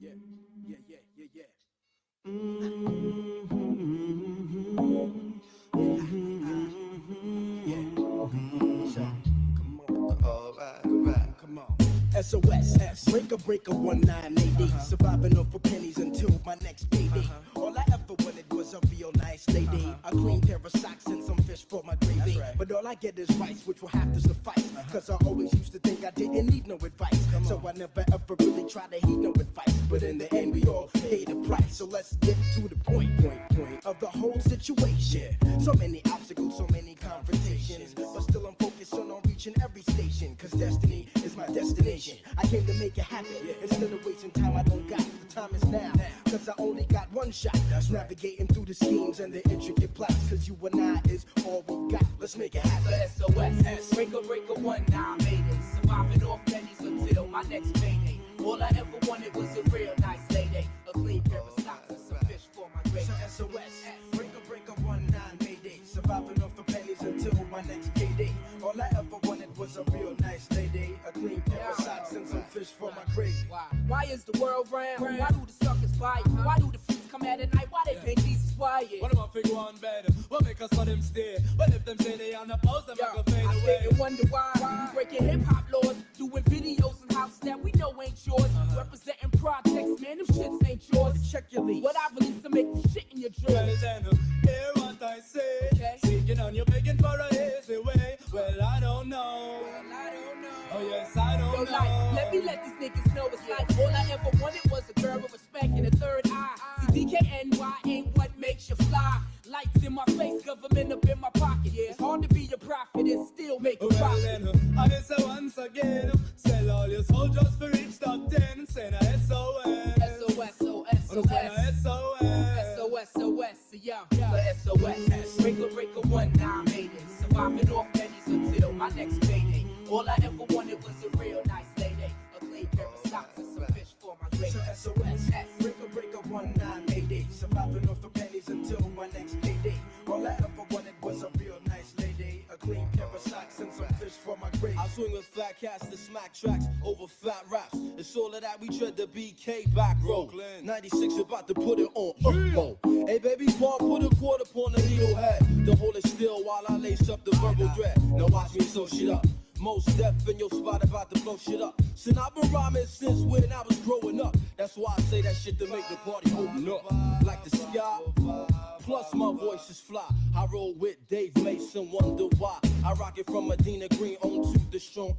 Yeah, yeah, yeah, yeah, yeah. Come on. SOS, breaker 1980. Surviving off for pennies until my next payday. All I ever wanted was a real nice lady. A clean pair of socks and some fish for my gravy. But all I get is rice, which will have to suffice. Cause I always used to think I didn't need no advice. So I never ever really tried to heed no advice. But in the end, we all pay the price. So let's get to the point of the whole situation. So many obstacles, so many confrontations. But still I'm focused on reaching every station. Cause destiny is my destination. I came to make it happen. Instead of wasting time, I don't got the time is now. Cause I only got one shot. That's navigating through the schemes and the intricate plots. Cause you and I is all we got. Let's make it happen. SOS, breaker 19, made it. Surviving off pennies until my next payday. All I ever wanted was a real nice lady. A clean pair of socks and some fish for my gravy. So SOS, breaker 19, made it. Surviving off the pennies until my next payday. All I ever wanted was a real nice lady. A clean pair of socks and some fish for my gravy. Why is the world round? Why do the suckers bite? Why do the freaks come out at night? Why they paint Jesus white? What am I figure one better? What make us for them stare? But if them say they on the post, them I can fade I away. sit and wonder why we breaking hip-hop laws, doing videos and house that we know ain't yours. Representing projects, man, them shits ain't yours. Check your lease. What I release to make you shit in your Well drawers. then, hear what I say. Okay. Seeking on you begging for a easy way. Well, I don't know. Oh yes, I don't Yo, know. like, let these niggas know it's like all I ever wanted was a girl with respect and a third eye. See, DKNY ain't what makes you fly. Lights in my face, government up in my pocket. It's hard to be a prophet and still make a Well profit. then, I guess once again, sell all your soul just for each top 10. Send a SOS. SOS, SOS, SOS, SOS, yeah. So SOS, breaker 19, made it. Surviving off pennies until my next payday. All I ever wanted was a real nice lady. A clean pair of socks and some fish for my gravy. So SOS, breaker 19, made it. Surviving off the pennies until my next payday. All I ever wanted was a real nice lady. A clean pair of socks and some fish for my gravy. I swing with fat cats to smack tracks over fat raps. It's all of that we tread the BK back road. 96 about to put it on. Hey baby, Paul, put a quarter upon the needle head. To hold it still while I lace up the verbal thread. Now watch me sew shit up. Most deaf in your spot about to blow shit up. Since I've been rhyming since when I was growing up. That's why I say that shit to make the party open up. Like the sky. Plus my voice is fly. I roll with Dave Mason, wonder why. I rock it from Medina Green on to the strong.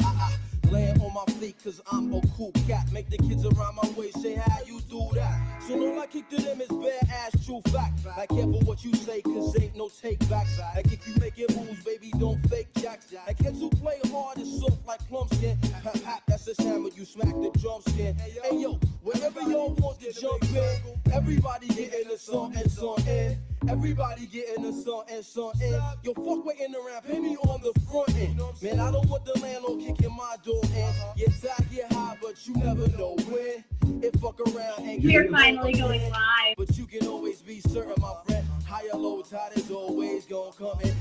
Laying on my feet cause I'm a cool cat. Make the kids around my way say how you do that. So all I kick to them is bare ass true fact. Like careful what you say cause ain't no take backs. Like if you making moves baby don't fake jacks. Like kids who play hard and soft like plum skin. Hap hap that's a hammer you smack the drum skin. Hey yo, wherever y'all want to jump in. Everybody getting a song and song in. Everybody getting a song and song in. Yo fuck waiting around, pay me on the front end. Man I don't want the landlord kicking my door in. Get tired, get high, but you never know when. It fuck around and We're finally going live. but you can always be certain, my friend. High or low tide is always gonna come in.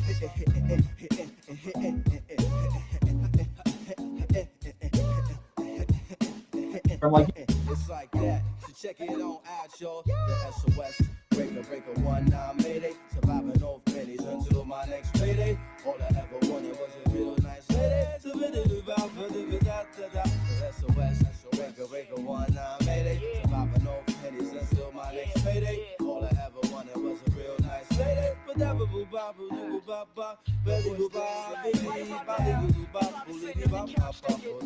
It's like that. So check it on out, y'all. The SOS. Breaker 19, made it. Surviving off pennies until my next payday. All I ever wanted was a real nice lady. The SOS. Breaker 19, made it. Surviving off pennies until my next payday. All I ever wanted was a real nice lady. But that boo bop, boo bop, bop, baby boo bop, baby boo bop, boo bop, boo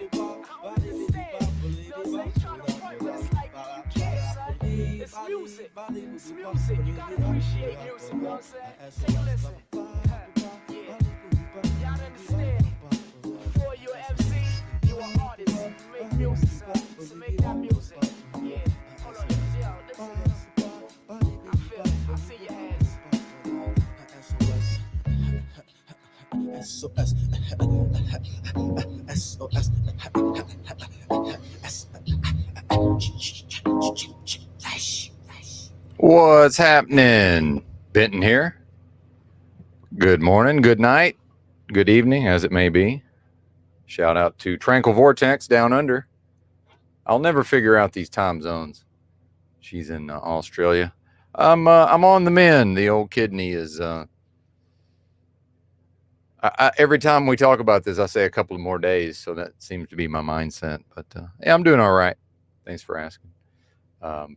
bop, It's music. It's music. You gotta appreciate music, you know what I'm saying? Take a listen. Yeah. Y'all understand? Before you're an MC, you're an artist. You make music, son. So make that music. Yeah. Hold on. Yo, listen to this. I feel it. I see your hands. SOS. What's happening? Benton here. Good morning, good night, good evening, as it may be. Shout out to Tranquil Vortex down under. I'll never figure out these time zones. She's in Australia. I'm on the mend. The old kidney is. Every time we talk about this, I say a couple of more days, so that seems to be my mindset. But yeah, I'm doing all right. Thanks for asking.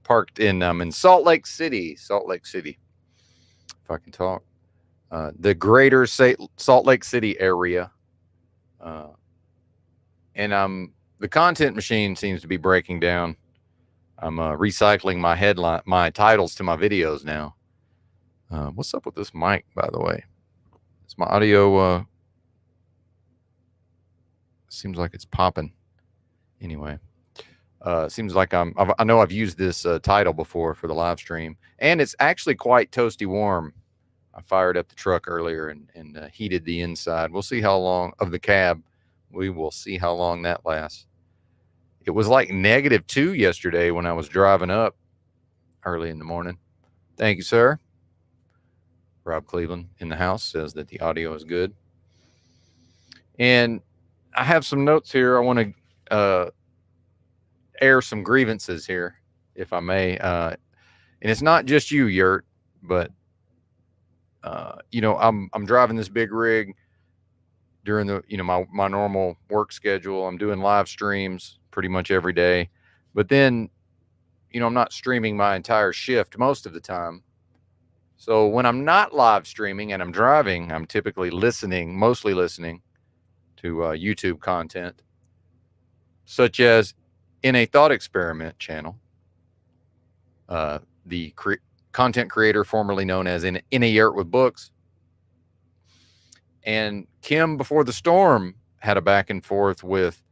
Parked in Salt Lake City. Salt Lake City. If I can talk. The greater Salt Lake City area. And the content machine seems to be breaking down. I'm recycling my titles to my videos now. What's up with this mic, by the way? Is my audio seems like it's popping. Anyway, seems like I know I've used this title before for the live stream, and it's actually quite toasty warm. I fired up the truck earlier and heated the inside. We'll see how long of the cab. We will see how long that lasts. It was like -2 yesterday when I was driving up early in the morning. Thank you, sir. Rob Cleveland in the house says that the audio is good. And I have some notes here. I want to air some grievances here, if I may. And it's not just you, Yurt, but I'm driving this big rig during the my normal work schedule. I'm doing live streams pretty much every day, but then I'm not streaming my entire shift most of the time. So when I'm not live streaming and I'm driving, I'm typically mostly listening to YouTube content, such as In a Thought Experiment channel, the content creator formerly known as In a Yurt with Books, and Kim Before the Storm had a back and forth with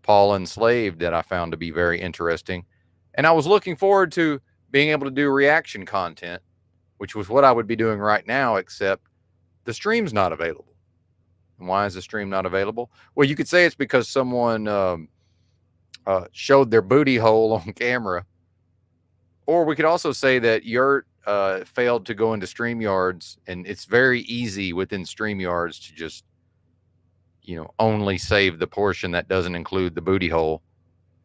Paul Enslaved that I found to be very interesting. And I was looking forward to being able to do reaction content, which was what I would be doing right now, except the stream's not available. And why is the stream not available? Well, you could say it's because someone showed their booty hole on camera. Or we could also say that Yurt failed to go into StreamYards, and it's very easy within StreamYards to just, only save the portion that doesn't include the booty hole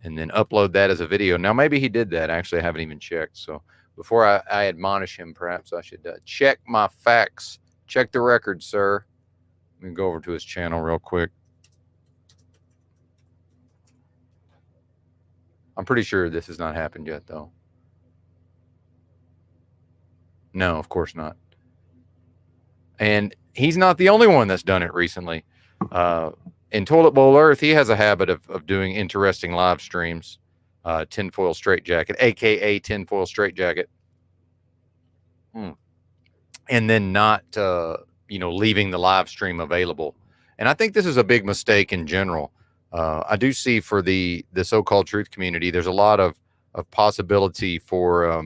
and then upload that as a video. Now, maybe he did that. Actually, I haven't even checked. So before I admonish him, perhaps I should check my facts. Check the record, sir. Let me go over to his channel real quick. I'm pretty sure this has not happened yet, though. No, of course not. And he's not the only one that's done it recently. In Toilet Bowl Earth, he has a habit of doing interesting live streams. Tinfoil Straightjacket, a.k.a. Tinfoil Straightjacket. And then not, leaving the live stream available. And I think this is a big mistake in general. I do see for the so-called truth community, there's a lot of possibility for,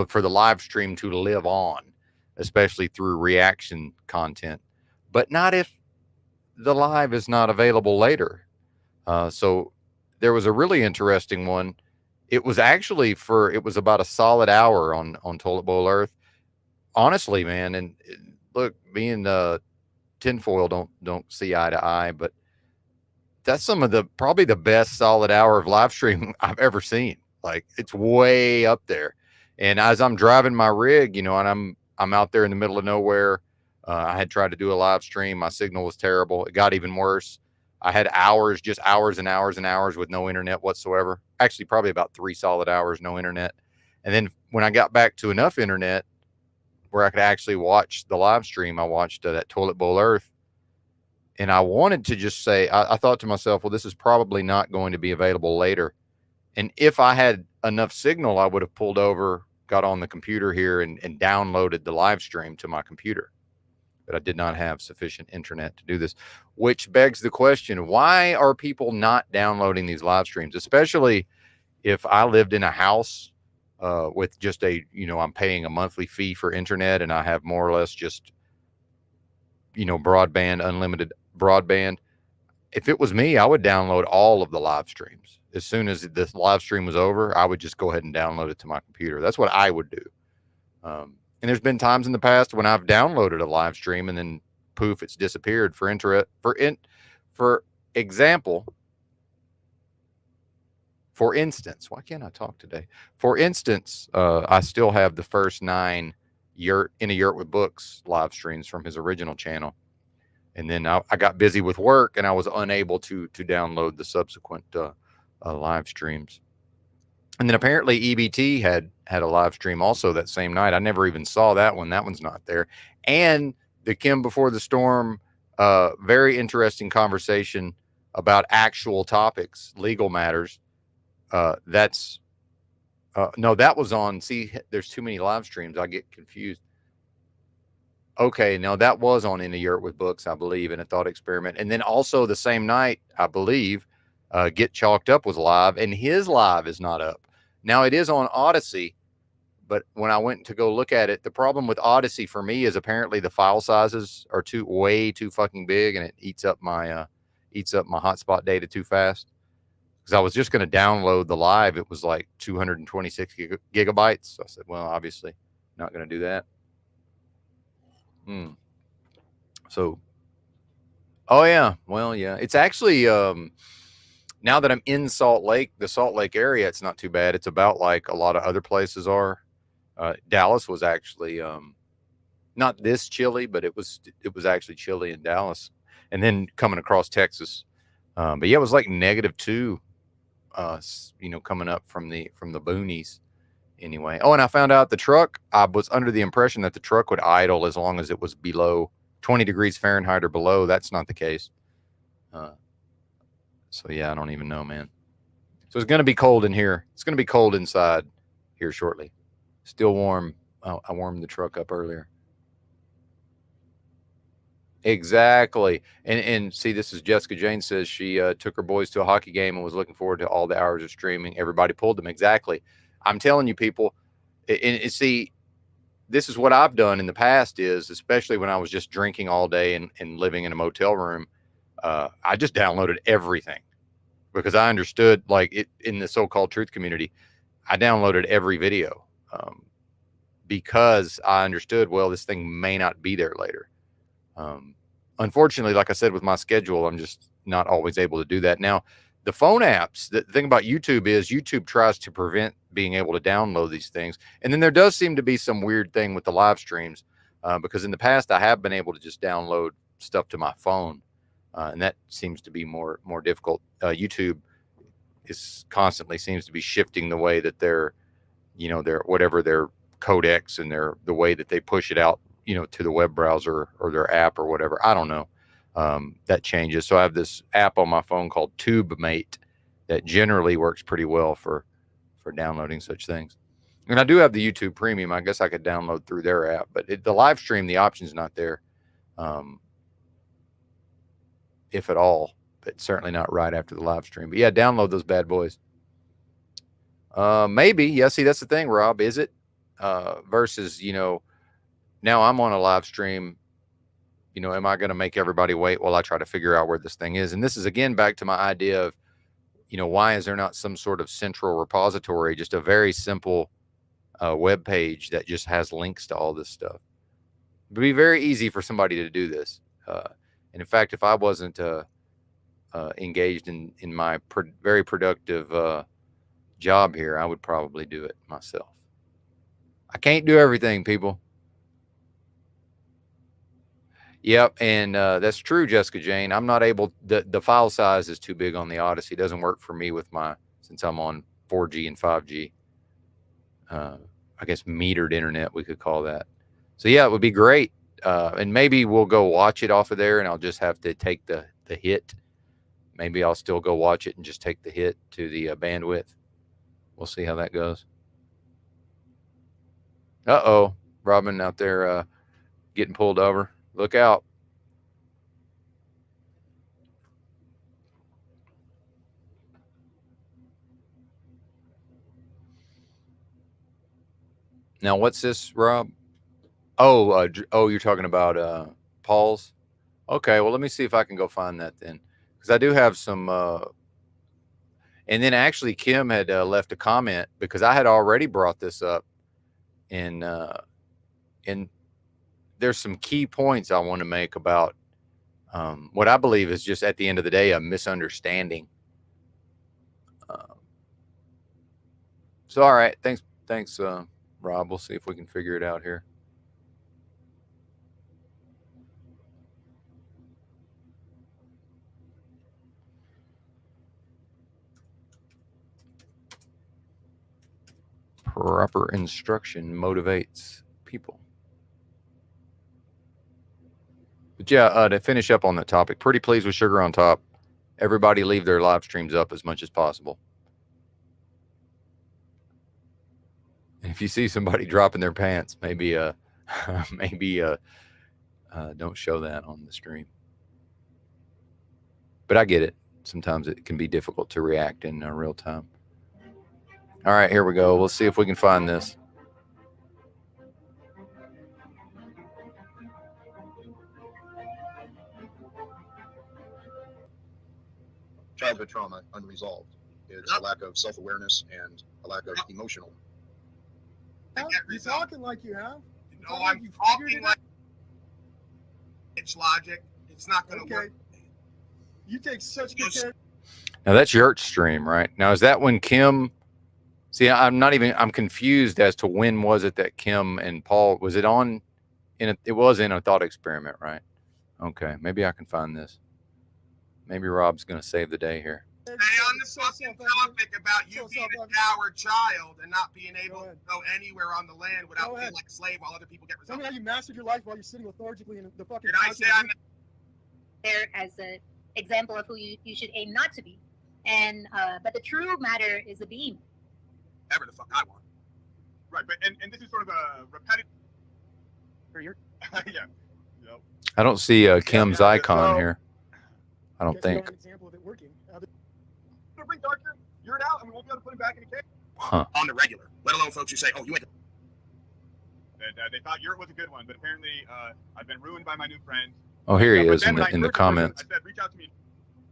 for the live stream to live on, especially through reaction content, but not if the live is not available later. So there was a really interesting one. It was actually it was about a solid hour on Toilet Bowl Earth. Honestly, man, and look, me and Tinfoil don't see eye to eye, but that's probably the best solid hour of live stream I've ever seen. Like, it's way up there. And as I'm driving my rig, and I'm out there in the middle of nowhere. I had tried to do a live stream. My signal was terrible. It got even worse. I had just hours and hours and hours with no internet whatsoever. Actually, probably about 3 solid hours, no internet. And then when I got back to enough internet where I could actually watch the live stream, I watched that Toilet Bowl Earth. And I wanted to just say, I thought to myself, well, this is probably not going to be available later. And if I had enough signal, I would have pulled over, got on the computer here and downloaded the live stream to my computer. But I did not have sufficient internet to do this, which begs the question, why are people not downloading these live streams? Especially if I lived in a house with just I'm paying a monthly fee for internet and I have more or less just, broadband, unlimited broadband. If it was me, I would download all of the live streams. As soon as this live stream was over, I would just go ahead and download it to my computer. That's what I would do. And there's been times in the past when I've downloaded a live stream and then poof, it's disappeared. For example, For instance, why can't I talk today? For instance, I still have the first 9 Yurt in a Yurt with Books live streams from his original channel. And then I got busy with work and I was unable to download the subsequent live streams. And then apparently EBT had a live stream also that same night. I never even saw that one. That one's not there. And the Kim Before the Storm, very interesting conversation about actual topics, legal matters. That's no, that was on. See, there's too many live streams. I get confused. Okay, no, that was on In a Yurt with Books, I believe, in a thought experiment. And then also the same night, I believe, Get Chalked Up was live, and his live is not up. Now it is on Odyssey, but when I went to go look at it, the problem with Odyssey for me is apparently the file sizes are way too fucking big, and it eats up my hotspot data too fast. Because I was just going to download the live, it was like 226 gigabytes. So I said, well, obviously, not going to do that. So, oh yeah, well, yeah, it's actually now that I'm in Salt Lake, the Salt Lake area, it's not too bad. It's about like a lot of other places are. Dallas was actually not this chilly, but it was actually chilly in Dallas. And then coming across Texas, but yeah, it was like -2, coming up from the boonies. Anyway, oh, and I found out the truck, I was under the impression that the truck would idle as long as it was below 20 degrees Fahrenheit or below. That's not the case. So yeah, I don't even know, man. So it's going to be cold in here. It's going to be cold inside here shortly. Still warm. Oh, I warmed the truck up earlier. Exactly. And see, this is Jessica Jane says she took her boys to a hockey game and was looking forward to all the hours of streaming. Everybody pulled them. Exactly. I'm telling you, people, and see, this is what I've done in the past is, especially when I was just drinking all day and living in a motel room, I just downloaded everything because I understood, like, it in the so-called truth community, I downloaded every video because I understood, well, this thing may not be there later. Unfortunately, like I said, with my schedule, I'm just not always able to do that. Now, the phone apps, the thing about YouTube is YouTube tries to prevent being able to download these things. And then there does seem to be some weird thing with the live streams because in the past, I have been able to just download stuff to my phone. And that seems to be more difficult. YouTube is constantly seems to be shifting the way that their whatever their codecs and the way that they push it out, to the web browser or their app or whatever. I don't know. That changes. So I have this app on my phone called TubeMate that generally works pretty well for downloading such things. And I do have the YouTube Premium. I guess I could download through their app, but the live stream, the option's not there, if at all. But certainly not right after the live stream. But yeah, download those bad boys. Maybe. Yeah, see, that's the thing, Rob. Is it versus, now I'm on a live stream. Am I going to make everybody wait while I try to figure out where this thing is? And this is, again, back to my idea of, why is there not some sort of central repository, just a very simple web page that just has links to all this stuff? It would be very easy for somebody to do this. And in fact, if I wasn't engaged in my very productive job here, I would probably do it myself. I can't do everything, people. Yep, and that's true, Jessica Jane. I'm not able. The file size is too big on the Odyssey. It doesn't work for me with since I'm on 4G and 5G. I guess metered internet, we could call that. So yeah, it would be great. And maybe we'll go watch it off of there, and I'll just have to take the hit. Maybe I'll still go watch it and just take the hit to the bandwidth. We'll see how that goes. Uh-oh, Robin out there getting pulled over. Look out. Now, what's this, Rob? Oh, you're talking about Paul's? Okay, well, let me see if I can go find that then. Because I do have some... and then actually, Kim had left a comment because I had already brought this up. And there's some key points I want to make about what I believe is just at the end of the day a misunderstanding. So, all right. Thanks, Rob. We'll see if we can figure it out here. Proper instruction motivates people. But yeah, to finish up on that topic, pretty pleased with Sugar on Top. Everybody leave their live streams up as much as possible. And if you see somebody dropping their pants, maybe don't show that on the stream. But I get it. Sometimes it can be difficult to react in real time. All right, here we go. We'll see if we can find this. Childhood trauma unresolved is a lack of self-awareness and a lack of emotional. You're talking like you have. No, I'm talking like it's logic. It's not going to work. You take such good care. Now that's Yurt's stream, right? Now is that when Kim? See, I'm confused as to when was it that Kim and Paul, was it on? It was in a thought experiment, right? Okay, maybe I can find this. Maybe Rob's going to save the day here. Stay on the fucking topic about you being a coward child and not being able to go anywhere on the land without feeling like a slave while other people get Tell me results. how you mastered your life while you're sitting lethargically in the fucking. Did I say I'm there as an example of who you should aim not to be, and but the true matter is the being. ever the fuck I want? Right, but and this is sort of a repetitive. Yeah. Yep. I don't see Kim's icon here. I don't think. An example of it working. Gonna bring Darker Yurt out, and we won't be able to put him back in the cage. Huh. On the regular, let alone folks who say, "Oh, you ain't." And they thought Yurt was a good one, but apparently I've been ruined by my new friend. Oh, here he But is then in when I the heard comments. person, I said, reach out to me.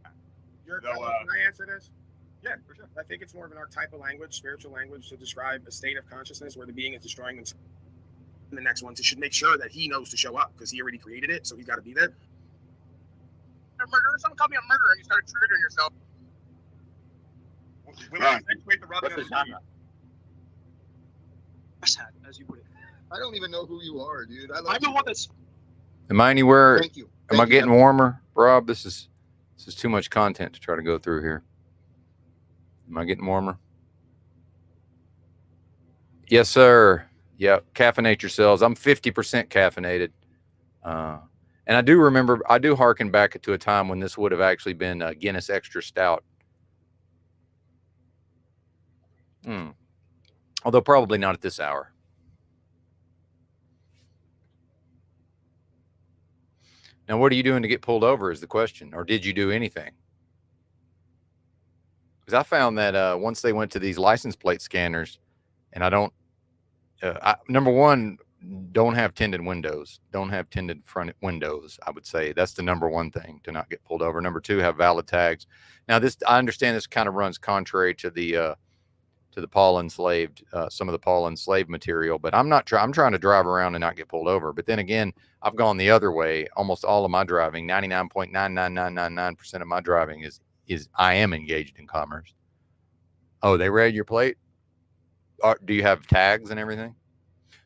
Can So, I answer this? Yeah, for sure. I think it's more of an archetypal language, spiritual language, to describe a state of consciousness where the being is destroying themselves. And the next one should make sure that he knows to show up because he already created it, so he's got to be there. A murderer. Someone called me a murderer, and you started triggering yourself. We'll accentuate the rubbing of the knee. As you put it. I don't even know who you are, dude. I'm the one that's. Am I anywhere? Thank you. Am I getting warmer, Rob? This is too much content to try to go through here. Am I getting warmer? Yes, sir. Yeah, caffeinate yourselves. I'm 50% caffeinated. And I do remember, I do hearken back to a time when this would have actually been a Guinness Extra Stout. Although probably not at this hour. Now, what are you doing to get pulled over is the question. Or did you do anything? Because I found that once they went to these license plate scanners, and I don't, number one, don't have tinted windows. Don't have tinted front windows, I would say. That's the number one thing to not get pulled over. Number two, have valid tags. Now, this, I understand this kind of runs contrary to the Paul enslaved, some of the Paul enslaved material, but I'm trying to drive around and not get pulled over. But then again, I've gone the other way. Almost all of my driving, 99.99999% of my driving is I am engaged in commerce. Oh, they read your plate? Do you have tags and everything?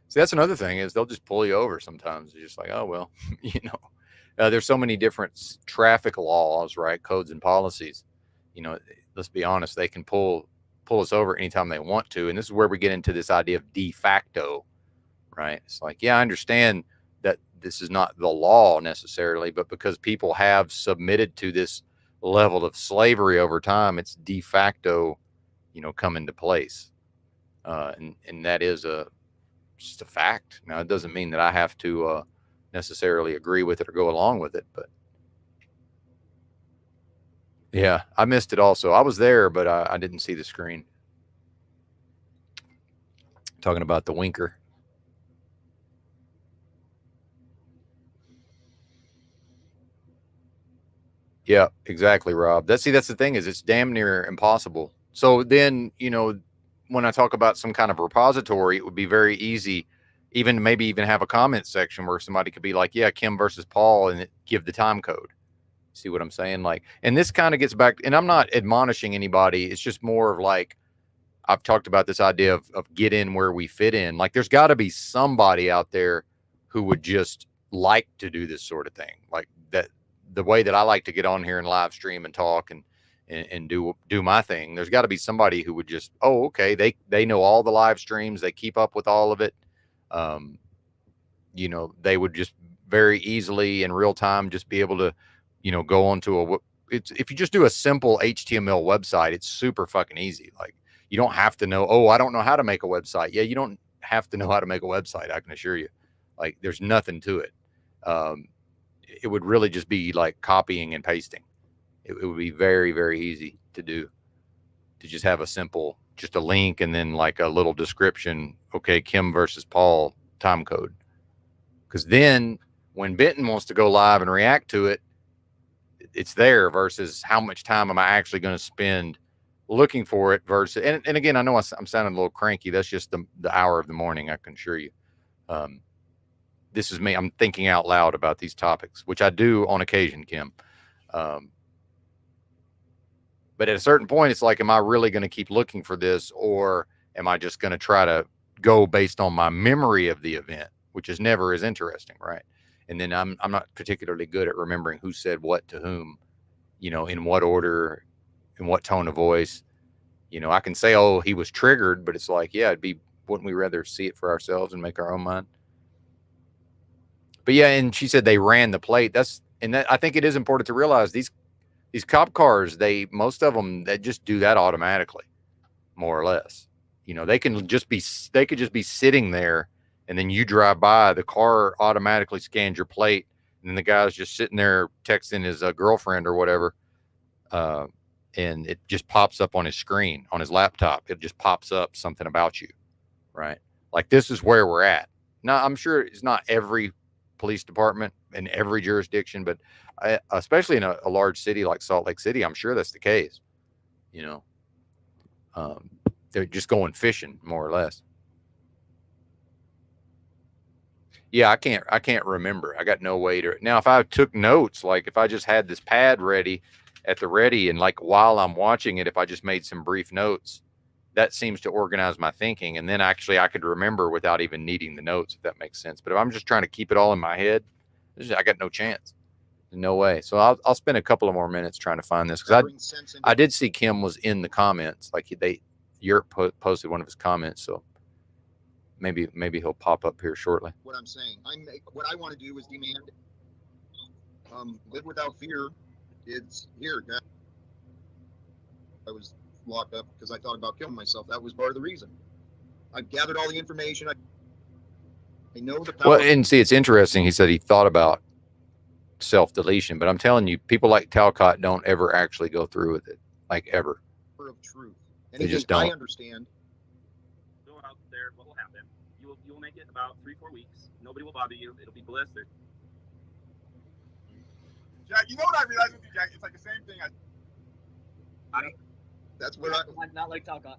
See, that's another thing is they'll just pull you over sometimes. You're just like, oh, well, you know, there's so many different traffic laws, right? Codes and policies. You know, let's be honest, they can pull us over anytime they want to. And this is where we get into this idea of de facto, right? It's like, yeah, I understand that this is not the law necessarily, but because people have submitted to this level of slavery over time, it's de facto, you know, come into place. And that is just a fact. Now, it doesn't mean that I have to necessarily agree with it or go along with it, but yeah, I missed it also. I was there, but I didn't see the screen. Talking about the winker. Yeah, exactly, Rob. That's the thing is it's damn near impossible. So then, you know, when I talk about some kind of repository, it would be very easy, even maybe even have a comment section where somebody could be like, yeah, Kim versus Paul, and give the time code. See what I'm saying? Like, and this kind of gets back, and I'm not admonishing anybody. It's just more of like, I've talked about this idea of get in where we fit in. Like there's got to be somebody out there who would just like to do this sort of thing. Like that, the way that I like to get on here and live stream and talk and do my thing. There's got to be somebody who would just, oh, okay. They know all the live streams. They keep up with all of it. You know, they would just very easily in real time, just be able to, you know, go onto if you just do a simple HTML website, it's super fucking easy. Like you don't have to know, oh, I don't know how to make a website. Yeah. You don't have to know how to make a website. I can assure you, like there's nothing to it. It would really just be like copying and pasting. It would be very, very easy to do, to just have a simple, just a link and then like a little description. Okay. Kim versus Paul time code. Because then when Benton wants to go live and react to it, it's there versus how much time am I actually going to spend looking for it versus, and again, I know I'm sounding a little cranky. That's just the hour of the morning. I can assure you. This is me. I'm thinking out loud about these topics, which I do on occasion, Kim. But at a certain point, it's like, am I really going to keep looking for this, or am I just going to try to go based on my memory of the event, which is never as interesting, right? And then I'm not particularly good at remembering who said what to whom, you know, in what order, in what tone of voice. You know, I can say, oh, he was triggered, but it's like, yeah, wouldn't we rather see it for ourselves and make our own mind? But yeah, and she said they ran the plate. I think it is important to realize these cop cars, most of them, they just do that automatically, more or less. You know, they could just be sitting there, and then you drive by, the car automatically scans your plate, and then the guy's just sitting there texting his girlfriend or whatever, and it just pops up on his screen, on his laptop. It just pops up something about you, right? Like, this is where we're at. Now, I'm sure it's not every police department in every jurisdiction, but especially in a large city like Salt Lake City, I'm sure that's the case. You know, they're just going fishing, more or less. Yeah, I can't remember. I got no way to. Now, if I took notes, like if I just had this pad at the ready, and like while I'm watching it, if I just made some brief notes, that seems to organize my thinking. And then actually I could remember without even needing the notes, if that makes sense. But if I'm just trying to keep it all in my head, I got no chance. No way. So I'll spend a couple of more minutes trying to find this, because I did see Kim was in the comments. Like Yurt posted one of his comments. So maybe he'll pop up here shortly. What I'm saying, what I want to do is demand live without fear. It's here. I was locked up because I thought about killing myself. That was part of the reason. I've gathered all the information. I know the power. Well, and see, it's interesting. He said he thought about self-deletion, but I'm telling you, people like Talcott don't ever actually go through with it, like ever. Of truth. They just don't. I understand. Go out there. What will happen? You will make it about 3-4 weeks. Nobody will bother you. It'll be blistered. Jack, you know what I realized with you, Jack? It's like the same thing. That's what I'm not like Talcott.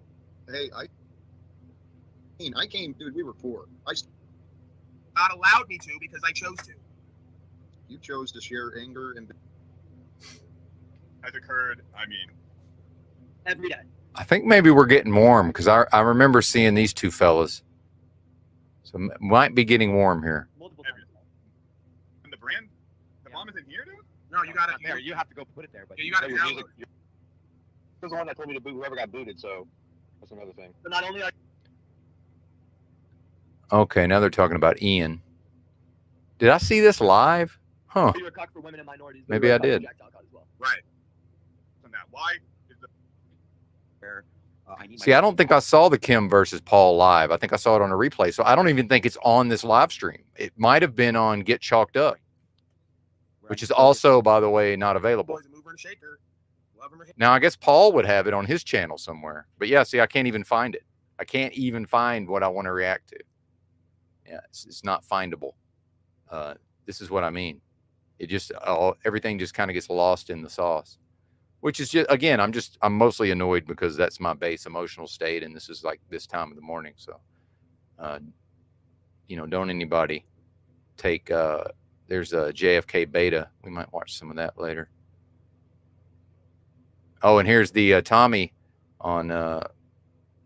Hey, I came, dude. We were poor. Not allowed me to because I chose to. You chose to share anger and Has occurred. I mean, Every day. I think maybe we're getting warm, because I remember seeing these two fellas. So might be getting warm here. Multiple times. and the brand, the bomb is in here, dude. No, you got it there. You have to go put it there. But You got to download it. He was the one that told me to boot whoever got booted. So that's another thing. But not only Okay, now they're talking about Ian. Did I see this live? Huh. you were cock for women and minorities. Maybe I did. Jack Talcott as well. Right. On that, why is the See, I don't think I saw the Kim versus Paul live. I think I saw it on a replay. So I don't even think it's on this live stream. It might have been on Get Chalked Up, which is also, by the way, not available. Boys, a mover and a shaker. Love him or hate him. Now, I guess Paul would have it on his channel somewhere. But yeah, see, I can't even find it. I can't even find what I want to react to. Yeah, it's not findable. This is what I mean. It just, everything just kind of gets lost in the sauce. Which is just, again, I'm mostly annoyed because that's my base emotional state, and this is like this time of the morning. So, you know, don't anybody take, there's a JFK beta. We might watch some of that later. Oh, and here's the Tommy on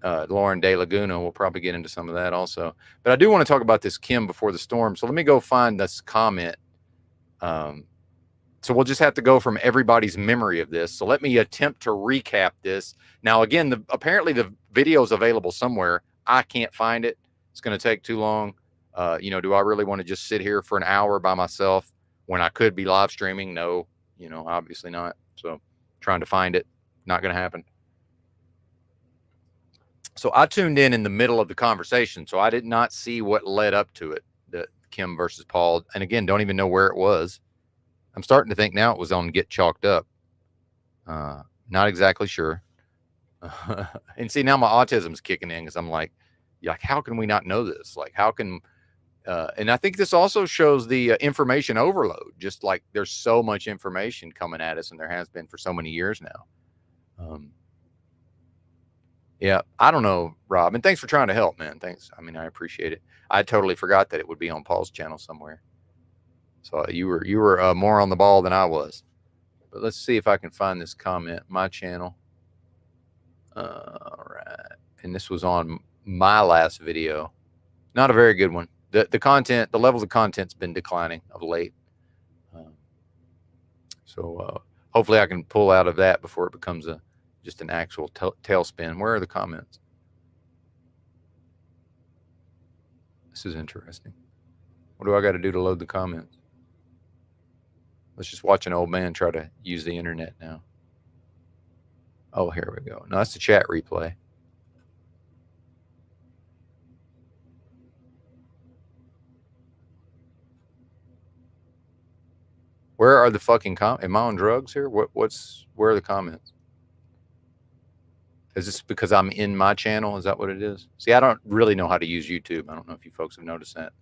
Lauren De Laguna. We'll probably get into some of that also. But I do want to talk about this Kim before the storm. So let me go find this comment. So we'll just have to go from everybody's memory of this. So let me attempt to recap this. Now, again, apparently the video is available somewhere. I can't find it. It's going to take too long. Do I really want to just sit here for an hour by myself when I could be live streaming? No, obviously not. So trying to find it, not going to happen. So I tuned in the middle of the conversation. So I did not see what led up to it, the Kim versus Paul. And again, don't even know where it was. I'm starting to think now it was on Get Chalked Up. Not exactly sure. And see, now my autism's kicking in because I'm like, how can we not know this? Like, how can, and I think this also shows the information overload. Just like there's so much information coming at us, and there has been for so many years now. Yeah, I don't know, Rob. And thanks for trying to help, man. Thanks. I mean, I appreciate it. I totally forgot that it would be on Paul's channel somewhere. So you were more on the ball than I was. But let's see if I can find this comment. My channel. All right. And this was on my last video. Not a very good one. The content, the levels of content's been declining of late. So hopefully I can pull out of that before it becomes just an actual tailspin. Where are the comments? This is interesting. What do I got to do to load the comments? Let's just watch an old man try to use the internet now. Oh, here we go. No, that's the chat replay. Where are the fucking comments? Am I on drugs here? Where are the comments? Is this because I'm in my channel? Is that what it is? See, I don't really know how to use YouTube. I don't know if you folks have noticed that.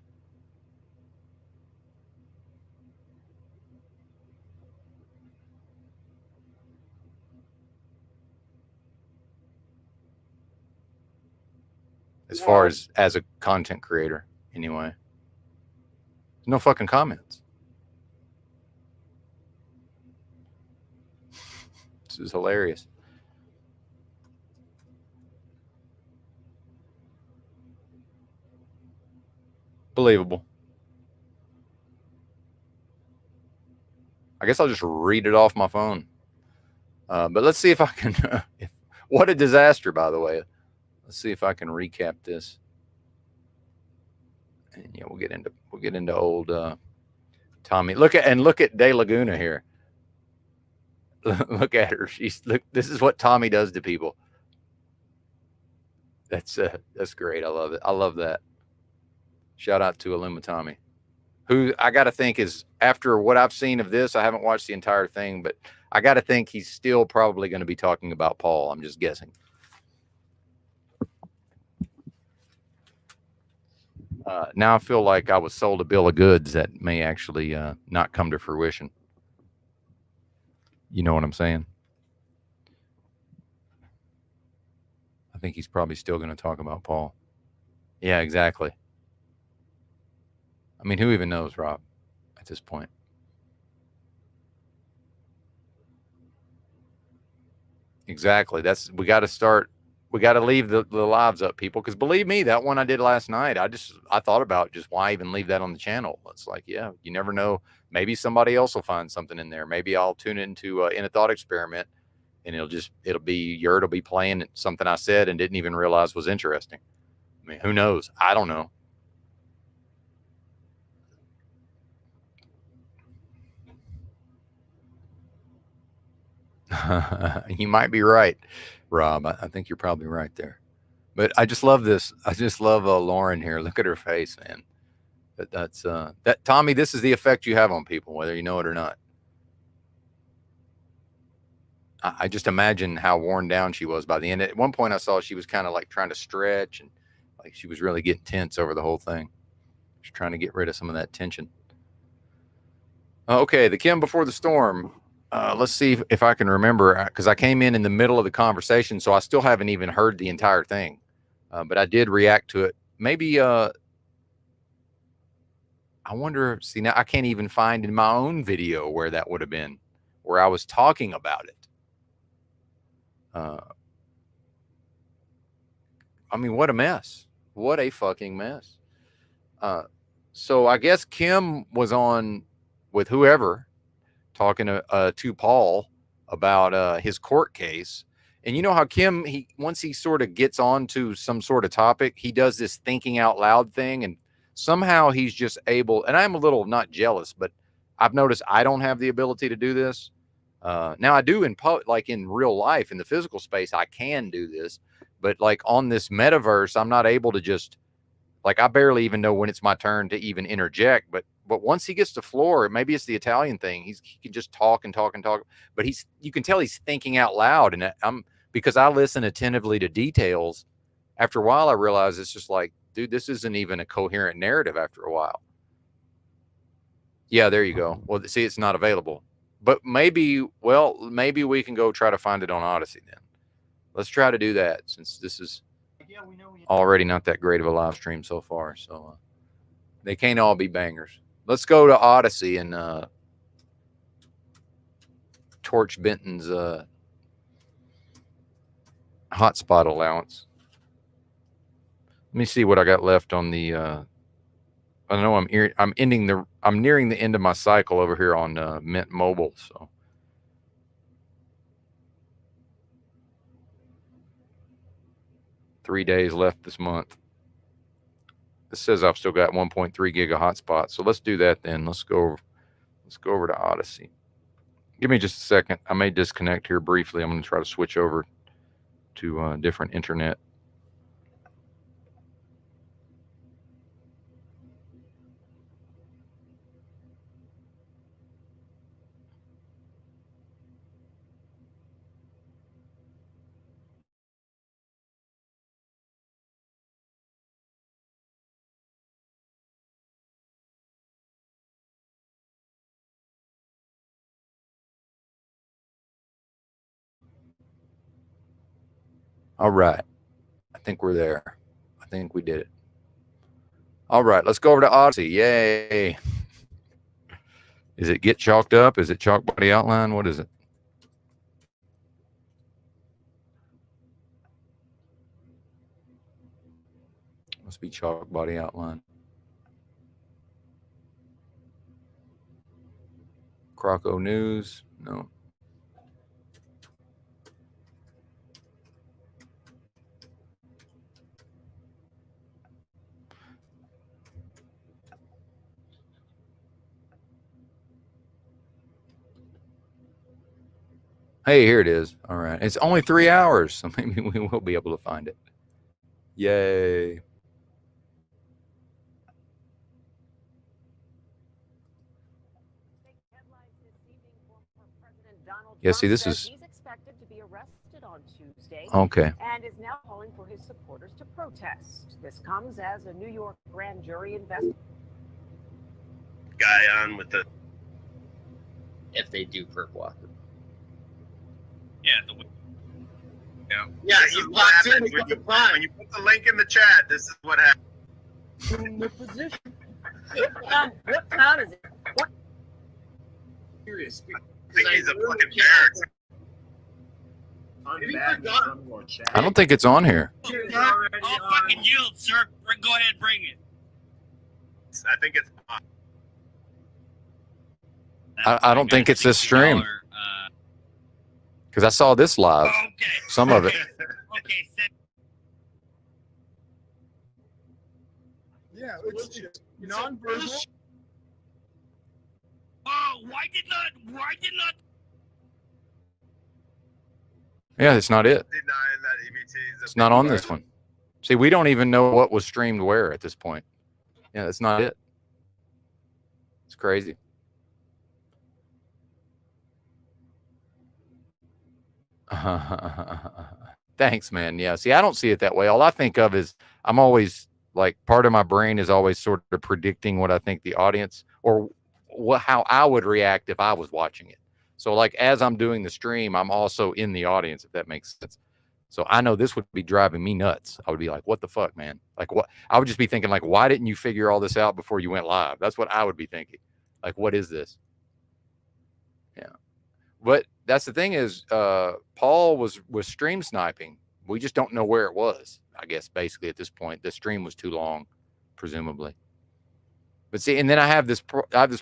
As far as a content creator, anyway. No fucking comments. This is hilarious. Believable. I guess I'll just read it off my phone. But let's see if I can. What a disaster, by the way. Let's see if I can recap this. And yeah, we'll get into old Tommy. Look at De Laguna here. Look at her. This is what Tommy does to people. That's great. I love it. I love that. Shout out to Illuma Tommy, who I got to think is, after what I've seen of this, I haven't watched the entire thing, but I got to think he's still probably going to be talking about Paul. I'm just guessing. Now I feel like I was sold a bill of goods that may actually not come to fruition. You know what I'm saying? I think he's probably still going to talk about Paul. Yeah, exactly. I mean, who even knows, Rob, at this point? Exactly. We got to leave the lives up, people. Because believe me, that one I did last night, I thought about just why even leave that on the channel. It's like, yeah, you never know. Maybe somebody else will find something in there. Maybe I'll tune into In a Thought Experiment, and it'll be playing something I said and didn't even realize was interesting. I mean, who knows? I don't know. You might be right, Rob. I think you're probably right there. But I just love this. I just love Lauren here. Look at her face, man. That's Tommy, this is the effect you have on people, whether you know it or not. I just imagine how worn down she was by the end. At one point I saw she was kind of like trying to stretch, and like she was really getting tense over the whole thing. She's trying to get rid of some of that tension. Okay, the Kim before the storm. Let's see if I can remember, because I came in the middle of the conversation, so I still haven't even heard the entire thing. But I did react to it. Maybe, I wonder, see, now I can't even find in my own video where that would have been, where I was talking about it. I mean, what a mess. What a fucking mess. So I guess Kim was on with whoever talking to Paul about his court case. And you know how Kim, once he sort of gets onto some sort of topic, he does this thinking out loud thing, and somehow he's just able, and I'm a little not jealous, but I've noticed I don't have the ability to do this. Now I do like in real life, in the physical space, I can do this, but like on this metaverse, I'm not able to just, like, I barely even know when it's my turn to even interject. But once he gets to floor, maybe it's the Italian thing. He can just talk and talk and talk, but you can tell he's thinking out loud. And because I listen attentively to details, after a while, I realize it's just like, dude, this isn't even a coherent narrative after a while. Yeah, there you go. Well, see, it's not available, but maybe we can go try to find it on Odyssey then. Let's try to do that, since this is already not that great of a live stream so far. So they can't all be bangers. Let's go to Odyssey and torch Benton's hotspot allowance. Let me see what I got left on the I know I'm nearing the end of my cycle over here on Mint Mobile. So 3 days left this month. This says I've still got 1.3 gig of hotspot. So let's do that then. Let's go over to Odyssey. Give me just a second. I may disconnect here briefly. I'm going to try to switch over to different internet. All right. I think we're there. I think we did it. All right. Let's go over to Odyssey. Yay. Is it get chalked up? Is it chalk body outline? What is it? Must be chalk body outline. Croco News. No. Hey, here it is. All right. It's only 3 hours, so maybe we will be able to find it. Yay. Yeah, see, this is... He's expected to be arrested on Tuesday. Okay. And is now calling for his supporters to protest. This comes as a New York grand jury investigation. Guy on with the... If they do perp walk. Yeah, Yeah, this is what happens when you put the link in the chat. This is what happens. In the position. What time is it? What? Serious. I think he's a fucking character. I don't think it's on here. I'll fucking yield, sir. Go ahead and bring it. I think it's on. I don't think it's this stream. Because I saw this live. Okay. Some of it. Okay, Yeah, it's non-verbal. oh, why did not Yeah, it's not it. Denying that EBT is It's not on this one. See, we don't even know what was streamed where at this point. Yeah, that's not it. It's crazy. Thanks, man. Yeah, see, I don't see it that way. All I think of is I'm always like, part of my brain is always sort of predicting what I think the audience, or how I would react if I was watching it. So like, as I'm doing the stream, I'm also in the audience, if that makes sense. So I know this would be driving me nuts. I would be like, what the fuck, man? Like, what? I would just be thinking, like, why didn't you figure all this out before you went live? That's what I would be thinking. Like, what is this? Yeah. But that's the thing is, Paul was stream sniping, We just don't know where it was. I guess basically at this point, the stream was too long, presumably. But see, and then I have this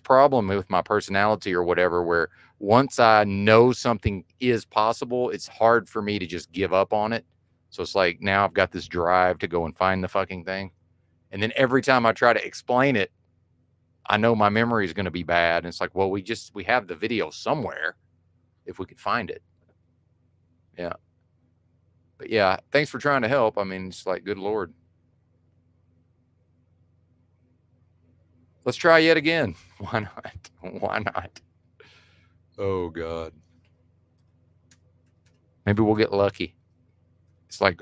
problem with my personality or whatever, where once I know something is possible, it's hard for me to just give up on it. So it's like now I've got this drive to go and find the fucking thing. And then every time I try to explain it, I know my memory is going to be bad. And it's like, well, we have the video somewhere if we could find it. Yeah. But yeah, thanks for trying to help. I mean, it's like, good Lord. Let's try yet again. Why not? Why not? Oh, God. Maybe we'll get lucky. It's like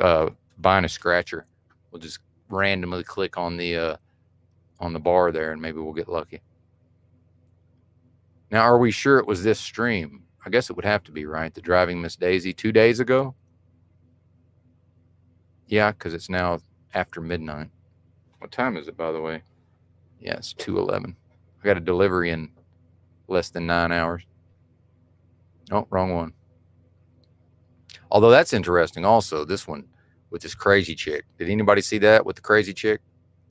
buying a scratcher. We'll just randomly click on the bar there, and maybe we'll get lucky. Now, are we sure it was this stream? I guess it would have to be, right? The Driving Miss Daisy 2 days ago? Yeah, because it's now after midnight. What time is it, by the way? Yeah, it's 2:11. I got a delivery in less than 9 hours. Oh, wrong one. Although that's interesting also, this one with this crazy chick. Did anybody see that with the crazy chick?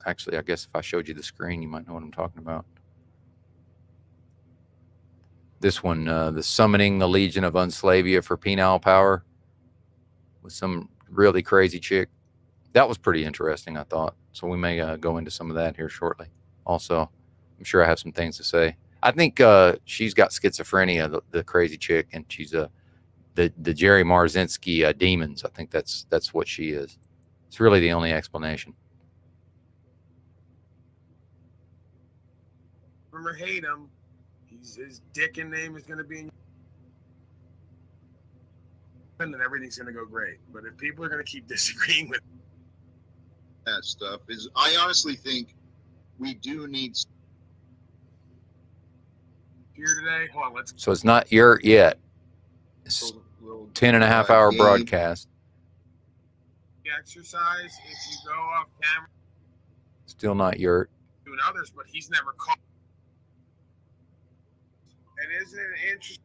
Actually, I guess if I showed you the screen, you might know what I'm talking about. This one, the Summoning the Legion of Unslavia for Penile Power with some really crazy chick. That was pretty interesting, I thought. So we may go into some of that here shortly. Also, I'm sure I have some things to say. I think she's got schizophrenia, the crazy chick, and she's the Jerry Marzinski demons. I think that's what she is. It's really the only explanation. Remember, hate him. His dick and name is going to be in, and then everything's going to go great. But if people are going to keep disagreeing with that stuff, I honestly think we do need here today. Hold on, let's. So it's not yurt yet. It's 10.5-hour broadcast. Exercise if you go off camera. Still not yurt. Doing others, but he's never called. And isn't it interesting?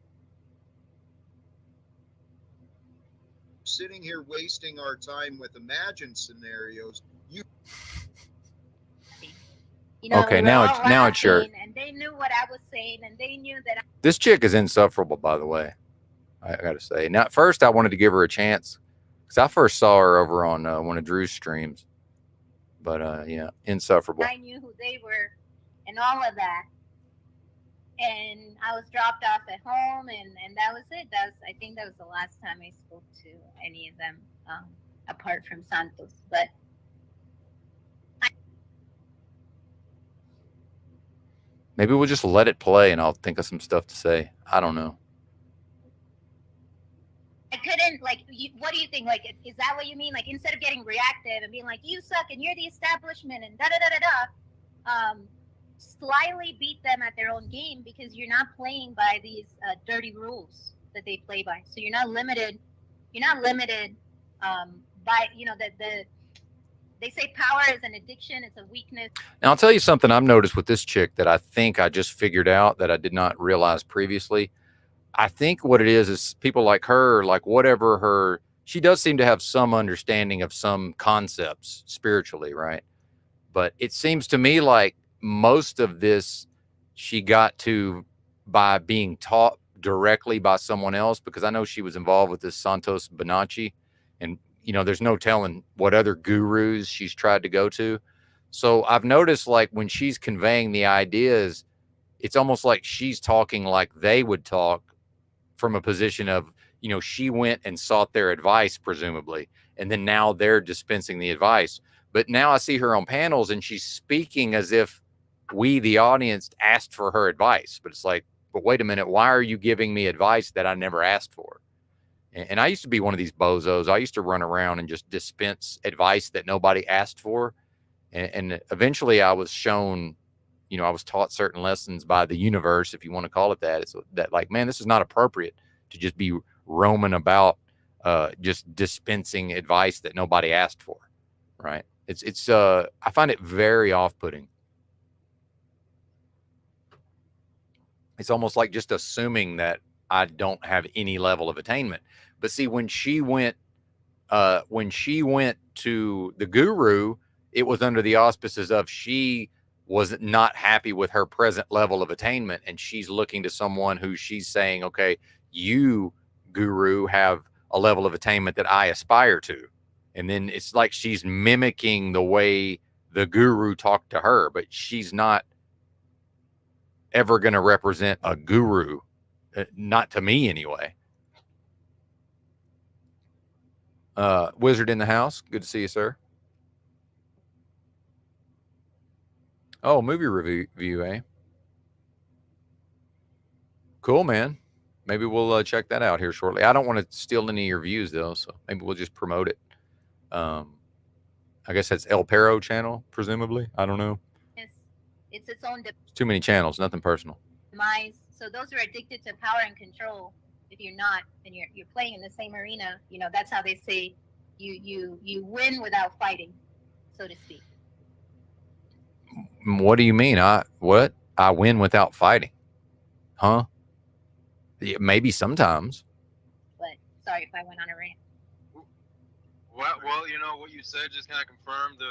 Sitting here wasting our time with imagined scenarios. You know, okay, we now were it's all now it's yurt. laughing, and they knew what I was saying, and they knew that. This chick is insufferable, by the way. I got to say. Now, at first, I wanted to give her a chance because I first saw her over on one of Drew's streams. But yeah, insufferable. I knew who they were, and all of that. And I was dropped off at home, and that was it. I think that was the last time I spoke to any of them, apart from Santos. But maybe we'll just let it play, and I'll think of some stuff to say. I don't know. I couldn't, like, what do you think? Like, is that what you mean? Like, instead of getting reactive and being like, you suck and you're the establishment and da-da-da-da-da, slyly beat them at their own game because you're not playing by these dirty rules that they play by. So you're not limited by, you know, they say power is an addiction, it's a weakness. Now, I'll tell you something I've noticed with this chick that I think I just figured out that I did not realize previously. I think what it is people like her, like whatever she does seem to have some understanding of some concepts spiritually, right? But it seems to me like most of this she got to by being taught directly by someone else, because I know she was involved with this Santos Bonacci, and you know, there's no telling what other gurus she's tried to go to. So I've noticed, like, when she's conveying the ideas, it's almost like she's talking like they would talk from a position of, you know, she went and sought their advice, presumably, and then now they're dispensing the advice. But now I see her on panels and she's speaking as if we, the audience, asked for her advice. But it's like, but wait a minute, why are you giving me advice that I never asked for? And I used to be one of these bozos. I used to run around and just dispense advice that nobody asked for. And eventually I was shown, you know, I was taught certain lessons by the universe, if you want to call it that. It's that, like, man, this is not appropriate to just be roaming about just dispensing advice that nobody asked for, right? It's I find it very off-putting. It's almost like just assuming that I don't have any level of attainment. But see, when she went when she went to the guru, it was under the auspices of she was not happy with her present level of attainment, and she's looking to someone who she's saying, okay, you, guru, have a level of attainment that I aspire to. And then it's like she's mimicking the way the guru talked to her, but she's not ever going to represent a guru, not to me anyway. Wizard in the house. Good to see you, sir. Oh, movie review, eh? Cool, man. Maybe we'll check that out here shortly. I don't want to steal any of your views, though, so maybe we'll just promote it. I guess that's El Perro channel, presumably. I don't know. It's its own Too many channels, nothing personal. demise. So those are addicted to power and control. If you're not, and you're playing in the same arena, you know, that's how they say you win without fighting, so to speak. What do you mean? I win without fighting? Huh? Yeah, maybe sometimes. But sorry if I went on a rant. Well, you know what you said just kind of confirmed the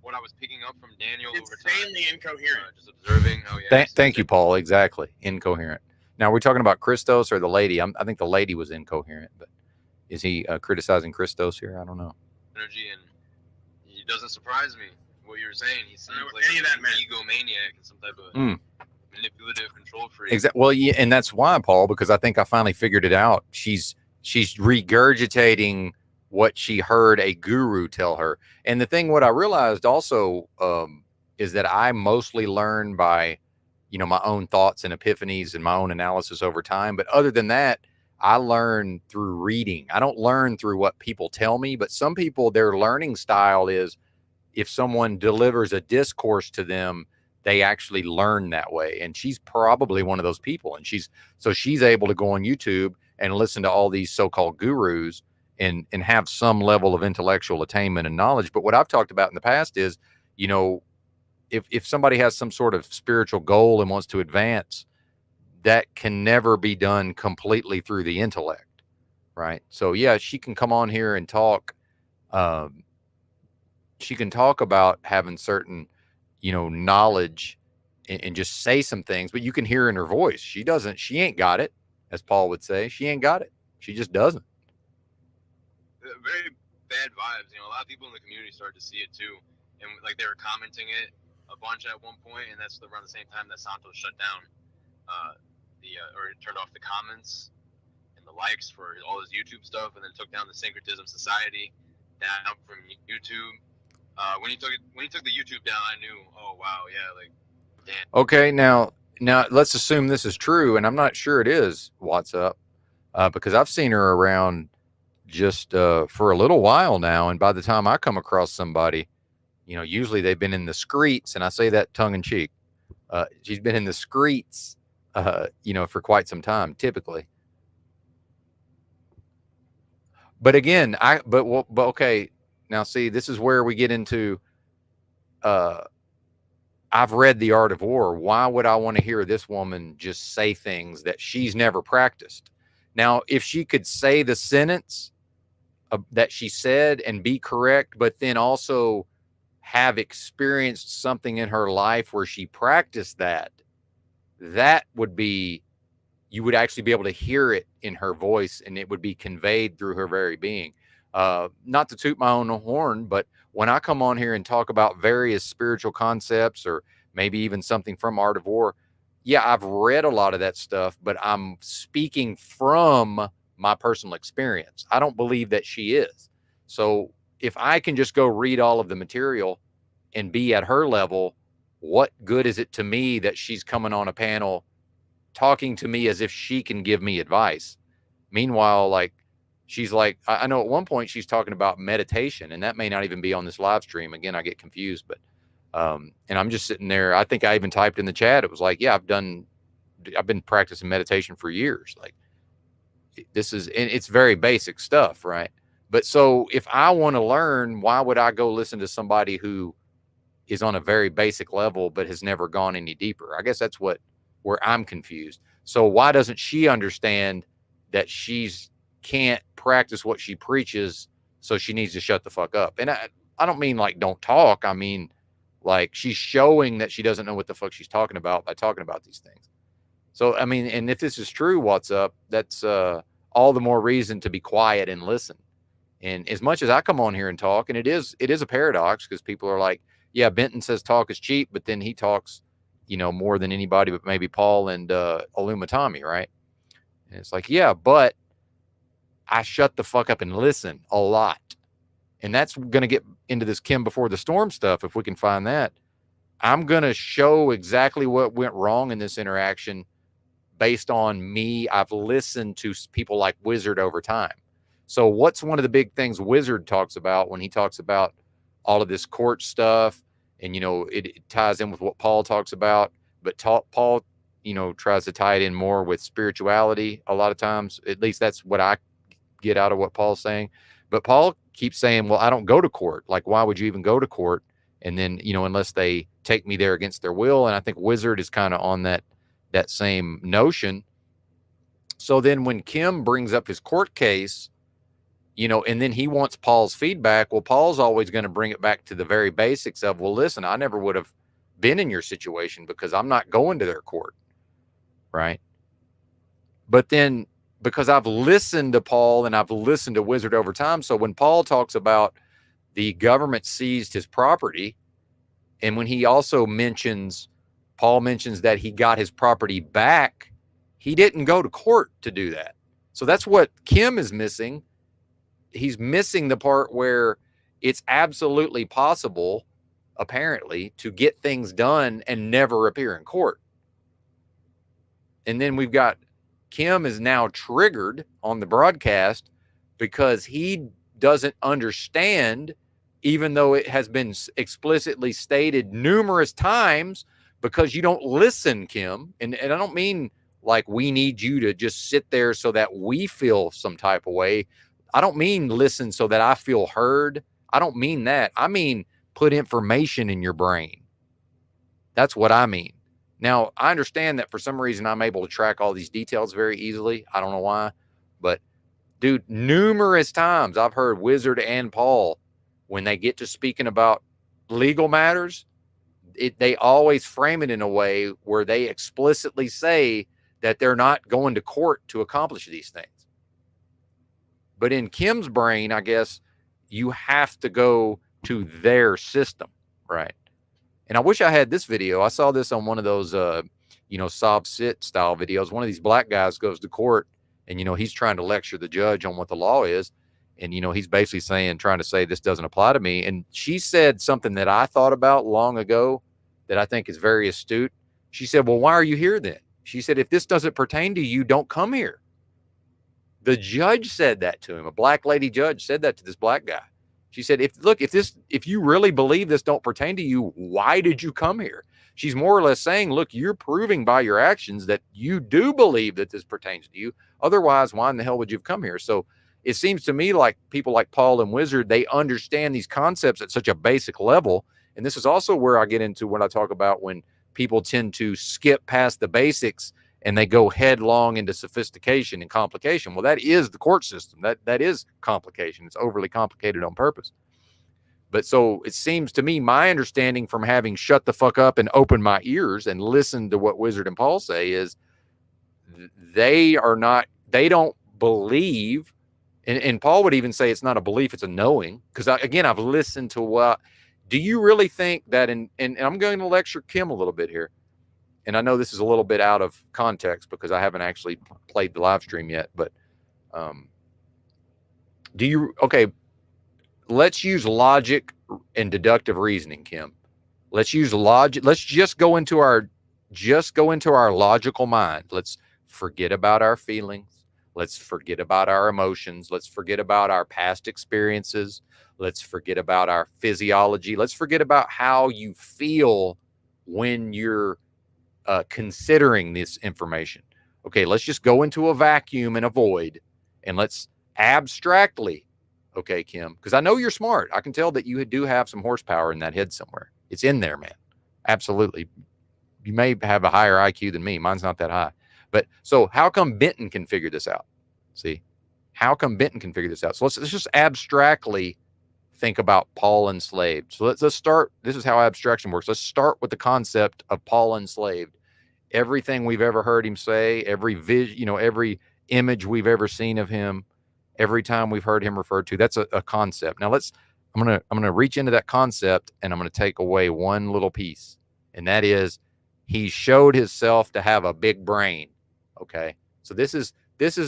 what I was picking up from Daniel over time. Insanely incoherent. Just observing. Oh yeah. Thank you, Paul. Exactly. Incoherent. Now, we're talking about Christos or the lady. I think the lady was incoherent, but is he criticizing Christos here? I don't know. Energy, and it doesn't surprise me what you're saying. He seems like any of that, man. egomaniac and some type of manipulative control freak. Exactly. Well, yeah, and that's why, Paul, because I think I finally figured it out. She's regurgitating what she heard a guru tell her. And the thing, what I realized also is that I mostly learn by, you know, my own thoughts and epiphanies and my own analysis over time. But other than that, I learn through reading. I don't learn through what people tell me, but some people, their learning style is if someone delivers a discourse to them, they actually learn that way. And she's probably one of those people. And she's able to go on YouTube and listen to all these so-called gurus and have some level of intellectual attainment and knowledge. But what I've talked about in the past is, you know, if somebody has some sort of spiritual goal and wants to advance, that can never be done completely through the intellect, right? So yeah, she can come on here and talk. She can talk about having certain, you know, knowledge and just say some things, but you can hear in her voice. She ain't got it, as Paul would say. She ain't got it. She just doesn't. Very bad vibes. You know, a lot of people in the community started to see it too, and like they were commenting it a bunch at one point, and that's around the same time that Santos shut down or turned off the comments and the likes for all his YouTube stuff, and then took down the Syncretism Society down from YouTube. When he took the YouTube down, I knew, oh wow, yeah, like damn. Okay, now let's assume this is true, and I'm not sure it is. What's up? Because I've seen her around just for a little while now, and by the time I come across somebody, you know, usually they've been in the streets, and I say that tongue in cheek. She's been in the streets, you know, for quite some time, typically. But again, but okay. Now, see, this is where we get into. I've read The Art of War. Why would I want to hear this woman just say things that she's never practiced? Now, if she could say the sentence that she said and be correct, but then also have experienced something in her life where she practiced that, that would be, you would actually be able to hear it in her voice, and it would be conveyed through her very being. Not to toot my own horn, but when I come on here and talk about various spiritual concepts, or maybe even something from Art of War, yeah, I've read a lot of that stuff, but I'm speaking from my personal experience. I don't believe that she is. So if I can just go read all of the material and be at her level, what good is it to me that she's coming on a panel talking to me as if she can give me advice? Meanwhile, like, she's like, I know at one point she's talking about meditation, and that may not even be on this live stream. Again, I get confused, but, and I'm just sitting there. I think I even typed in the chat. It was like, yeah, I've been practicing meditation for years. Like, this is, and it's very basic stuff, right? But so if I want to learn, why would I go listen to somebody who is on a very basic level, but has never gone any deeper? I guess that's where I'm confused. So why doesn't she understand that she's can't practice what she preaches, so she needs to shut the fuck up. And I don't mean like don't talk. I mean like she's showing that she doesn't know what the fuck she's talking about by talking about these things. So, I mean, and if this is true, what's up, that's all the more reason to be quiet and listen. And as much as I come on here and talk, and it is a paradox, because people are like, yeah, Benton says talk is cheap, but then he talks, you know, more than anybody but maybe Paul and Aluma Tommy, right? And it's like, yeah, but I shut the fuck up and listen a lot. And that's going to get into this Kim before the storm stuff, if we can find that. I'm going to show exactly what went wrong in this interaction based on me. I've listened to people like Wizard over time. So what's one of the big things Wizard talks about when he talks about all of this court stuff? And, you know, it ties in with what Paul talks about. But Paul, you know, tries to tie it in more with spirituality a lot of times. At least that's what I get out of what Paul's saying. But Paul keeps saying, well, I don't go to court. Like, why would you even go to court? And then, you know, unless they take me there against their will. And I think Wizard is kind of on that same notion. So then when Kim brings up his court case, you know, and then he wants Paul's feedback. Well, Paul's always going to bring it back to the very basics of, well, listen, I never would have been in your situation because I'm not going to their court. Right. But then because I've listened to Paul and I've listened to Wizard over time. So when Paul talks about the government seized his property, and when he also Paul mentions that he got his property back, he didn't go to court to do that. So that's what Kim is missing. He's missing the part where it's absolutely possible, apparently, to get things done and never appear in court. And then we've got Kim is now triggered on the broadcast because he doesn't understand, even though it has been explicitly stated numerous times, because you don't listen, Kim. And I don't mean like we need you to just sit there so that we feel some type of way. I don't mean listen so that I feel heard. I don't mean that. I mean put information in your brain. That's what I mean. Now, I understand that for some reason I'm able to track all these details very easily. I don't know why. But, dude, numerous times I've heard Wizard and Paul, when they get to speaking about legal matters, they always frame it in a way where they explicitly say that they're not going to court to accomplish these things. But in Kim's brain, I guess, you have to go to their system, right? And I wish I had this video. I saw this on one of those, sob sit style videos. One of these black guys goes to court and, he's trying to lecture the judge on what the law is. And, he's basically trying to say this doesn't apply to me. And she said something that I thought about long ago that I think is very astute. She said, well, why are you here then? She said, if this doesn't pertain to you, don't come here. The judge said that to him. A black lady judge said that to this black guy. She said, if you really believe this don't pertain to you, why did you come here? She's more or less saying, look, you're proving by your actions that you do believe that this pertains to you. Otherwise, why in the hell would you have come here? So it seems to me like people like Paul and Wizard, they understand these concepts at such a basic level. And this is also where I get into when I talk about when people tend to skip past the basics and they go headlong into sophistication and complication. Well, that is the court system. That is complication. It's overly complicated on purpose. But so it seems to me, my understanding from having shut the fuck up and opened my ears and listened to what Wizard and Paul say is they don't believe. And Paul would even say it's not a belief, it's a knowing. Because again, I've listened to what, do you really think that, and I'm going to lecture Kim a little bit here. And I know this is a little bit out of context because I haven't actually played the live stream yet, but let's use logic and deductive reasoning, Kim. Let's use logic. Let's just go into our logical mind. Let's forget about our feelings. Let's forget about our emotions. Let's forget about our past experiences. Let's forget about our physiology. Let's forget about how you feel when you're considering this information. Okay, let's just go into a vacuum and a void, and let's abstractly, okay, Kim, because I know you're smart. I can tell that you do have some horsepower in that head somewhere. It's in there, man. Absolutely. You may have a higher IQ than me. Mine's not that high. But so how come Benton can figure this out? See, How come Benton can figure this out? So let's just abstractly think about Paul enslaved. So let's start. This is how abstraction works. Let's start with the concept of Paul enslaved. Everything we've ever heard him say, every every image we've ever seen of him, every time we've heard him referred to, that's a concept. Now I'm gonna reach into that concept and I'm gonna take away one little piece, and that is he showed himself to have a big brain. Okay, so this is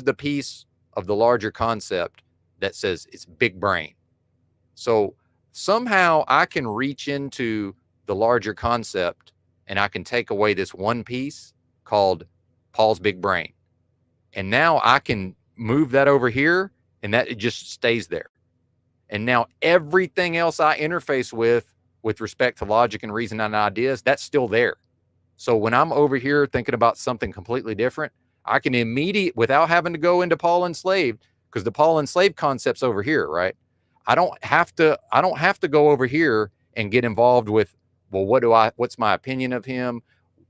the piece of the larger concept that says it's big brain. So somehow I can reach into the larger concept and I can take away this one piece called Paul's big brain. And now I can move that over here and that it just stays there. And now everything else I interface with respect to logic and reason and ideas, that's still there. So when I'm over here thinking about something completely different, I can without having to go into Paul enslaved, because the Paul enslaved concept's over here, right? I don't have to go over here and get involved with, well, what's my opinion of him?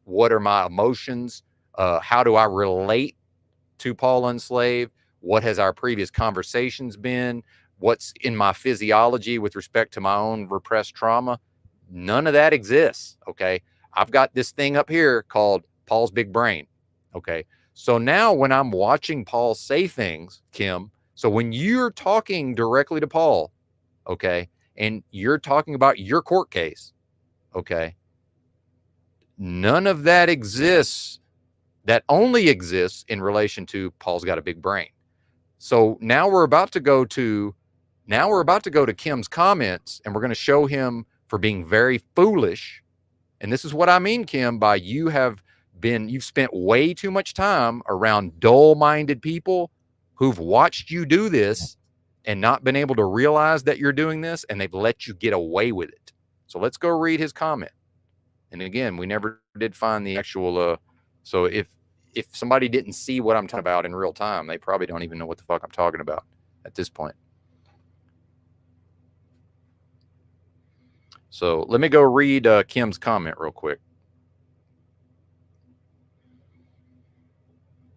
What are my emotions? How do I relate to Paul enslaved? What has our previous conversations been? What's in my physiology with respect to my own repressed trauma? None of that exists. Okay. I've got this thing up here called Paul's big brain. Okay. So now when I'm watching Paul say things, Kim, so when you're talking directly to Paul, okay, and you're talking about your court case, okay, none of that exists. That only exists in relation to Paul's got a big brain. So now we're about to go to Kim's comments, and we're going to show him for being very foolish. And this is what I mean, Kim, by you've spent way too much time around dull-minded people who've watched you do this and not been able to realize that you're doing this, and they've let you get away with it. So let's go read his comment. And again, we never did find the actual, so if somebody didn't see what I'm talking about in real time, they probably don't even know what the fuck I'm talking about at this point. So let me go read Kim's comment real quick.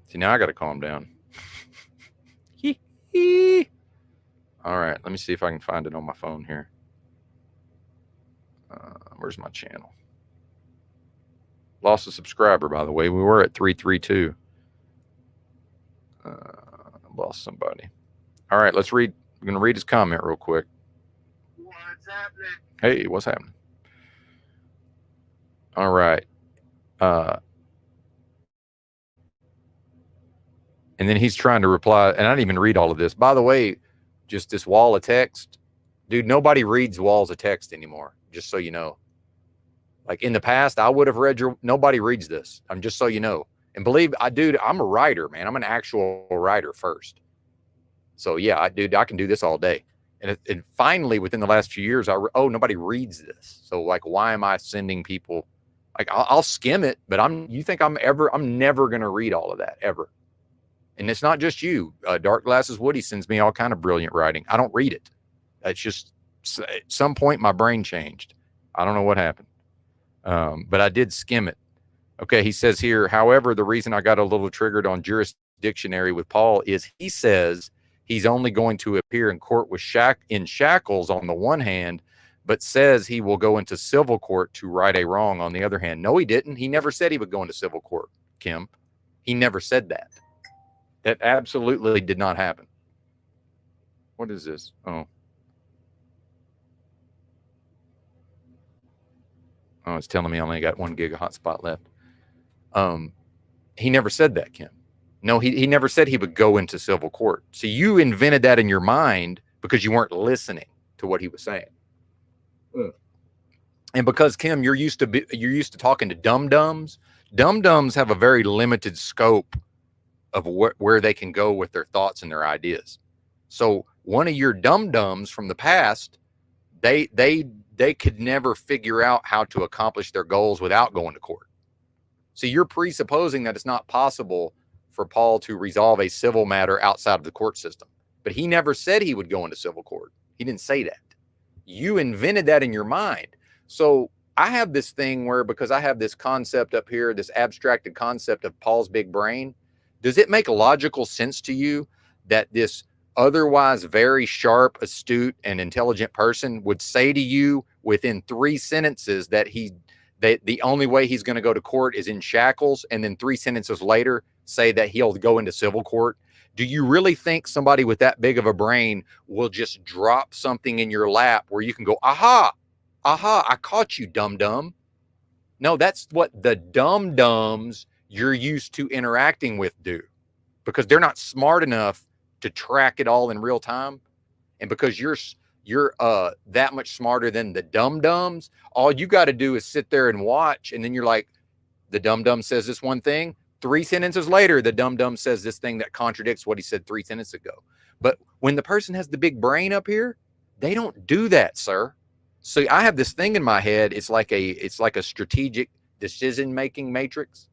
See, now I got to calm down. All right, let me see if I can find it on my phone here. Where's my channel? Lost a subscriber, by the way. We were at 332. Lost somebody. All right, let's read. I'm going to read his comment real quick. What's happening? Hey, what's happening? All right. And then he's trying to reply, and I didn't even read all of this. By the way, just this wall of text. Dude, nobody reads walls of text anymore, just so you know. Like in the past, I would have read nobody reads this. I'm just so you know. And believe I, dude, I'm a writer, man. I'm an actual writer first. So yeah, I can do this all day. And finally, within the last few years, nobody reads this. So like, why am I sending people? Like, I'll skim it, but you think I'm never going to read all of that ever. And it's not just you. Dark Glasses Woody sends me all kind of brilliant writing. I don't read it. It's just at some point my brain changed. I don't know what happened. But I did skim it. Okay, he says here, however, the reason I got a little triggered on jurisdictionary with Paul is he says he's only going to appear in court with in shackles on the one hand, but says he will go into civil court to right a wrong on the other hand. No, he didn't. He never said he would go into civil court, Kim. He never said that. That absolutely did not happen. What is this? Oh, it's telling me I only got 1 gig of hotspot left. He never said that, Kim. No, he never said he would go into civil court. So you invented that in your mind because you weren't listening to what he was saying. And because, Kim, you're used to talking to dum-dums. Dum-dums have a very limited scope of where they can go with their thoughts and their ideas. So one of your dum-dums from the past, they could never figure out how to accomplish their goals without going to court. So you're presupposing that it's not possible for Paul to resolve a civil matter outside of the court system. But he never said he would go into civil court. He didn't say that. You invented that in your mind. So I have this thing where, because I have this concept up here, this abstracted concept of Paul's big brain, does it make logical sense to you that this otherwise very sharp, astute, and intelligent person would say to you within 3 sentences that the only way he's going to go to court is in shackles, and then 3 sentences later say that he'll go into civil court. Do you really think somebody with that big of a brain will just drop something in your lap where you can go, aha, I caught you, dum-dum? No, that's what the dum-dums you're used to interacting with do, because they're not smart enough to track it all in real time. And because you're that much smarter than the dum-dums, all you got to do is sit there and watch, and then you're like, the dum-dum says this one thing, 3 sentences later, the dum-dum says this thing that contradicts what he said 3 sentences ago. But when the person has the big brain up here, they don't do that, sir. So I have this thing in my head. It's like a strategic decision-making matrix.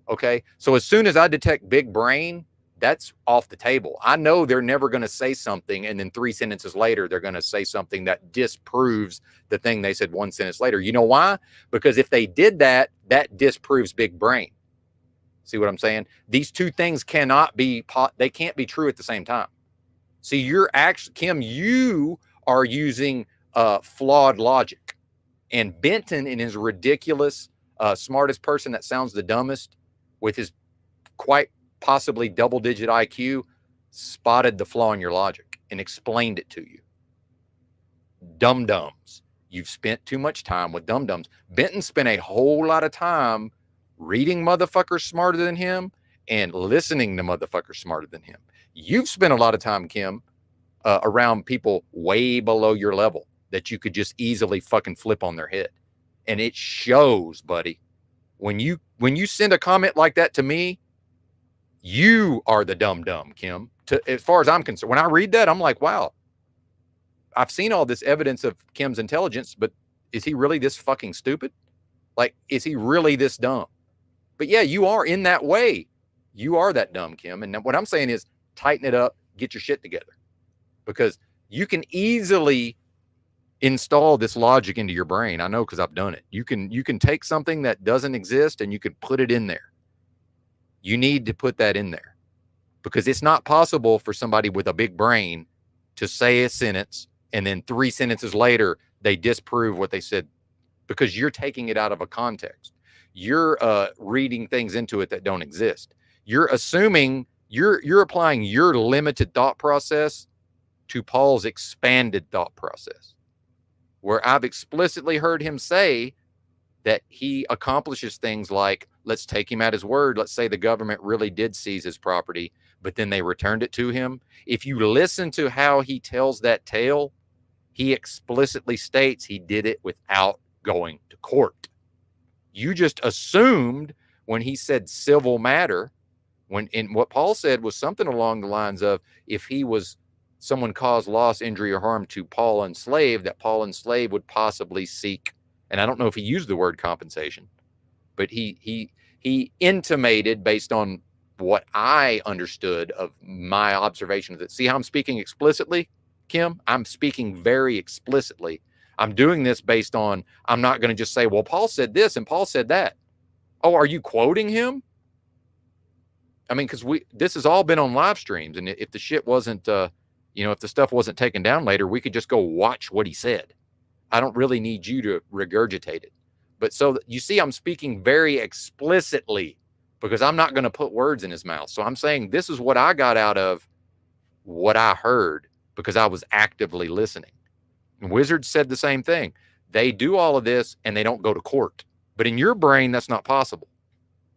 Okay. So as soon as I detect big brain, that's off the table. I know they're never going to say something, and then 3 sentences later, they're going to say something that disproves the thing they said 1 sentence later. You know why? Because if they did that, that disproves big brain. See what I'm saying? These two things cannot be, they can't be true at the same time. See, you're actually, Kim, you are using flawed logic. And Benton, in his ridiculous, smartest person that sounds the dumbest, with his quite possibly double-digit IQ, spotted the flaw in your logic and explained it to you. Dum-dums. You've spent too much time with dum-dums. Benton spent a whole lot of time reading motherfuckers smarter than him and listening to motherfuckers smarter than him. You've spent a lot of time, Kim, around people way below your level that you could just easily fucking flip on their head. And it shows, buddy. When you send a comment like that to me, you are the dumb, Kim. As far as I'm concerned, when I read that, I'm like, wow, I've seen all this evidence of Kim's intelligence, but is he really this fucking stupid? Like, is he really this dumb? But yeah, you are in that way. You are that dumb, Kim. And what I'm saying is tighten it up, get your shit together, because you can easily install this logic into your brain. I know, because I've done it. You can take something that doesn't exist and you can put it in there. You need to put that in there, because it's not possible for somebody with a big brain to say a sentence and then 3 sentences later they disprove what they said, because you're taking it out of a context. You're reading things into it that don't exist. You're assuming, you're applying your limited thought process to Paul's expanded thought process, where I've explicitly heard him say that he accomplishes things like, let's take him at his word. Let's say the government really did seize his property, but then they returned it to him. If you listen to how he tells that tale, he explicitly states he did it without going to court. You just assumed when he said civil matter, and what Paul said was something along the lines of, if someone caused loss, injury, or harm to Paul enslaved, that Paul enslaved would possibly seek, and I don't know if he used the word compensation, but he intimated, based on what I understood of my observation of it. See how I'm speaking explicitly, Kim? I'm speaking very explicitly. I'm doing this based on, I'm not going to just say, well, Paul said this and Paul said that. Oh, are you quoting him? I mean, because this has all been on live streams, and if the shit wasn't, if the stuff wasn't taken down later, we could just go watch what he said. I don't really need you to regurgitate it. But so you see, I'm speaking very explicitly, because I'm not going to put words in his mouth. So I'm saying this is what I got out of what I heard, because I was actively listening. And Wizards said the same thing. They do all of this and they don't go to court. But in your brain, that's not possible.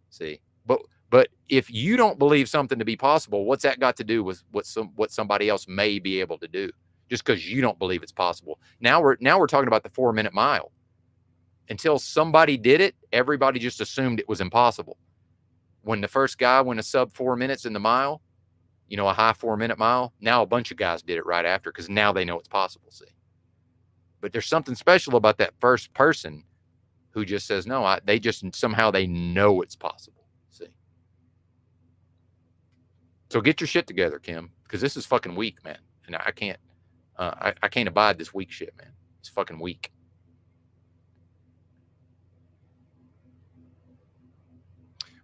See? But if you don't believe something to be possible, what's that got to do with what somebody else may be able to do? Just because you don't believe it's possible. Now we're talking about the 4-minute mile. Until somebody did it, everybody just assumed it was impossible. When the first guy went a sub 4 minutes in the mile, a high 4-minute mile, now a bunch of guys did it right after, because now they know it's possible. See? But there's something special about that first person who just says, no, they know it's possible. See? So get your shit together, Kim, because this is fucking weak, man. And I can't abide this weak shit, man. It's fucking weak.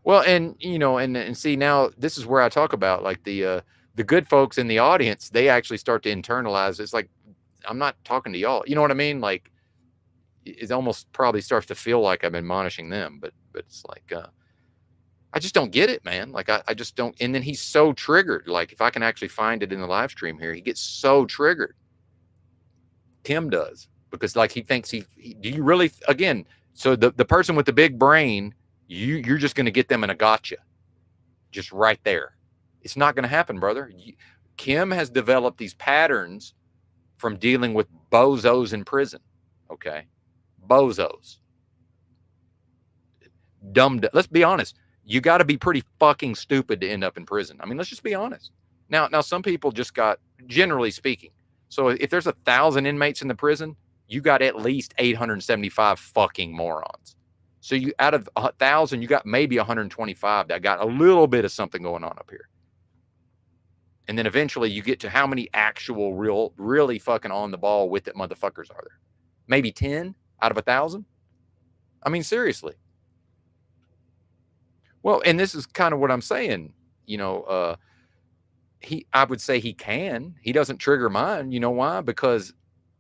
Well, and see, now this is where I talk about, like, the the good folks in the audience, they actually start to internalize. It's like, I'm not talking to y'all. You know what I mean? Like, it almost probably starts to feel like I'm admonishing them, but it's like, I just don't get it, man. Like, I just don't. And then he's so triggered. Like, if I can actually find it in the live stream here, he gets so triggered. Kim does, because like he thinks do you really, again, so the person with the big brain, you're just going to get them in a gotcha, just right there. It's not going to happen, brother. Kim has developed these patterns from dealing with bozos in prison. Okay. Bozos. Let's be honest. You got to be pretty fucking stupid to end up in prison. I mean, let's just be honest. Now some people just got, generally speaking. So if there's 1,000 inmates in the prison, you got at least 875 fucking morons. So you, out of 1,000, you got maybe 125 that got a little bit of something going on up here. And then eventually you get to how many actual really fucking on the ball with it motherfuckers are there? Maybe 10 out of 1,000? I mean, seriously. Well, and this is kind of what I'm saying. You know, I would say he can. He doesn't trigger mine. You know why? Because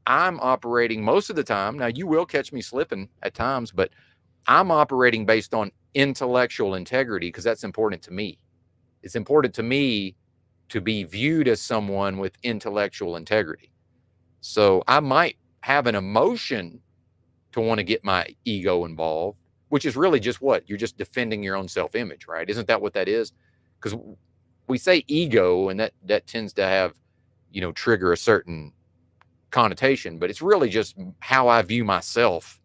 I'm operating most of the time. Now, you will catch me slipping at times, but I'm operating based on intellectual integrity because that's important to me. It's important to me to be viewed as someone with intellectual integrity. So I might have an emotion to want to get my ego involved, which is really just what? You're just defending your own self-image, right? Isn't that what that is? Because we say ego, and that tends to have, you know, trigger a certain connotation, but it's really just how I view myself.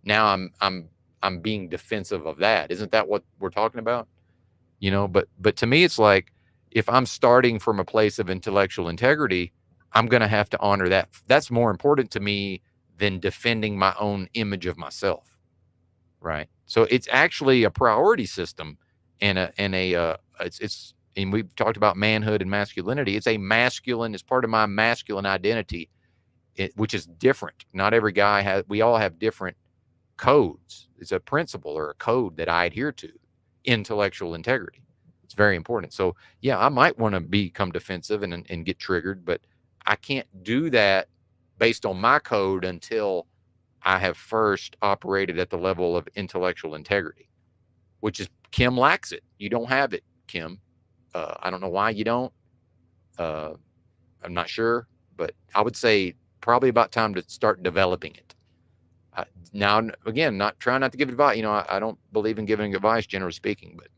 Now I'm being defensive of that. Isn't that what we're talking about? You know, but to me, it's like, if I'm starting from a place of intellectual integrity, I'm going to have to honor that. That's more important to me than defending my own image of myself. Right. So it's actually a priority system and we've talked about manhood and masculinity. It's it's part of my masculine identity, which is different. Not every guy we all have different codes. It's a principle or a code that I adhere to. Intellectual integrity. It's very important. So yeah, I might want to become defensive and get triggered, but I can't do that based on my code until I have first operated at the level of intellectual integrity, which is Kim lacks it. You don't have it, Kim. I don't know why you don't. I'm not sure, but I would say probably about time to start developing it. Now, again, trying not to give advice. You know, I don't believe in giving advice, generally speaking, but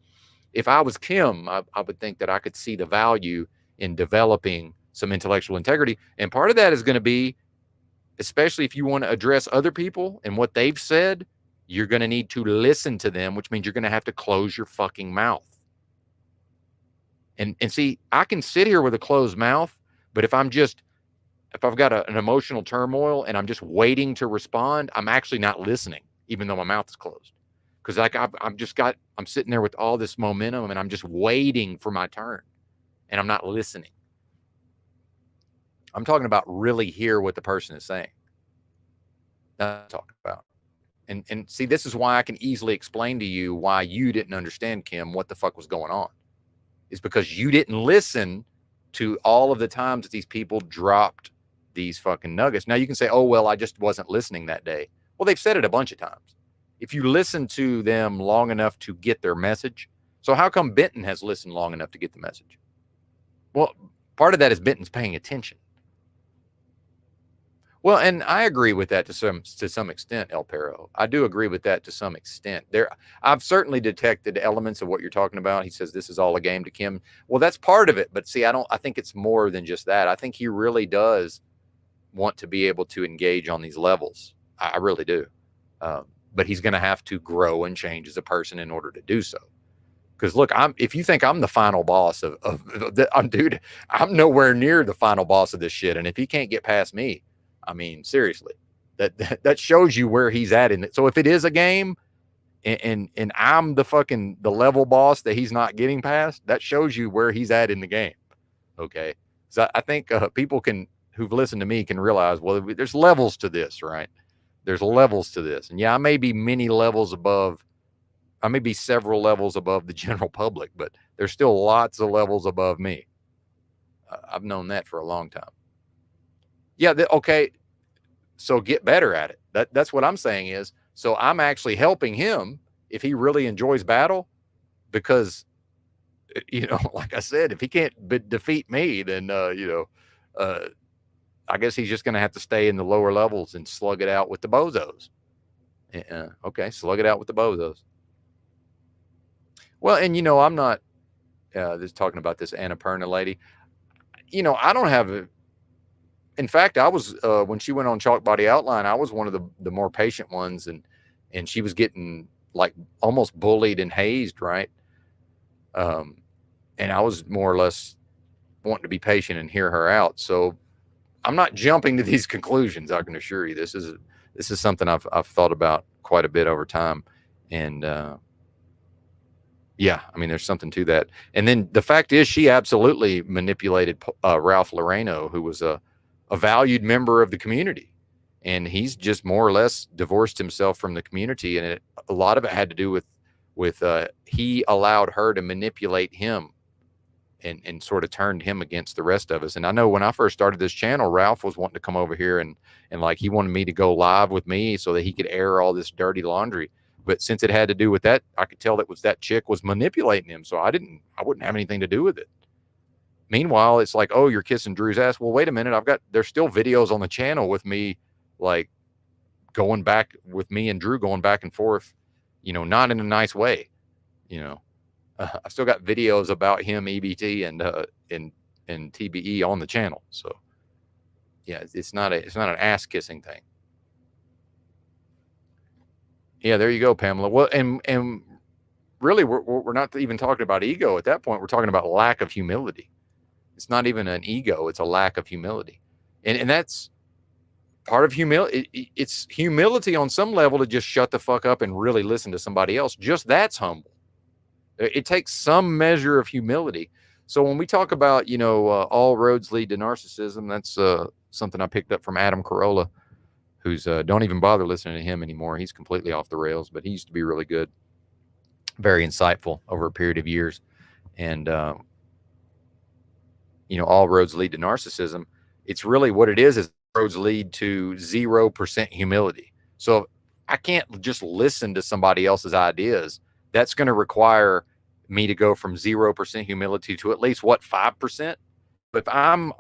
if I was Kim, I would think that I could see the value in developing some intellectual integrity. And part of that is going to be, especially if you want to address other people and what they've said, you're going to need to listen to them, which means you're going to have to close your fucking mouth. And see, I can sit here with a closed mouth, but if I've got an emotional turmoil and I'm just waiting to respond, I'm actually not listening, even though my mouth is closed. Because like I'm sitting there with all this momentum and I'm just waiting for my turn and I'm not listening. I'm talking about really hear what the person is saying. That's what I'm talking about. And see, this is why I can easily explain to you why you didn't understand, Kim, what the fuck was going on. It's because you didn't listen to all of the times that these people dropped these fucking nuggets. Now you can say, oh, well, I just wasn't listening that day. Well, they've said it a bunch of times. If you listen to them long enough to get their message. So how come Benton has listened long enough to get the message? Well, part of that is Benton's paying attention. Well, and I agree with that to some extent, El Perro. I do agree with that to some extent. I've certainly detected elements of what you're talking about. He says this is all a game to Kim. Well, that's part of it. But see, I think it's more than just that. I think he really does want to be able to engage on these levels. I really do. But he's going to have to grow and change as a person in order to do so. Because look, if you think I'm the final boss dude, I'm nowhere near the final boss of this shit. And if he can't get past me, I mean, seriously, that shows you where he's at in it. So if it is a game and I'm the level boss that he's not getting past, that shows you where he's at in the game. Okay. So I think people who've listened to me can realize, well, there's levels to this, right? There's levels to this. And yeah, I may be several levels above the general public, but there's still lots of levels above me. I've known that for a long time. Yeah. Okay. So get better at it. That's what I'm saying is, so I'm actually helping him if he really enjoys battle, because, you know, like I said, if he can't defeat me, then, you know, I guess he's just going to have to stay in the lower levels and slug it out with the bozos. Okay. Slug it out with the bozos. Well, and, you know, I'm not just talking about this Annapurna lady. You know, I don't have in fact, I was, when she went on Chalk Body Outline, I was one of the more patient ones, and she was getting like almost bullied and hazed. Right. And I was more or less wanting to be patient and hear her out. So I'm not jumping to these conclusions. I can assure you, this is something I've thought about quite a bit over time. And, yeah, I mean, there's something to that. And then the fact is, she absolutely manipulated Ralph Loreno, who was a valued member of the community, and he's just more or less divorced himself from the community. And a lot of it had to do with he allowed her to manipulate him and sort of turned him against the rest of us. And I know when I first started this channel, Ralph was wanting to come over here and like he wanted me to go live with me so that he could air all this dirty laundry. But since it had to do with that, I could tell that chick was manipulating him. So I wouldn't have anything to do with it. Meanwhile, it's like, oh, you're kissing Drew's ass. Well, wait a minute. There's still videos on the channel with me, like going back with me and Drew going back and forth, you know, not in a nice way. You know, I still got videos about him, EBT and TBE on the channel. So yeah, it's not an ass kissing thing. Yeah, there you go, Pamela. Well, and really, we're not even talking about ego at that point. We're talking about lack of humility. It's not even an ego. It's a lack of humility. And that's part of humility. It's humility on some level to just shut the fuck up and really listen to somebody else. Just that's humble. It takes some measure of humility. So when we talk about, you know, all roads lead to narcissism, that's something I picked up from Adam Carolla, who's don't even bother listening to him anymore. He's completely off the rails, but he used to be really good, very insightful over a period of years. And, you know, all roads lead to narcissism. It's really what it is roads lead to 0% humility. So I can't just listen to somebody else's ideas. That's going to require me to go from 0% humility to at least 5%. But if I'm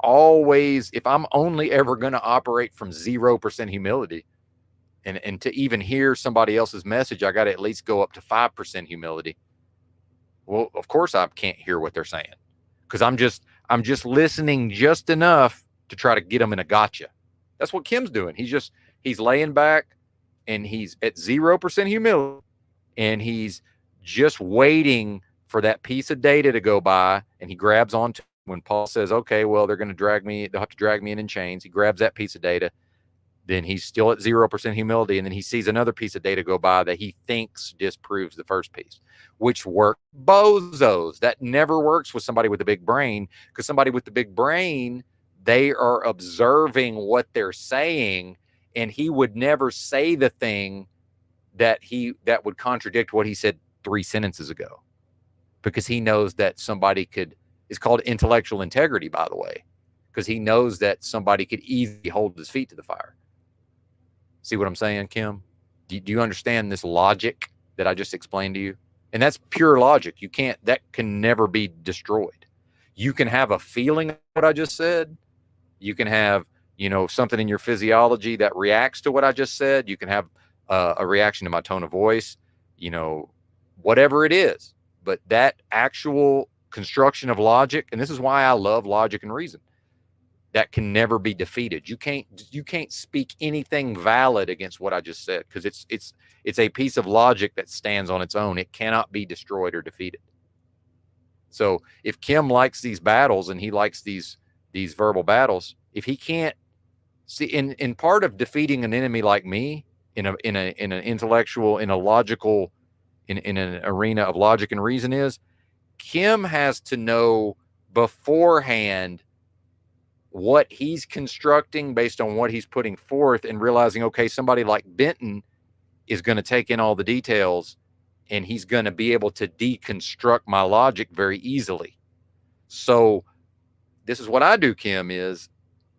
only ever going to operate from 0% humility and to even hear somebody else's message, I got to at least go up to 5% humility. Well, of course I can't hear what they're saying, because I'm just listening just enough to try to get them in a gotcha. That's what Kim's doing. He's laying back and he's at 0% humility, and he's just waiting for that piece of data to go by, and he grabs onto when Paul says, okay, well, they'll have to drag me in chains. He grabs that piece of data. Then he's still at 0% humility. And then he sees another piece of data go by that he thinks disproves the first piece, which work bozos. That never works with somebody with a big brain, because somebody with the big brain, they are observing what they're saying, and he would never say the thing that would contradict what he said 3 sentences ago, because he knows that somebody could. It's called intellectual integrity, by the way, because he knows that somebody could easily hold his feet to the fire. See what I'm saying, Kim? Do you understand this logic that I just explained to you? And that's pure logic. That can never be destroyed. You can have a feeling of what I just said. You can have, you know, something in your physiology that reacts to what I just said. You can have a reaction to my tone of voice, you know, whatever it is. But that actual construction of logic, and this is why I love logic and reason, that can never be defeated. You can't speak anything valid against what I just said, because it's a piece of logic that stands on its own. It cannot be destroyed or defeated. So if Kim likes these battles and he likes these verbal battles, if he can't see in part of defeating an enemy like me in an intellectual, in a logical, in an arena of logic and reason, is Kim has to know beforehand what he's constructing based on what he's putting forth, and realizing, okay, somebody like Benton is going to take in all the details, and he's going to be able to deconstruct my logic very easily. So this is what I do, Kim, is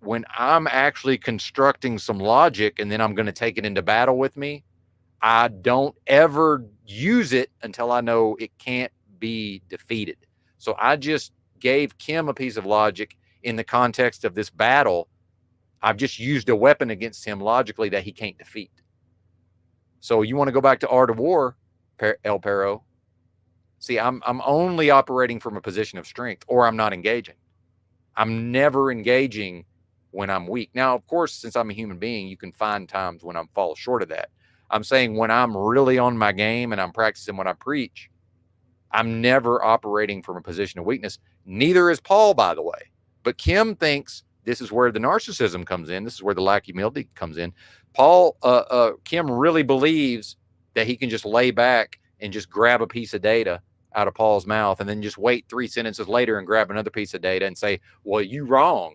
when I'm actually constructing some logic and then I'm going to take it into battle with me, I don't ever use it until I know it can't be defeated. So I just gave Kim a piece of logic in the context of this battle. I've just used a weapon against him logically that he can't defeat. So you want to go back to Art of War, El Perro? See, I'm only operating from a position of strength, or I'm not engaging. I'm never engaging when I'm weak. Now, of course, since I'm a human being, you can find times when I'm fall short of that. I'm saying when I'm really on my game and I'm practicing what I preach, I'm never operating from a position of weakness. Neither is Paul, by the way. But Kim thinks this is where the narcissism comes in. This is where the lack of humility comes in. Kim really believes that he can just lay back and just grab a piece of data out of Paul's mouth and then just wait 3 sentences later and grab another piece of data and say, well, you wrong.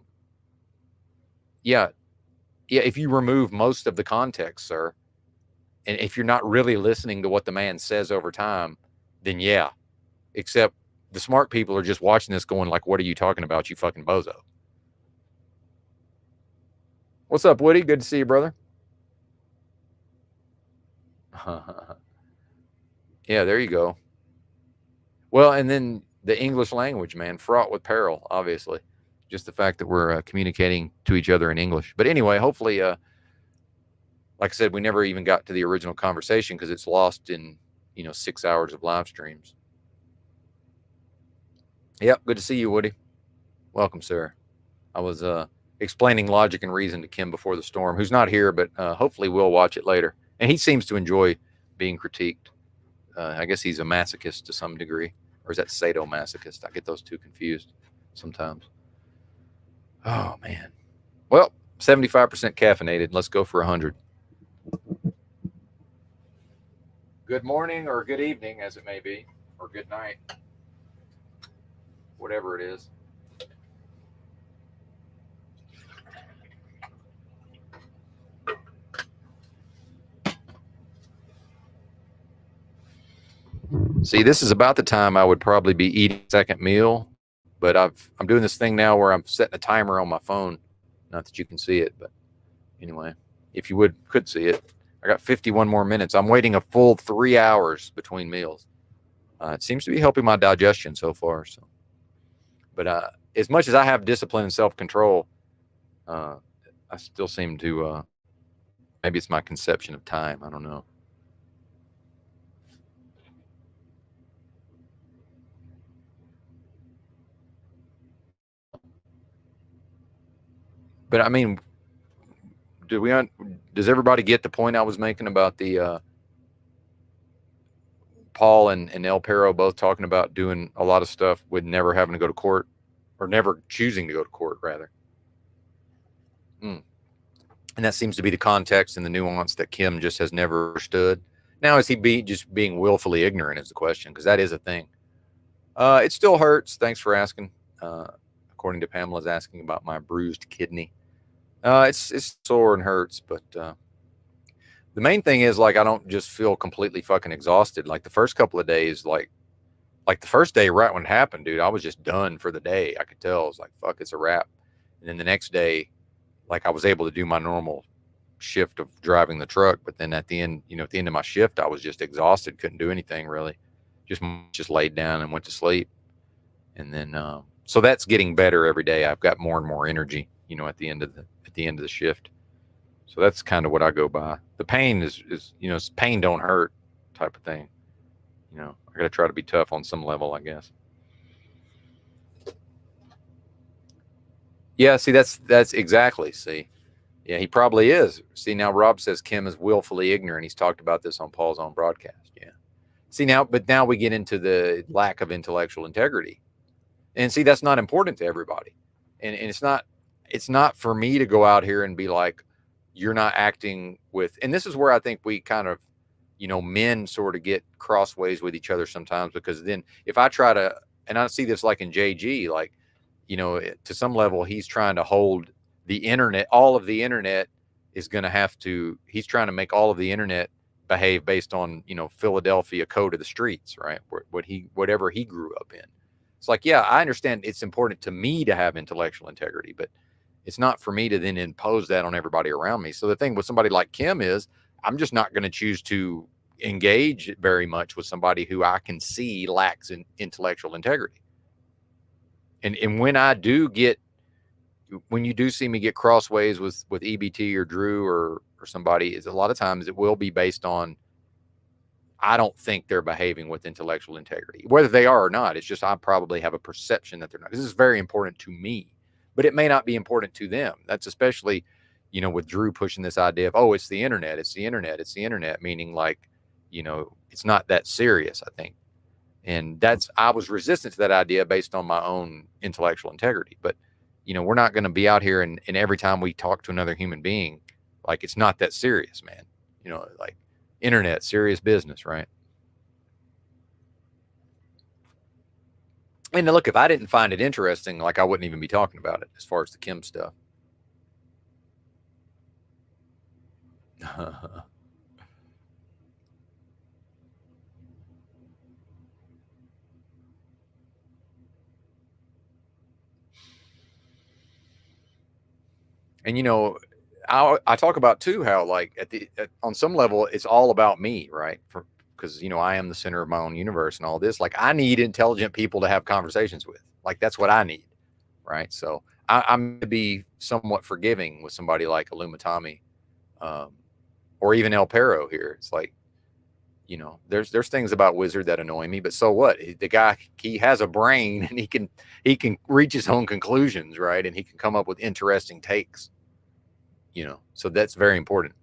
Yeah, if you remove most of the context, sir, and if you're not really listening to what the man says over time, then yeah. Except the smart people are just watching this going like, what are you talking about, you fucking bozo? What's up, Woody? Good to see you, brother. Yeah, there you go. Well, and then the English language, man, fraught with peril, obviously. Just the fact that we're communicating to each other in English. But anyway, hopefully, like I said, we never even got to the original conversation because it's lost in, 6 hours of live streams. Yep, good to see you, Woody. Welcome, sir. I was explaining logic and reason to Kim before the storm, who's not here, but hopefully we'll watch it later. And he seems to enjoy being critiqued. I guess he's a masochist to some degree. Or is that sadomasochist? I get those two confused sometimes. Oh, man. Well, 75% caffeinated. Let's go for 100. Good morning or good evening, as it may be, or good night. Whatever it is. See, this is about the time I would probably be eating a second meal, but I'm doing this thing now where I'm setting a timer on my phone. Not that you can see it, but anyway, if you could see it. I got 51 more minutes. I'm waiting a full 3 hours between meals. It seems to be helping my digestion so far. So, but as much as I have discipline and self-control, I still seem to, maybe it's my conception of time. I don't know. But I mean, does everybody get the point I was making about the Paul and El Perro both talking about doing a lot of stuff with never having to go to court, or never choosing to go to court, rather? And that seems to be the context and the nuance that Kim just has never understood. Now, is he just being willfully ignorant is the question, because that is a thing. It still hurts. Thanks for asking. According to Pamela's asking about my bruised kidney. It's sore and hurts, but the main thing is, like, I don't just feel completely fucking exhausted. Like the first couple of days, like the first day right when it happened, dude, I was just done for the day. I could tell. I was like, fuck, it's a wrap. And then the next day, like, I was able to do my normal shift of driving the truck, but then at the end, at the end of my shift, I was just exhausted, couldn't do anything really. Just laid down and went to sleep. And then so that's getting better every day. I've got more and more energy, at the end of the shift. So that's kind of what I go by. The pain is pain don't hurt type of thing. I got to try to be tough on some level, I guess. Yeah, see, that's exactly, see. Yeah, he probably is. See, now Rob says Kim is willfully ignorant. He's talked about this on Paul's own broadcast. Yeah. See, now we get into the lack of intellectual integrity. And see, that's not important to everybody. And it's not for me to go out here and be like, you're not acting with, and this is where I think we kind of, men sort of get crossways with each other sometimes, because then if I try to, and I see this like in JG, like, to some level, he's trying to hold the internet, all of the internet is going to have to, he's trying to make all of the internet behave based on, Philadelphia code of the streets, right? Whatever he grew up in. It's like, yeah, I understand it's important to me to have intellectual integrity, but it's not for me to then impose that on everybody around me. So the thing with somebody like Kim is I'm just not going to choose to engage very much with somebody who I can see lacks in intellectual integrity. And when you do see me get crossways with EBT or Drew or somebody, is a lot of times it will be based on, I don't think they're behaving with intellectual integrity, whether they are or not. It's just, I probably have a perception that they're not. This is very important to me, but it may not be important to them. That's especially, you know, with Drew pushing this idea of, oh, it's the internet, it's the internet, it's the internet, meaning like, you know, it's not that serious, I think. And I was resistant to that idea based on my own intellectual integrity. But, you know, we're not going to be out here and every time we talk to another human being, like, it's not that serious, man. You know, like, internet, serious business, right? And look, if I didn't find it interesting, like, I wouldn't even be talking about it as far as the Kim stuff. And, you know, I talk about too, how like on some level, it's all about me, right? Because, you know, I am the center of my own universe and all this. Like, I need intelligent people to have conversations with. Like, that's what I need, right? So I'm going to be somewhat forgiving with somebody like Illumitami, or even El Perro here. It's like, you know, there's things about Wizard that annoy me, but so what? The guy, he has a brain and he can reach his own conclusions, right? And he can come up with interesting takes. You know, so that's very important.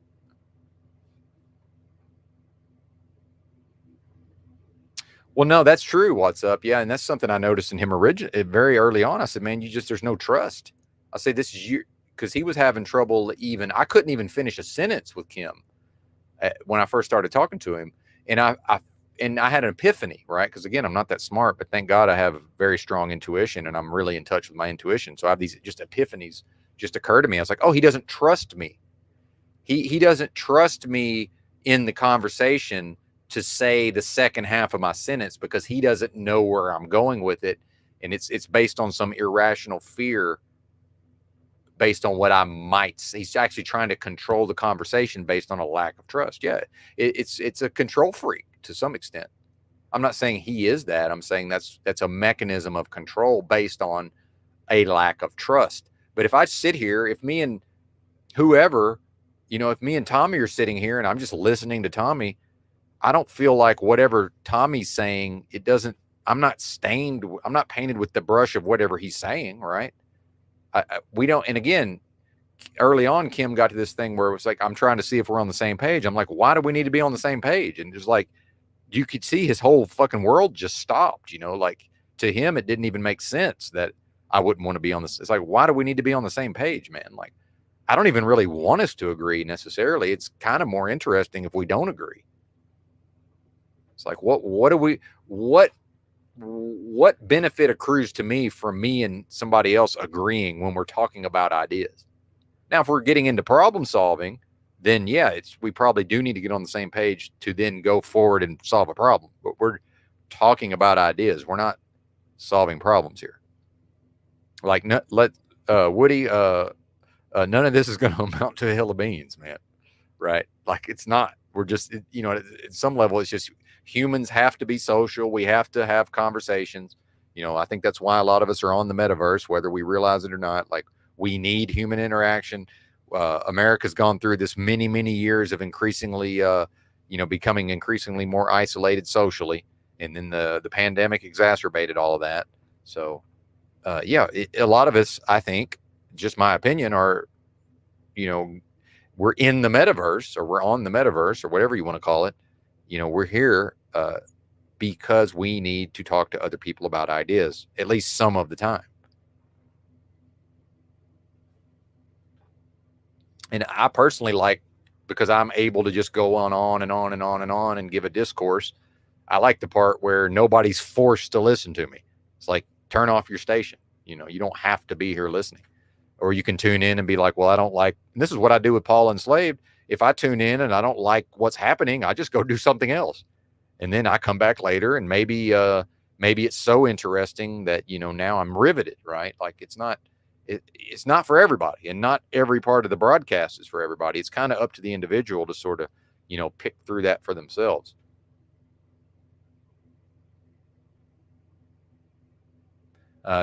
Well, no, that's true. What's up? Yeah. And that's something I noticed in him very early on. I said, man, there's no trust. I say, this is you, because he was having trouble I couldn't even finish a sentence with Kim when I first started talking to him. And I had an epiphany, right? Because again, I'm not that smart, but thank God I have very strong intuition and I'm really in touch with my intuition. So I have these just epiphanies just occur to me. I was like, oh, he doesn't trust me. He doesn't trust me in the conversation to say the second half of my sentence because he doesn't know where I'm going with it. And it's based on some irrational fear based on what I might say. He's actually trying to control the conversation based on a lack of trust. Yeah, it's a control freak to some extent. I'm not saying he is that. I'm saying that's a mechanism of control based on a lack of trust. But if I sit here, if me and whoever, you know, if me and Tommy are sitting here and I'm just listening to Tommy, I don't feel like whatever Tommy's saying, I'm not painted with the brush of whatever he's saying, right? We don't, and again, early on, Kim got to this thing where it was like, I'm trying to see if we're on the same page. I'm like, why do we need to be on the same page? And just like, you could see his whole fucking world just stopped, you know, like to him, it didn't even make sense that I wouldn't want to be on this. It's like, why do we need to be on the same page, man? Like, I don't even really want us to agree necessarily. It's kind of more interesting if we don't agree. It's like, what benefit accrues to me from me and somebody else agreeing when we're talking about ideas? Now, if we're getting into problem solving, then yeah, we probably do need to get on the same page to then go forward and solve a problem. But we're talking about ideas. We're not solving problems here. Like, Woody, none of this is going to amount to a hill of beans, man. Right? Like, it's not. We're just, you know, at some level, it's just humans have to be social. We have to have conversations. You know, I think that's why a lot of us are on the metaverse, whether we realize it or not. Like, we need human interaction. America's gone through this many, many years of increasingly, you know, becoming increasingly more isolated socially. And then the pandemic exacerbated all of that. So, yeah, a lot of us, I think, just my opinion, are, you know, we're in the metaverse or we're on the metaverse or whatever you want to call it. You know, we're here because we need to talk to other people about ideas, at least some of the time. And I personally like, because I'm able to just go on and on and on and on and give a discourse. I like the part where nobody's forced to listen to me. It's like, turn off your station. You know, you don't have to be here listening. Or you can tune in and be like, well, I don't like, and this is what I do with Paul Enslaved. If I tune in and I don't like what's happening, I just go do something else. And then I come back later and maybe, maybe it's so interesting that, you know, now I'm riveted, right? Like it's not for everybody, and not every part of the broadcast is for everybody. It's kind of up to the individual to sort of, you know, pick through that for themselves.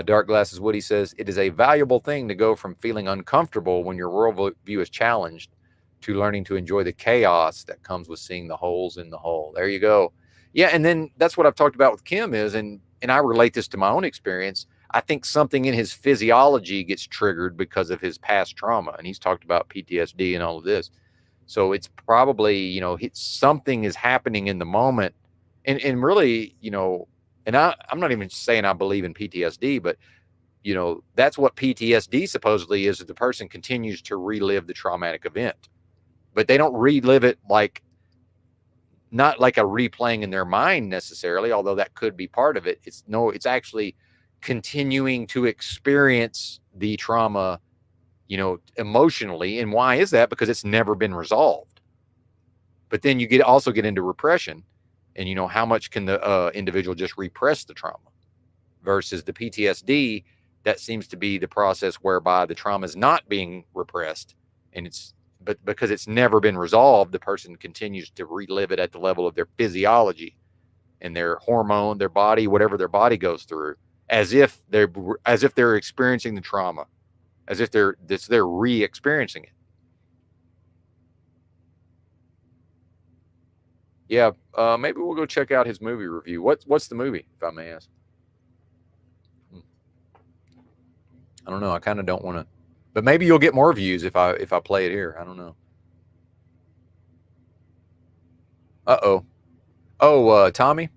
Dark Glasses Woody says, it is a valuable thing to go from feeling uncomfortable when your worldview is challenged to learning to enjoy the chaos that comes with seeing the holes in the hole. There you go. Yeah, and then that's what I've talked about with Kim is, and I relate this to my own experience. I think something in his physiology gets triggered because of his past trauma, and he's talked about PTSD and all of this. So it's probably, you know, something is happening in the moment, and really, you know, and I'm not even saying I believe in PTSD, but, you know, that's what PTSD supposedly is, that the person continues to relive the traumatic event. But they don't relive it like, not like a replaying in their mind necessarily, although that could be part of it. It's actually continuing to experience the trauma, you know, emotionally. And why is that? Because it's never been resolved. But then you also get into repression. And, you know, how much can the individual just repress the trauma versus the PTSD? That seems to be the process whereby the trauma is not being repressed. And but because it's never been resolved, the person continues to relive it at the level of their physiology and their hormone, their body, whatever their body goes through, as if they're experiencing the trauma, as if they're re-experiencing it. Yeah, maybe we'll go check out his movie review. What's the movie, if I may ask? I don't know. I kind of don't want to, but maybe you'll get more views if I play it here. I don't know. Tommy.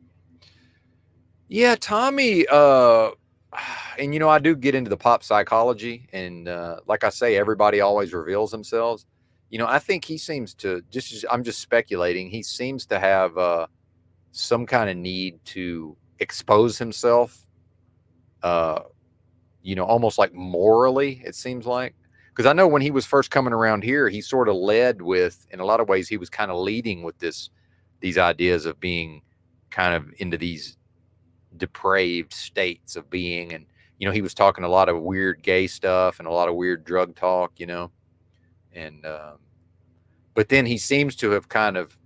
Yeah, Tommy. And you know, I do get into the pop psychology, and like I say, everybody always reveals themselves. You know, I think he seems to I'm just speculating. He seems to have some kind of need to expose himself, you know, almost like morally, it seems like. Because I know when he was first coming around here, he sort of led with, in a lot of ways, he was kind of leading with these ideas of being kind of into these depraved states of being. And, you know, he was talking a lot of weird gay stuff and a lot of weird drug talk, you know. And but then he seems to have kind of,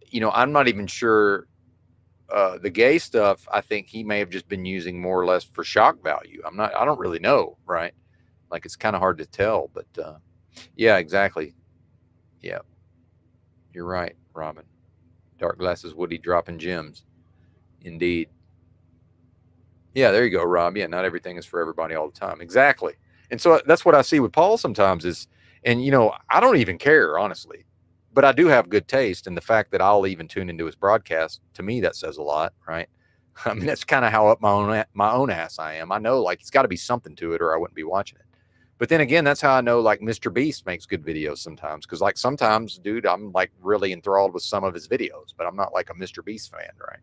you know, I'm not even sure, the gay stuff, I think he may have just been using more or less for shock value. I don't really know, right? Like, it's kind of hard to tell, but yeah, exactly. Yeah, you're right, Robin. Dark Glasses Woody dropping gems. Indeed. Yeah, there you go, Rob. Yeah, not everything is for everybody all the time. Exactly. And so that's what I see with Paul sometimes is, and, you know, I don't even care, honestly, but I do have good taste. And the fact that I'll even tune into his broadcast, to me, that says a lot, right? I mean, that's kind of how up my own ass I am. I know, like, it's got to be something to it or I wouldn't be watching it. But then again, that's how I know, like, Mr. Beast makes good videos sometimes. Because, like, sometimes, dude, I'm, like, really enthralled with some of his videos. But I'm not, like, a Mr. Beast fan, right?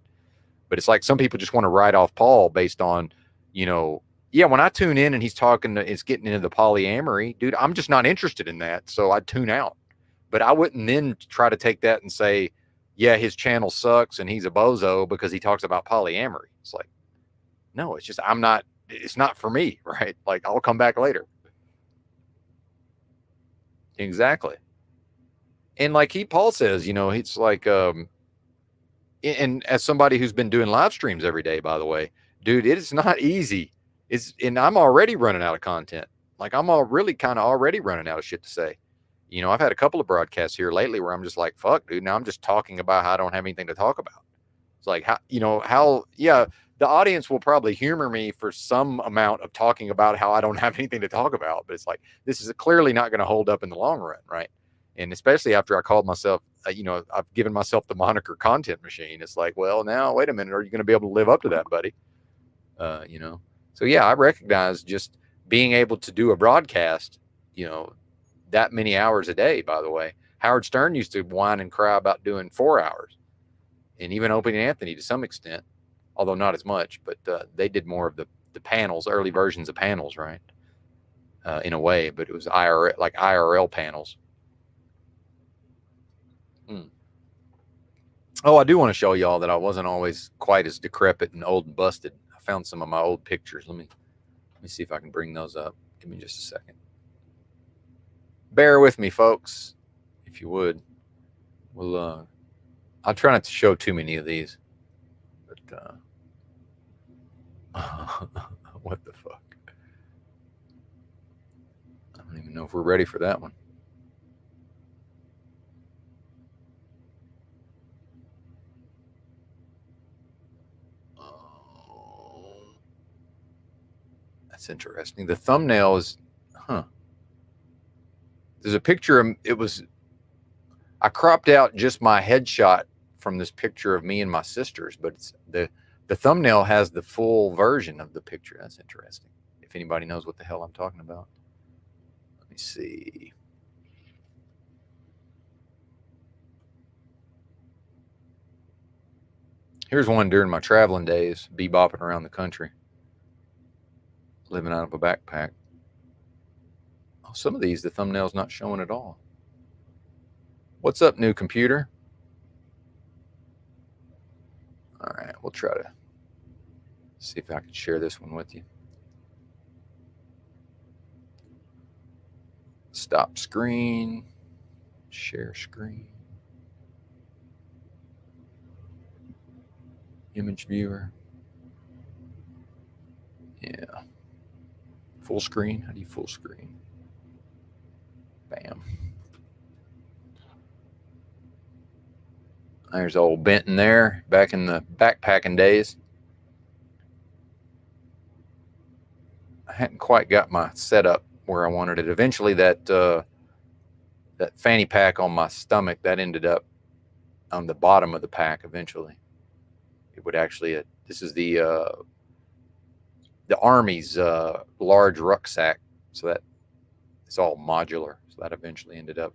But it's like some people just want to write off Paul based on, you know, yeah, when I tune in and he's it's getting into the polyamory, dude, I'm just not interested in that. So I tune out. But I wouldn't then try to take that and say, yeah, his channel sucks and he's a bozo because he talks about polyamory. It's like, no, it's just, it's not for me, right? Like, I'll come back later. Exactly. And like Paul says, you know, it's like, and as somebody who's been doing live streams every day, by the way, dude, it is not easy. And I'm already running out of content. Like, I'm already running out of shit to say. You know, I've had a couple of broadcasts here lately where I'm just like, fuck, dude, now I'm just talking about how I don't have anything to talk about. It's like, yeah, the audience will probably humor me for some amount of talking about how I don't have anything to talk about. But it's like, this is clearly not going to hold up in the long run, right? And especially after I called myself, you know, I've given myself the moniker Content Machine. It's like, well, now, wait a minute. Are you going to be able to live up to that, buddy? You know? So, yeah, I recognize just being able to do a broadcast, you know, that many hours a day, by the way. Howard Stern used to whine and cry about doing 4 hours. And even Opie and Anthony to some extent, although not as much, but they did more of the panels, early versions of panels, right? In a way, but it was IRL panels. Oh, I do want to show y'all that I wasn't always quite as decrepit and old and busted. I found some of my old pictures. Let me see if I can bring those up. Give me just a second. Bear with me, folks, if you would. We'll I'll try not to show too many of these. But what the fuck? I don't even know if we're ready for that one. That's interesting. The thumbnail is, there's a picture of, I cropped out just my headshot from this picture of me and my sisters, but it's the thumbnail has the full version of the picture. That's interesting. If anybody knows what the hell I'm talking about. Let me see. Here's one during my traveling days, bebopping around the country, living out of a backpack. Oh, some of these, the thumbnail's not showing at all. What's up, new computer? All right, we'll try to see if I can share this one with you. Stop screen, share screen, image viewer. Yeah. Full screen, how do you full screen? Bam. There's old Benton there, back in the backpacking days. I hadn't quite got my setup where I wanted it. Eventually that fanny pack on my stomach, that ended up on the bottom of the pack eventually. It would actually, this is the Army's large rucksack, so that it's all modular. So that eventually ended up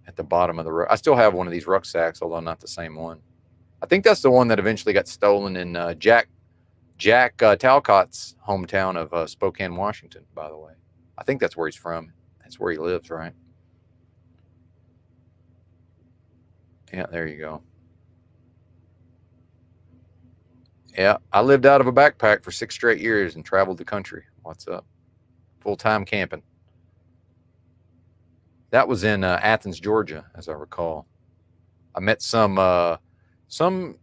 at the bottom of the I still have one of these rucksacks, although not the same one. I think that's the one that eventually got stolen in Jack Talcott's hometown of Spokane, Washington, by the way. I think that's where he's from. That's where he lives, right? Yeah, there you go. Yeah, I lived out of a backpack for 6 straight years and traveled the country. What's up? Full-time camping. That was in Athens, Georgia, as I recall. I met some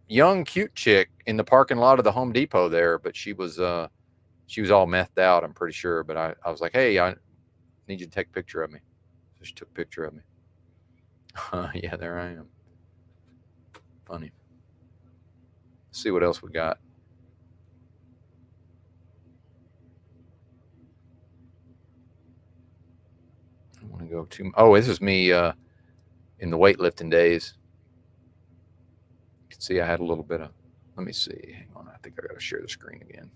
young, cute chick in the parking lot of the Home Depot there, but she was all methed out, I'm pretty sure. But I was like, hey, I need you to take a picture of me. So she took a picture of me. Yeah, there I am. Funny. Let's see what else we got. I want to go to, oh, this is me in the weightlifting days. You can see I had a little bit of, let me see. Hang on, I think I got to share the screen again.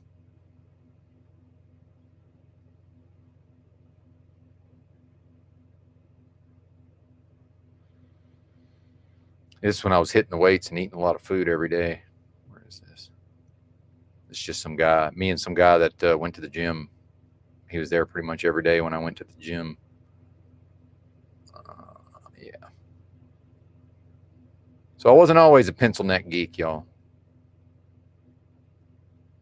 This is when I was hitting the weights and eating a lot of food every day. Where is this? It's just some guy, me and some guy that went to the gym. He was there pretty much every day when I went to the gym. Yeah. So I wasn't always a pencil neck geek, y'all.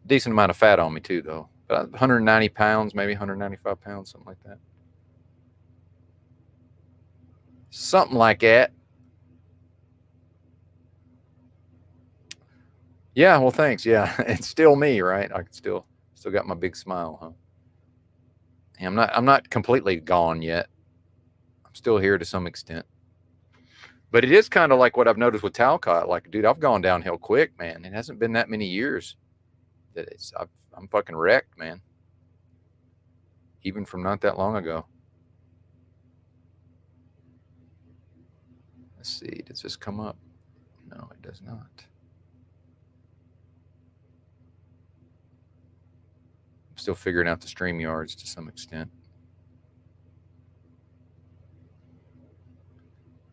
Decent amount of fat on me too, though. About 190 pounds, maybe 195 pounds, something like that. Something like that. Yeah, well, thanks. Yeah, it's still me, right? I can still got my big smile, huh? And I'm not completely gone yet. I'm still here to some extent. But it is kind of like what I've noticed with Talcott. Like, dude, I've gone downhill quick, man. It hasn't been that many years that I'm fucking wrecked, man. Even from not that long ago. Let's see, does this come up? No, it does not. I'm still figuring out the StreamYards to some extent.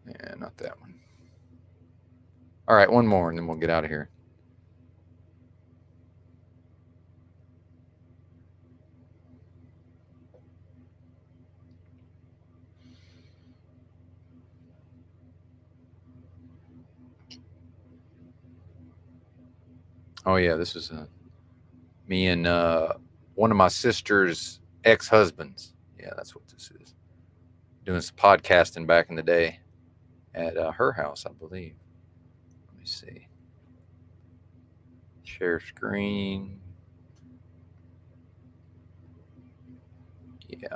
Yeah, not that one. All right, one more and then we'll get out of here. Oh yeah, this is me and one of my sister's ex-husbands. Yeah, that's what this is. Doing some podcasting back in the day at her house, I believe. Let me see. Share screen. Yeah.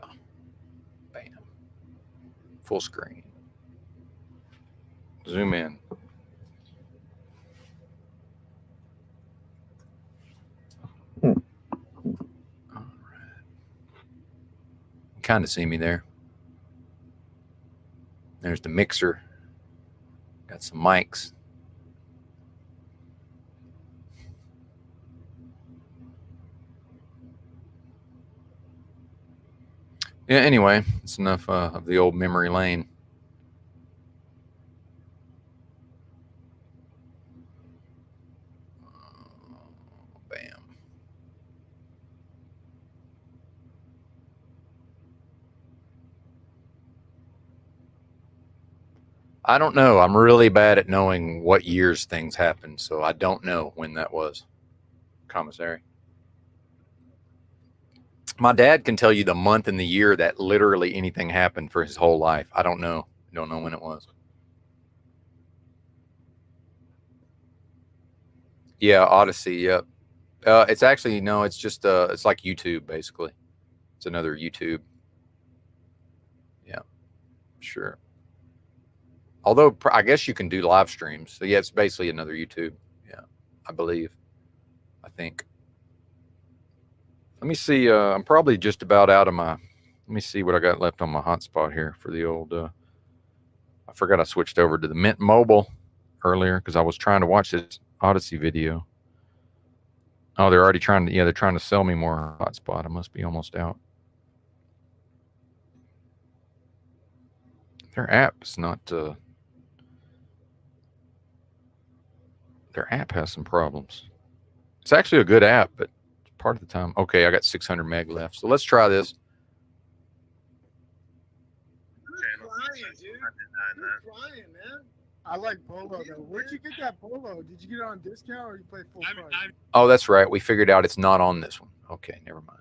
Bam. Full screen. Zoom in. All right. Kind of see me there. There's the mixer. Got some mics. Yeah, anyway, it's enough of the old memory lane. Bam. I don't know. I'm really bad at knowing what years things happened, so I don't know when that was. Commissary. My dad can tell you the month and the year that literally anything happened for his whole life. I don't know. Don't know when it was. Yeah, Odyssey. Yep. It's actually no. It's just it's like YouTube basically. It's another YouTube. Yeah, sure. Although I guess you can do live streams. So yeah, it's basically another YouTube. Yeah, I believe. I think. Let me see. I'm probably just about out of my. Let me see what I got left on my hotspot here for the old. I forgot I switched over to the Mint Mobile earlier because I was trying to watch this Odyssey video. Oh, they're already trying to. Yeah, they're trying to sell me more hotspot. I must be almost out. Their app's not. Their app has some problems. It's actually a good app, but part of the time. Okay, I got 600 meg left. So let's try this. Flying, man. I like Polo though. Where'd you get that Polo? Did you get it on discount or you play full price? Oh, that's right. We figured out it's not on this one. Okay, never mind.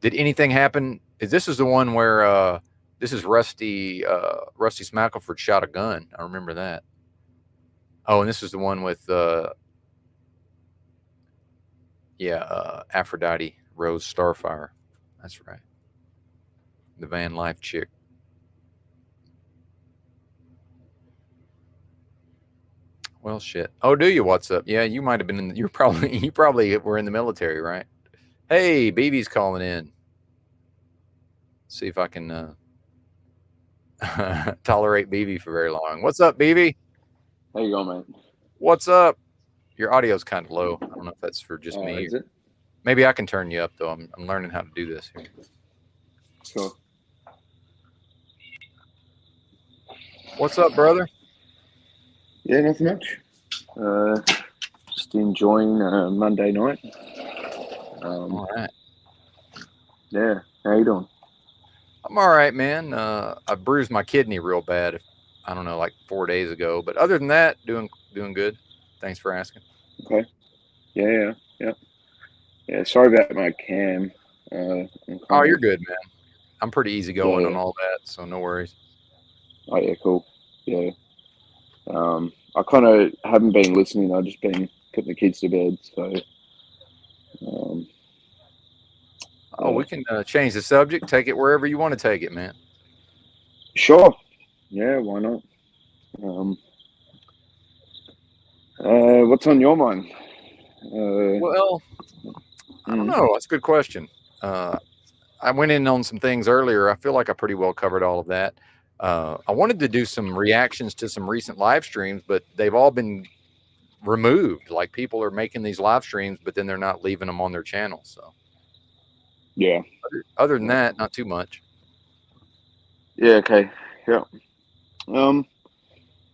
Did anything happen? This is the one where this is Rusty Smackleford shot a gun. I remember that. Oh, and this is the one with Aphrodite Rose Starfire. That's right. The Van Life chick. Well, shit. Oh, do you? What's up? Yeah, you might have been in. You probably were in the military, right? Hey, BB's calling in. See if I can tolerate BB for very long. What's up, BB? How you going, man? What's up? Your audio's kind of low. I don't know if that's for just me. Is it? Maybe I can turn you up though. I'm learning how to do this here. Sure. What's up, brother? Yeah, nothing much. Just enjoying Monday night. All right. Yeah. How you doing? I'm all right, man. I bruised my kidney real bad. I don't know, like 4 days ago. But other than that, doing good. Thanks for asking. Okay. Yeah. Yeah. Sorry about my cam. Oh, you're good, man. I'm pretty easygoing on all that, so no worries. Oh yeah, cool. Yeah. I kind of haven't been listening. I've just been putting the kids to bed. So. We can change the subject. Take it wherever you want to take it, man. Sure. Yeah, why not? What's on your mind? Well, I don't know. That's a good question. I went in on some things earlier. I feel like I pretty well covered all of that. I wanted to do some reactions to some recent live streams, but they've all been removed. Like people are making these live streams, but then they're not leaving them on their channel. So yeah. Other than that, not too much. Yeah. Okay. Yeah.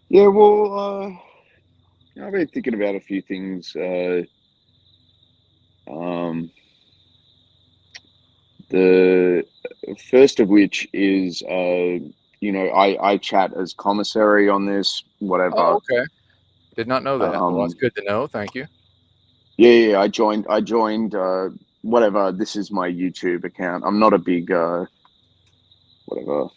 Yeah. Well, I've been thinking about a few things. The first of which is, I chat as commissary on this, whatever. Oh, okay. Did not know that. Well, that's good to know. Thank you. Yeah, I joined. Whatever. This is my YouTube account. I'm not a big whatever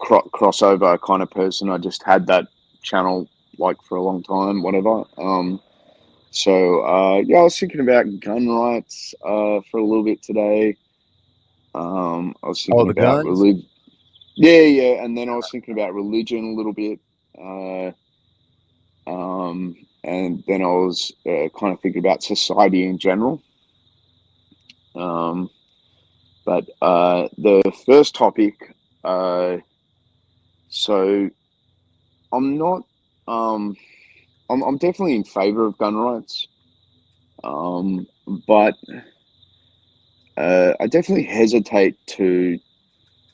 crossover kind of person. I just had that channel like for a long time. Whatever. Yeah, I was thinking about gun rights for a little bit today. I was thinking the about guns? religion. Yeah, and then I was thinking about religion a little bit. And then I was kind of thinking about society in general. But the first topic, so I'm not, I'm definitely in favor of gun rights, but I definitely hesitate to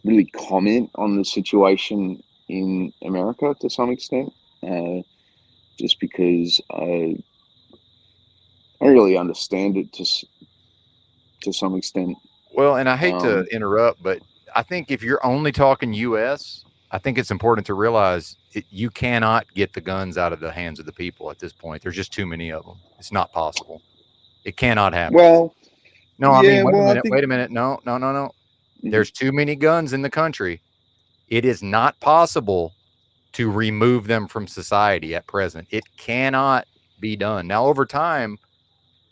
really comment on the situation in America to some extent. Just because I don't really understand it to some extent. Well, and I hate to interrupt, but I think if you're only talking U.S., I think it's important to realize you cannot get the guns out of the hands of the people at this point. There's just too many of them. It's not possible. It cannot happen. Well, no, I mean, wait a minute. think... Wait a minute. No. There's too many guns in the country. It is not possible to remove them from society at present. It cannot be done. Now, over time,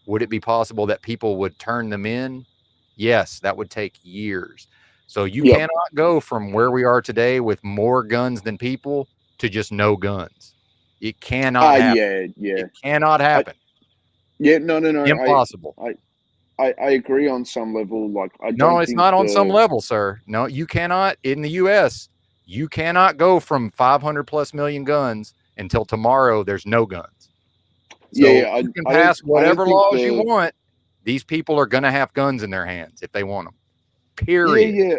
would it be possible that people would turn them in? Yes, that would take years. So you cannot go from where we are today with more guns than people to just no guns. It cannot happen. Yeah. It cannot happen. No. Impossible. I agree on some level. Like, it's not on some level, sir. No, you cannot. In the U.S., you cannot go from 500 plus million guns until tomorrow there's no guns. So you can pass whatever laws you want. These people are going to have guns in their hands if they want them. Period. Yeah.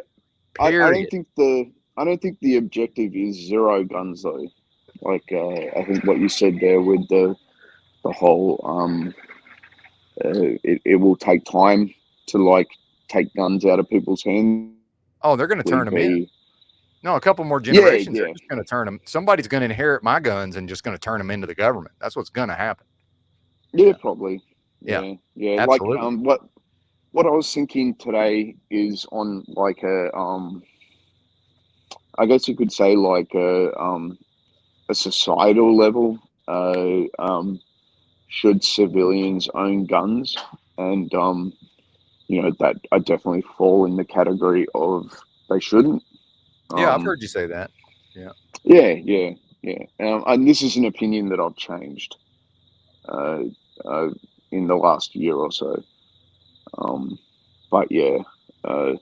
Period. I don't think the objective is zero guns though. Like I think what you said there with the whole it will take time to like take guns out of people's hands. Oh, they're going to turn them in. No, a couple more generations are just going to turn them. Somebody's going to inherit my guns and just going to turn them into the government. That's what's going to happen. Yeah, probably. Yeah. Absolutely. Like what I was thinking today is on like a I guess you could say like a societal level. Should civilians own guns? And that I definitely fall in the category of they shouldn't. Yeah, I've heard you say that. Yeah. And this is an opinion that I've changed in the last year or so. But yeah, I'll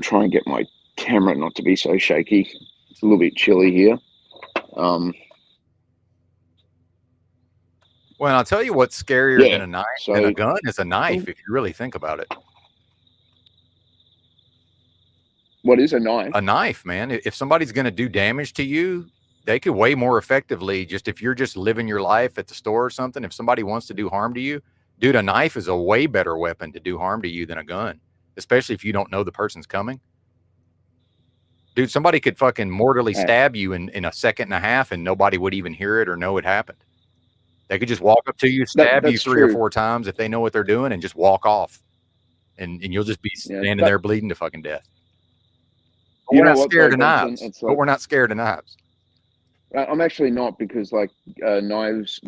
try and get my camera not to be so shaky. It's a little bit chilly here. Well, I'll tell you what's scarier than a knife. Than a gun is a knife, if you really think about it. What is a knife? A knife, man. If somebody's going to do damage to you, they could way more effectively just if you're just living your life at the store or something. If somebody wants to do harm to you, dude, a knife is a way better weapon to do harm to you than a gun, especially if you don't know the person's coming. Dude, somebody could fucking mortally stab you in a second and a half and nobody would even hear it or know it happened. They could just walk up to you, stab you three or four times if they know what they're doing and just walk off. And you'll just be standing there bleeding to fucking death. But we're not scared of knives. But we're not scared of knives. I'm actually not, because like knives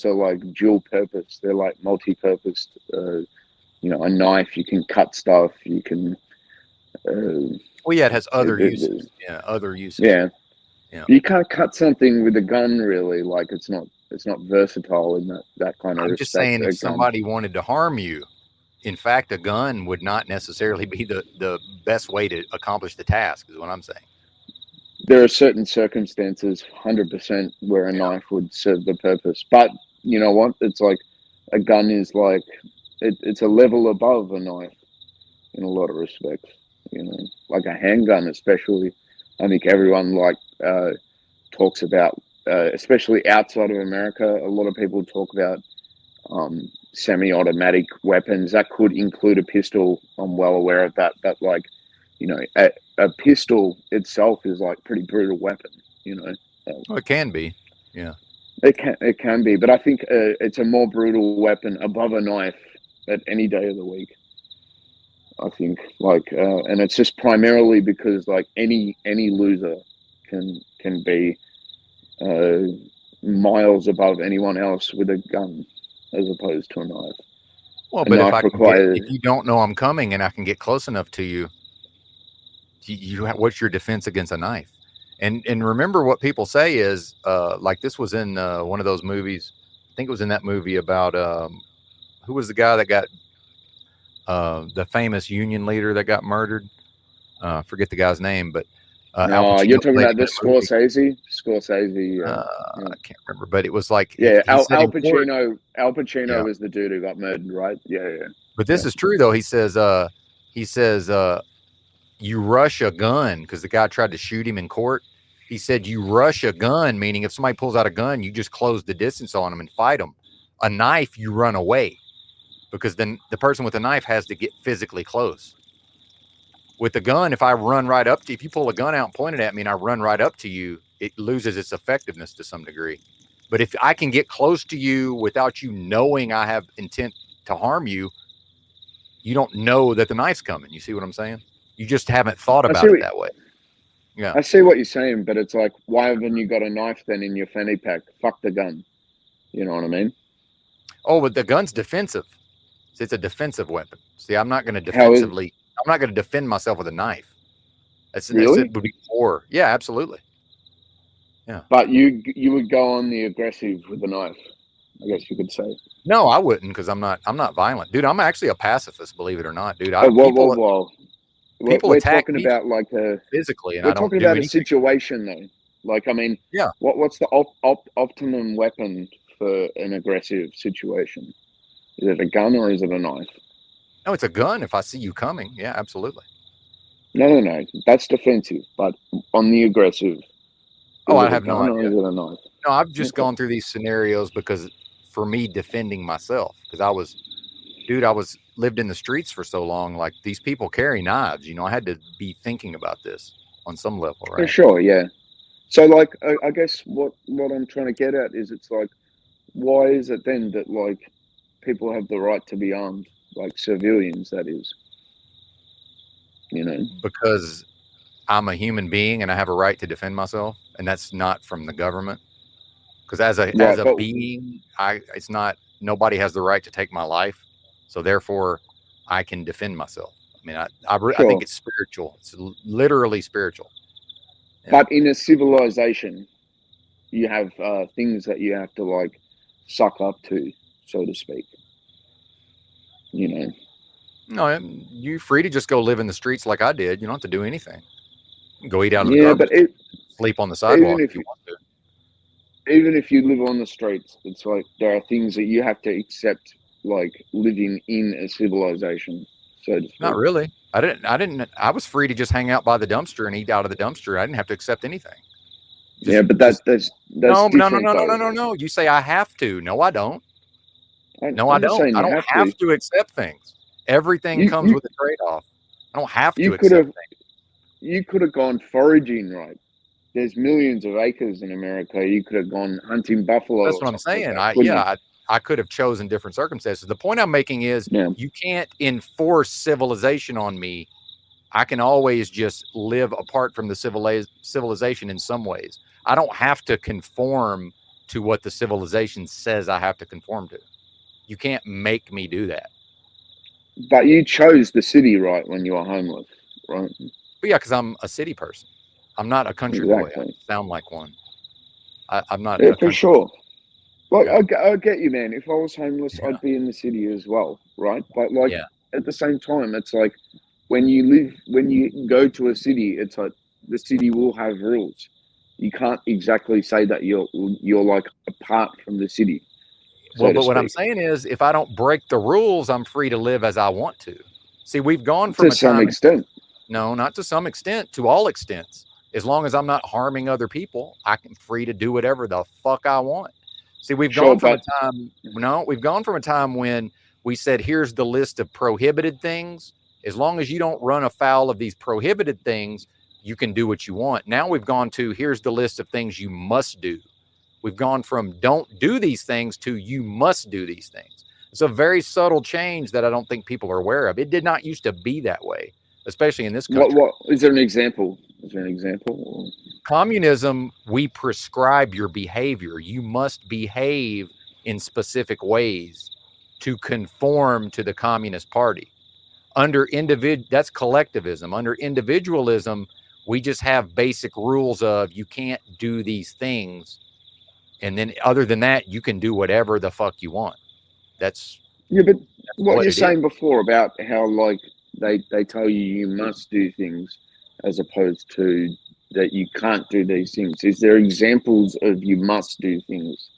are like dual purpose. They're like multi-purpose. A knife, you can cut stuff. You can. Well, yeah, it has other uses. Yeah, other uses. Yeah. You can't cut something with a gun, really. Like it's not versatile in that kind of. I'm just saying, if somebody wanted to harm you, in fact, a gun would not necessarily be the best way to accomplish the task, is what I'm saying. There are certain circumstances, 100%, where a knife would serve the purpose. But you know what? It's like a gun is like it's a level above a knife in a lot of respects. Like a handgun, especially. I think everyone talks about, especially outside of America. A lot of people talk about semi-automatic weapons. That could include a pistol. I'm well aware of that. But a pistol itself is like pretty brutal weapon. Well, it can be. Yeah. It can be, but I think it's a more brutal weapon above a knife at any day of the week. I think, and it's just primarily because like any loser can be miles above anyone else with a gun as opposed to a knife. Well, A but knife if you don't know I'm coming and I can get close enough to you, what's your defense against a knife? And remember what people say is like this was in one of those movies. I think it was in that movie about who was the guy that got the famous union leader that got murdered. Forget the guy's name, but no, you're talking about this Scorsese. I can't remember, but it was like Al Pacino. Al Pacino was the dude who got murdered, right? Yeah. But this is true though. He says you rush a gun because the guy tried to shoot him in court. He said you rush a gun, meaning if somebody pulls out a gun, you just close the distance on them and fight them. A knife, you run away because then the person with the knife has to get physically close. With the gun, if I run right up to you, if you pull a gun out and point it at me and I run right up to you, it loses its effectiveness to some degree. But if I can get close to you without you knowing I have intent to harm you, you don't know that the knife's coming. You see what I'm saying? You just haven't thought about it that way. Yeah. I see what you're saying, but it's like, why haven't you got a knife then in your fanny pack? Fuck the gun. You know what I mean? Oh, but the gun's defensive. See, it's a defensive weapon. See, I'm not going to defensively. I'm not going to defend myself with a knife. Really? It would be war. Yeah, absolutely. Yeah. But you would go on the aggressive with the knife, I guess you could say. No, I wouldn't because I'm not violent, dude. I'm actually a pacifist, believe it or not, dude. People we're attack talking me about like physically, and we're I don't talking do about anything. a situation though. Like, I mean, yeah. What's the optimum weapon for an aggressive situation? Is it a gun or is it a knife? No, it's a gun. If I see you coming, yeah, absolutely. No. That's defensive, but on the aggressive. Oh, I have no idea. Is it a knife? No, I've just gone through these scenarios because for me defending myself, because I lived in the streets for so long. Like these people carry knives, you know, I had to be thinking about this on some level, right? For sure, yeah. So like, I guess what I'm trying to get at is it's like, why is it then that like people have the right to be armed, like civilians, that is, you know? Because I'm a human being and I have a right to defend myself, and that's not from the government. Because as a being, it's not, nobody has the right to take my life, so therefore I can defend myself. I mean, I think it's spiritual. It's literally spiritual. Yeah. But in a civilization, you have things that you have to like suck up to, so to speak. You know. No, you're free to just go live in the streets like I did. You don't have to do anything. Go eat out of the garbage. But sleep on the sidewalk if you want to. Even if you live on the streets, it's like there are things that you have to accept, like living in a civilization. So to speak. Not really. I was free to just hang out by the dumpster and eat out of the dumpster. I didn't have to accept anything. But that's no. You say I have to. No, I don't. I don't. I don't have to accept things. Everything comes with a trade-off. I don't have to accept things. You could have gone foraging, right? There's millions of acres in America. You could have gone hunting buffalo. That's what I'm saying. I could have chosen different circumstances. The point I'm making is you can't enforce civilization on me. I can always just live apart from the civilization in some ways. I don't have to conform to what the civilization says I have to conform to. You can't make me do that. But you chose the city, right, when you were homeless, right? But yeah, because I'm a city person. I'm not a country boy. I sound like one. I'm not. Yeah, for sure. Like, I get you, man. If I was homeless, I'd be in the city as well, right? But like at the same time, it's like when you go to a city, it's like the city will have rules. You can't exactly say that you're like apart from the city. Well, but what I'm saying is, if I don't break the rules, I'm free to live as I want to. See, we've gone from to some extent. No, not to some extent. To all extents. As long as I'm not harming other people, I'm free to do whatever the fuck I want. See, we've gone from a time. No, we've gone from a time when we said, "Here's the list of prohibited things." As long as you don't run afoul of these prohibited things, you can do what you want. Now we've gone to, "Here's the list of things you must do." We've gone from don't do these things to you must do these things. It's a very subtle change that I don't think people are aware of. It did not used to be that way, especially in this country. What is there an example? Is there an example? Communism, we prescribe your behavior. You must behave in specific ways to conform to the Communist Party. Under that's collectivism. Under individualism, we just have basic rules of you can't do these things. And then other than that, you can do whatever the fuck you want. That's but what what you're it saying is. before about how like they tell you must do things as opposed to that you can't do these things. Is there examples of you must do things?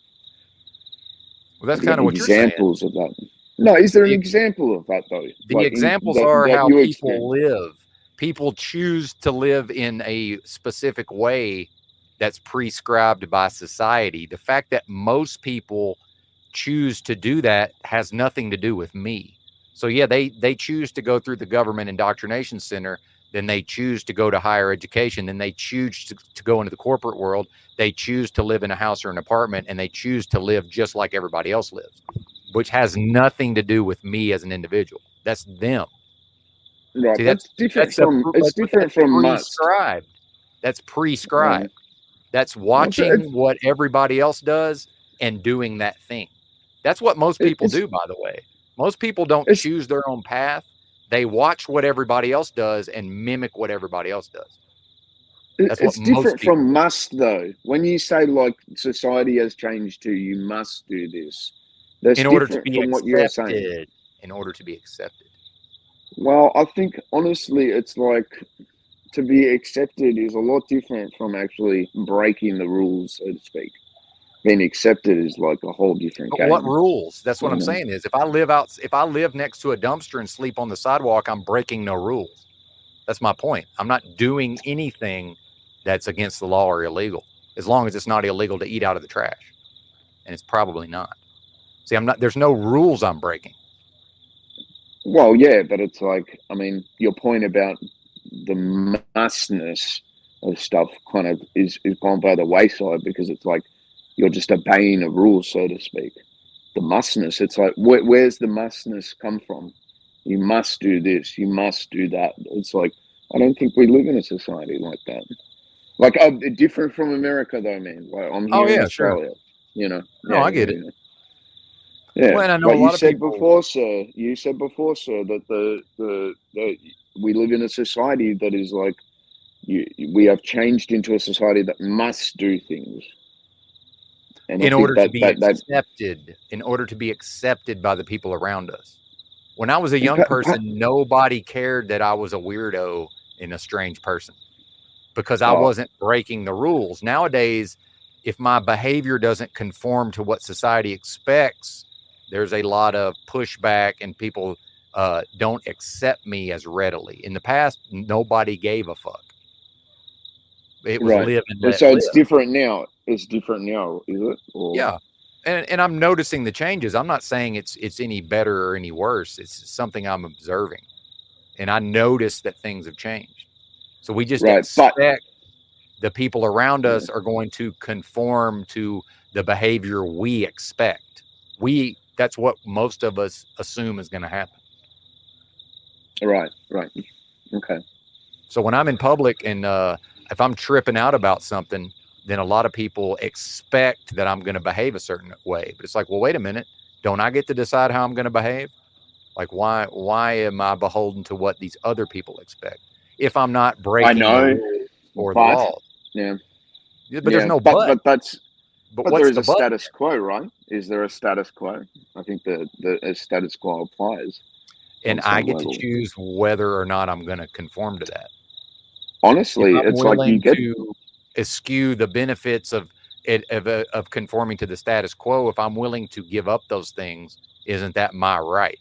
Well, that's kind of what you're saying. Examples of that. No, is there an example of that though? The Like, examples that are how you people experience? live. People choose to live in a specific way that's prescribed by society. The fact that most people choose to do that has nothing to do with me. So yeah, they choose to go through the government indoctrination center, then they choose to go to higher education, then they choose to go into the corporate world, they choose to live in a house or an apartment, and they choose to live just like everybody else lives, which has nothing to do with me as an individual. That's them. Right, See, that's different from it's different from must. prescribed. That's prescribed. Right. That's watching what everybody else does and doing that thing. That's what most people do, by the way. Most people don't choose their own path. They watch what everybody else does and mimic what everybody else does. That's It's what most different people from must though. When you say like society has changed to you must do this, that's in order to different be from what you're saying. accepted. In order to be accepted. Well, I think honestly, it's like to be accepted is a lot different from actually breaking the rules, so to speak. Being accepted is like a whole different But game. what rules? That's what I'm You know? saying is if I live next to a dumpster and sleep on the sidewalk, I'm breaking no rules. That's my point. I'm not doing anything that's against the law or illegal, as long as it's not illegal to eat out of the trash. And it's probably not. See, there's no rules I'm breaking. Well, yeah, but it's like, I mean, your point about the mustness of stuff kind of is gone by the wayside because it's like you're just obeying a rule, so to speak. The mustness, it's like, where's the mustness come from? You must do this, you must do that. It's like, I don't think we live in a society like that. Like, different from America, though, man. Like, I'm here in Australia, you know. No, I get it. Yeah, Well, and I know but a lot you of said people. before, sir. You said before, sir, that the we live in a society that is like we have changed into a society that must do things. And I In think order to be that accepted, in order to be accepted by the people around us. When I was a young person, nobody cared that I was a weirdo and a strange person because I wasn't breaking the rules. Nowadays, if my behavior doesn't conform to what society expects, there's a lot of pushback and people don't accept me as readily. In the past, nobody gave a fuck. It was live and let so live. it's different now. It's different now, is it? Or? Yeah. And I'm noticing the changes. I'm not saying it's any better or any worse. It's something I'm observing. And I notice that things have changed. So we just expect the people around us are going to conform to the behavior we expect. That's what most of us assume is going to happen. Right. Okay. So when I'm in public and if I'm tripping out about something, then a lot of people expect that I'm going to behave a certain way. But it's like, well, wait a minute. Don't I get to decide how I'm going to behave? Like, why am I beholden to what these other people expect? If I'm not breaking the rules or the law. Yeah. But there's no but. But that's but there is the a status quo, right? Is there a status quo? I think the status quo applies. And I get to choose whether or not I'm going to conform to that. Honestly, it's like you get to eschew the benefits of conforming to the status quo. If I'm willing to give up those things, isn't that my right?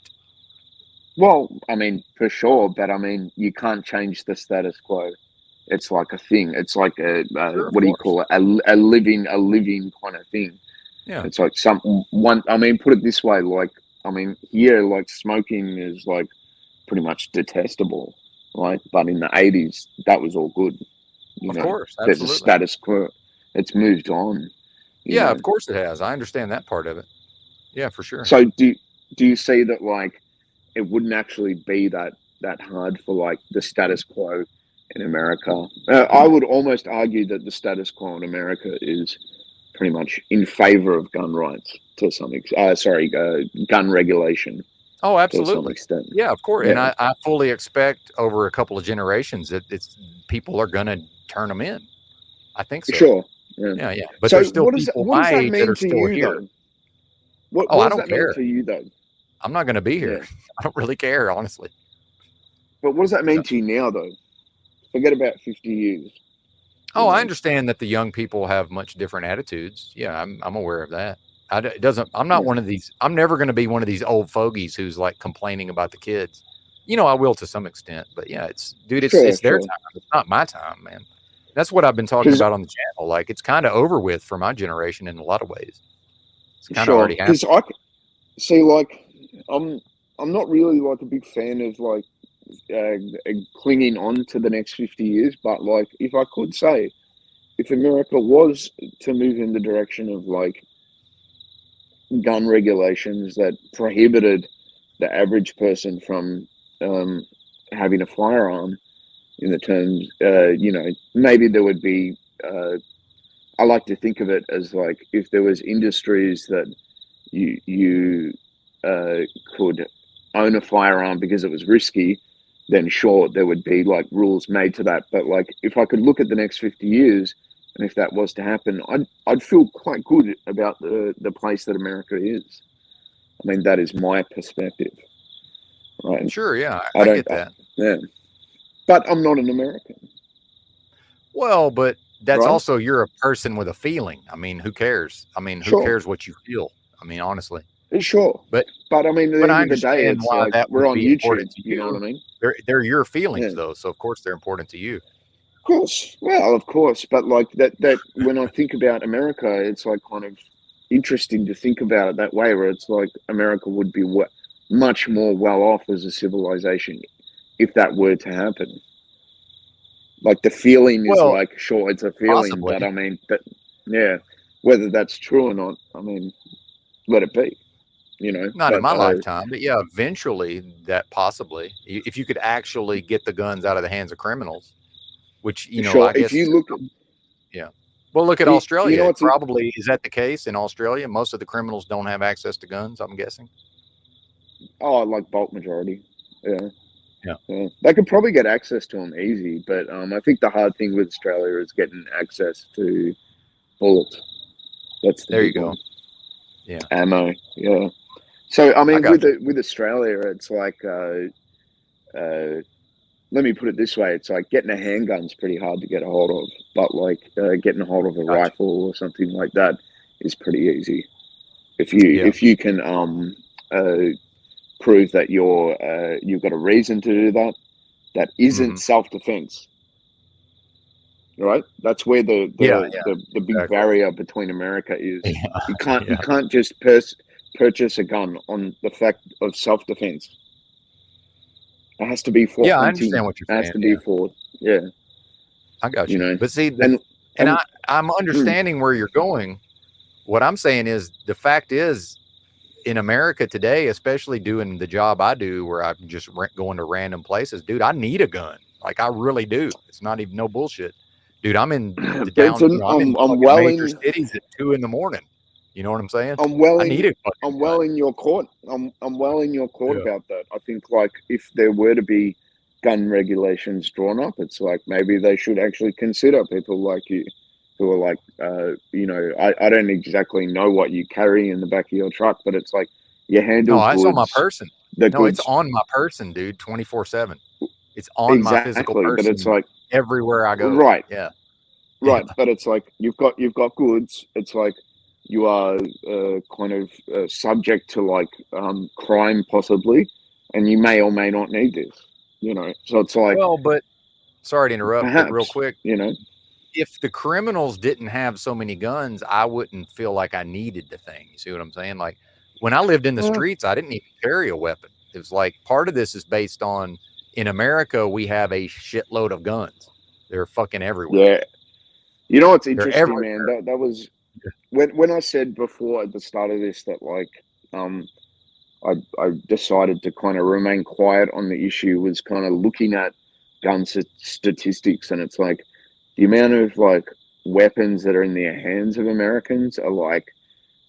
Well, I mean, for sure, but I mean, you can't change the status quo. It's like a thing. It's like what do you call it? A living kind of thing. Yeah. It's like I mean, put it this way, like, I mean, here, like, smoking is like pretty much detestable, right? But in the 80s, that was all good. Of course, there's a absolutely. status quo. It's moved on. you Yeah, know? of course it has. I understand that part of it. Yeah, for sure. So do you see that, like, it wouldn't actually be that hard for, like, the status quo in America? I would almost argue that the status quo in America is pretty much in favor of gun rights to some extent. Gun regulation. Oh, To some absolutely. extent. Yeah, of course. And Yeah. I fully expect over a couple of generations that people are going to turn them in. I think so. Sure. Yeah. Yeah, yeah. But So there's still what does people what does my that age that mean are to still you, here. though? What I does don't that mean care. to you, though? I'm not going to be here. Yeah. I don't really care, honestly. But what does that mean to you now, though? Forget about 50 years. Oh, I understand that the young people have much different attitudes. Yeah, I'm aware of that. I'm not one of these. I'm never going to be one of these old fogies who's like complaining about the kids. You know, I will to some extent, but yeah, it's their Sure. time. It's not my time, man. That's what I've been talking 'Cause- about on the channel. Like, it's kind of over with for my generation in a lot of ways. It's kind of Sure. already happened. Because see, like, I'm not really like a big fan of like clinging on to the next 50 years. But like, if I could say, if America was to move in the direction of like gun regulations that prohibited the average person from having a firearm, in the terms, maybe there would be. I like to think of it as like if there was industries that you could own a firearm because it was risky, then sure, there would be like rules made to that. But like, if I could look at the next 50 years, and if that was to happen, I'd feel quite good about the place that America is. I mean, that is my perspective. Right? Sure, yeah, I I don't get that. Yeah, but I'm not an American. Well, but that's Right? also, you're a person with a feeling. I mean, who cares? I mean, who Sure. cares what you feel? I mean, honestly. Sure, But I mean, at but the I end of the day, understand it's why like that we're would on be YouTube. important to You know what I mean? They're your feelings, Yeah. though, so of course they're important to you. Of course. Well, of course, but like that when I think about America, it's like kind of interesting to think about it that way, where it's like America would be much more well off as a civilization if that were to happen. Like the feeling is Well, like, sure, it's a feeling, possibly. but I mean, yeah, whether that's true or not, I mean, let it be. You know, Not in but my lifetime, but yeah, eventually that possibly, if you could actually get the guns out of the hands of criminals, which, sure, I guess, if you look, yeah. Well, look at you Australia. know, it's Probably, is that the case in Australia? Most of the criminals don't have access to guns, I'm guessing. like bulk majority, yeah. Yeah. They could probably get access to them easy, but I think the hard thing with Australia is getting access to bullets. That's the There you big go. one. Yeah. Ammo, yeah. So I mean, got with Australia, it's like, let me put it this way: it's like getting a handgun's pretty hard to get a hold of, but like getting a hold of a rifle or something like that is pretty easy. If you can prove that you've got a reason to do that, that isn't self-defense, right? That's where the big barrier between America is. You can't just purchase a gun on the fact of self-defense. It has to be for Yeah, I hunting. understand what you're It has saying, to be for I got you. you know. But see, and I'm understanding where you're going. What I'm saying is, the fact is, in America today, especially doing the job I do, where I'm just going to random places, dude, I need a gun. Like, I really do. It's not even no bullshit, dude. I'm in the Benson, I'm in I'm fucking well major in- cities at 2 a.m. You know what I'm saying? I'm well I in, need it. I'm well in your court. I'm well in your court about that. I think like if there were to be gun regulations drawn up, it's like maybe they should actually consider people like you who are like, I don't exactly know what you carry in the back of your truck, but it's like you handle No, it's on my goods, person. the No, it's goods- on my person, dude. 24/7. It's on my physical Exactly, person. but it's like everywhere I go. right, Yeah. right. But it's like you've got goods. It's like you are kind of subject to like crime possibly, and you may or may not need this. You know, so it's like, Well, but sorry to interrupt, but real perhaps, quick, you know, if the criminals didn't have so many guns, I wouldn't feel like I needed the thing. You see what I'm saying? Like, when I lived in the Yeah. streets, I didn't even carry a weapon. It was like, part of this is based on, in America, we have a shitload of guns. They're fucking everywhere. yeah. You know what's They're interesting, everywhere. man? That was when I said before at the start of this that like I decided to kind of remain quiet on the issue was kind of looking at gun statistics, and it's like the amount of like weapons that are in the hands of Americans are like,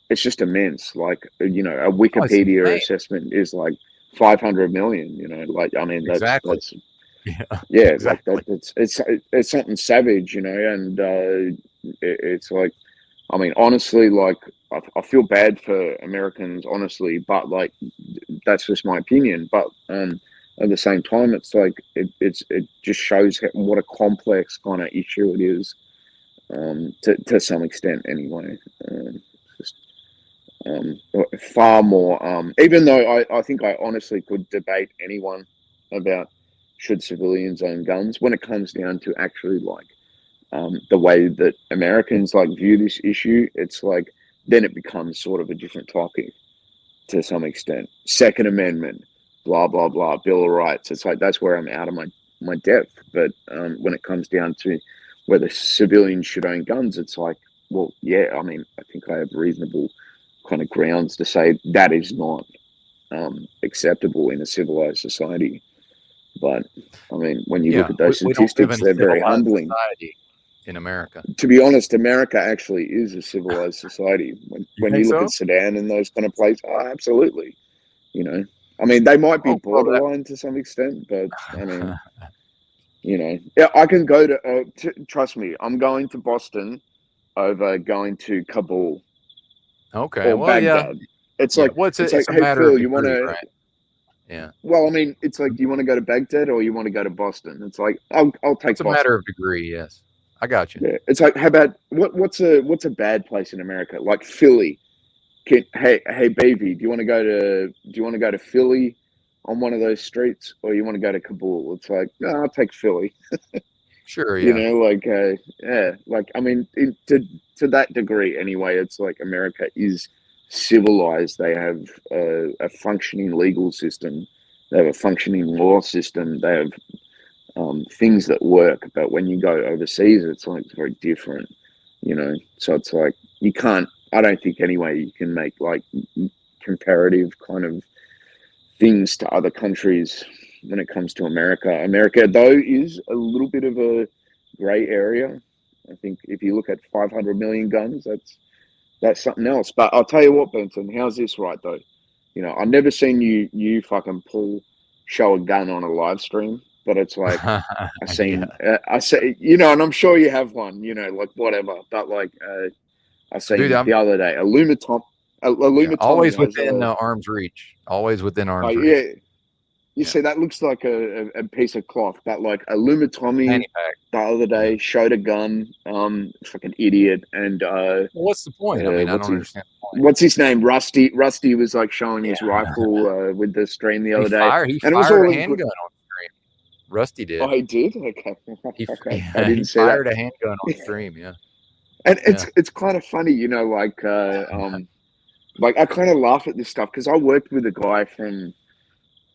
it's just immense. Like, you know, a Wikipedia assessment is like 500 million, you know, like, I mean, that's yeah, exactly. Like it's something savage, you know, and it's like, I mean, honestly, like I feel bad for Americans, honestly, but like that's just my opinion. But at the same time, it's like it just shows what a complex kind of issue it is, to some extent, anyway. Just far more. Even though I think I honestly could debate anyone about should civilians own guns, when it comes down to actually like the way that Americans like view this issue, it's like then it becomes sort of a different topic to some extent. Second Amendment, blah blah blah, Bill of Rights. It's like that's where I'm out of my depth. But when it comes down to whether civilians should own guns, it's like, well, yeah. I mean, I think I have reasonable kind of grounds to say that is not acceptable in a civilized society. But I mean, when you look at those statistics, they're very humbling. In America, to be honest, America actually is a civilized society. When you look at Sudan and those kind of places, oh, absolutely. You know, I mean, they might be borderline to some extent, but I mean, you know, yeah, I can go to. Trust me, I'm going to Boston over going to Kabul. Okay, or well, Baghdad. yeah. It's Yeah, like well, it's a hey matter Phil, of you want degree, to? right? Yeah. Well, I mean, it's like, do you want to go to Baghdad or you want to go to Boston? It's like, I'll take It's a Boston. matter of degree. Yes, I got you. Yeah, it's like, how about what's a bad place in America? Like Philly. Hey, baby, do you want to go to Philly on one of those streets, or you want to go to Kabul? It's like, no, I'll take Philly. Sure, You yeah. know, like, yeah, like, I mean, to that degree, anyway, it's like America is civilized. They have a functioning legal system. They have a functioning law system. They have things that work. But when you go overseas, it's like it's very different, you know. So it's like you can't. I don't think anyway you can make like comparative kind of things to other countries when it comes to America. America, though, is a little bit of a gray area. I think if you look at 500 million guns, that's something else. But I'll tell you what, Benson, how's this right though? You know, I've never seen you fucking show a gun on a live stream, but it's like I say, you know, and I'm sure you have one, you know, like whatever. But like I seen Dude, the other day a Lumatomy always has within arm's reach. Always within arm's reach. yeah. You see, that looks like a piece of cloth, but like a Lumatomy the other day showed a gun, fucking idiot. And Well, what's the point? I mean, I don't understand the point. what's his name? Rusty was like showing his rifle with the stream the other day, and it was fired all a handgun on stream. Rusty did. Oh, he did? Okay. Okay. I He didn't see fired that. a handgun on stream. Yeah. And it's kind of funny, you know, like I kind of laugh at this stuff because I worked with a guy from,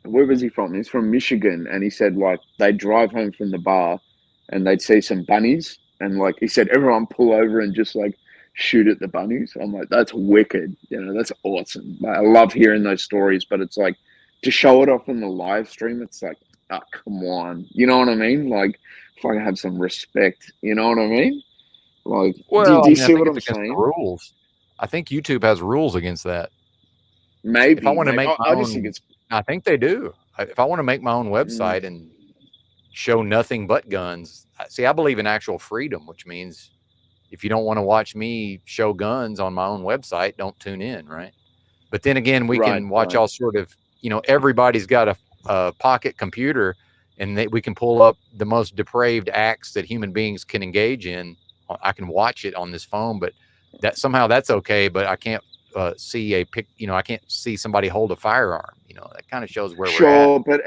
where was he from? He's from Michigan, and he said like they'd drive home from the bar and they'd see some bunnies, and like he said everyone pull over and just like shoot at the bunnies. I'm like, that's wicked, you know, that's awesome. I love hearing those stories, but it's like to show it off in the live stream, it's like, oh, come on, you know what I mean? Like, if I have some respect, you know what I mean? Like, Well, do you I see think what I'm it's against saying? the rules. I think YouTube has rules against that. Maybe If I want to make my I own, just think it's I think they do. If I want to make my own website and show nothing but guns, see, I believe in actual freedom, which means if you don't want to watch me show guns on my own website, don't tune in, right? But then again, we can watch all sort of, you know, everybody's got a pocket computer, and we can pull up the most depraved acts that human beings can engage in. I can watch it on this phone, but that somehow that's okay. But I can't see I can't see somebody hold a firearm. You know, that kind of shows where we're at. but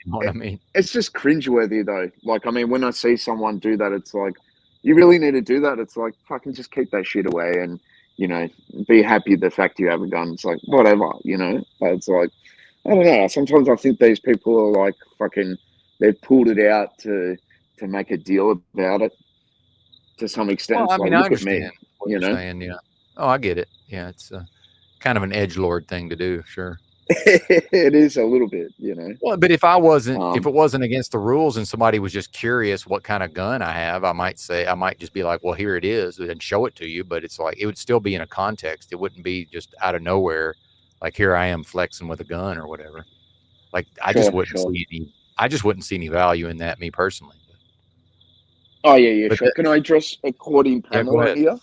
You know what I mean? it's just cringeworthy though. Like, I mean, when I see someone do that, it's like, you really need to do that. It's like, fucking just keep that shit away and, you know, be happy the fact you have a gun. It's like, whatever, you know. But it's like, I don't know. Sometimes I think these people are like fucking, they've pulled it out to make a deal about it to some extent. Well, I It's mean, like, I look at me, understand what you you're know. saying. Yeah, Oh, I get it. Yeah, it's kind of an edgelord thing to do. Sure. It is a little bit, you know. Well, but if it wasn't against the rules and somebody was just curious what kind of gun I have, I might just be like, well, here it is and show it to you. But it's like, it would still be in a context. It wouldn't be just out of nowhere. Like, here I am flexing with a gun or whatever. Like, I just wouldn't see any value in that, me personally. Oh yeah, sure. Can I address a court in Yeah, go Canada ahead. here?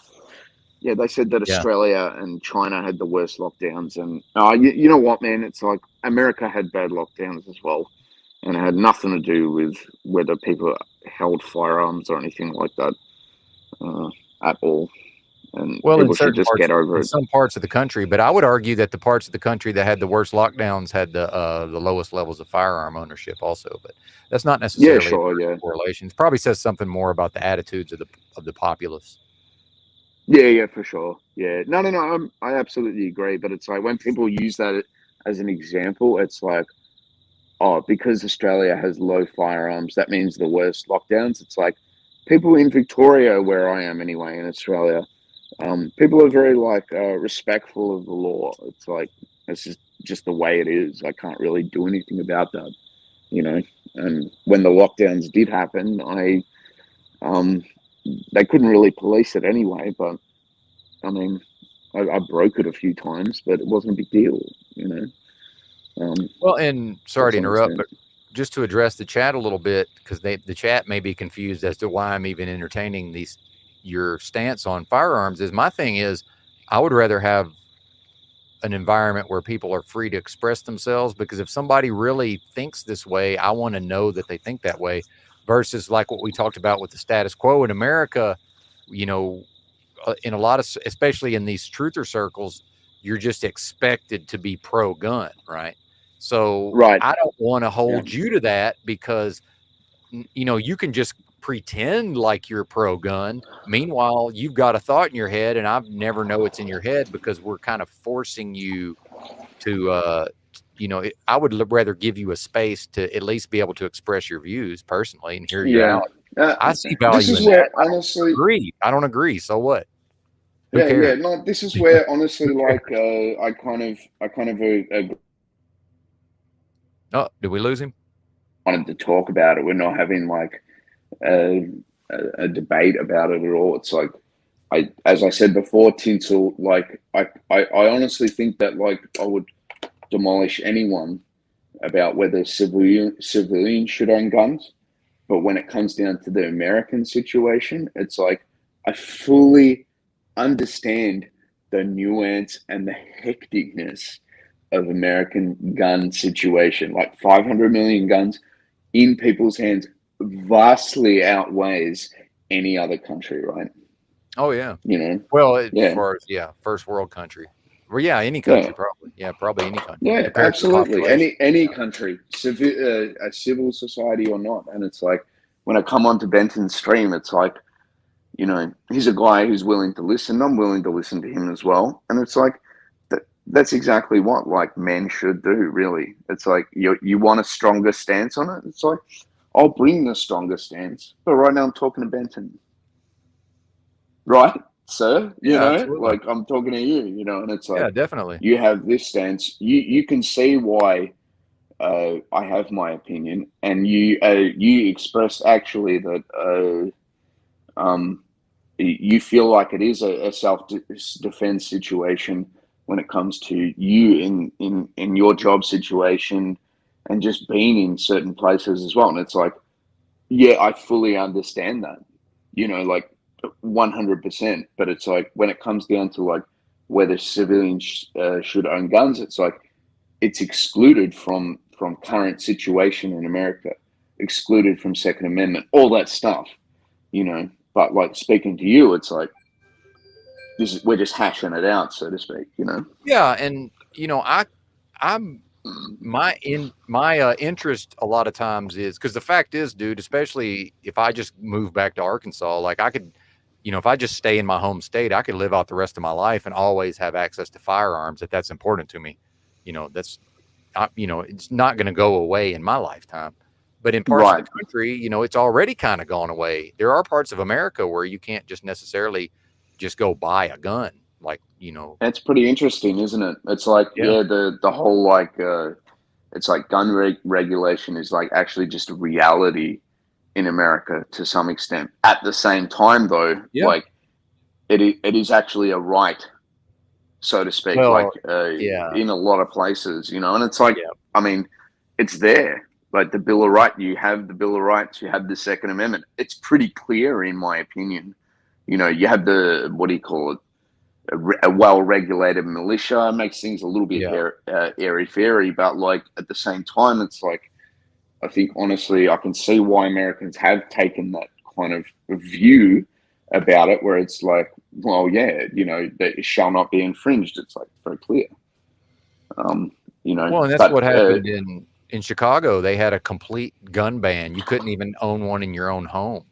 Yeah, they said that Yeah. Australia and China had the worst lockdowns, and you know what, man? It's like America had bad lockdowns as well, and it had nothing to do with whether people held firearms or anything like that at all. And Well, people should just get over in it. some parts of the country, but I would argue that the parts of the country that had the worst lockdowns had the lowest levels of firearm ownership also. But that's not necessarily a correlation. It probably says something more about the attitudes of the populace. Yeah, for sure. Yeah, no, I absolutely agree. But it's like when people use that as an example, it's like, oh, because Australia has low firearms, that means the worst lockdowns. It's like people in Victoria, where I am anyway, in Australia, people are very respectful of the law. It's like it's just the way it is. I can't really do anything about that, you know. And when the lockdowns did happen, they couldn't really police it anyway, but I mean, I broke it a few times, but it wasn't a big deal, you know. Well, and sorry to interrupt, but just to address the chat a little bit, because the chat may be confused as to why I'm even entertaining your stance on firearms. My thing is, I would rather have an environment where people are free to express themselves, because if somebody really thinks this way, I want to know that they think that way, versus like what we talked about with the status quo in America. You know, in a lot of, especially in these truther circles, you're just expected to be pro-gun, right? So I don't want to hold you to that, because, you know, you can just pretend like you're pro-gun. Meanwhile, you've got a thought in your head, and I never know it's in your head, because we're kind of forcing you to, you know, I would rather give you a space to at least be able to express your views personally and hear you out. I see value this is in where that. honestly, I don't agree. So what? No, this is where honestly, like, I kind of Oh, did we lose him? Wanted to talk about it. We're not having like a debate about it at all. It's like, as I said before, Tinsel, like, I honestly think that, like, I would demolish anyone about whether civilians should own guns. But when it comes down to the American situation, it's like, I fully understand the nuance and the hecticness of American gun situation. Like 500 million guns in people's hands vastly outweighs any other country, right? Oh yeah. You know. Well, as far as first world country. Well, yeah, any country probably. Yeah, probably any country. Yeah, absolutely. Any country, a civil society or not. And it's like, when I come onto Benton's stream, it's like, you know, he's a guy who's willing to listen. I'm willing to listen to him as well. And it's like, that's exactly what, like, men should do, really. It's like, you want a stronger stance on it? It's like, I'll bring the stronger stance. But right now I'm talking to Benton. Right, sir? You know, absolutely. Like, I'm talking to you, you know, and it's like, definitely. You have this stance. You can see why I have my opinion. And you expressed actually that you feel like it is a self-defense situation when it comes to you in your job situation and just being in certain places as well. And it's like, yeah, I fully understand that, you know, like 100%. But it's like, when it comes down to like whether civilians should own guns, it's like, it's excluded from current situation in America, excluded from Second Amendment, all that stuff, you know. But like, speaking to you, it's like, we're just hashing it out, so to speak, you know? Yeah. And, you know, my interest a lot of times is, because the fact is, dude, especially if I just move back to Arkansas, like, I could, you know, if I just stay in my home state, I could live out the rest of my life and always have access to firearms if that's important to me. You know, you know, it's not going to go away in my lifetime. But in parts of the country, you know, it's already kind of gone away. There are parts of America where you can't just necessarily just go buy a gun. Like, you know, That's pretty interesting, isn't it? It's like, Yeah. the whole like, it's like gun regulation is like actually just a reality in America to some extent. At the same time, though, Yeah. like it is actually a right, so to speak, Well, like yeah. in a lot of places, you know. And it's like, Yeah. I mean, it's there. Like the Bill of Rights, you have the Bill of Rights, you have the Second Amendment. It's pretty clear, in my opinion. You know, you have the, what do you call it? A well-regulated militia. Makes things a little bit airy-fairy, but like at the same time, it's like, I think honestly, I can see why Americans have taken that kind of view about it, where it's like, well, yeah, you know, that it shall not be infringed. It's like very clear. You know, Well, and that's but, what happened in Chicago. They had a complete gun ban. You couldn't even own one in your own home.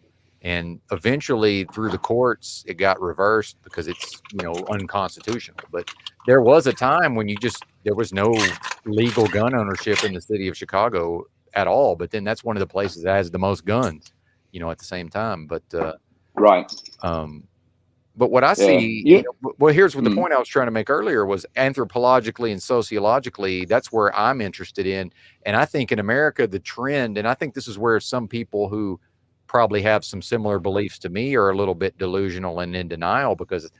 And eventually, through the courts, it got reversed because it's, you know, unconstitutional. But there was a time when there was no legal gun ownership in the city of Chicago at all. But then that's one of the places that has the most guns, you know, at the same time. But right. But what I see, Yeah. you know, well, here's what the point I was trying to make earlier was anthropologically and sociologically, that's where I'm interested in. And I think in America, the trend, and I think this is where some people who probably have some similar beliefs to me are a little bit delusional and in denial, because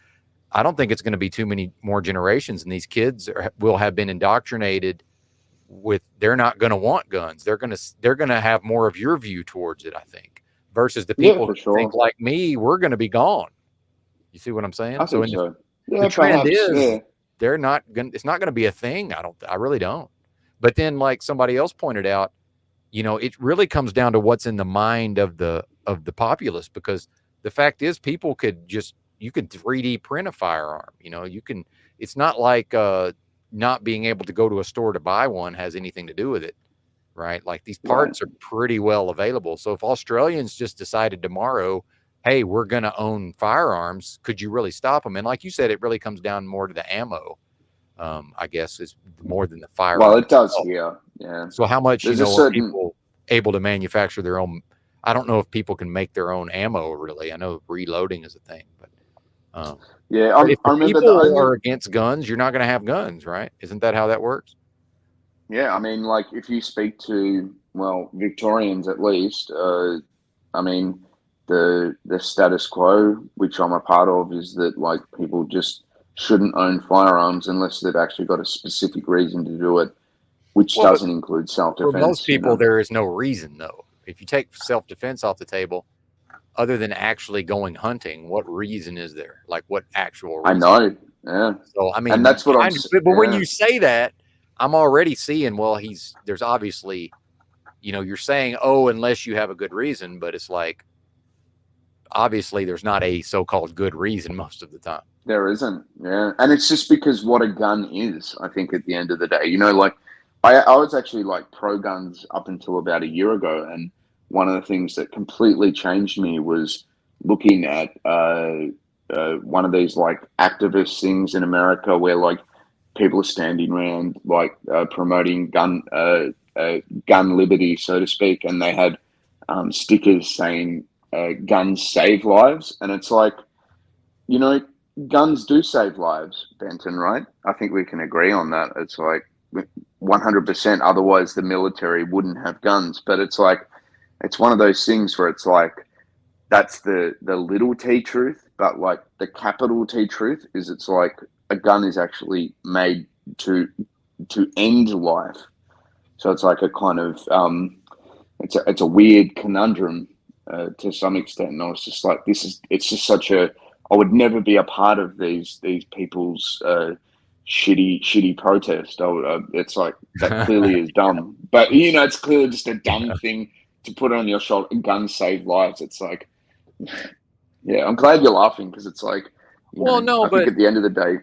I don't think it's going to be too many more generations. And these kids will have been indoctrinated with, they're not going to want guns. They're going to have more of your view towards it, I think, versus the people who think like me, we're going to be gone. You see what I'm saying? I think so. Yeah, the trend perhaps, is they're not going. It's not going to be a thing. I really don't. But then, like somebody else pointed out, you know, it really comes down to what's in the mind of the populace, because the fact is, people you could 3D print a firearm. You know, you can. It's not like not being able to go to a store to buy one has anything to do with it, right? Like these parts are pretty well available. So if Australians just decided tomorrow, hey, we're going to own firearms, could you really stop them? And like you said, it really comes down more to the ammo, I guess, is more than the firearm. Well, it does, yeah. So how much, There's are people able to manufacture their own? I don't know if people can make their own ammo, really. I know reloading is a thing, but if I remember people are against guns, you're not going to have guns, right? Isn't that how that works? Yeah, I mean, like if you speak to, well, Victorians at least, I mean, the status quo, which I'm a part of, is that like people just shouldn't own firearms unless they've actually got a specific reason to do it, which doesn't include self-defense. For most people, there is no reason, though. If you take self-defense off the table, other than actually going hunting, what reason is there? Like what actual reason? I know, yeah. So I mean, and that's what I'm. But when you say that, I'm already seeing. Well, there's obviously, you know, you're saying, oh, unless you have a good reason, but it's like, obviously, there's not a so-called good reason most of the time. There isn't, yeah. And it's just because what a gun is, I think, at the end of the day. You know, like, I was actually, like, pro-guns up until about a year ago, and one of the things that completely changed me was looking at one of these, like, activist things in America where, like, people are standing around, like, promoting gun liberty, so to speak, and they had stickers saying, guns save lives. And it's like, you know, guns do save lives, Benton, right? I think we can agree on that. It's like 100%. Otherwise, the military wouldn't have guns. But it's like, it's one of those things where it's like, that's the little T truth. But like the capital T truth is, it's like a gun is actually made to end life. So it's like a kind of, it's a weird conundrum to some extent. And I was just like, it's just such a, I would never be a part of these people's shitty protest. It's like, that clearly is dumb. But, you know, it's clearly just a dumb thing to put on your shoulder. Guns save lives. It's like, yeah, I'm glad you're laughing, because it's like, I think at the end of the day,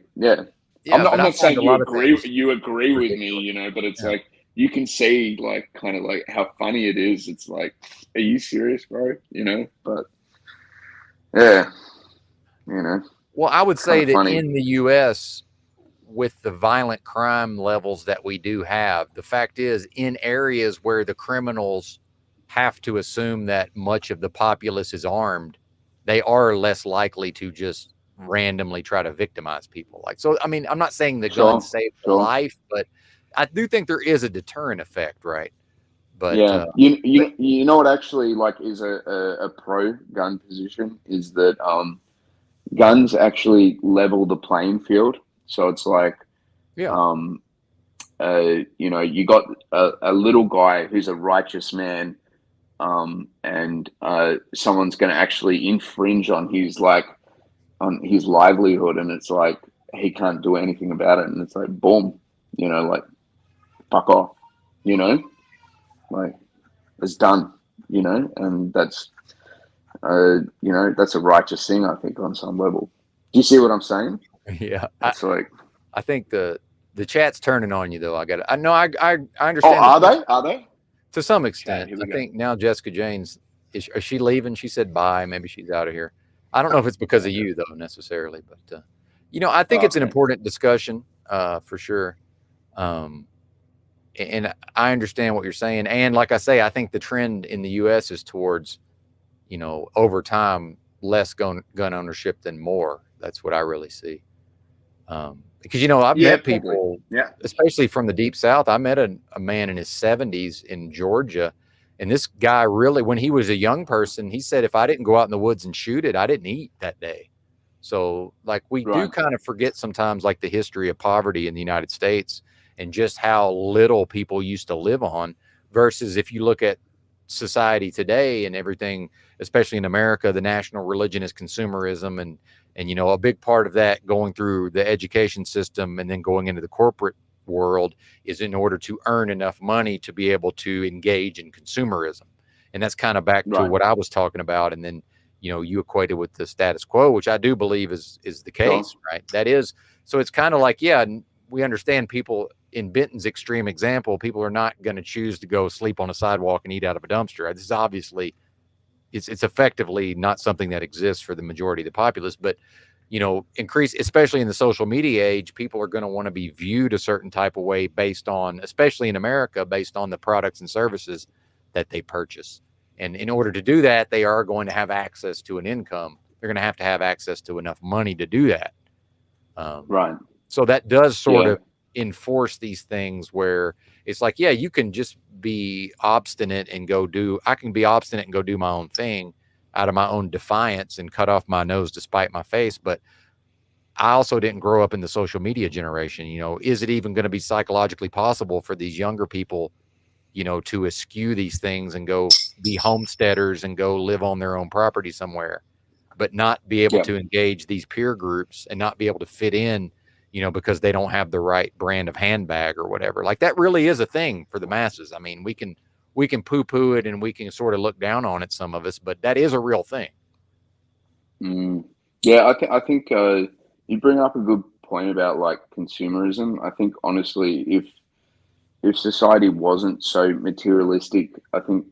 I'm not saying you agree with me, you know, but it's like, you can see like kind of like how funny it is. It's like, are you serious, bro? You know, but yeah, you know. Well, I would say that in the U.S., with the violent crime levels that we do have, the fact is, in areas where the criminals have to assume that much of the populace is armed, they are less likely to just randomly try to victimize people. Like, so, I mean, I'm not saying the Sure, gun saved sure. life, but I do think there is a deterrent effect, right? But Yeah, you know what actually like is a pro gun position is that guns actually level the playing field. So it's like, you know, you got a little guy who's a righteous man, and someone's going to actually infringe on his livelihood, and it's like he can't do anything about it, and it's like boom, you know, like fuck off, you know, like it's done, you know, and that's you know, that's a righteous thing, I think, on some level. Do you see what I'm saying? Yeah, it's like I think the chat's turning on you though. I understand. Oh, are they? To some extent. Here we I go. think now Jessica Jane's is she leaving? She said bye. Maybe she's out of here. I don't know if it's because of you though necessarily, but you know, I think it's an important discussion for sure. And I understand what you're saying. And like I say, I think the trend in the U.S. is towards, you know, over time, less gun ownership than more. That's what I really see. Because, you know, I've met people, especially from the deep South. I met a man in his 70s in Georgia. And this guy really, when he was a young person, he said, if I didn't go out in the woods and shoot it, I didn't eat that day. So like we do kind of forget sometimes like the history of poverty in the United States and just how little people used to live on versus if you look at society today and everything, especially in America, the national religion is consumerism. And, you know, a big part of that going through the education system and then going into the corporate world is in order to earn enough money to be able to engage in consumerism. And that's kind of back to what I was talking about. And then, you know, you equated with the status quo, which I do believe is the case, right? That is, so it's kind of like, yeah, we understand people in Benton's extreme example, people are not going to choose to go sleep on a sidewalk and eat out of a dumpster. This is obviously, it's effectively not something that exists for the majority of the populace, but, you know, especially in the social media age, people are going to want to be viewed a certain type of way based on, especially in America, based on the products and services that they purchase. And in order to do that, they are going to have access to an income. They're going to have access to enough money to do that. Right. So that does sort of enforce these things where it's like, yeah, you can just be obstinate and I can be obstinate and go do my own thing out of my own defiance and cut off my nose to spite my face. But I also didn't grow up in the social media generation. You know, is it even going to be psychologically possible for these younger people, you know, to eschew these things and go be homesteaders and go live on their own property somewhere, but not be able to engage these peer groups and not be able to fit in, you know, because they don't have the right brand of handbag or whatever. Like that really is a thing for the masses. I mean, we can poo-poo it and we can sort of look down on it, some of us, but that is a real thing. Yeah, I think you bring up a good point about like consumerism. I think honestly, if society wasn't so materialistic, I think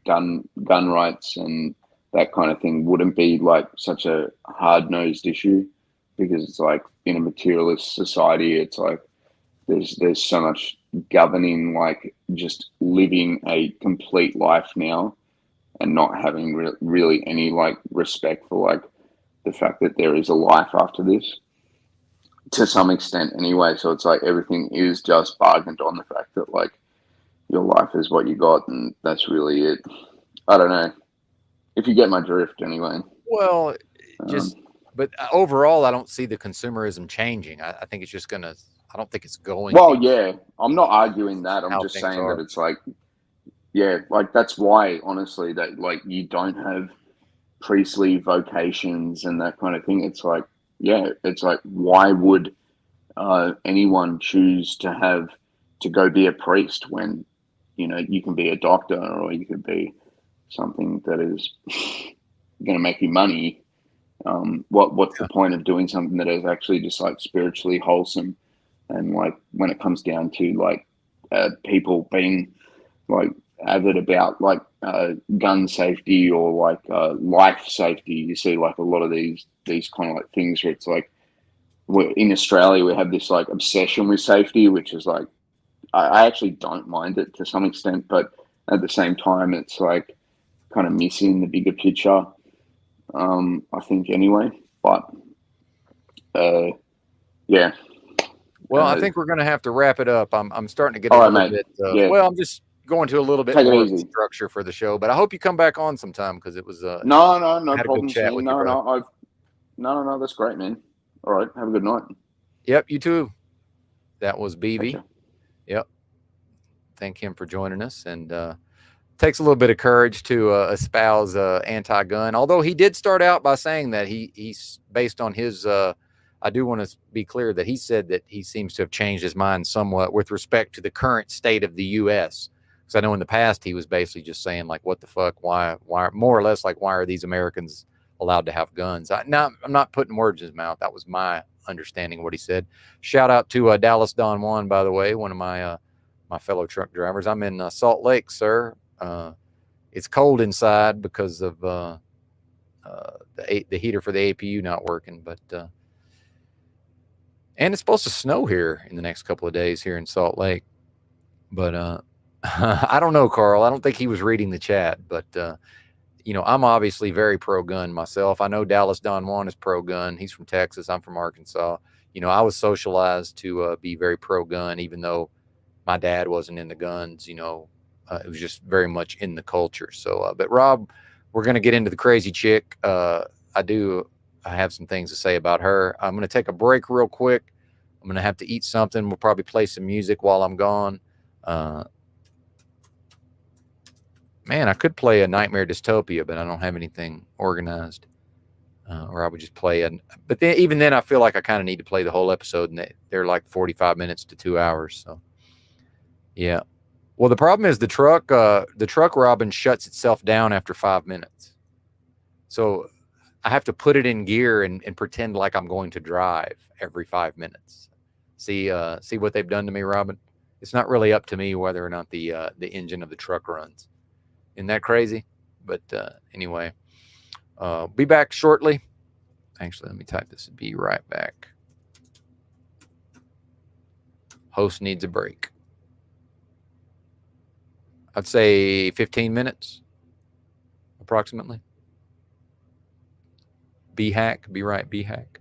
gun rights and that kind of thing wouldn't be like such a hard-nosed issue, because it's like in a materialist society, it's like there's so much governing like just living a complete life now and not having really any like respect for like the fact that there is a life after this to some extent anyway. So it's like everything is just bargained on the fact that like your life is what you got and that's really it. I don't know if you get my drift anyway. Well, but overall, I don't see the consumerism changing. I think it's just gonna. I don't think it's going. Well, yeah, I'm not arguing that. I'm just saying that it's like, yeah, like that's why honestly that like you don't have priestly vocations and that kind of thing. It's like, yeah, it's like why would anyone choose to go be a priest when, you know, you can be a doctor or you could be something that is going to make you money. What's the point of doing something that is actually just like spiritually wholesome? And like when it comes down to like people being like avid about like gun safety or like life safety, you see like a lot of these kind of like things where it's like in Australia we have this like obsession with safety, which is like I actually don't mind it to some extent, but at the same time it's like kind of missing the bigger picture. I think anyway, but Yeah. Well, I think we're going to have to wrap it up. I'm starting to get a All right, little mate. bit. Yeah. Well, I'm just going to a little bit Take it more easy. structure for the show, but I hope you come back on sometime because it was. No had a good problem, chat Shane. with you, brother. No, that's great, man. All right, have a good night. Yep, you too. That was BB. Gotcha. Yep. Thank him for joining us, and takes a little bit of courage to espouse anti-gun. Although he did start out by saying that he's based on his. I do want to be clear that he said that he seems to have changed his mind somewhat with respect to the current state of the U.S. Because I know in the past he was basically just saying like, "What the fuck? Why? More or less like, why are these Americans allowed to have guns?" I'm not putting words in his mouth. That was my understanding of what he said. Shout out to Dallas Don Juan, by the way, one of my my fellow truck drivers. I'm in Salt Lake, sir. It's cold inside because of the heater for the APU not working, but and it's supposed to snow here in the next couple of days here in Salt Lake. But I don't know, Carl. I don't think he was reading the chat, but you know, I'm obviously very pro-gun myself. I know Dallas Don Juan is pro-gun. He's from Texas. I'm from Arkansas. You know, I was socialized to be very pro-gun, even though my dad wasn't into guns. You know, it was just very much in the culture. So, but Rob, we're going to get into the crazy chick. I have some things to say about her. I'm going to take a break real quick. I'm going to have to eat something. We'll probably play some music while I'm gone. Man, I could play a Nightmare Dystopia, but I don't have anything organized. Or I would just play it. But then, even then, I feel like I kind of need to play the whole episode, and they're like 45 minutes to 2 hours. So, yeah. Well, the problem is the truck Robin shuts itself down after 5 minutes. So I have to put it in gear and pretend like I'm going to drive every 5 minutes. See what they've done to me, Robin? It's not really up to me whether or not the engine of the truck runs. Isn't that crazy? But anyway, be back shortly. Actually, let me type this. Be right back. Host needs a break. I'd say 15 minutes, approximately. B-Hack, be right, B-Hack.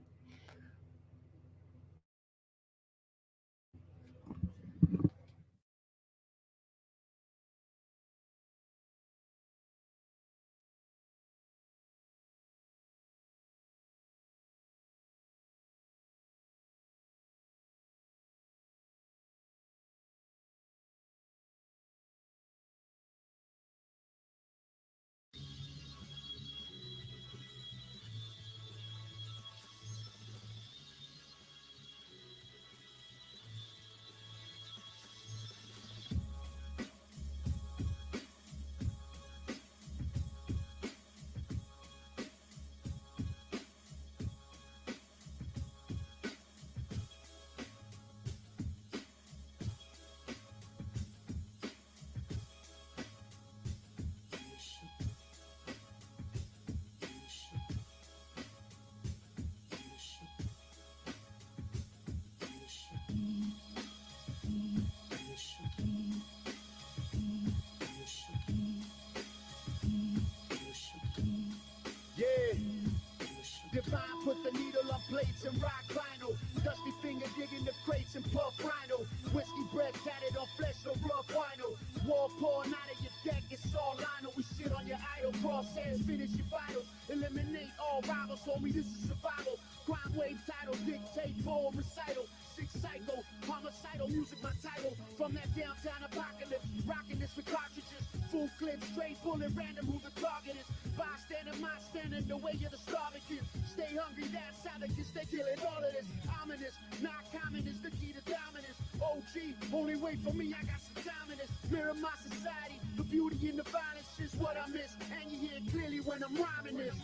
Divine put the needle on plates and rock vinyl. Dusty finger digging the crates and puff rhino. Whiskey breath tatted on flesh, no rough vinyl. War pouring out of your deck, it's all lino. We shit on your idol, cross hands, finish your vitals. Eliminate all rivals, homie, this is survival. Crime wave title, dictate, poem recital. Six cycle, homicidal music, my title. From that downtown apocalypse, rocking this with cartridges. Full clip, straight bullet, random who the target is. Bystander, my standing, the way of the starving kids. Stay hungry, that's how they kids, they killing all of this. Ominous, not common is the key to dominance. OG, only wait for me, I got some time in this. Mirror my society, the beauty and the violence is what I miss. And you hear clearly when I'm rhyming this.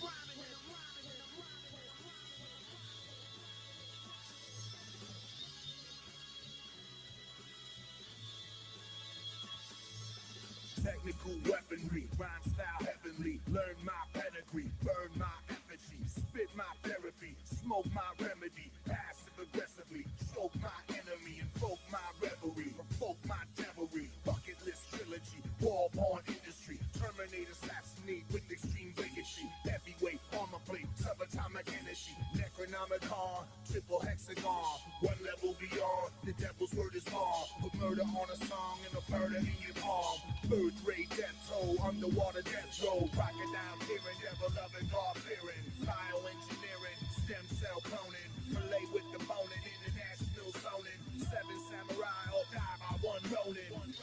Technical weaponry, rhyme style heavenly. Learn my pedigree, burn my effigy, spit my therapy, smoke my remedy, passive aggressively, stroke my enemy, invoke my reverie, provoke my devilry, bucket list trilogy, war-born industry, terminate, assassinate with extreme bigotry, heavyweight armor plate, subatomic energy, necronomic icon, triple hexagon, one level beyond. The devil's word is law. Put murder on a song and a murder in your palm. Birth rate, death toll, underwater death roll. Crocodile tearing, devil loving, God fearing. Bioengineering, stem cell cloning. Relay with the boning, international zoning. 7 samurai all die by one Ronin.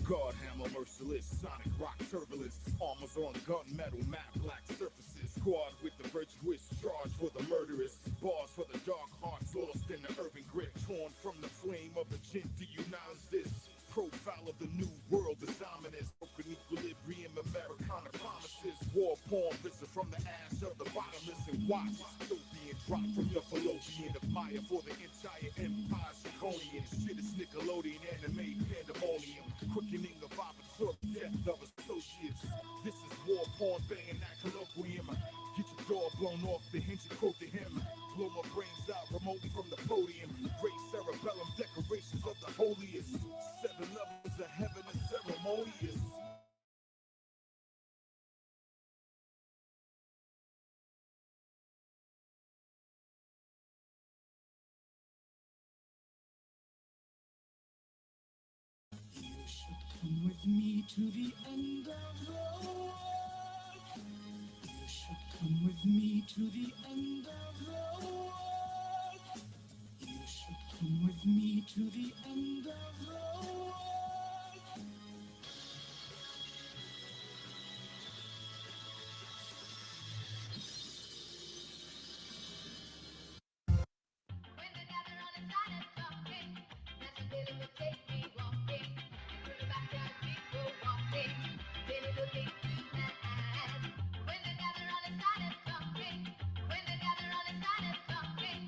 God hammer merciless, sonic rock turbulence, armors on gunmetal, matte black surfaces, squad with the virtuous, charge for the murderous, bars for the dark hearts lost in the urban grit, torn from the flame of a chin. Do you notice this? Profile of the new world is ominous, broken equilibrium, Americana promises, war porn risen from the ash of the bottomless, and watch dystopian drop from your fallopian of Maya for the entire empire, Draconian, shit is Nickelodeon, anime, pandemonium, quickening of Avatar, death of associates, this is war porn, banging that colloquium, get your jaw blown off the hinge and quote to him, blow my brains out remotely from the podium, great cerebellum decorations of the holiest, 7 levels of heaven is ceremonious. You should come with me to the end of the world. You should come with me to the end of the world. You should come with me to the end of the world.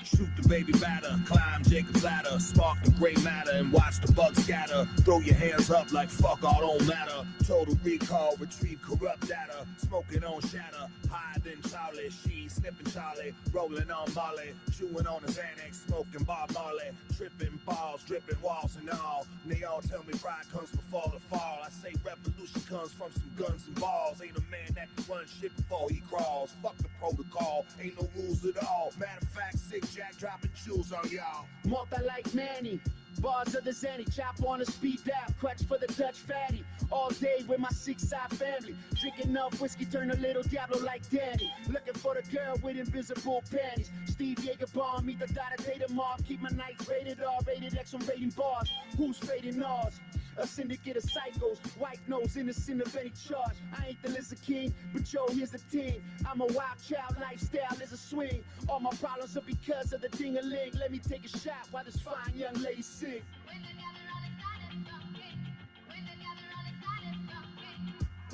Shoot the baby batter, climb Jacob's ladder, spark the gray matter and watch the bugs scatter. Throw your hands up like fuck all don't matter. Total recall, retrieve corrupt data. Smoking on shatter, higher than Charlie. She sniffing Charlie, rolling on Molly, chewing on his Xanax, smoking Bob Marley, tripping balls, dripping walls and all. And they all tell me pride comes before the fall. I say revolution comes from some guns and balls. Ain't a man that can run shit before he crawls. Fuck the protocol, ain't no rules at all. Matter of fact, sick Jack dropping jewels on y'all. Multi like Manny, bars of the Zanny, chop on a speed dial, clutch for the Dutch fatty. All day with my 6-side family, drinking enough whiskey, turn a little Diablo like Danny. Looking for the girl with invisible panties. Steve Jagerbomb, meet the data data mob. Keep my nights rated R, rated X on rating bars. Who's fading ours? A syndicate of psychos, white nose, innocent of any charge. I ain't the Lizard King, but yo, here's the team. I'm a wild child, lifestyle is a swing. All my problems are because of the ding-a-ling. Let me take a shot while this fine young lady sing.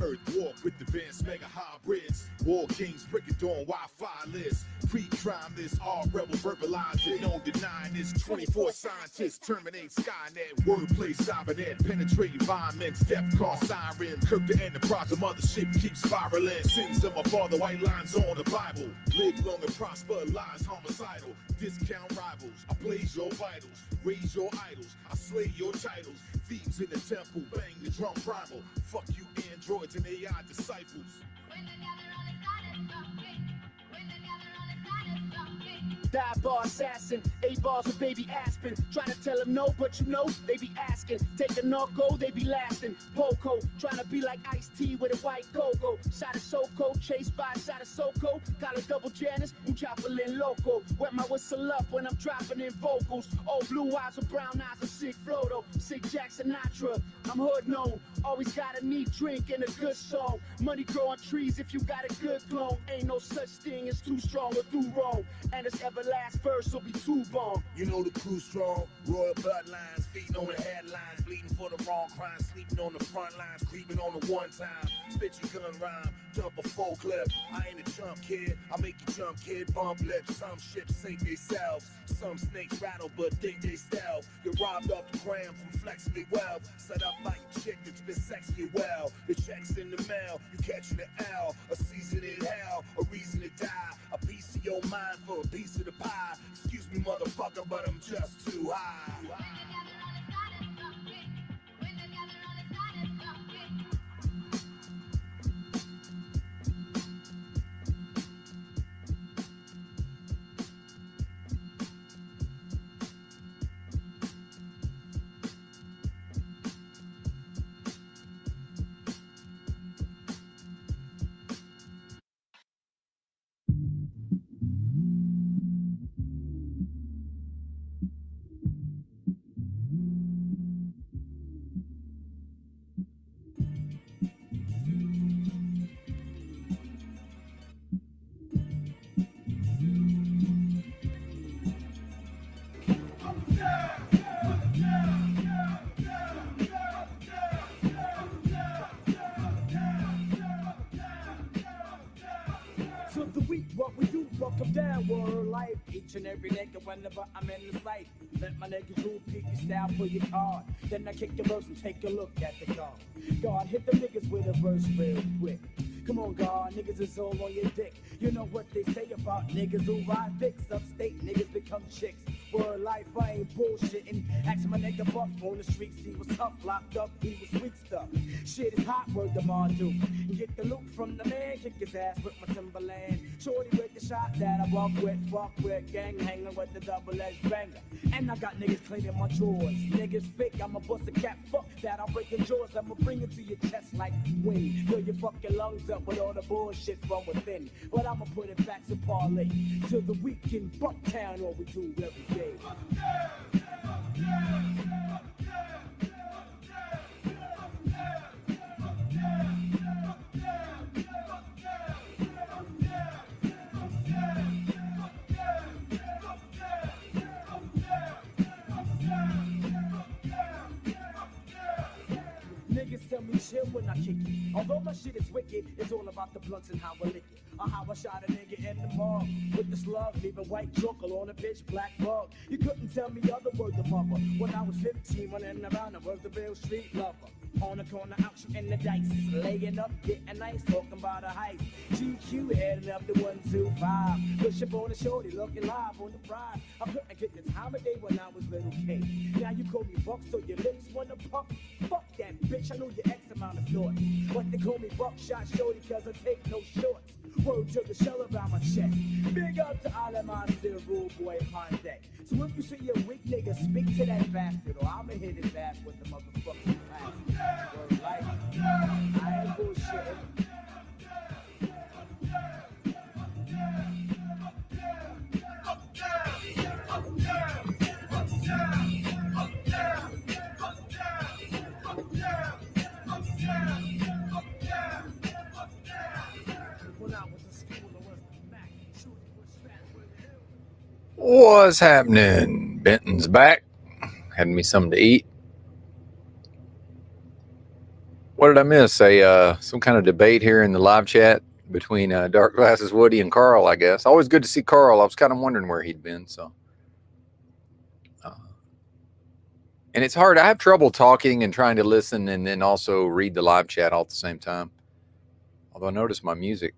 Earth walk with advanced mega hybrids. War kings breaking dawn Wi-Fi lists. Pre-crime this, all rebel verbalize it. No denying this. 24 scientists terminate Skynet. Wordplay cybernet. Penetrate environments. Deathcore sirens. Kirk the enterprise. The mothership keeps spiraling. Sins of my father. White lines on the Bible. Live long and prosper. Lies homicidal. Discount rivals. I blaze your vitals. Raise your idols. I slay your titles. Thieves in the temple. Bang the drum primal. Fuck you androids and AI disciples. Die bar assassin, 8 balls of baby aspirin. Try to tell them no, but you know they be asking. Take a narco, they be lasting. Poco, trying to be like Ice-T with a white cocoa. Shot of Soko, chased by a shot of Soko. Got a double Janice, un Chaplin loco. Wet my whistle up when I'm dropping in vocals. All blue eyes with brown eyes, a sick Frodo. Sick Jack Sinatra, I'm hood known. Always got a neat drink and a good song. Money grow on trees if you got a good clone. Ain't no such thing as too strong or too wrong. And it's last verse will be too bomb. You know the crew strong, royal bloodlines, feeding on the headlines, bleeding for the wrong crime, sleeping on the front lines, creeping on the one time, spit your gun rhyme, jump a full clip. I ain't a chump kid, I make you jump kid, bump lips. Some ships sink themselves, some snakes rattle but think they stealth. You're robbed off the gram from flexing their wealth, set up like a chick that's been sexy well. The check's in the mail, you catching the L, a season in hell, a reason to die, a piece of your mind for a piece of the pie. Excuse me, motherfucker, but I'm just too high. To the weak, what we do, welcome down, world life. Each and every nigga, whenever I'm in the sight. Let my niggas rule, peep your style for your card. Then I kick the verse and take a look at the card. God, hit the niggas with a verse real quick. Come on, God, niggas is all on your dick. You know what they say about niggas who ride dicks. Upstate niggas become chicks. Word life, I ain't bullshitting. Ask my nigga Buck on the streets, he was tough, locked up, he was weak stuff. Shit is hot, word the do. Get the loot from the man, kick his ass with my Timberland. Shorty with the shot that I walk with, fuck with, gang hanging with the double-edged banger. And I got niggas cleaning my drawers. Niggas fake, I'ma bust a cap, fuck that, I'm breaking jaws. I'ma bring it to your chest like wind. Fill your fucking lungs up with all the bullshit from within. But I'ma put it back to parlay. To the weekend, Bucktown, all we do every day. Niggas tell me chill when I kick it. Although my shit is wicked, it's all about the blunts and how I lick it. Or how I shot a nigga in the mug with the slug, leaving white chuckle on a bitch black bug. You couldn't tell me other word the mother. When I was 15, running around, I was the real street lover. On the corner, out shooting the dice, laying up, getting nice, talking about a heist. GQ heading up to 125. Push up on the shorty, looking live on the prize. I couldn't get the time of day when I was little kid. Now you call me Buck, so your lips wanna puff. Fuck that bitch, I know your X amount of thoughts. But they call me Buckshot Shorty, cause I take no shorts. Word to the shell around my chest. Big up to all of my still rule boy upon deck. So if you see a weak nigga, speak to that bastard, or I'ma hit his ass with the motherfucking plastic. Word life. I ain't bullshitting. What's happening? Benton's back. Had me something to eat. What did I miss? Some kind of debate here in the live chat between Dark Glasses Woody and Carl, I guess. Always good to see Carl. I was kind of wondering where he'd been. So, and it's hard. I have trouble talking and trying to listen and then also read the live chat all at the same time. Although I noticed my music.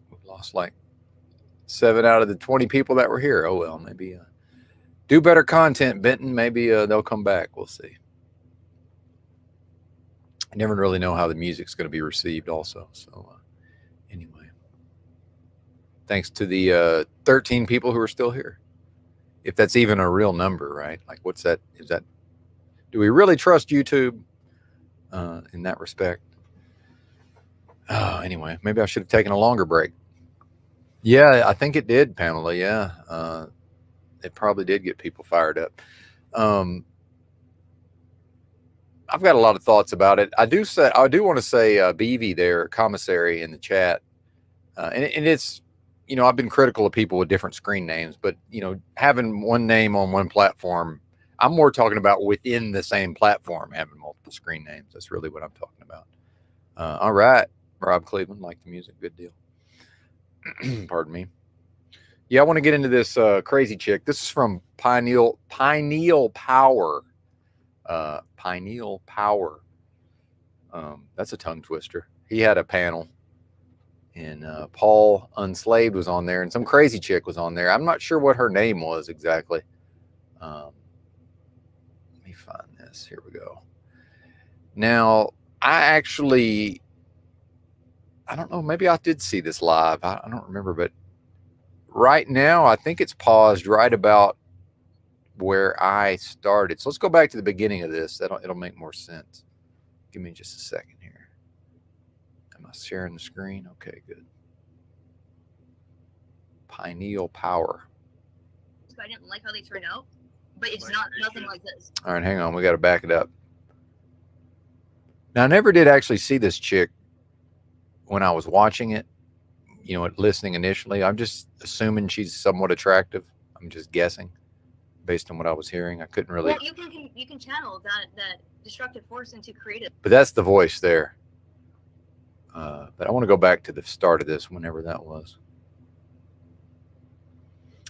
We've lost like 7 out of the 20 people that were here. Oh, well, maybe do better content, Benton. Maybe they'll come back. We'll see. I never really know how the music's going to be received also. So anyway, thanks to the 13 people who are still here. If that's even a real number, right? Like, what's that? Do we really trust YouTube in that respect? Anyway, maybe I should have taken a longer break. Yeah, I think it did, Pamela. Yeah, it probably did get people fired up. I've got a lot of thoughts about it. I do want to say BV there, commissary in the chat, and it's, you know, I've been critical of people with different screen names, but you know, having one name on one platform, I'm more talking about within the same platform having multiple screen names. That's really what I'm talking about. All right, Rob Cleveland, like the music, good deal. Pardon me. Yeah, I want to get into this crazy chick. This is from Pineal Power. Pineal Power. That's a tongue twister. He had a panel, and Paul Unslaved was on there, and some crazy chick was on there. I'm not sure what her name was exactly. Let me find this. Here we go. Now, I don't know, maybe I did see this live. I don't remember, but right now, I think it's paused right about where I started. So let's go back to the beginning of this. It'll make more sense. Give me just a second here. Am I sharing the screen? Okay, good. Pineal Power. I didn't like how they turned out, but it's not nothing like this. All right, hang on. We got to back it up. Now, I never did actually see this chick when I was watching it, you know, listening initially. I'm just assuming she's somewhat attractive. I'm just guessing based on what I was hearing. I couldn't really. Well, you can channel that destructive force into creative. But that's the voice there. But I want to go back to the start of this, whenever that was.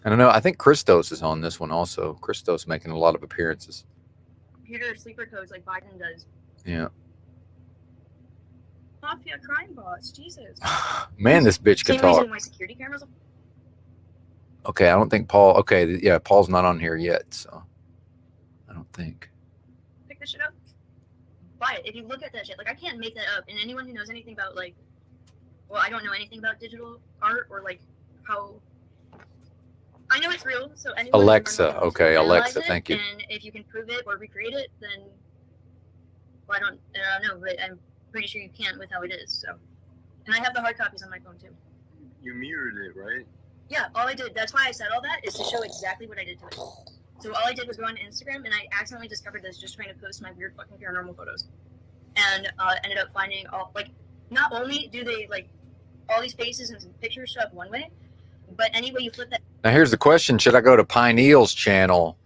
I don't know. I think Christos is on this one also. Christos making a lot of appearances. Computer sleeper codes like Biden does. Yeah. Mafia crime boss, Jesus. Man, this bitch can Same reason talk. why security cameras. Okay, I don't think Paul. Okay, yeah, Paul's not on here yet, so I don't think. Pick this shit up. Buy it. If you look at that shit, like I can't make that up. And anyone who knows anything about like, well, I don't know anything about digital art or like how. I know it's real, so anyone. Alexa, okay, analyze Alexa, it, thank you. And if you can prove it or recreate it, then well, I don't know, but I'm pretty sure you can with how it is. So, and I have the hard copies on my phone too. You mirrored it, right? Yeah, all I did. That's why I said all that is to show exactly what I did to it. So all I did was go on Instagram, and I accidentally discovered this just trying to post my weird fucking paranormal photos, and ended up finding all like. Not only do they like all these faces and pictures show up one way, but any way you flip that. Now here's the question: should I go to Pineal's channel?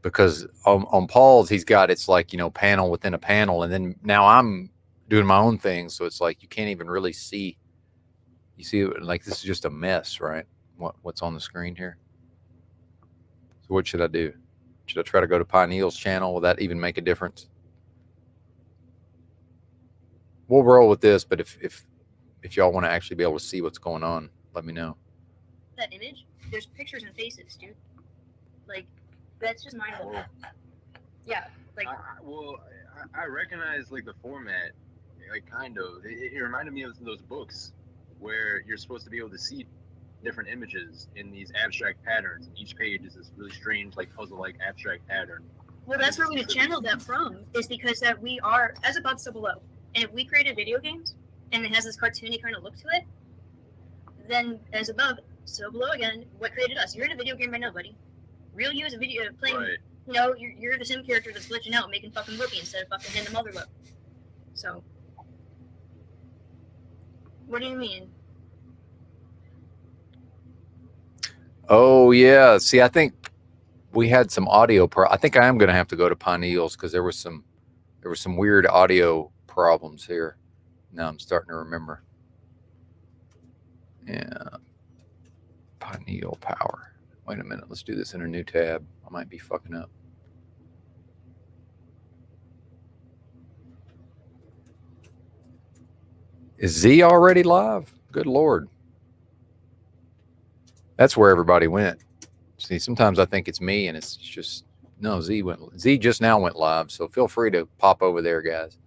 Because on Paul's, he's got it's like, you know, panel within a panel, and then now I'm doing my own thing, so it's like you can't even really see. You see, like this is just a mess, right? What's on the screen here? So what should I do? Should I try to go to Pineal's channel? Will that even make a difference? We'll roll with this, but if y'all want to actually be able to see what's going on, let me know. That image, there's pictures and faces, dude. Like, that's just mind blowing. Yeah, like. I recognize like the format, like kind of. It reminded me of those books where you're supposed to be able to see different images in these abstract patterns. Each page is this really strange, like puzzle-like abstract pattern. Well, that's where we channeled that from, is because that we are, as above, so below. And if we created video games, and it has this cartoony kind of look to it, then as above, so below again, what created us? You're in a video game right now, buddy. Real you is a video playing, Right. you know, you're the sim character that's glitching out, making fucking whoopee instead of fucking hitting the mother look. So, what do you mean? Oh yeah. See, I think we had some audio I think I am going to have to go to Pineal's because there was some weird audio problems here. Now I'm starting to remember. Yeah. Pineal Power. Wait a minute. Let's do this in a new tab. I might be fucking up. Is Z already live? Good Lord. That's where everybody went. See, sometimes I think it's me and it's just, no, Z just now went live. So feel free to pop over there, guys.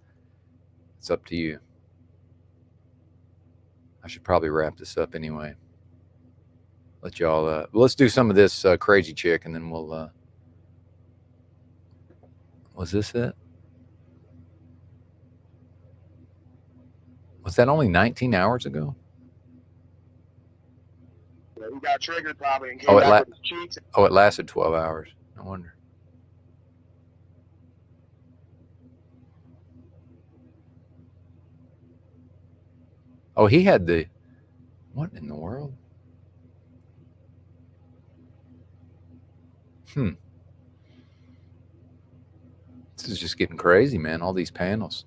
It's up to you. I should probably wrap this up anyway. Let y'all, let's do some of this crazy chick and then we'll, was this it? Was that only 19 hours ago? He got triggered probably and came Oh, back with his cheeks. Oh, it lasted 12 hours. No wonder. Oh, he had the, what in the world? This is just getting crazy, man. All these panels.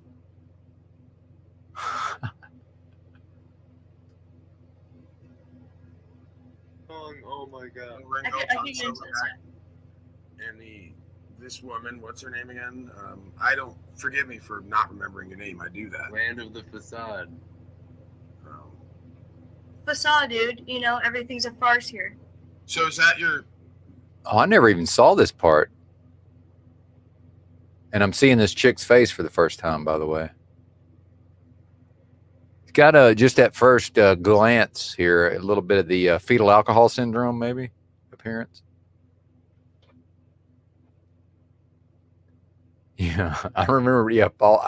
Oh my God. Ringo I pops get over into this. back, and this woman, what's her name again? I don't, forgive me for not remembering your name. I do that. Land of the Facade. Facade, dude. You know, everything's a farce here. So is that your? Oh, I never even saw this part. And I'm seeing this chick's face for the first time, by the way. It's got just at first glance here, a little bit of the fetal alcohol syndrome, maybe, appearance. Yeah, I remember, yeah, Paul,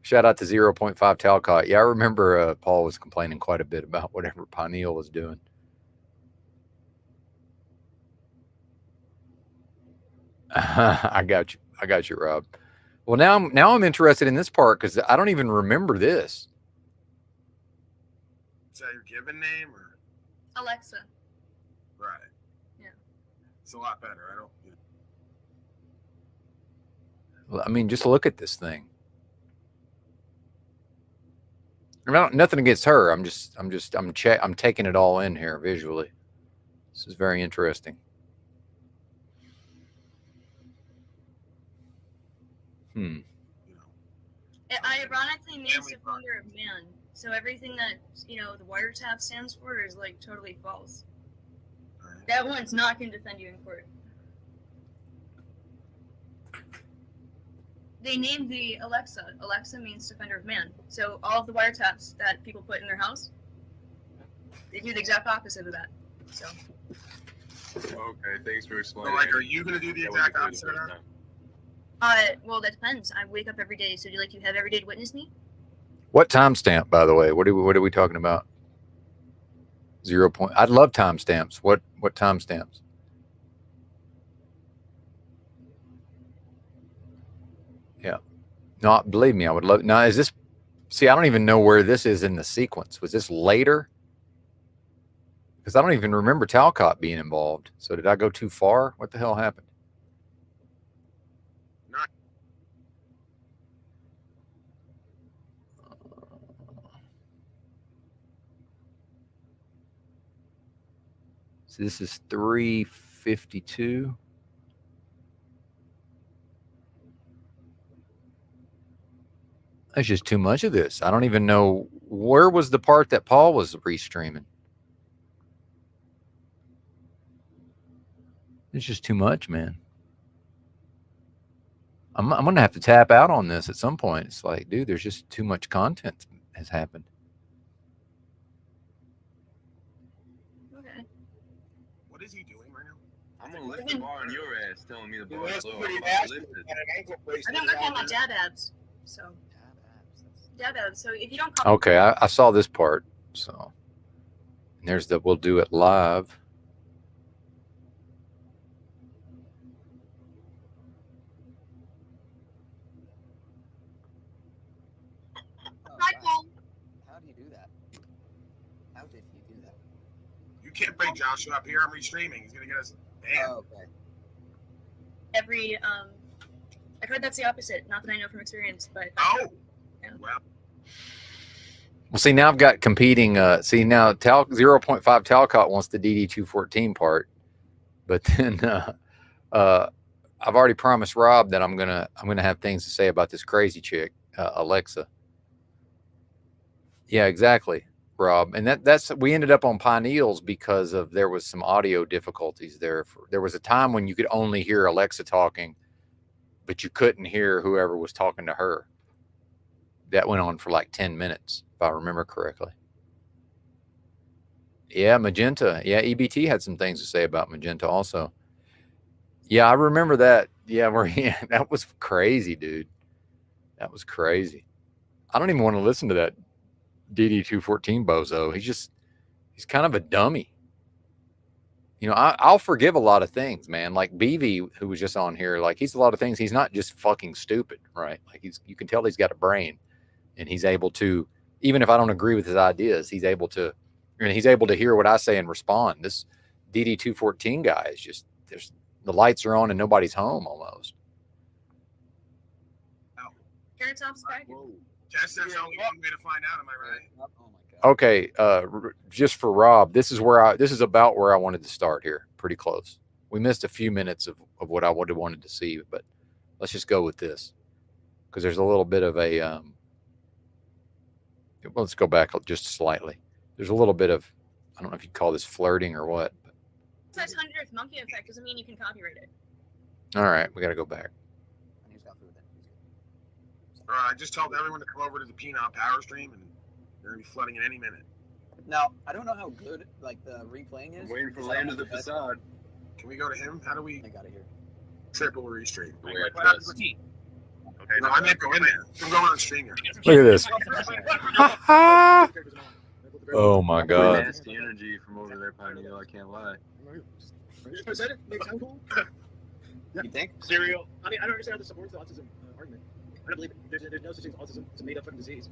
shout out to 0.5 Talcott. Yeah, I remember Paul was complaining quite a bit about whatever Pineal was doing. I got you, Rob. Well, now I'm interested in this part because I don't even remember this. Is that your given name or? Alexa. Right. Yeah. It's a lot better. I don't. I mean, just look at this thing. Nothing against her. I'm taking it all in here visually. This is very interesting. It ironically means defender of man. So everything that, the wiretap stands for is like totally false. That one's not going to defend you in court. They named the Alexa. Alexa means defender of man. So all of the wiretaps that people put in their house, they do the exact opposite of that. So. Okay, thanks for explaining. So, like, are you going to do the exact opposite of that? Well, that depends. I wake up every day, so do you have every day to witness me? What timestamp, by the way? What are we talking about? 0 point. I'd love timestamps. What timestamps? Yeah. No, believe me, I would love. Now, is this? See, I don't even know where this is in the sequence. Was this later? Because I don't even remember Talcott being involved. So did I go too far? What the hell happened? So this is 352. That's just too much of this. I don't even know where was the part that Paul was restreaming. It's just too much, man. I'm gonna have to tap out on this at some point. It's like, dude, there's just too much content has happened. Okay. What is he doing right now? I'm gonna lift the bar on your ass, telling me the bar is low. I don't work on my dab abs, so. Dab abs. So if you don't call. Okay, I saw this part. So and there's the we'll do it live. How do you do that? How did you do that? You can't bring Joshua up here. I'm restreaming. He's gonna get us banned. Oh, okay. I've heard that's the opposite. Not that I know from experience, but. Oh. Yeah. Well, see, now I've got competing. See, now 0.5 Talcott wants the DD214 part, but then I've already promised Rob that I'm gonna have things to say about this crazy chick, Alexa. Yeah, exactly, Rob. And that's we ended up on Pineals because there was some audio difficulties there. There was a time when you could only hear Alexa talking, but you couldn't hear whoever was talking to her. That went on for like 10 minutes, if I remember correctly. Yeah, Magenta. Yeah, EBT had some things to say about Magenta also. Yeah, I remember that. Yeah, that was crazy, dude. That was crazy. I don't even want to listen to that DD214 bozo. He's kind of a dummy. You know, I'll forgive a lot of things, man. Like BV, who was just on here, like he's a lot of things. He's not just fucking stupid, right? Like you can tell he's got a brain, and he's able to, even if I don't agree with his ideas, he's able to hear what I say and respond. This DD214 guy is just the lights are on and nobody's home almost. Carrot Top's back. That's the only one way to find out. Am I right? Okay, just for Rob, this is about where I wanted to start here. Pretty close. We missed a few minutes of what I would have wanted to see, but let's just go with this because there's a little bit of a. Let's go back just slightly. There's a little bit of, I don't know if you'd call this flirting or what. But. Besides 100th monkey effect doesn't mean you can copyright it. All right, we got to go back. I just told everyone to come over to the Peanut Power Stream, and they're gonna be flooding in any minute. Now, I don't know how good like the replaying is. I'm waiting for Land of the Facade. Can we go to him? How do we? I got it here. Triple restream. Okay, no, I meant go in there. I'm going on stream here. Look at this. Oh my God. Nasty energy from over there, Pioneer. I can't lie. Is that it? Makes sense? You think? Cereal. I mean, I don't understand how this supports the autism argument. I don't believe it. There's no such thing as autism. It's a made up fucking disease.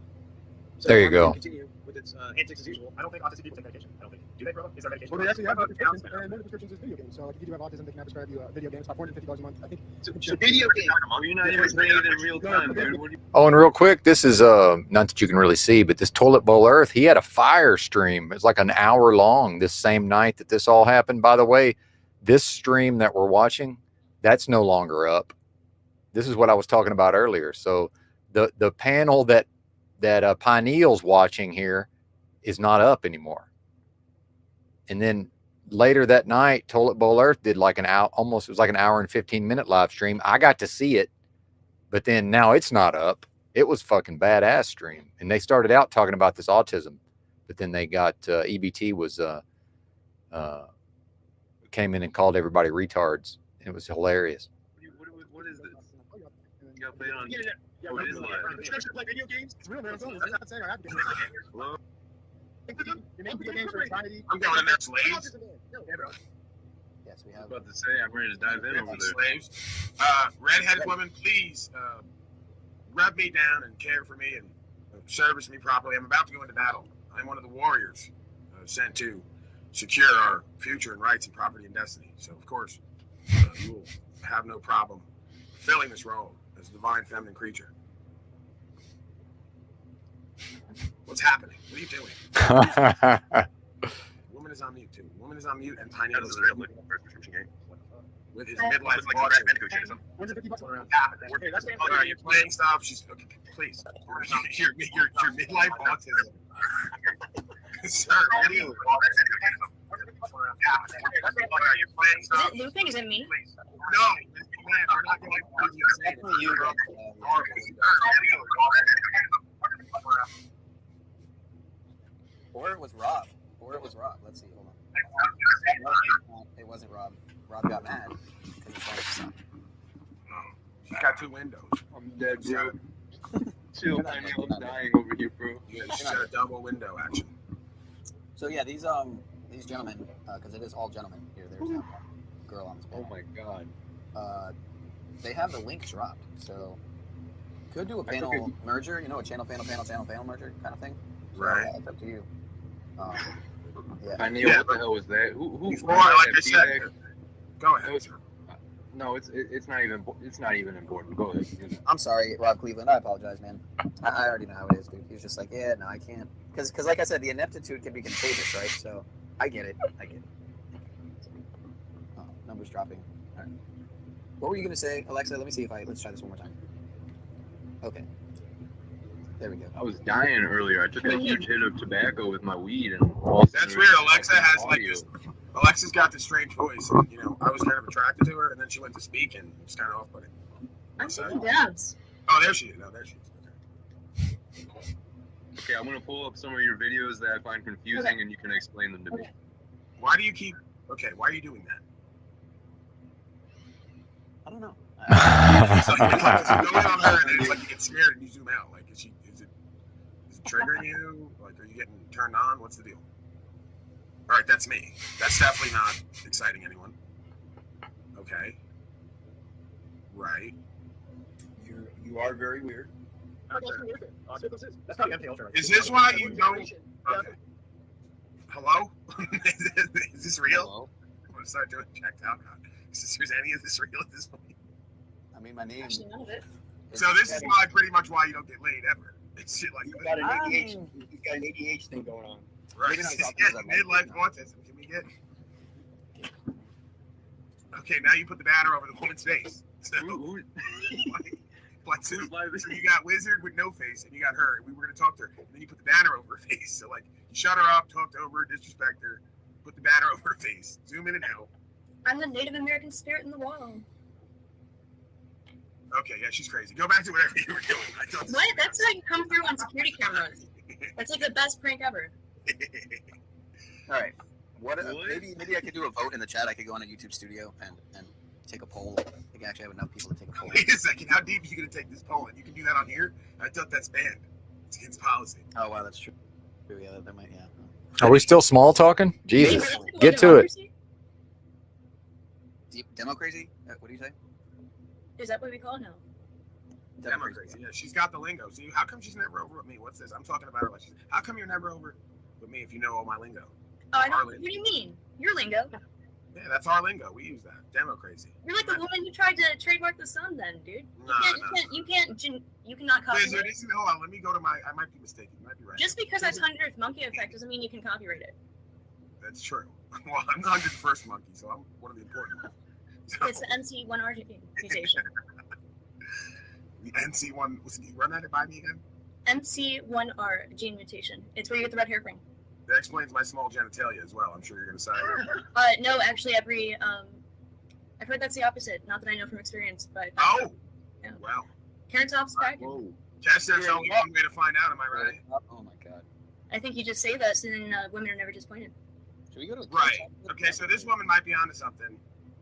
So There you Army can go. Continue with its antics as usual. I don't think autistic people take medication. I don't think. Do they, bro? Is there medication? Well, they actually have prescriptions, Yeah. and their prescriptions is video games. So, like, if you do have autism, they can prescribe you video games. About $450 a month, I think. So video game. You're not even playing it in real time, dude. What do you Oh, and real quick, this is not that you can really see, but this Toilet Bowl Earth, he had a fire stream. It's like an hour long this same night that this all happened. By the way, this stream that we're watching, that's no longer up. This is what I was talking about earlier. So the panel that Pineal's watching here is not up anymore. And then later that night, Toilet Bowl Earth did like an hour, almost, it was like an hour and 15-minute live stream. I got to see it, but then now it's not up. It was fucking badass stream. And they started out talking about this autism, but then they got, EBT was, came in and called everybody retards. It was hilarious. what is this? You gotta play it on. Yeah, Oh, it is live. prescription to play video games. It's real, man. I'm not saying I have to. Hello? Your name video games for anxiety. I'm going in there, slaves. Yes, we I have. was about to say, I'm ready to dive in over there. Slaves. Redheaded woman, please rub me down and care for me and service me properly. I'm about to go into battle. I'm one of the warriors sent to secure our future and rights and property and destiny. So, of course, you will have no problem filling this role as a divine feminine creature. What's happening? What are you doing? Woman is on mute, too. Woman is on mute, and Tiny is with his midlife watcher. You're playing stuff. She's okay, please. Your midlife autism. Sir, what are you? You're playing Is stuff. it looping? Is it me? No, man, we're not going to Definitely you. Or it was Rob. Let's see. Hold on. It wasn't Rob. Rob got mad because it's like son. She's got two windows. I'm dead, bro. Chill, man. I'm dying over here, bro. Yeah, she's got a double window action. So yeah, these gentlemen, because it is all gentlemen here. There's not one girl on this Oh panel. my god. They have the link dropped, so could do a panel merger. You know, a channel merger kind of thing. So, Right. It's up to you. Yeah. I knew what the hell was that? Who Before, like I said, go ahead. Sir. No, it's not even important. Go ahead. I'm sorry, Rob Cleveland. I apologize, man. I already know how it is, dude. He's just like, yeah, no, I can't. Because like I said, the ineptitude can be contagious, right? So I get it. Oh, numbers dropping. All right. What were you gonna say, Alexa? Let's try this one more time. Okay. There we go. I was dying earlier. I took a huge hit of tobacco with my weed, and all of a That's sudden weird. it was Alexa has like audio. this. Alexa's got this strange voice. And, you know, I was kind of attracted to her, and then she went to speak, and it's kind of off-putting. I'm taking dabs. Oh, there she is. No, there she is. Okay, I'm gonna pull up some of your videos that I find confusing, and you can explain them to me. Why do you keep? Okay, why are you doing that? I don't know. It's like, you go in on her, and then it's like you get scared and you zoom out. Like, is it triggering you? Like, are you getting turned on? What's the deal? All right, that's me. That's definitely not exciting anyone. Okay. Right. You are very weird. That's probably MK Ultra. Is this why you don't? Okay. Hello? Is this real? Hello? I'm gonna start doing checked out. Is any of this real at this point? I mean, my name. Actually, none of it. So this is why pretty much why you don't get laid ever. It's shit like You've got an ADHD. You've got an ADHD thing going on. right. Maybe not talking Yeah, about midlife autism. Can we get? Okay, now you put the banner over the woman's face. So, so you got Wizard with no face, and you got her. And we were gonna talk to her, and then you put the banner over her face. So like, you shut her up, talked over her, disrespect her, put the banner over her face, zoom in and out. I'm the Native American spirit in the wall. Okay, yeah, she's crazy. Go back to whatever you were doing. I thought What? That's how you come through on security cameras. That's like the best prank ever. All right. Maybe I could do a vote in the chat. I could go on a YouTube studio and take a poll. I think I actually have enough people to take a poll. Wait a second. How deep are you gonna take this poll? And you can do that on here? I thought that's banned. It's against policy. Oh wow, that's true. Yeah, that might. Yeah. Are we still small talking? Jesus, get to it. Demo crazy? What do you say? Is that what we call it now? Demo crazy. Yeah, she's got the lingo. See, how come she's never over with me? What's this? I'm talking about her like how come you're never over with me if you know all my lingo? Oh, I don't. What do you mean? Your lingo? Yeah, that's our lingo. We use that. Demo crazy. You're like the woman who tried to trademark the sun, then, dude. You cannot copyright. Hold on. Let me go to my. I might be mistaken. You might be right. Just because that's 100th monkey effect doesn't mean you can copyright it. That's true. Well, I'm the 101st monkey, so I'm one of the important ones. So. It's the MC1R mutation. The NC1. Run that by me again. MC1R gene mutation. It's where you get the red hair from. That explains my small genitalia as well. I'm sure you're going to say. No, actually, I've heard that's the opposite. Not that I know from experience, but. Oh. Yeah. Wow. Karen Top's back. Whoa. Guess there's only one way to find out. Am I right? Oh my god. I think you just say this, and then women are never disappointed. Should we go to? Right. Okay, so this woman might be onto something.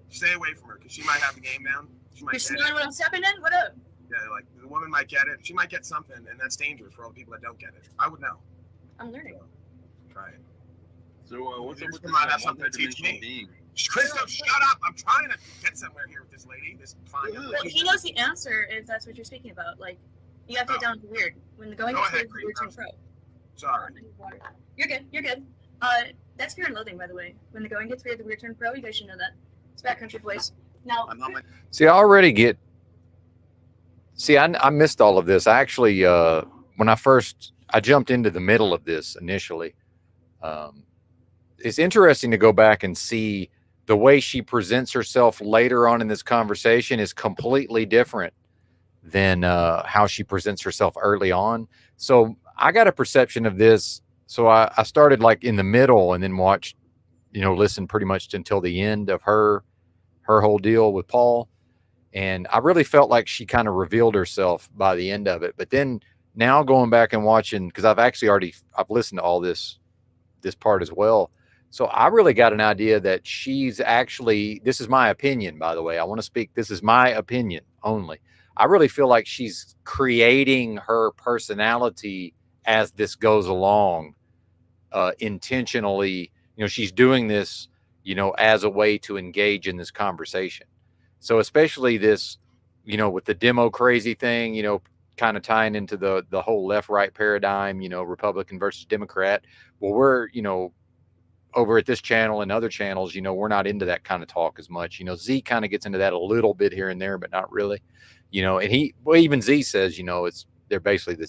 Stay away from her because she might have the game down. She might. You're smelling what I'm stepping in? What up? Yeah, like the woman might get it. She might get something, and that's dangerous for all the people that don't get it. I would know. I'm learning. Right. So what's up with might have something to teach me. being? Christoph, shut up! I'm trying to get somewhere here with this lady. This fine young Well, lady. he knows the answer if that's what you're speaking about. Like, you have to get down to weird. When the going Go gets ahead, weird, weird turns pro. Sorry. You're good. You're good. That's Fear and Loathing, by the way. When the going gets weird, the weird turn pro. You guys should know that. It's Backcountry Boys. Now. See, I already get. See, I missed all of this. I actually, when I jumped into the middle of this initially. It's interesting to go back and see the way she presents herself later on in this conversation is completely different than how she presents herself early on. So I got a perception of this. So I started like in the middle and then watched, listened pretty much until the end of her whole deal with Paul. And I really felt like she kind of revealed herself by the end of it. But then now going back and watching, because I've listened to all this part as well. So I really got an idea that she's actually, this is my opinion, by the way. I want to speak, this is my opinion only. I really feel like she's creating her personality as this goes along, intentionally. She's doing this, as a way to engage in this conversation. So especially this, with the demo crazy thing, kind of tying into the whole left-right paradigm, Republican versus Democrat. Well, we're, over at this channel and other channels, we're not into that kind of talk as much. Z kind of gets into that a little bit here and there, but not really, and even Z says, they're basically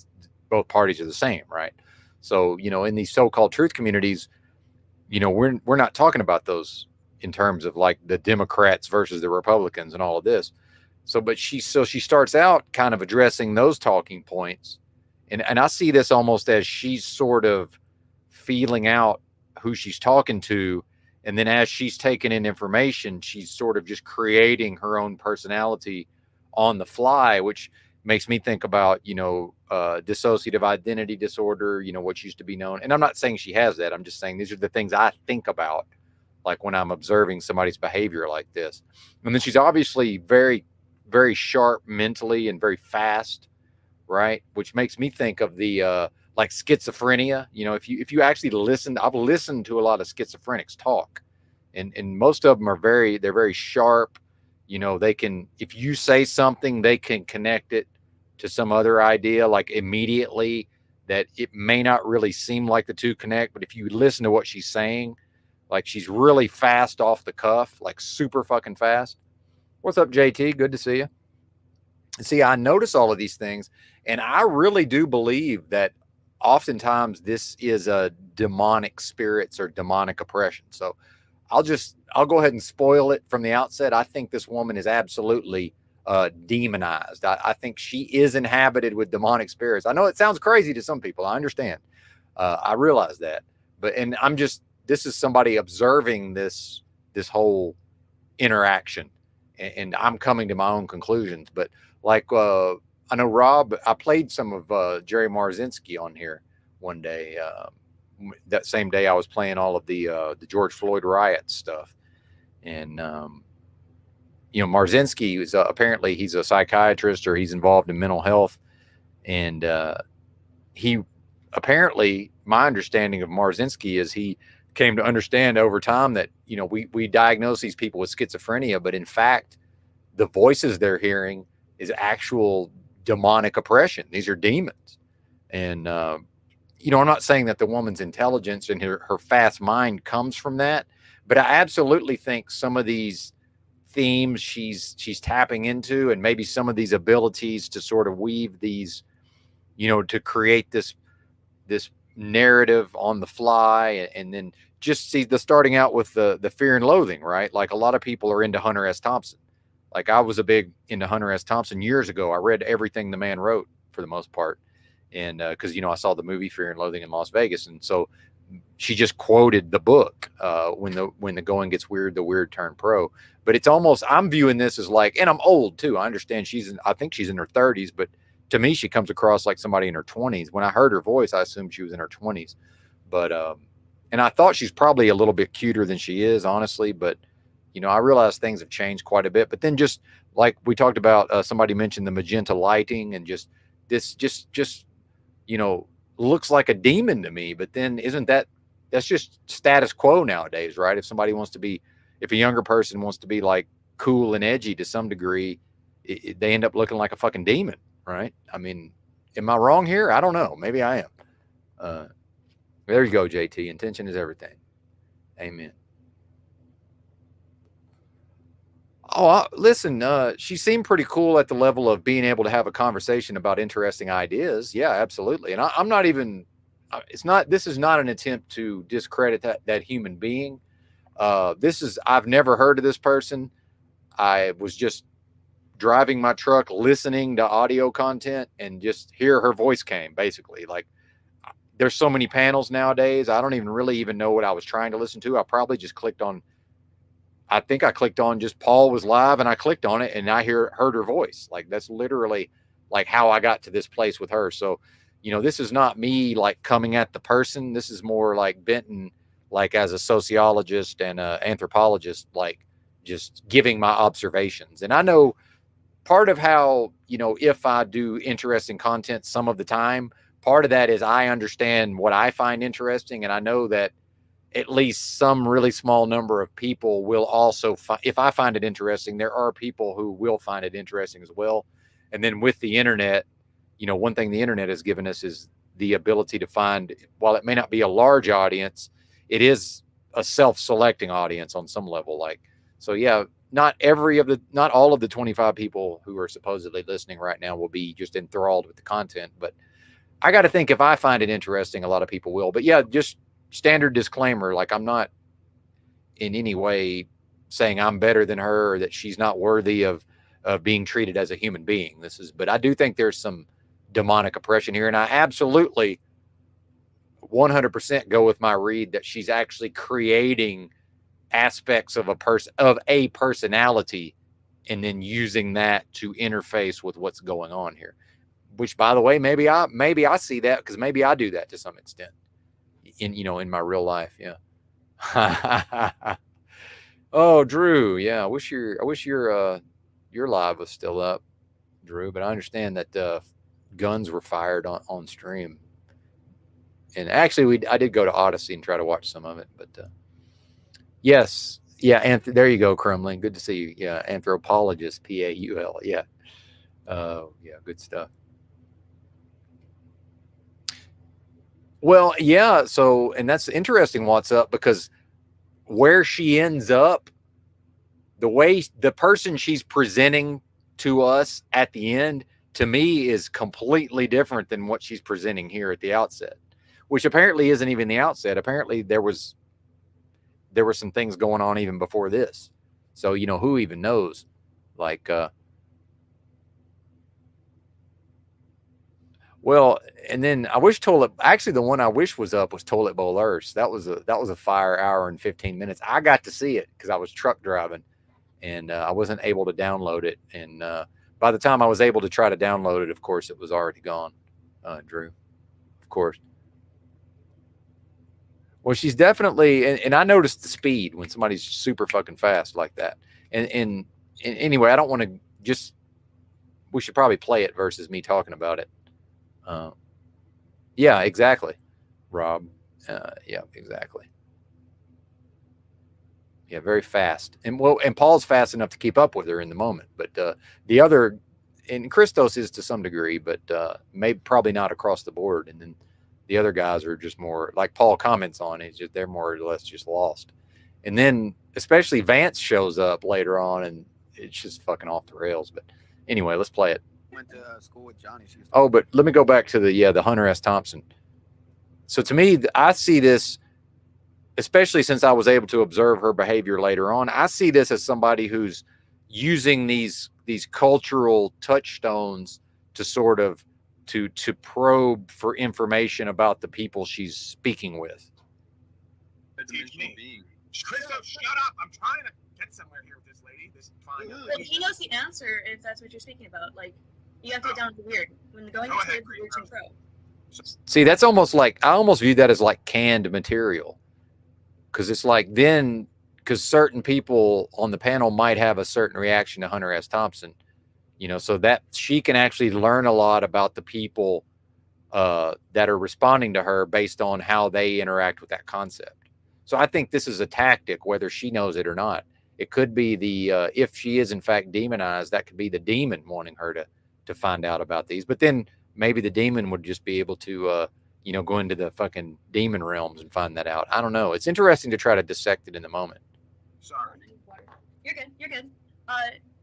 both parties are the same. Right. So, in these so-called truth communities, we're not talking about those in terms of like the Democrats versus the Republicans and all of this. So, but she starts out kind of addressing those talking points. And I see this almost as she's sort of feeling out who she's talking to. And then as she's taking in information, she's sort of just creating her own personality on the fly, which makes me think about, dissociative identity disorder, what used to be known. And I'm not saying she has that. I'm just saying these are the things I think about, like when I'm observing somebody's behavior like this. And then she's obviously very, very sharp mentally and very fast, right? Which makes me think of the like schizophrenia. If you actually listen, I've listened to a lot of schizophrenics talk, and most of them are they're very sharp. They can, if you say something, they can connect it to some other idea, like immediately, that it may not really seem like the two connect, but if you listen to what she's saying, like she's really fast off the cuff, like super fucking fast. What's up, JT? Good to see you. See, I notice all of these things, and I really do believe that oftentimes this is a demonic spirits or demonic oppression. So I'll go ahead and spoil it from the outset. I think this woman is absolutely demonized. I think she is inhabited with demonic spirits. I know it sounds crazy to some people. I understand. I realize that, and this is somebody observing this whole interaction, and I'm coming to my own conclusions. But like, I know Rob, I played some of Jerry Marzinski on here one day. That same day I was playing all of the George Floyd riot stuff. And, Marzinski is apparently he's a psychiatrist, or he's involved in mental health. And he apparently, my understanding of Marzinski is he came to understand over time that, we diagnose these people with schizophrenia, but in fact, the voices they're hearing is actual demonic oppression. These are demons. And, you know, I'm not saying that the woman's intelligence and her fast mind comes from that, but I absolutely think some of these themes she's tapping into, and maybe some of these abilities to sort of weave these, you know, to create this narrative on the fly, and then just see the starting out with the fear and loathing, right? Like a lot of people are into Hunter S. Thompson. Like I was a big into Hunter S. Thompson years ago. I read everything the man wrote for the most part. And because, you know, I saw the movie Fear and Loathing in Las Vegas. And so she just quoted the book, when the going gets weird, the weird turn pro. But it's almost, I'm viewing this as like, and I'm old too. I understand I think she's in her 30s, but to me, she comes across like somebody in her 20s. When I heard her voice, I assumed she was in her 20s. But, and I thought she's probably a little bit cuter than she is, honestly. But, you know, I realize things have changed quite a bit. But then just like we talked about, somebody mentioned the magenta lighting, and just this, just, you know, looks like a demon to me. But then that's just status quo nowadays, right? If a younger person wants to be like cool and edgy to some degree, they end up looking like a fucking demon, right? I mean, am I wrong here? I don't know. Maybe I am. There you go, JT. Intention is everything. Amen. Oh, listen, she seemed pretty cool at the level of being able to have a conversation about interesting ideas. Yeah, absolutely. And I'm not even, this is not an attempt to discredit that human being. I've never heard of this person. I was just driving my truck, listening to audio content, and just hear her voice came, basically. Like, there's so many panels nowadays. I don't even know what I was trying to listen to. I probably just clicked on just Paul was live, and I clicked on it, and I heard her voice. Like, that's literally like how I got to this place with her. So, you know, this is not me like coming at the person. This is more like Benton, like as a sociologist and an anthropologist, like just giving my observations. And I know part of how, you know, if I do interesting content some of the time, part of that is I understand what I find interesting. And I know that at least some really small number of people will also, if I find it interesting, there are people who will find it interesting as well. And then with the internet, you know, one thing the internet has given us is the ability to find, while it may not be a large audience, it is a self-selecting audience on some level. Like, so yeah, not all of the 25 people who are supposedly listening right now will be just enthralled with the content. But I got to think if I find it interesting, a lot of people will. But yeah, just standard disclaimer, like I'm not in any way saying I'm better than her or that she's not worthy of being treated as a human being. But I do think there's some demonic oppression here. And I absolutely 100% go with my read that she's actually creating aspects of a personality and then using that to interface with what's going on here, which, by the way, maybe I see that because maybe I do that to some extent in my real life. Yeah. Oh, Drew. Yeah. I wish your live was still up, Drew, but I understand that guns were fired on stream. And actually I did go to Odyssey and try to watch some of it, but yes. Yeah. And there you go, Crumling. Good to see you. Yeah. Anthropologist, Paul. Yeah. Yeah. Good stuff. Well, yeah. So, and that's interesting what's up, because where she ends up, the person she's presenting to us at the end, to me, is completely different than what she's presenting here at the outset, which apparently isn't even the outset. Apparently there were some things going on even before this. So, you know, who even knows? Like, well, and then I wish actually the one I wish was up was Toilet Bowl Earth. That was a fire hour and 15 minutes. I got to see it because I was truck driving, and I wasn't able to download it. And by the time I was able to try to download it, of course, it was already gone. Drew, of course. Well, she's definitely, and I noticed the speed when somebody's super fucking fast like that. And anyway, I don't want to we should probably play it versus me talking about it. Yeah, exactly, Rob. Yeah, exactly. Yeah, very fast. And Paul's fast enough to keep up with her in the moment. But the other, and Christos is to some degree, but maybe probably not across the board. And then the other guys are just more like Paul comments on it. Just, they're more or less just lost. And then especially Vance shows up later on, and it's just fucking off the rails. But anyway, let's play it. Went to school with Johnny. She was Oh, but let me go back to the Hunter S. Thompson. So to me, I see this, especially since I was able to observe her behavior later on, I see this as somebody who's using these cultural touchstones to sort of to probe for information about the people she's speaking with. Teach me. Christoph, shut up. I'm trying to get somewhere here with this lady. This fine young But lady. he knows the answer if that's what you're speaking about. Like, you have to get down to the weird. When going into the weird and pro. See, that's almost like, I almost view that as like canned material. Because it's like then, because certain people on the panel might have a certain reaction to Hunter S. Thompson, you know, so that she can actually learn a lot about the people that are responding to her based on how they interact with that concept. So I think this is a tactic, whether she knows it or not. It could be the, if she is in fact demonized, that could be the demon wanting her to find out about these. But then maybe the demon would just be able to, you know, go into the fucking demon realms and find that out. I don't know. It's interesting to try to dissect it in the moment. Sorry. You're good. You're good.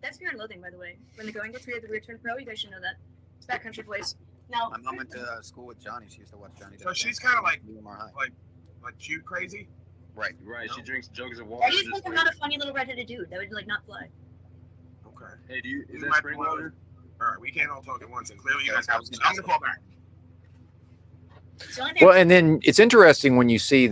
That's Fear and Loathing, by the way. When the going gets weird, the weird turn pro. You guys should know that. It's Backcountry Boys. Now, My mom went to school with Johnny. She used to watch Johnny. So she's kind of like High. cute crazy. Right. She drinks jugs of water. why do you think I'm not a funny little redheaded dude? That would like not fly. Okay. Hey, is You that might spring be one of water? All right, we can't all talk at once, and clearly you guys have. I'm gonna call back. It's the only thing Well, and then it's interesting when you see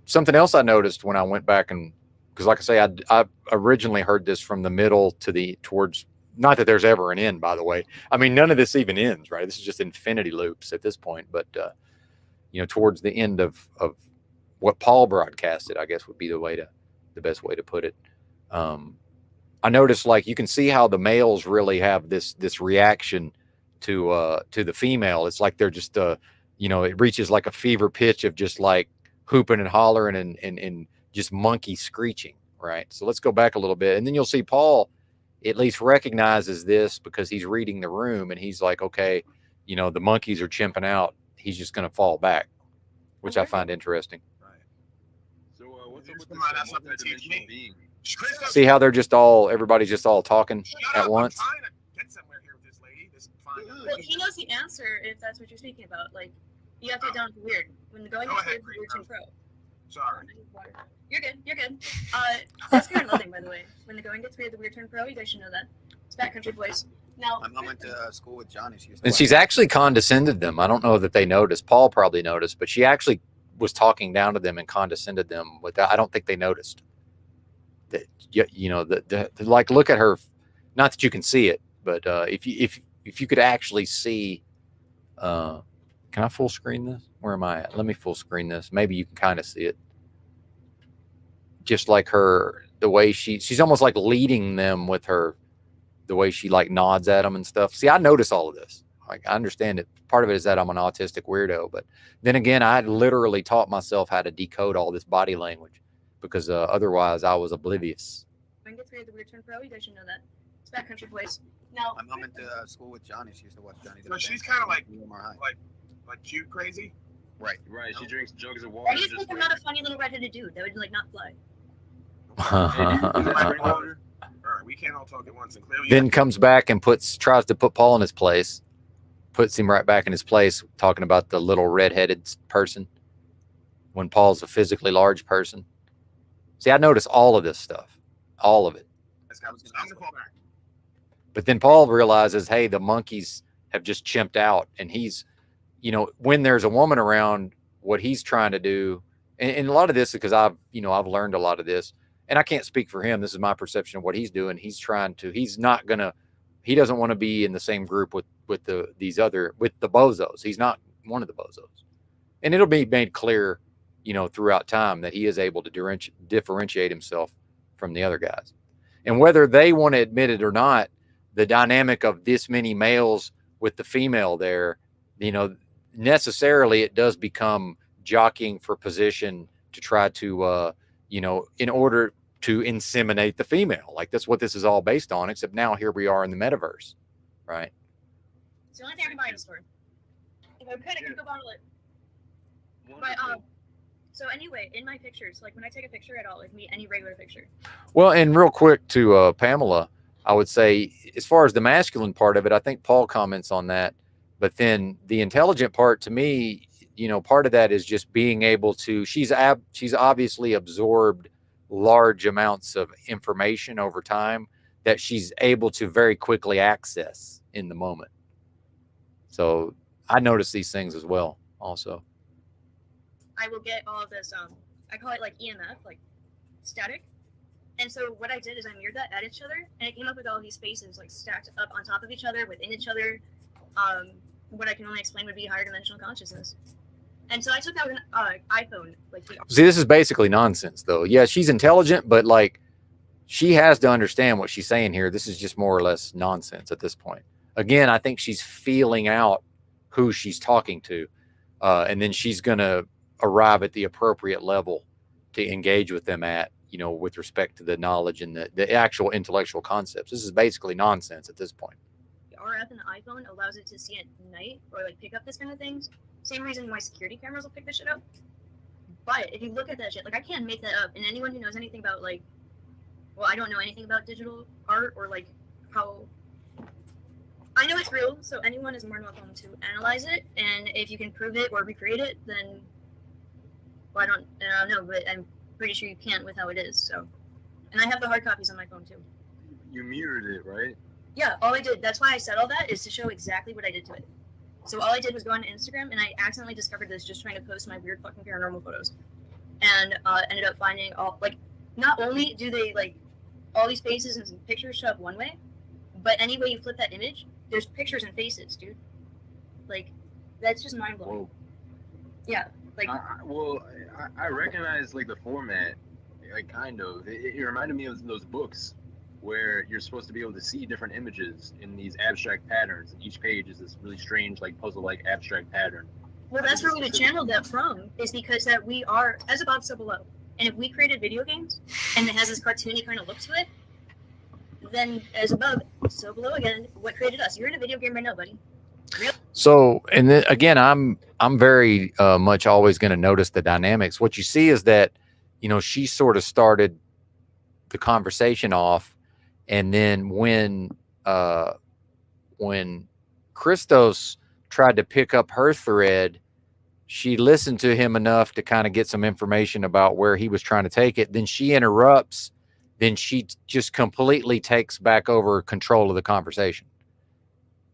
something else I noticed when I went back and, because like I say, I originally heard this from the middle to towards, not that there's ever an end, by the way. I mean, none of this even ends, right? This is just infinity loops at this point. But, you know, towards the end of what Paul broadcasted, I guess would be the best way to put it. I noticed, like, you can see how the males really have this reaction to the female. It's like they're just, you know, it reaches like a fever pitch of just like hooping and hollering and just monkey screeching, right? So let's go back a little bit. And then you'll see Paul at least recognizes this because he's reading the room and he's like, okay, you know, the monkeys are chimping out. He's just going to fall back, which I find interesting. So what's up with Come on, that's something to teach me. being? See how everybody's just all talking at once? I'm trying to get somewhere here with this lady. This fine young Well, lady. he knows the answer if that's what you're speaking about. Like, you have to get down to the weird. When the going gets weird, the weird turn pro. Sorry. You're good. You're good. That's Fear and Loathing, by the way. When the going gets weird, the weird turn pro. You guys should know that. It's Backcountry Boys. Now, My mom went to school with Johnny. She used to And watch she's actually condescended them. I don't know that they noticed. Paul probably noticed, but she actually was talking down to them and condescended them without. I don't think they noticed that. You know, like, look at her. Not that you can see it, but if you could actually see, can I full screen this? Where am I at? Let me full screen this. Maybe you can kind of see it. Just like the way she's almost like leading them with the way she like nods at them and stuff. See, I notice all of this. Like, I understand it. Part of it is that I'm an autistic weirdo, but then again, I literally taught myself how to decode all this body language because otherwise I was oblivious. going gets weird, the weird turn pro. You guys should know that. It's Backcountry Boys. Now, My mom went to school with Johnny. She used to watch Johnny. So she's kind of like High. cute crazy. Right. She drinks jugs of water. why do you think I'm not a funny little redheaded dude? That would like not fly. All right, we can't all talk at once, and clearly. Then comes back and tries to put Paul in his place, puts him right back in his place, talking about the little redheaded person when Paul's a physically large person. See, I notice all of this stuff, all of it. I'm gonna call back. But then Paul realizes, hey, the monkeys have just chimped out, and he's, you know, when there's a woman around, what he's trying to do, and a lot of this is because I've learned a lot of this, and I can't speak for him. This is my perception of what he's doing. He doesn't want to be in the same group with the bozos. He's not one of the bozos, and it'll be made clear, you know, throughout time that he is able to differentiate himself from the other guys. And whether they want to admit it or not, the dynamic of this many males with the female there, you know, necessarily it does become jockeying for position to try to, you know, in order to inseminate the female. Like, that's what this is all based on, except now here we are in the metaverse. right? It's the only thing I can buy in a store. If I could, I could go bottle it. But so anyway, in my pictures, like when I take a picture at all, like me, any regular picture. Well, and real quick to Pamela, I would say as far as the masculine part of it, I think Paul comments on that. But then the intelligent part, to me, you know, part of that is just being able to. She's obviously absorbed large amounts of information over time that she's able to very quickly access in the moment. So I notice these things as well. Also, I will get all of this. I call it like EMF, like static. And so what I did is I mirrored that at each other, and it came up with all these spaces like stacked up on top of each other, within each other. What I can only explain would be higher dimensional consciousness. And so I took that with an iPhone. Like, see, this is basically nonsense, though. Yeah, she's intelligent, but like, she has to understand what she's saying here. This is just more or less nonsense at this point. Again, I think she's feeling out who she's talking to, and then she's going to arrive at the appropriate level to engage with them at, you know, with respect to the knowledge and the actual intellectual concepts. This is basically nonsense at this point. RF in the iPhone allows it to see at night or like pick up this kind of things. Same reason why security cameras will pick this shit up. But if you look at that shit, like I can't make that up. And anyone who knows anything about like, well, I don't know anything about digital art or like how. I know it's real, so anyone is more than welcome to analyze it. And if you can prove it or recreate it, then well, I don't know, but I'm pretty sure you can't with how it is. So, and I have the hard copies on my phone too. You mirrored it, right? Yeah, all I did, that's why I said all that, is to show exactly what I did to it. So all I did was go on Instagram, and I accidentally discovered this just trying to post my weird fucking paranormal photos. And ended up finding all, like, not only do they, like, all these faces and pictures show up one way, but any way you flip that image, there's pictures and faces, dude. Like, that's just mind-blowing. Whoa. Yeah, like... I recognize, like, the format, like, kind of. It reminded me of those books where you're supposed to be able to see different images in these abstract patterns, and each page is this really strange, like puzzle-like abstract pattern. Well, that's where we channeled that from, is because that we are as above, so below. And if we created video games, and it has this cartoony kind of look to it, then as above, so below again, what created us? You're in a video game right now, buddy. So, and then again, I'm very much always going to notice the dynamics. What you see is that, you know, she sort of started the conversation off. And then when Christos tried to pick up her thread, she listened to him enough to kind of get some information about where he was trying to take it. Then she interrupts. Then she just completely takes back over control of the conversation.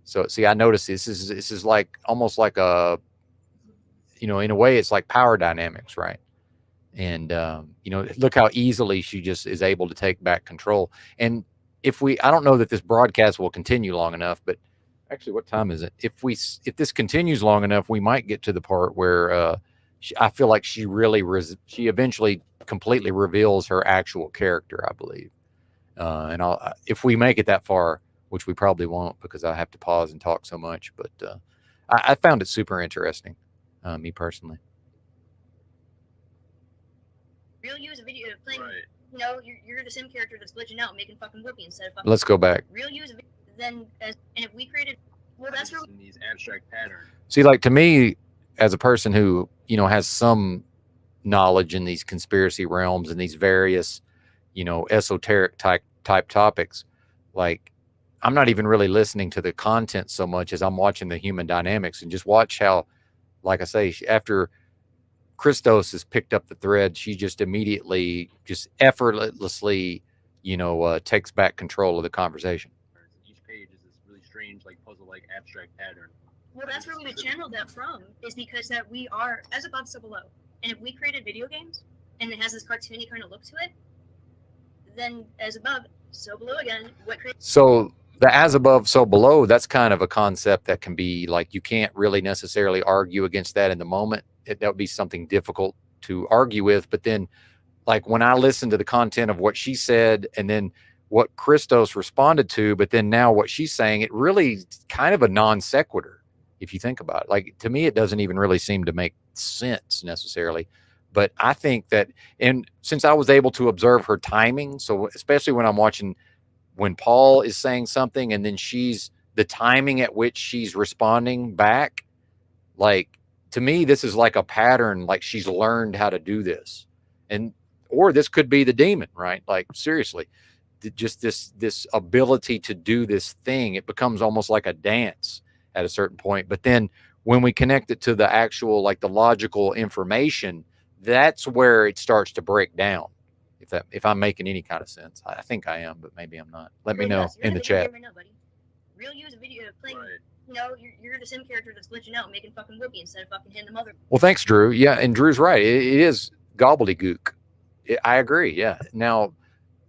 So see, I noticed this is like almost like a, you know, in a way it's like power dynamics, right? And you know, look how easily she just is able to take back control. And I don't know that this broadcast will continue long enough, but actually, what time is it? If this continues long enough, we might get to the part where I feel like she eventually completely reveals her actual character, I believe. And if we make it that far, which we probably won't because I have to pause and talk so much, but I found it super interesting, me personally. Real use a video playing. Right. You know, you're the sim character that's glitching out, making fucking whoopee instead of fucking. Let's go back. Real use, and if we created, well, that's where these abstract patterns. See, like to me, as a person who, you know, has some knowledge in these conspiracy realms and these various, you know, esoteric type topics, like I'm not even really listening to the content so much as I'm watching the human dynamics, and just watch how, like I say, after Christos has picked up the thread, she just immediately, just effortlessly, you know, takes back control of the conversation. Each page is this really strange, like puzzle-like abstract pattern. Well, that's where we channeled that from, is because that we are as above, so below. And if we created video games, and it has this cartoony kind of look to it, then as above, so below again. So the as above, so below, that's kind of a concept that can be like, you can't really necessarily argue against that in the moment. That would be something difficult to argue with. But then, like when I listened to the content of what she said and then what Christos responded to, but then now what she's saying, it really kind of a non sequitur, if you think about it. Like to me, it doesn't even really seem to make sense necessarily. But I think that, and since I was able to observe her timing, so especially when I'm watching, when Paul is saying something and then the timing at which she's responding back, like, to me, this is like a pattern, like she's learned how to do this. And, or this could be the demon, right? Like, seriously, just this ability to do this thing, it becomes almost like a dance at a certain point. But then when we connect it to the actual, like the logical information, that's where it starts to break down. If I'm making any kind of sense, I think I am, but maybe I'm not. Let me know in the chat. Real use a video playing, you know, you're the sim character that's glitching out, making fucking whoopee instead of fucking hitting the mother. Well, thanks, Drew. Yeah, and Drew's right. It is gobbledygook. I agree. Yeah. Now,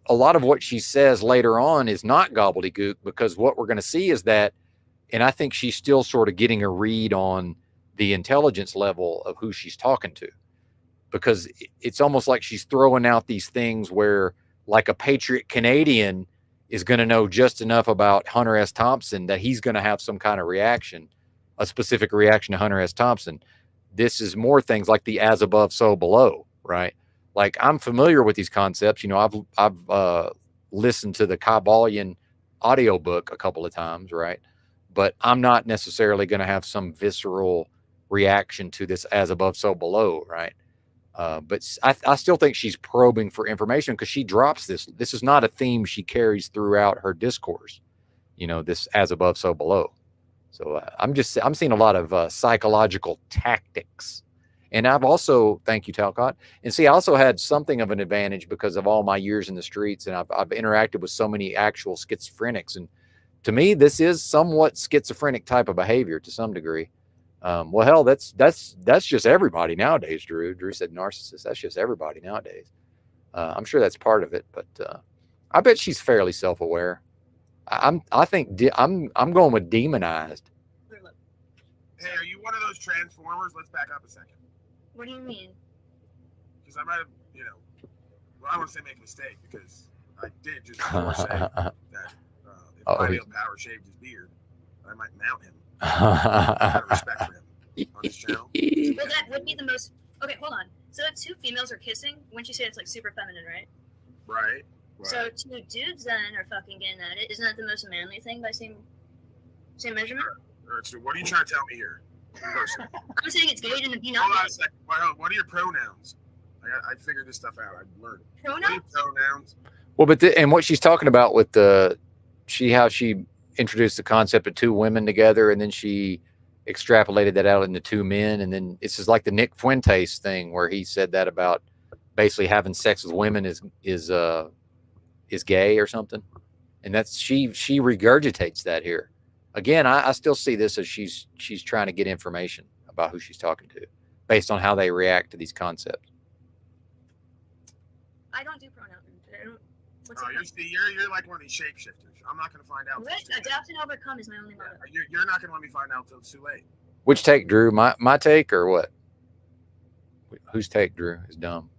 a lot of what she says later on is not gobbledygook, because what we're going to see is that, and I think she's still sort of getting a read on the intelligence level of who she's talking to, because it's almost like she's throwing out these things where, like, a patriot Canadian is going to know just enough about Hunter S. Thompson that he's going to have some kind of reaction, a specific reaction to Hunter S. Thompson. This is more things like the as above, so below, right? Like, I'm familiar with these concepts. You know, I've listened to the Kabbalion audiobook a couple of times, right? But I'm not necessarily going to have some visceral reaction to this as above, so below, right? But I still think she's probing for information, because she drops this. This is not a theme she carries throughout her discourse, you know, this as above, so below. So I'm seeing a lot of psychological tactics. And I've also, thank you, Talcott. And see, I also had something of an advantage because of all my years in the streets, and I've interacted with so many actual schizophrenics. And to me, this is somewhat schizophrenic type of behavior to some degree. Well, hell, that's just everybody nowadays, Drew. Drew said narcissist. That's just everybody nowadays. I'm sure that's part of it, but I bet she's fairly self-aware. I'm going with demonized. Hey, are you one of those transformers? Let's back up a second. What do you mean? Because I might have, you know, well, I don't want to say make a mistake, because I did just before say that if Ideal Power shaved his beard, I might mount him. Out of respect for him on this channel. Well, that would be the most. Okay, hold on. So if two females are kissing, wouldn't you say it's like super feminine, right? Right. So two dudes then are fucking getting at it. Isn't that the most manly thing by same measurement? So what are you trying to tell me here? Person? I'm saying it's gay to be not. Hold on a second. What are your pronouns? I figured this stuff out. I learned. Pronouns? Well, but and what she's talking about with how she introduced the concept of two women together, and then she extrapolated that out into two men, and then this is like the Nick Fuentes thing where he said that about basically having sex with women is gay or something, and that's she regurgitates that here. Again, I still see this as she's trying to get information about who she's talking to based on how they react to these concepts. I don't do pronouns. You're like one of these shapeshifters. I'm not going to find out. What? Adapt and overcome is my only motto. You're not going to let me find out until it's too late. Which take, Drew? My take or what? Whose take, Drew, is dumb?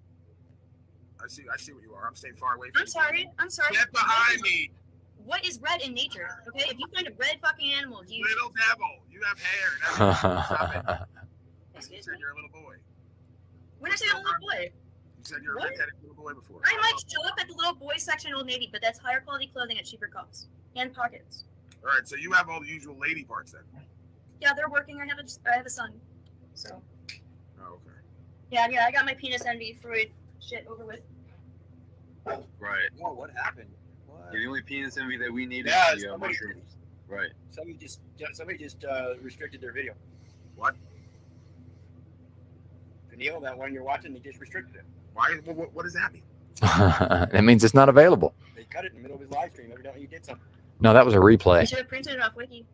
I see what you are. I'm staying far away from you. I'm sorry. Get behind me. What is red in nature? Okay, if you find a red fucking animal, do you? Little devil, you have hair. Stop it. Excuse me. me. You're a little boy. When I say a little boy? You said you're a redheaded little boy before. I might show up at the little boy section in Old Navy, but that's higher quality clothing at cheaper costs and pockets. All right, so you have all the usual lady parts then. Yeah, they're working. I have a son, so. Oh, okay. Yeah, I got my penis envy Freud shit over with. Right. Whoa, what happened? What? Yeah, the only penis envy that we need Yeah, is the mushrooms. Right. Somebody just restricted their video. What? Neil, that one you're watching, they just restricted it. Why? What does that mean? That means it's not available. They cut it in the middle of his live stream. Evidently, you did something. No, that was a replay. You should have printed it off Wiki.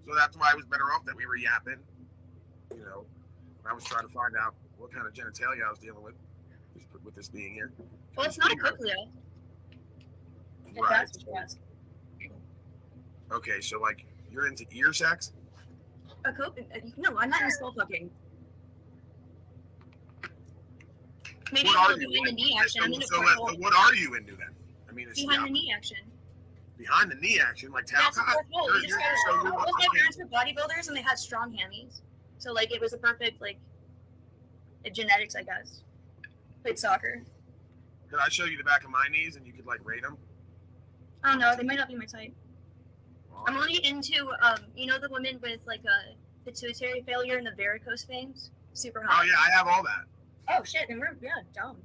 So that's why I was better off that we were yapping. You know, I was trying to find out what kind of genitalia I was dealing with this being here. Well, it's not a cochlea. Right. Okay, so like you're into ear sex? No, I'm not into skull fucking. Maybe What I'm are you doing the knee action. I'm into So what are you into then? I mean, it's behind the knee action. Behind the knee action, like That's Talcott. both my parents were bodybuilders and they had strong hammies, so like it was a perfect like genetics, I guess. Played soccer. Could I show you the back of my knees and you could like rate them? I don't know. They might not be my type. I'm only into you know the women with like a pituitary failure and the varicose veins. Super hot. Oh yeah, I have all that. Oh shit, then we're dumb.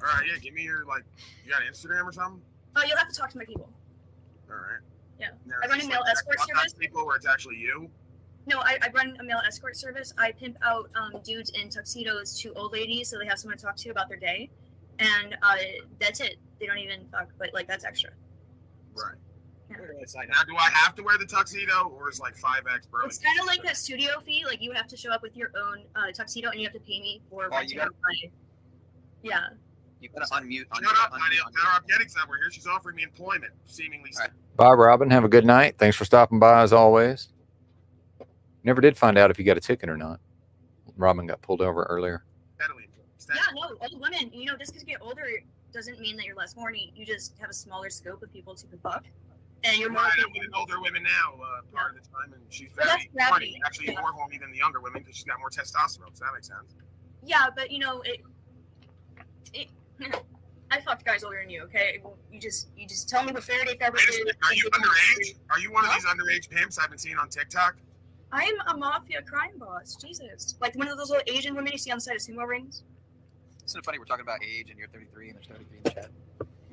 All right, yeah, give me your you got Instagram or something? Oh, you'll have to talk to my people. All right. Yeah. Now, I run a male escort service. People where it's actually you. No, I run a male escort service. I pimp out dudes in tuxedos to old ladies so they have someone to talk to about their day, and that's it. They don't even fuck, but like that's extra. Right. Yeah. Now, do I have to wear the tuxedo, or is like 5X Burlington? It's kind of like a studio fee. Like you have to show up with your own tuxedo, and you have to pay me for renting out my. Yeah. You gotta unmute. Shut up, honey. Now I'm getting somewhere here. She's offering me employment, seemingly. Bye, Robin. Have a good night. Thanks for stopping by as always. Never did find out if you got a ticket or not. Robin got pulled over earlier. Yeah, no, old women. You know, just because you get older doesn't mean that you're less horny. You just have a smaller scope of people to fuck, and you're more. Right, I'm with older women now, part of the time, and she's Well, very that's horny. gravity. Actually, more horny than the younger women because she's got more testosterone. So that makes sense. Yeah, but you know it. I fucked guys older than you. Okay, you just tell me what Faraday fabric is. Are you underage? Are you one of these underage pimps I've been seeing on TikTok? I'm a mafia crime boss. Jesus, like one of those little Asian women you see on the side of sumo rings. Isn't it funny we're talking about age and you're 33 and there's 33 in the chat?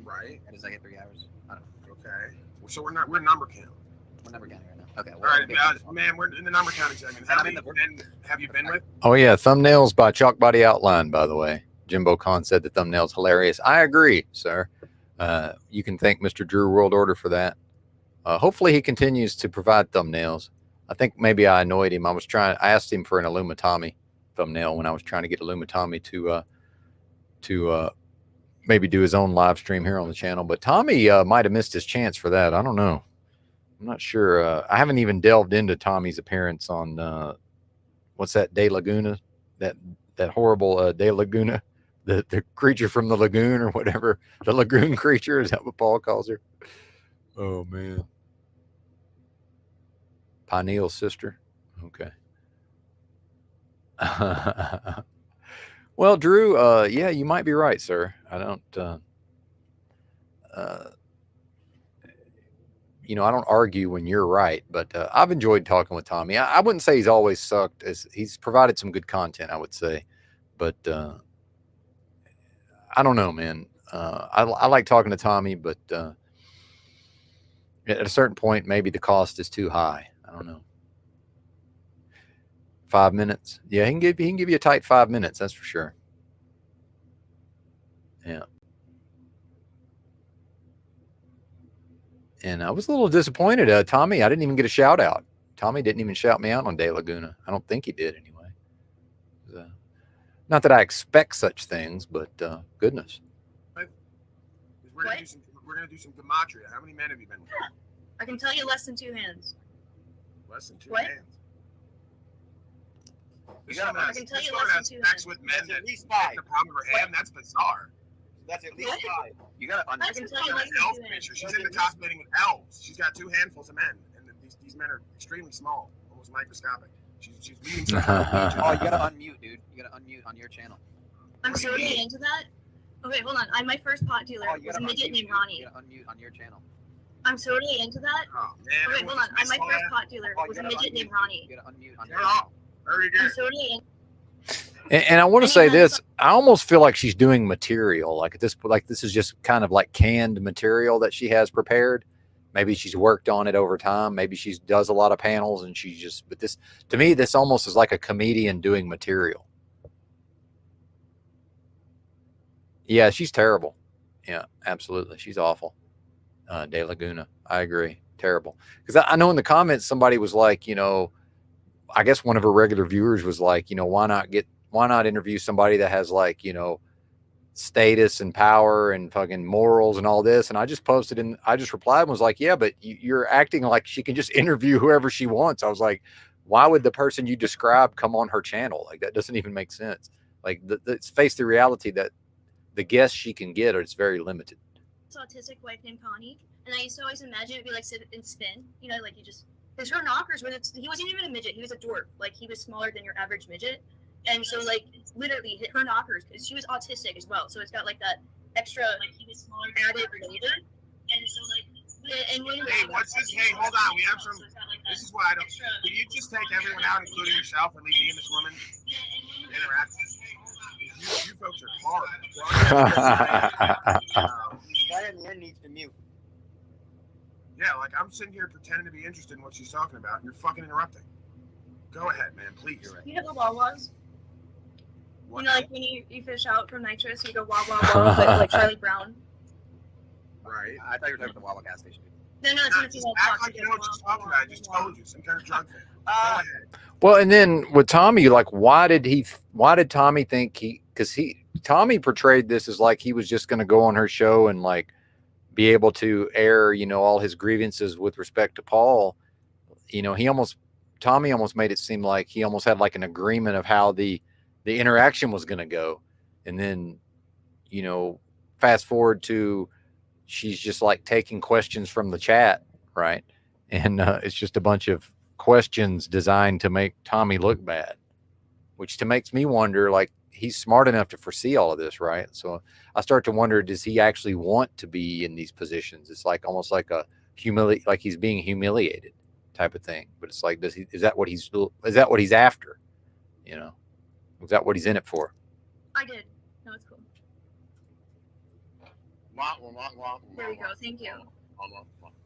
Right. And does that get 3 hours? I don't know. Okay. So we're number count. We're number counting right now. Okay. All right, man. We're in the number counting segment. Have you been with? Oh, yeah. Thumbnails by Chalk Body Outline, by the way. Jimbo Khan said the thumbnail's hilarious. I agree, sir. You can thank Mr. Drew World Order for that. Hopefully he continues to provide thumbnails. I think maybe I annoyed him. I asked him for an Illumitami thumbnail when I was trying to get Illumitami to maybe do his own live stream here on the channel. But Tommy might have missed his chance for that. I don't know. I'm not sure. I haven't even delved into Tommy's appearance on what's that, De Laguna? That horrible De Laguna, the creature from the lagoon or whatever. The lagoon creature, is that what Paul calls her? Oh, man. Pineal's sister. Okay. Well, Drew, yeah, you might be right, sir. I don't, you know, I don't argue when you're right, but I've enjoyed talking with Tommy. I wouldn't say he's always sucked. He's provided some good content, I would say, but I don't know, man. I like talking to Tommy, but at a certain point, maybe the cost is too high. I don't know. 5 minutes. Yeah, he can give you a tight 5 minutes. That's for sure. Yeah. And I was a little disappointed. Tommy, I didn't even get a shout out. Tommy didn't even shout me out on De Laguna. I don't think he did anyway. Not that I expect such things, but goodness. We're gonna do some gematria. How many men have you been with? I can tell you less than 2 hands. Less than 2 What? hands. This I one has, can tell this you one less has than 2 sex hands. with men That's that at least 5. the palm of her hand. That's bizarre. That's at least 5. You gotta I can tell you less than Elf 2 hands. picture. She's in the cosplating with elves. She's got 2 handfuls of men, and these men are extremely small, almost microscopic. She's leading some kind of legion. Oh, you gotta unmute, dude. You gotta unmute on your channel. I'm so really into that. Okay, hold on. My first pot dealer Oh, you was a gotta midget unmute, named dude. Ronnie. You gotta unmute on your channel. I'm so really into that. Oh, man. Okay, hold on. My first pot dealer Oh, you was a gotta midget unmute, named dude. Ronnie. You gotta unmute on Shut your up. Very I'm good. so really into And I want to say this. I almost feel like she's doing material. Like this is just kind of like canned material that she has prepared. Maybe she's worked on it over time. Maybe she does a lot of panels and she's just, but this, to me, this almost is like a comedian doing material. Yeah, she's terrible. Yeah, absolutely. She's awful. De Laguna. I agree. Terrible. Because I know in the comments, somebody was like, you know, I guess one of her regular viewers was like, you know, why not interview somebody that has like, you know, status and power and fucking morals and all this. And I just replied and was like, yeah, but you're acting like she can just interview whoever she wants. I was like, why would the person you described come on her channel? Like, that doesn't even make sense. Like, let's face the reality that the guests she can get is very limited. this autistic wife named Connie, and I used to always imagine it'd be like sit and spin, you know, like you just, because her knockers were, he wasn't even a midget, he was a dwarf, like he was smaller than your average midget. And so, like, literally hit her knockers, because she was autistic as well. So it's got like that extra, like, he was smaller added later. And so, like, Hey, what's this? Hey, hold on. We have some. This is what I don't. Can you just take everyone out, including yourself, and leave me and this woman interact? You folks are hard. Guy in the end needs to mute. Yeah, like I'm sitting here pretending to be interested in what she's talking about, and you're fucking interrupting. Go ahead, man, please. You know the Wawas? You know, like when you fish out from nitrous, you go wah wah wah, like Charlie Brown. Right. I thought you were talking about the Wawa gas station. No, it's when people Act talk. like you know what she's talking about. I just told you some kind of drug thing. Go ahead. Well, and then with Tommy, like, why did Tommy think Tommy portrayed this as like he was just going to go on her show and like be able to air, you know, all his grievances with respect to Paul. You know, Tommy almost made it seem like he almost had like an agreement of how the interaction was going to go. And then, you know, fast forward to, she's just like taking questions from the chat. Right. And it's just a bunch of questions designed to make Tommy look bad, which makes me wonder, like, he's smart enough to foresee all of this, right? So I start to wonder, does he actually want to be in these positions? It's like almost like like he's being humiliated type of thing. But it's like, is that what he's after? You know, is that what he's in it for? I did. No, it's cool. There we go. Thank you.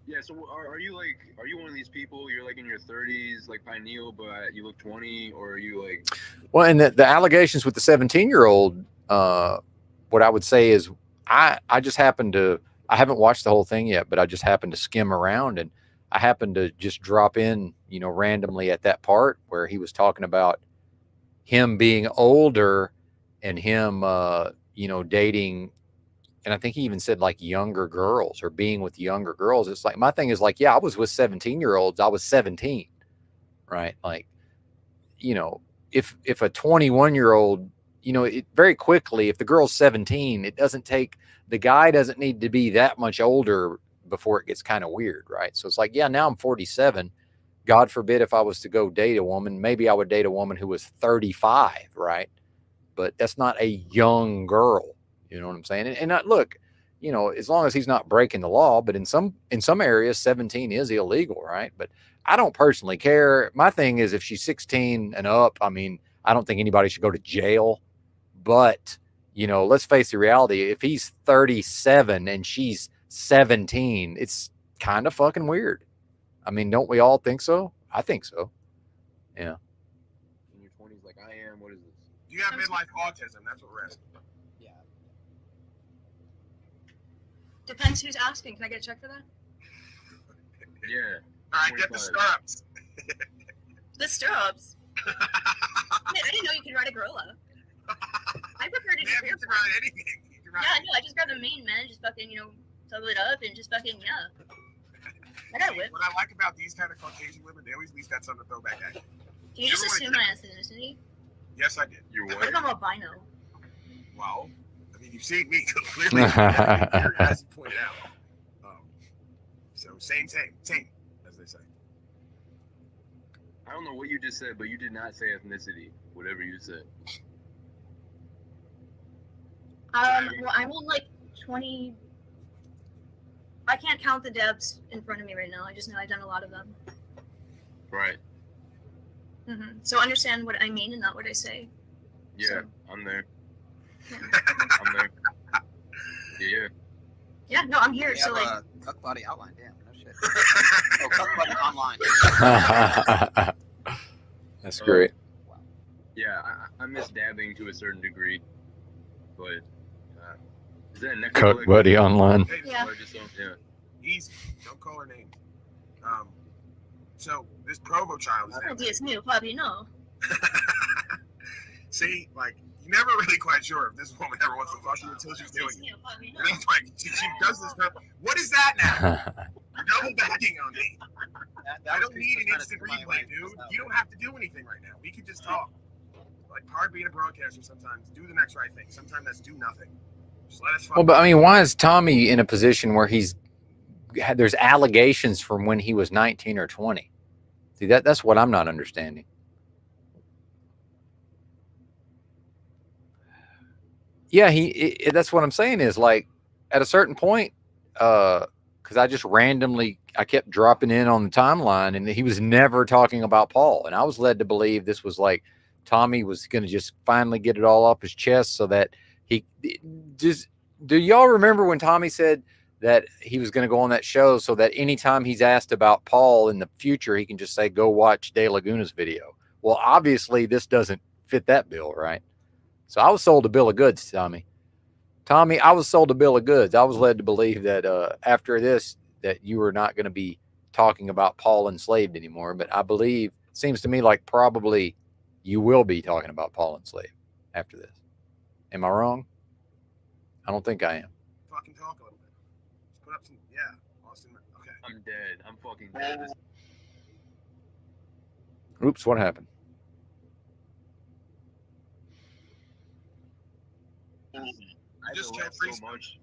Yeah, so are you one of these people, you're like in your 30s, like Pineal, but you look 20, or are you like... Well, and the allegations with the 17-year-old, what I would say is I just happened to, I haven't watched the whole thing yet, but I just happened to skim around, and I happened to just drop in, you know, randomly at that part where he was talking about him being older and him, you know, dating. And I think he even said like younger girls or being with younger girls. It's like, my thing is like, yeah, I was with 17-year-olds. I was 17, right? Like, you know, if a 21-year-old, you know, it very quickly, if the girl's 17, the guy doesn't need to be that much older before it gets kind of weird, right? So it's like, yeah, now I'm 47. God forbid if I was to go date a woman, maybe I would date a woman who was 35, right? But that's not a young girl. You know what I'm saying? And look, you know, as long as he's not breaking the law, but in some areas, 17 is illegal, right? But I don't personally care. My thing is, if she's 16 and up, I mean, I don't think anybody should go to jail. But, you know, let's face the reality. If he's 37 and she's 17, it's kind of fucking weird. I mean, don't we all think so? I think so. Yeah. In your 20s, like I am, what is this? You have midlife autism. That's what we're asking. Depends who's asking. Can I get a check for that? Yeah. All right, get the stirrups. The stirrups? Man, I didn't know you could ride a gorilla. I prefer to do You can ride anything. You can ride Yeah, no, I just grab the mane, man. Just fucking, you know, double it up and just fucking, yeah. I got a whip. What I like about these kind of Caucasian women, they always at least got something to throw back at you. Can you just assume my ethnicity? Yes, I did. You're What if I'm albino? Well, I mean, you've seen me clearly, as you pointed out. So same, as they say. I don't know what you just said, but you did not say ethnicity, whatever you said. Well, I'm on like 20. I can't count the debs in front of me right now. I just know I've done a lot of them. Right. So understand what I mean and not what I say. Yeah, So- I'm there. I'm there. Yeah. Yeah, no, I'm here. We So have like, a Cuck Buddy outline. Damn, no shit. Oh, Cuck Buddy online. That's great. Yeah, I miss dabbing to a certain degree, but is that a next Cuck Buddy online. Yeah. Yeah. Easy. Don't call her names. So this Provo child is oh, out there. Dios mío, Papi, no. See, like, you're never really quite sure if this woman ever wants to fuck you until she's doing it. And it's like, she does this stuff. What is that now? You're double backing on me. I don't need an instant replay, dude. You don't have to do anything right now. We could just talk. Like, part of being a broadcaster sometimes, do the next right thing. Sometimes that's do nothing. Just let us fuck. Well, but I mean, why is Tommy in a position where there's allegations from when he was 19 or 20? See, that's what I'm not understanding. Yeah, that's what I'm saying is, like, at a certain point, because I just randomly, I kept dropping in on the timeline, and he was never talking about Paul. And I was led to believe this was like Tommy was going to just finally get it all off his chest so that he just, do y'all remember when Tommy said that he was going to go on that show so that anytime he's asked about Paul in the future, he can just say, go watch De Laguna's video? Well, obviously this doesn't fit that bill, right? So I was sold a bill of goods, Tommy. Tommy, I was sold a bill of goods. I was led to believe that after this, that you were not going to be talking about Paul Enslaved anymore. But I believe, it seems to me like probably you will be talking about Paul Enslaved after this. Am I wrong? I don't think I am. Fucking talk a little bit. Just put up some, yeah, Austin. Okay. I'm dead. I'm fucking dead. Oops, what happened? I just can't so much.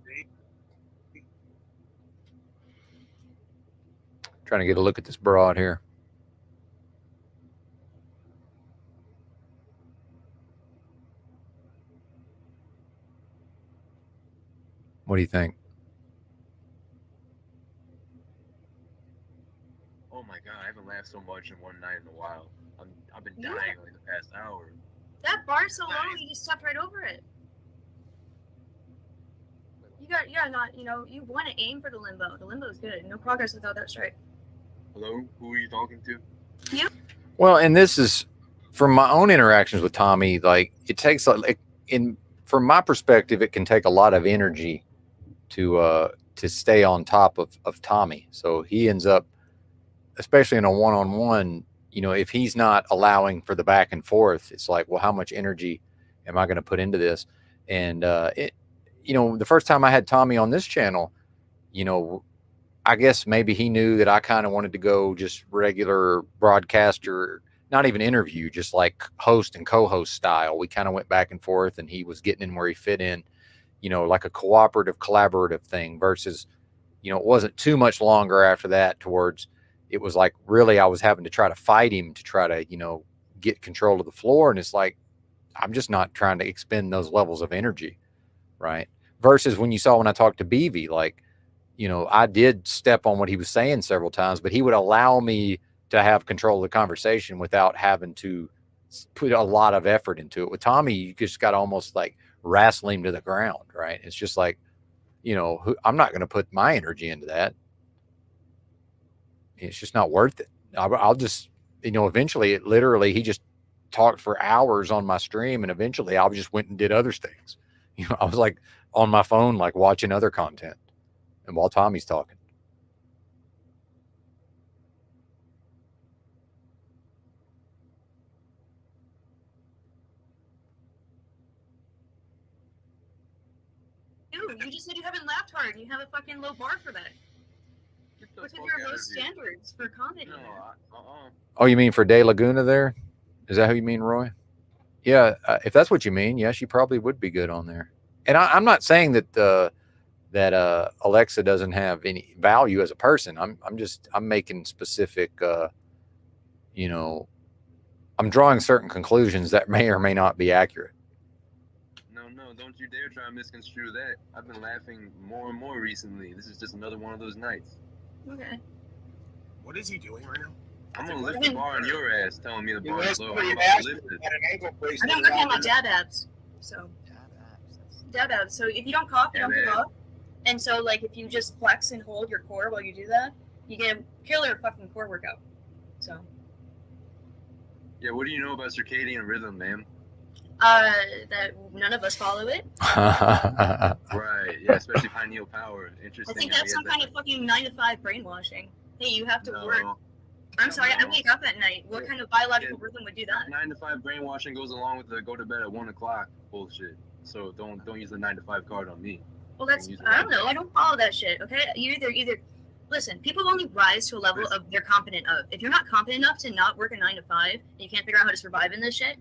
Trying to get a look at this broad here. What do you think? Oh my god, I haven't laughed so much in one night in a while. I've been dying like the past hour. That bar's so long, you just stepped right over it. You got not, you want to aim for the limbo. The limbo is good. No progress without that strike. Hello? Who are you talking to? You? Well, and this is from my own interactions with Tommy. Like, it takes, from my perspective, it can take a lot of energy to stay on top of Tommy. So he ends up, especially in a one-on-one, if he's not allowing for the back and forth, it's like, well, how much energy am I going to put into this? And the first time I had Tommy on this channel, I guess maybe he knew that I kind of wanted to go just regular broadcaster, not even interview, just like host and co-host style. We kind of went back and forth, and he was getting in where he fit in, like a cooperative, collaborative thing versus, it wasn't too much longer after that towards, it was like really I was having to try to fight him to try to, get control of the floor. And it's like, I'm just not trying to expend those levels of energy. Right. Versus when you saw when I talked to BV, like, I did step on what he was saying several times, but he would allow me to have control of the conversation without having to put a lot of effort into it. With Tommy, you just got to almost like wrestle him to the ground, right? It's just like, I'm not going to put my energy into that. It's just not worth it. I'll just, eventually he just talked for hours on my stream, and eventually I just went and did other things. I was like on my phone, like watching other content, and while Tommy's talking. You just said you haven't laughed hard, and you have a fucking low bar for that. What's with your low standards for comedy? Oh, you mean for De Laguna there? Is that who you mean, Roy? Yeah, if that's what you mean, yeah, she probably would be good on there. And I'm not saying that Alexa doesn't have any value as a person. I'm making specific, I'm drawing certain conclusions that may or may not be accurate. No, don't you dare try and misconstrue that. I've been laughing more and more recently. This is just another one of those nights. Okay. What is he doing right now? I'm gonna lift the bar on your ass, telling me the bar is low. I'm about to lift it. I've been working on my dab abs, so. Dab abs. So if you don't cough, you don't give up. And so, like, if you just flex and hold your core while you do that, you get a killer fucking core workout. So. Yeah, what do you know about circadian rhythm, ma'am? That none of us follow it. Right, yeah, especially pineal power. Interesting. I think that's some kind of fucking 9-to-5 brainwashing. Hey, you have to work. I'm sorry, I wake up at night. What kind of biological rhythm would do that? 9-to-5 brainwashing goes along with the go to bed at 1 o'clock bullshit. So don't use the 9-to-5 card on me. Well, that's, I don't know. I don't follow that shit, okay? You either, listen, people only rise to a level of they're competent of. If you're not competent enough to not work a 9-to-5, and you can't figure out how to survive in this shit,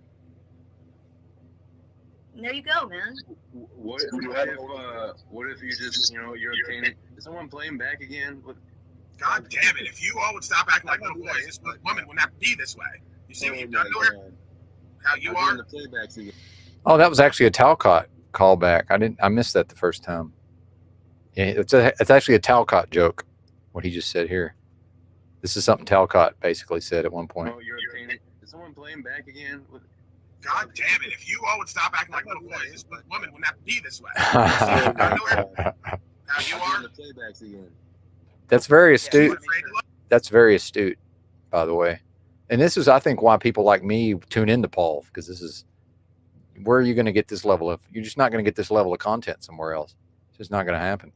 there you go, man. What if you just, you're obtaining, is someone playing back again? God damn it, if you all would stop acting like little boys, this woman would not be this way. You see what you've done to her? How you are? Oh, that was actually a Talcott callback. I missed that the first time. Yeah, it's actually a Talcott joke. What he just said here. This is something Talcott basically said at one point. Oh, you're obtaining. Is someone playing back again? God damn it! If you all would stop acting like little boys, this woman wouldn't have to be this way. How you are? The playbacks again. That's very astute. That's very astute, by the way. And this is, I think, why people like me tune into Paul, because this is where are you going to get this level of? You're just not going to get this level of content somewhere else. It's just not going to happen.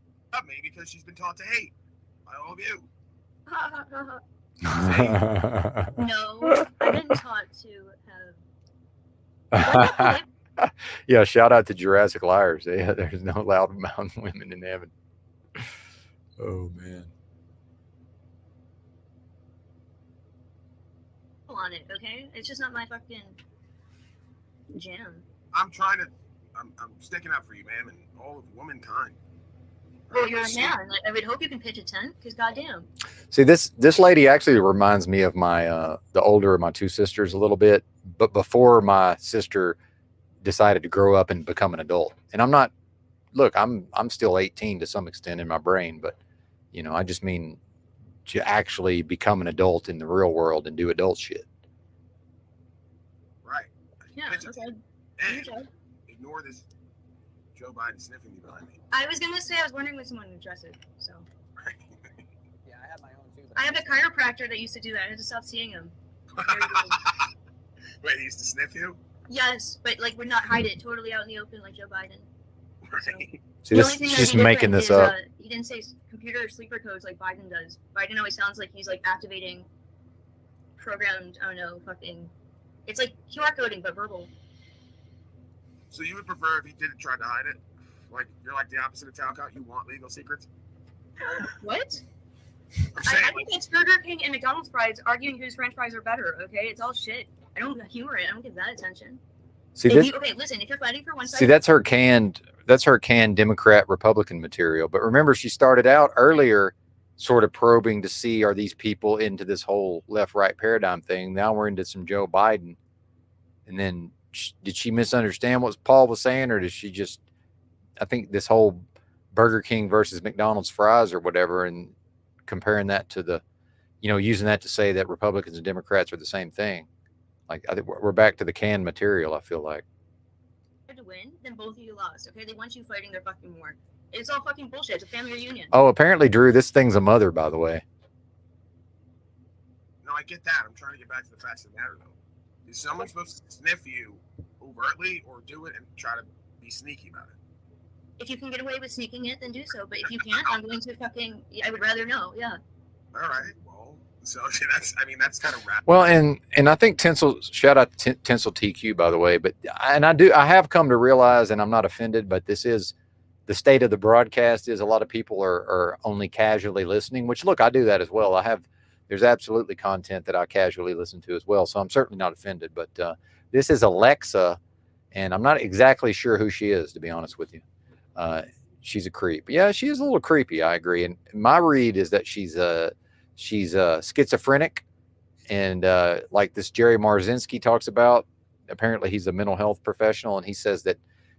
Me because she's been taught to hate by all of you. No, I've been taught to have. Yeah, shout out to Jurassic Liars. Yeah, there's no loud mountain women in heaven. Oh man. On it, okay? It's just not my fucking jam. I'm sticking up for you, ma'am, and all of womankind. Well, you're a man. I would hope you can pitch a tent, because goddamn. See, this lady actually reminds me of my the older of my two sisters a little bit, but before my sister decided to grow up and become an adult. And I'm not, look, I'm still 18 to some extent in my brain, but you know, I just mean to actually become an adult in the real world and do adult shit. Right. Yeah, okay. And ignore this Joe Biden sniffing me behind me. I was gonna say I was wondering when someone would address it, so. Yeah, I have my own too. I have a chiropractor that used to do that. I had to stop seeing him. Wait, he used to sniff you? Yes, but like would not hide it totally out in the open like Joe Biden. Right. See, this is just making this up. He didn't say computer sleeper codes like Biden does. Biden always sounds like he's like activating programmed, I don't know, fucking. It's like QR coding but verbal. So you would prefer if he didn't try to hide it? Like you're like the opposite of Talcott. You want legal secrets? What? I'm saying, I think it's Burger King and McDonald's fries arguing whose French fries are better. Okay, it's all shit. I don't humor it. I don't give that attention. See, Okay, listen. If you're fighting for one side, see, that's her canned Democrat Republican material. But remember, she started out earlier, sort of probing to see are these people into this whole left-right paradigm thing. Now we're into some Joe Biden, and then did she misunderstand what Paul was saying, or did she just? I think this whole Burger King versus McDonald's fries or whatever, and comparing that to the, you know, using that to say that Republicans and Democrats are the same thing. Like I think we're back to the canned material. I feel like. to win, then both of you lost. Okay, they want you fighting their fucking war. It's all fucking bullshit. It's a family reunion. Oh, apparently, Drew, this thing's a mother, by the way. No, I get that. I'm trying to get back to the facts of the matter, though. Is someone supposed to sniff you overtly or do it and try to be sneaky about it? If you can get away with sneaking it, then do so. But if you can't, I'm going to fucking. I would rather know. Yeah. All right. Well, so that's. I mean, that's kind of rap. Well, and I think Tinsel. Shout out to Tinsel TQ, by the way. But I have come to realize, and I'm not offended, but this is the state of the broadcast. Is a lot of people are only casually listening. Which look, I do that as well. There's absolutely content that I casually listen to as well. So I'm certainly not offended. But this is Alexa, and I'm not exactly sure who she is, to be honest with you. She's a creep. Yeah, she is a little creepy. I agree. And my read is that she's schizophrenic, and like this Jerry Marzinski talks about. Apparently, he's a mental health professional, and he says that,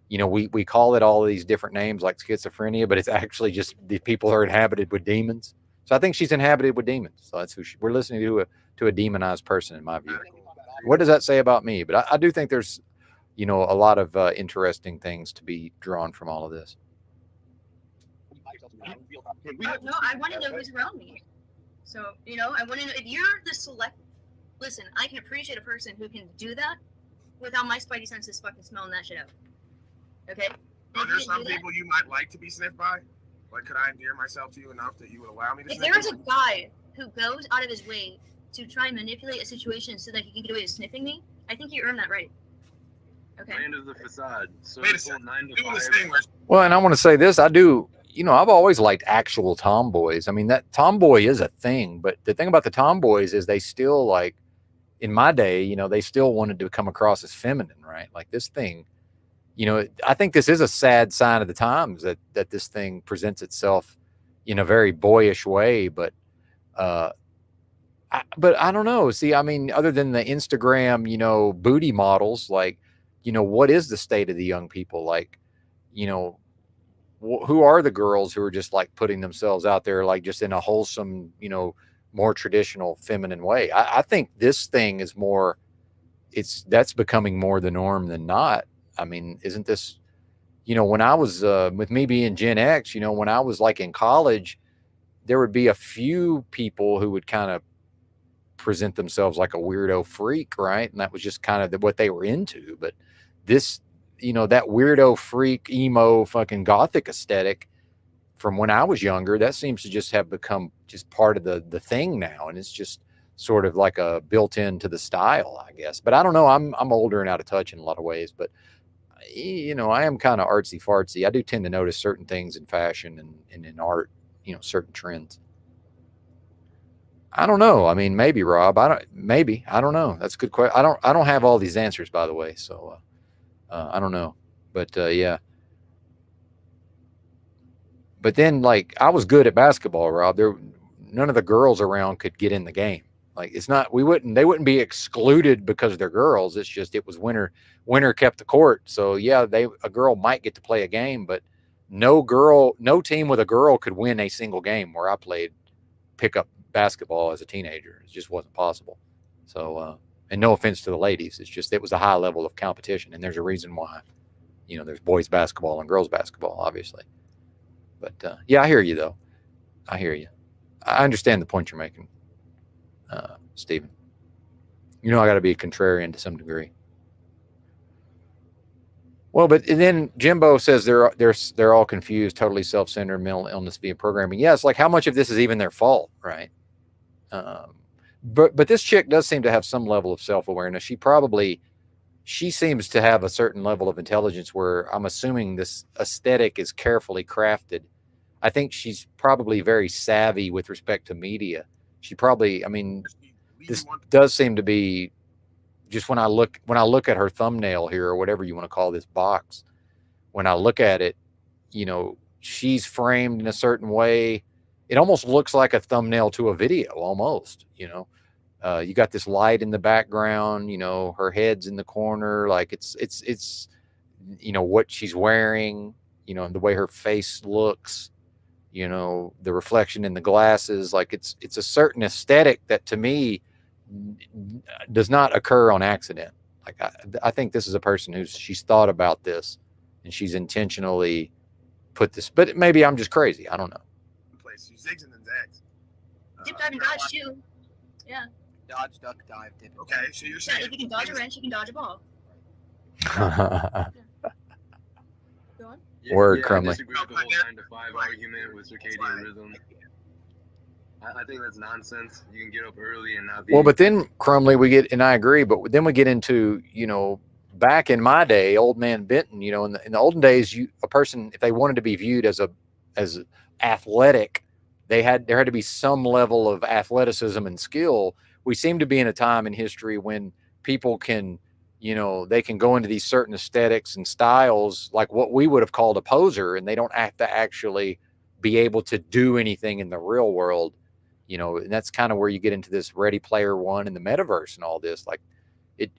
you know, we call it all of these different names like schizophrenia, but it's actually just the people are inhabited with demons. So I think she's inhabited with demons. So that's who we're listening to a demonized person, in my view. What does that say about me? But I do think there's, you know, a lot of interesting things to be drawn from all of this. No, I want to know who's around me. So, you know, I want to know if you're the select. Listen, I can appreciate a person who can do that without my spidey senses fucking smelling that shit out. Okay? So there's some people you might like to be sniffed by. Like, could I endear myself to you enough that you would allow me to? If sniff there is you? a guy who goes out of his way to try and manipulate a situation so that he can get away with sniffing me, I think you earned that right. Okay. Land of the facade. So Wait a this whole second. 9 to Doing 5. this thing where Well, and I want to say this, I do, you know, I've always liked actual tomboys. I mean, that tomboy is a thing, but the thing about the tomboys is they still, like, in my day, you know, they still wanted to come across as feminine, right? Like this thing, you know, I think this is a sad sign of the times that this thing presents itself in a very boyish way, but I don't know. See, I mean, other than the Instagram, you know, booty models, like, you know, what is the state of the young people? Like, you know, who are the girls who are just like putting themselves out there, like just in a wholesome, you know, more traditional feminine way? I think this thing is more, that's becoming more the norm than not. I mean, isn't this, you know, when I was, with me being Gen X, you know, when I was like in college, there would be a few people who would kind of present themselves like a weirdo freak, right? And that was just kind of what they were into. But this, you know, that weirdo freak, emo, fucking gothic aesthetic from when I was younger, that seems to just have become just part of the thing now. And it's just sort of like a built into the style, I guess. But I don't know. I'm older and out of touch in a lot of ways, but you know, I am kind of artsy fartsy. I do tend to notice certain things in fashion and in art, you know, certain trends. I don't know. I mean, maybe Rob, I don't know. That's a good question. I don't have all these answers, by the way. So, I don't know, but, yeah. But then like I was good at basketball, Rob. None of the girls around could get in the game. Like it's not, they wouldn't be excluded because they're girls. It's just, it was winner kept the court. So yeah, a girl might get to play a game, but no team with a girl could win a single game where I played pickup basketball as a teenager. It just wasn't possible. So, and no offense to the ladies. It's just, it was a high level of competition. And there's a reason why, you know, there's boys basketball and girls basketball, obviously. But, yeah, I hear you though. I hear you. I understand the point you're making, Stephen. You know, I got to be a contrarian to some degree. Well, but then Jimbo says they're all confused, totally self-centered, mental illness via programming. Yeah, it's like how much of this is even their fault, right? But this chick does seem to have some level of self-awareness. She seems to have a certain level of intelligence where I'm assuming this aesthetic is carefully crafted. I think she's probably very savvy with respect to media. She probably, I mean, this does seem to be just when I look at her thumbnail here or whatever you want to call this box, when I look at it, you know, she's framed in a certain way. It almost looks like a thumbnail to a video almost, you know. You got this light in the background, you know, her head's in the corner. Like it's, you know, what she's wearing, you know, and the way her face looks, you know, the reflection in the glasses, like it's a certain aesthetic that to me does not occur on accident. Like I think this is a person she's thought about this and she's intentionally put this, but maybe I'm just crazy. I don't know. She zigs and then zags. Dip, dive, and dodge too. Yeah. Dodge, duck, dive, dip. Okay, so you're saying if you can dodge a wrench, you can dodge a ball. Go on. Word, Crumley. I disagree with the whole 9 to 5 argument with circadian rhythm. I think that's nonsense. You can get up early and not be. Well, but then Crumley, and I agree, but then we get into, you know, back in my day, old man Benton, you know, in the olden days, a person, if they wanted to be viewed as athletic, there had to be some level of athleticism and skill. We seem to be in a time in history when people can, you know, they can go into these certain aesthetics and styles, like what we would have called a poser, and they don't have to actually be able to do anything in the real world, you know. And that's kind of where you get into this Ready Player One and the metaverse and all this. Like it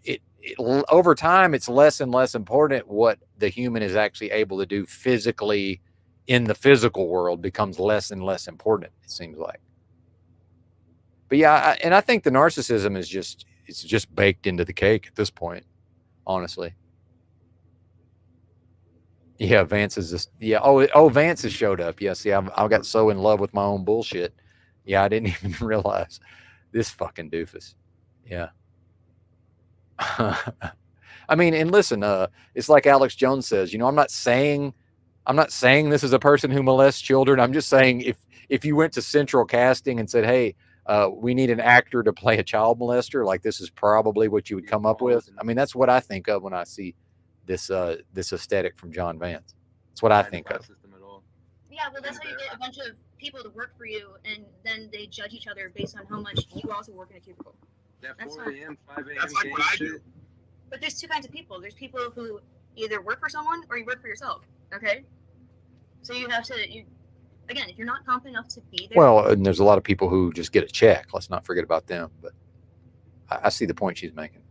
over time, it's less and less important what the human is actually able to do physically in the physical world becomes less and less important, it seems like. But yeah, and I think the narcissism is it's just baked into the cake at this point, honestly. Yeah, Vance is just, yeah. Oh, Vance has showed up. Yes, yeah. I got so in love with my own bullshit. Yeah, I didn't even realize this fucking doofus. Yeah. I mean, and listen, it's like Alex Jones says, you know, I'm not saying this is a person who molests children. I'm just saying if you went to Central Casting and said, hey, we need an actor to play a child molester, like this is probably what you would come up with. I mean, that's what I think of when I see this aesthetic from John Vance. That's what I think of. Yeah, well, that's how you get a bunch of people to work for you, and then they judge each other based on how much you also work in a cubicle. That's 4 a.m., 5 a.m. That's like what I do. But there's two kinds of people. There's people who either work for someone or you work for yourself. Okay, so you have to. Again, if you're not confident enough to be there. Well, and there's a lot of people who just get a check. Let's not forget about them. But I see the point she's making.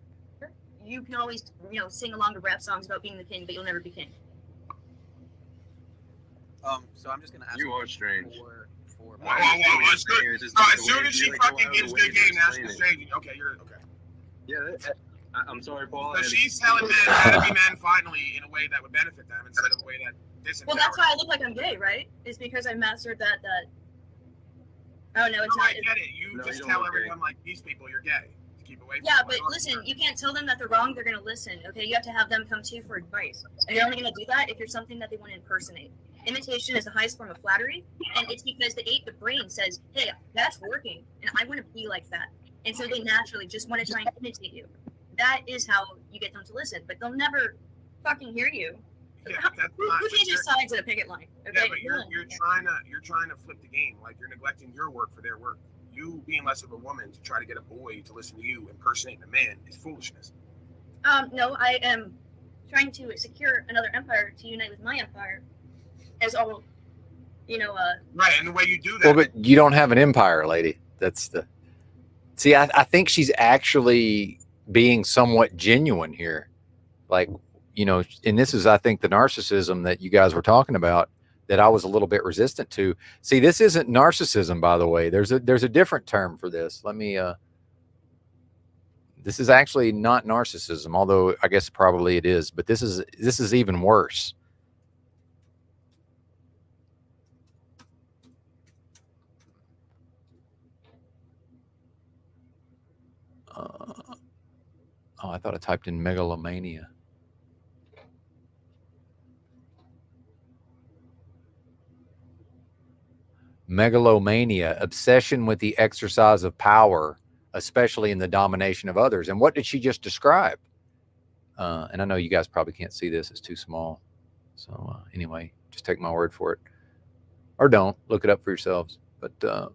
You can always, sing along to rap songs about being the king, but you'll never be king. So I'm just gonna ask. You are strange. As soon as she fucking gives good game, that's the strange. Okay, you're okay. Yeah, I'm sorry, Paul. So she's telling men how to be men finally in a way that would benefit them instead of a way that disempowers. Well, that's why I look like I'm gay, right? It's because I mastered that. Oh no, it's not. I get it. You just tell everyone like these people you're gay to keep away from. Yeah, but listen, you can't tell them that they're wrong. They're gonna listen. Okay, you have to have them come to you for advice, and you're only gonna do that if you're something that they want to impersonate. Imitation is the highest form of flattery, and it's because the brain says, "Hey, that's working, and I want to be like that," and so they naturally just want to try and imitate you. That is how you get them to listen, but they'll never fucking hear you. Yeah, Who changes sides at a picket line? Okay, yeah, but you're trying to flip the game. Like you're neglecting your work for their work. You being less of a woman to try to get a boy to listen to you impersonating a man is foolishness. No, I am trying to secure another empire to unite with my empire. As all, Right, and the way you do that. Well, but you don't have an empire, lady. That's the. See, I think she's actually being somewhat genuine here, like. And this is, I think, the narcissism that you guys were talking about that I was a little bit resistant to. See, this isn't narcissism, by the way. There's a different term for this. Let me, this is actually not narcissism, although I guess probably it is, but this is even worse. I thought I typed in megalomania. Megalomania, obsession with the exercise of power, especially in the domination of others. And what did she just describe? And I know you guys probably can't see this. It's too small. So anyway, just take my word for it. Or don't. Look it up for yourselves. But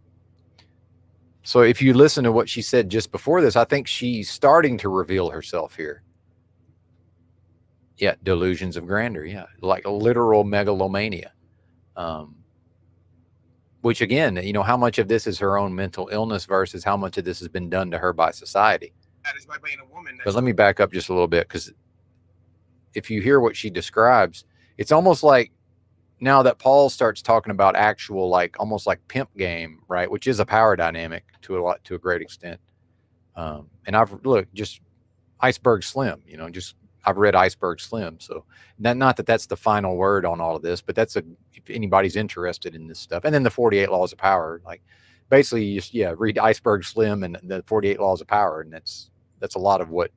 so if you listen to what she said just before this, I think she's starting to reveal herself here. Yeah, delusions of grandeur. Yeah, like a literal megalomania. Which again, how much of this is her own mental illness versus how much of this has been done to her by society. That is by being a woman. But let me back up just a little bit, because if you hear what she describes, it's almost like now that Paul starts talking about actual, like almost like pimp game, right? Which is a power dynamic to a great extent. And I've just Iceberg Slim, I've read Iceberg Slim. So not that that's the final word on all of this, but if anybody's interested in this stuff. And then the 48 Laws of Power, like basically you just, read Iceberg Slim and the 48 Laws of Power. And that's a lot of what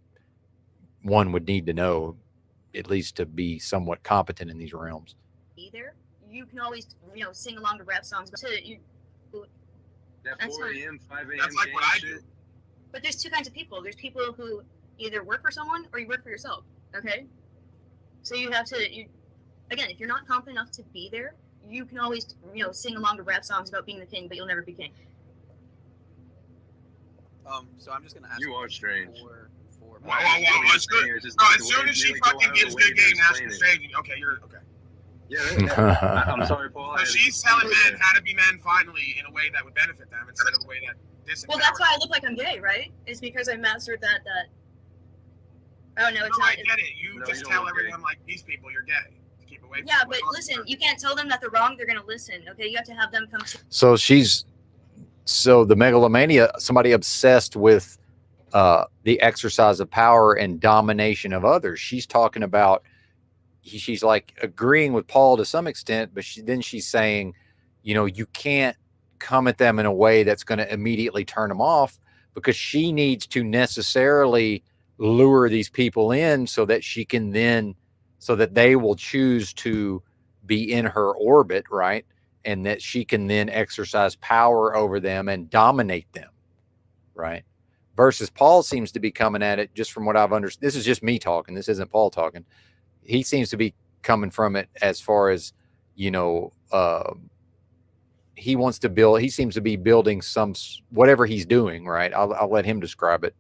one would need to know, at least to be somewhat competent in these realms. Either you can always, sing along to rap songs, but that 4 a.m., 5 a.m. That's like what I do. But there's two kinds of people. There's people who either work for someone or you work for yourself. Okay, so you have to. Again, if you're not confident enough to be there, you can always, sing along to rap songs about being the king, but you'll never be king. So I'm just gonna ask. You are strange. It's good. As soon as she fucking gives good game, that's the strange. Okay, you're okay. Yeah, I'm sorry, Paul. So she's telling men how to be men finally in a way that would benefit them instead of a way that disempowers. Well, that's why I look like I'm gay, right? It's because I mastered that. Oh no, it's not. I get it. You just tell everyone like these people you're gay to keep away. Yeah, but listen, you can't tell them that they're wrong. They're gonna listen. Okay, you have to have them come to. So the megalomania, somebody obsessed with the exercise of power and domination of others. She's talking about. She's like agreeing with Paul to some extent, but then she's saying, you can't come at them in a way that's going to immediately turn them off, because she needs to necessarily lure these people in so that so that they will choose to be in her orbit, right? And that she can then exercise power over them and dominate them, right? Versus Paul seems to be coming at it, just from what I've understood. This is just me talking. This isn't Paul talking. He seems to be coming from it as far as, he wants to build, he seems to be building whatever he's doing, right? I'll let him describe it,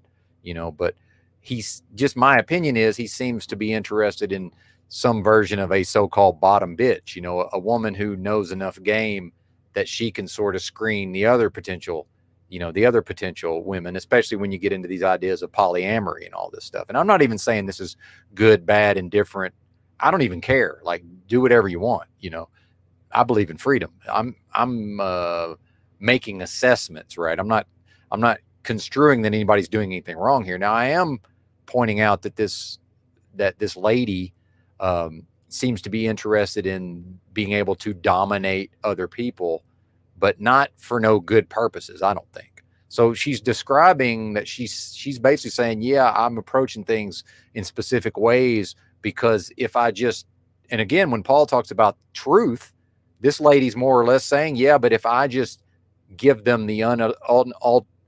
but he's just, my opinion is he seems to be interested in some version of a so-called bottom bitch, a woman who knows enough game that she can sort of screen the other potential women, especially when you get into these ideas of polyamory and all this stuff. And I'm not even saying this is good, bad, indifferent. I don't even care. Like, do whatever you want, I believe in freedom. I'm making assessments, right? I'm not construing that anybody's doing anything wrong here. Now I am pointing out that this lady seems to be interested in being able to dominate other people, but not for no good purposes, I don't think. So she's describing that she's basically saying, yeah, I'm approaching things in specific ways because if I just, and again, when Paul talks about truth, this lady's more or less saying, yeah, but if I just give them the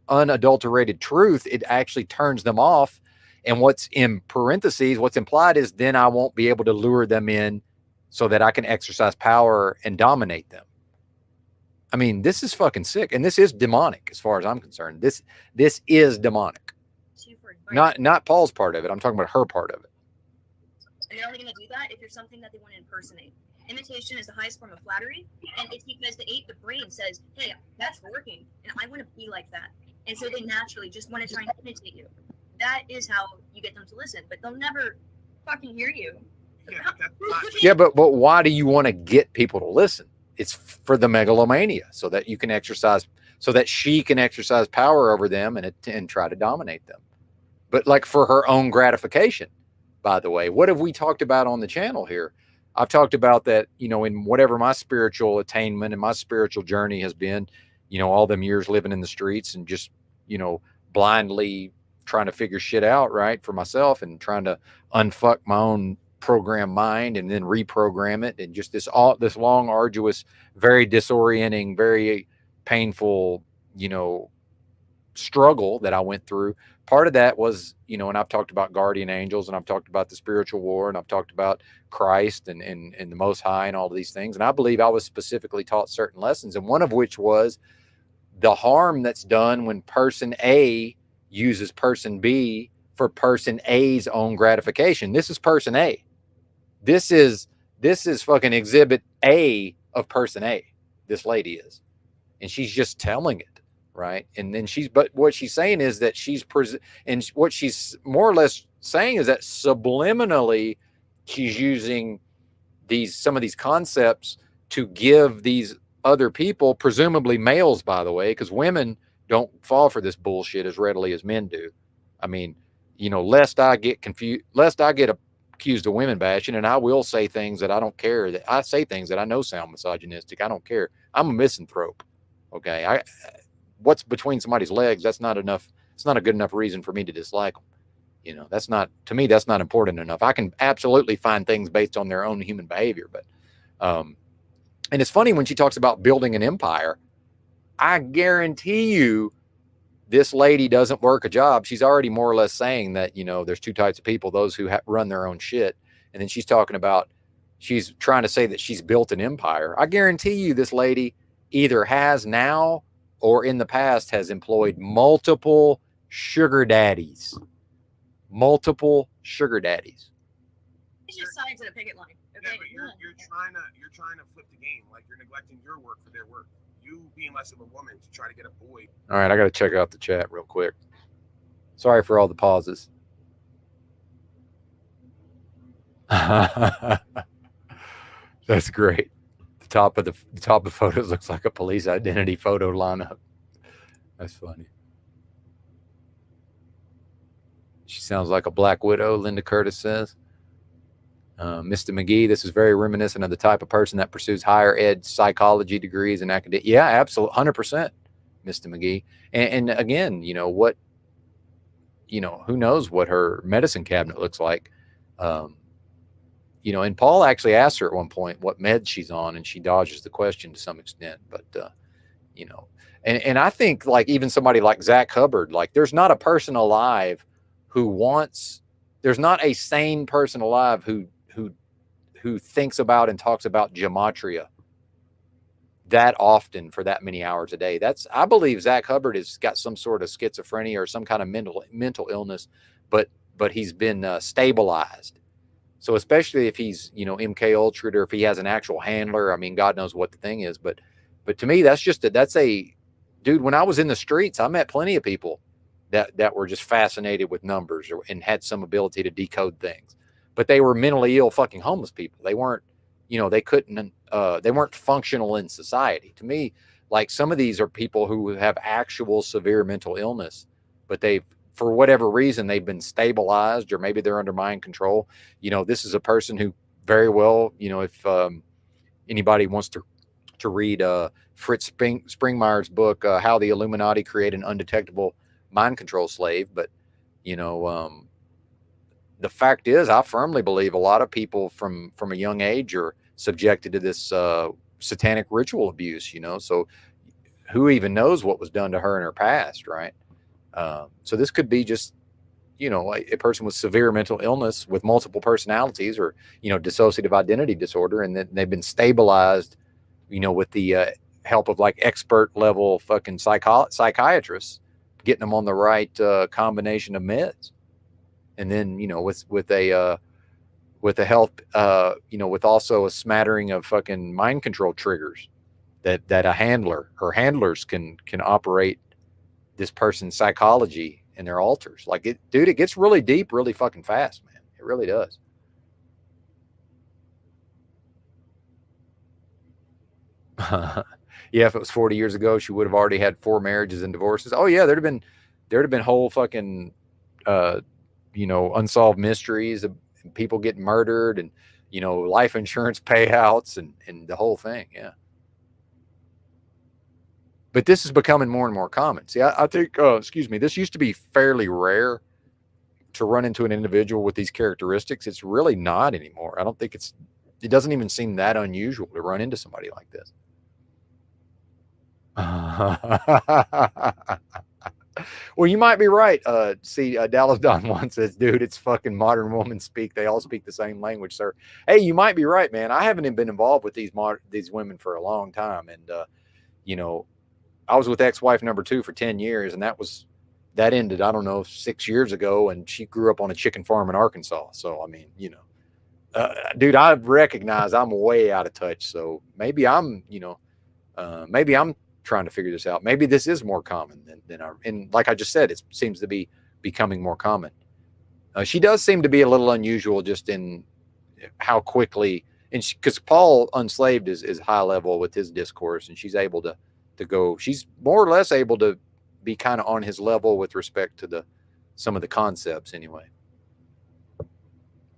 unadulterated truth, it actually turns them off. And what's in parentheses, what's implied is then I won't be able to lure them in so that I can exercise power and dominate them. I mean, this is fucking sick. And this is demonic as far as I'm concerned. This is demonic. Not Paul's part of it. I'm talking about her part of it. And you're only going to do that if you're something that they want to impersonate. Imitation is the highest form of flattery, and it's because the brain says, hey, that's working, and I want to be like that. And so they naturally just want to try and imitate you. That is how you get them to listen, but they'll never fucking hear you. Yeah, but why do you want to get people to listen? It's for the megalomania, so that you can exercise, so that she can exercise power over them and try to dominate them. But like for her own gratification, by the way. What have we talked about on the channel here? I've talked about that, you know, in whatever my spiritual attainment and my spiritual journey has been, you know, all them years living in the streets and just, you know, blindly trying to figure shit out, right, for myself and trying to unfuck my own program mind and then reprogram it. And just this long, arduous, very disorienting, very painful, you know, struggle that I went through. Part of that was, you know, and I've talked about guardian angels and I've talked about the spiritual war and I've talked about Christ and the Most High and all of these things. And I believe I was specifically taught certain lessons. And one of which was the harm that's done when person A uses person B for person A's own gratification. This is person A. This is fucking exhibit A of person A. This lady is. And she's just telling it. Right. And then but what she's saying is that and what she's more or less saying is that subliminally she's using some of these concepts to give these other people, presumably males, by the way, because women don't fall for this bullshit as readily as men do. I mean, you know, lest I get accused of women bashing, and I will say things that I don't care, that I say things that I know sound misogynistic. I don't care. I'm a misanthrope. Okay. What's between somebody's legs, that's not enough. It's not a good enough reason for me to dislike them. You know, to me, that's not important enough. I can absolutely find things based on their own human behavior. But, and it's funny when she talks about building an empire, I guarantee you this lady doesn't work a job. She's already more or less saying that, you know, there's two types of people, those who run their own shit. And then she's talking about, she's trying to say that she's built an empire. I guarantee you this lady either has now or in the past has employed multiple sugar daddies. It's just signs at a picket line. Okay? Yeah, but you're trying to flip the game. Like you're neglecting your work for their work. You being less of a woman to try to get a boy. All right, I got to check out the chat real quick. Sorry for all the pauses. That's great. The top of photos looks like a police identity photo lineup. That's funny. She sounds like a Black Widow, Linda Curtis says. Mr. McGee, this is very reminiscent of the type of person that pursues higher ed psychology degrees and academic. Yeah, absolutely. 100%, Mr. McGee. And again, you know, who knows what her medicine cabinet looks like. You know, and Paul actually asked her at one point what meds she's on, and she dodges the question to some extent. But, you know, and I think like even somebody like Zach Hubbard, like there's not a person alive there's not a sane person alive who thinks about and talks about gematria that often for that many hours a day. I believe Zach Hubbard has got some sort of schizophrenia or some kind of mental illness, but he's been stabilized. So especially if he's, you know, MK Ultra or if he has an actual handler, I mean, God knows what the thing is, but to me, that's a dude. When I was in the streets, I met plenty of people that were just fascinated with numbers and had some ability to decode things, but they were mentally ill fucking homeless people. They weren't, they couldn't, they weren't functional in society. To me, like some of these are people who have actual severe mental illness, but they've, for whatever reason, they've been stabilized, or maybe they're under mind control. This is a person who very well, if anybody wants to read Fritz Springmeier's book, How the Illuminati Create an Undetectable Mind Control Slave. But, the fact is, I firmly believe a lot of people from a young age are subjected to this satanic ritual abuse, so who even knows what was done to her in her past, right? So this could be just, a person with severe mental illness with multiple personalities, or, dissociative identity disorder, and then they've been stabilized, with the help of like expert level fucking psychiatrists, getting them on the right combination of meds. And then, with the help, with also a smattering of fucking mind control triggers that a handler or handlers can operate this person's psychology and their alters. Like it gets really deep, really fucking fast, man. It really does. Yeah, if it was 40 years ago, she would have already had 4 marriages and divorces. Oh yeah, there'd have been whole fucking unsolved mysteries of people getting murdered, and life insurance payouts and the whole thing. Yeah. But this is becoming more and more common. See, I think, this used to be fairly rare to run into an individual with these characteristics. It's really not anymore. I don't think it doesn't even seem that unusual to run into somebody like this. Well, you might be right. Dallas Don Juan says, dude, it's fucking modern woman speak. They all speak the same language, sir. Hey, you might be right, man. I haven't been involved with these women for a long time. And, I was with ex-wife number 2 for 10 years, and that ended, I don't know, 6 years ago. And she grew up on a chicken farm in Arkansas. So, I mean, dude, I recognize I'm way out of touch. So maybe I'm trying to figure this out. Maybe this is more common and like I just said, it seems to be becoming more common. She does seem to be a little unusual just in how quickly, and because Paul Unslaved is high level with his discourse, and she's able to go, she's more or less able to be kind of on his level with respect to some of the concepts anyway.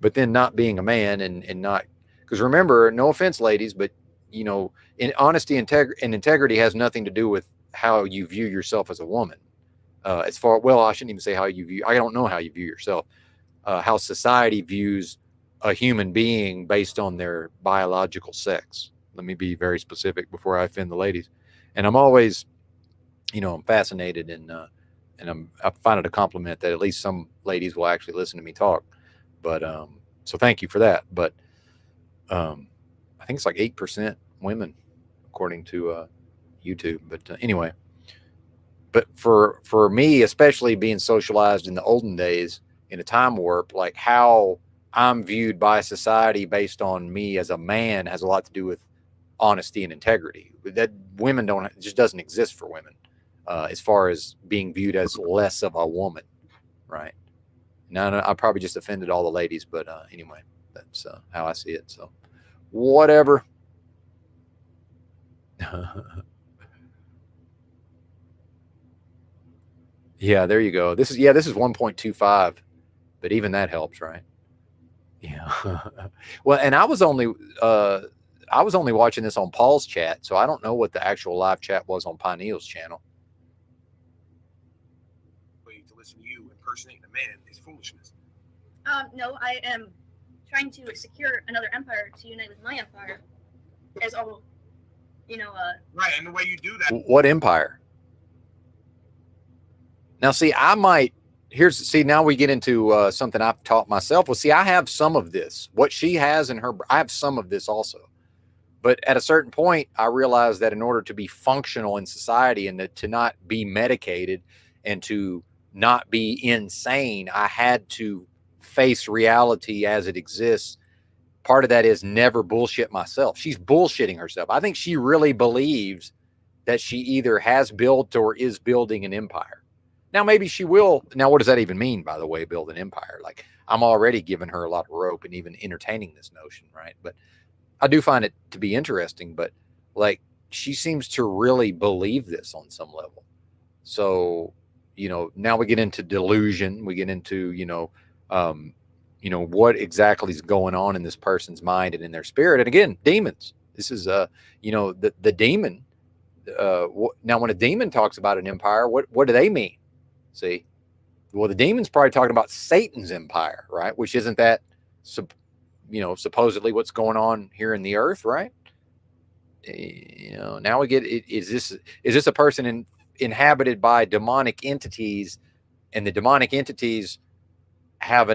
But then not being a man and not, because remember, no offense, ladies, but in honesty and integrity has nothing to do with how you view yourself as a woman. I shouldn't even say how you view, I don't know how you view yourself, how society views a human being based on their biological sex. Let me be very specific before I offend the ladies. And I'm always, I'm fascinated and I find it a compliment that at least some ladies will actually listen to me talk. But, so thank you for that. But, I think it's like 8% women, according to YouTube. But anyway, but for me, especially being socialized in the olden days in a time warp, like how I'm viewed by society based on me as a man has a lot to do with honesty and integrity. That women just doesn't exist for women as far as being viewed as less of a woman, right? Now, I probably just offended all the ladies, but anyway, that's how I see it. So whatever. Yeah, there you go. This is 1.25, but even that helps, right? Yeah. Well, and I was only watching this on Paul's chat, so I don't know what the actual live chat was on Pineal's channel. To listen to you impersonate a man is foolishness. No, I am trying to secure another empire to unite with my empire. As all, right, and the way you do that. What empire? Now, see, now we get into something I've taught myself. Well, see, I have some of this. What she has in her, I have some of this also. But at a certain point, I realized that in order to be functional in society and to not be medicated and to not be insane, I had to face reality as it exists. Part of that is never bullshit myself. She's bullshitting herself. I think she really believes that she either has built or is building an empire. Now, maybe she will. Now, what does that even mean, by the way, build an empire? Like, I'm already giving her a lot of rope and even entertaining this notion, right? But I do find it to be interesting, but like she seems to really believe this on some level. So, now we get into delusion. We get into, what exactly is going on in this person's mind and in their spirit. And again, demons. This is, the demon. Now, when a demon talks about an empire, what do they mean? See, well, the demon's probably talking about Satan's empire, right? Which isn't that, supposedly what's going on here in the earth, right? Now we get, is this a person inhabited by demonic entities, and the demonic entities have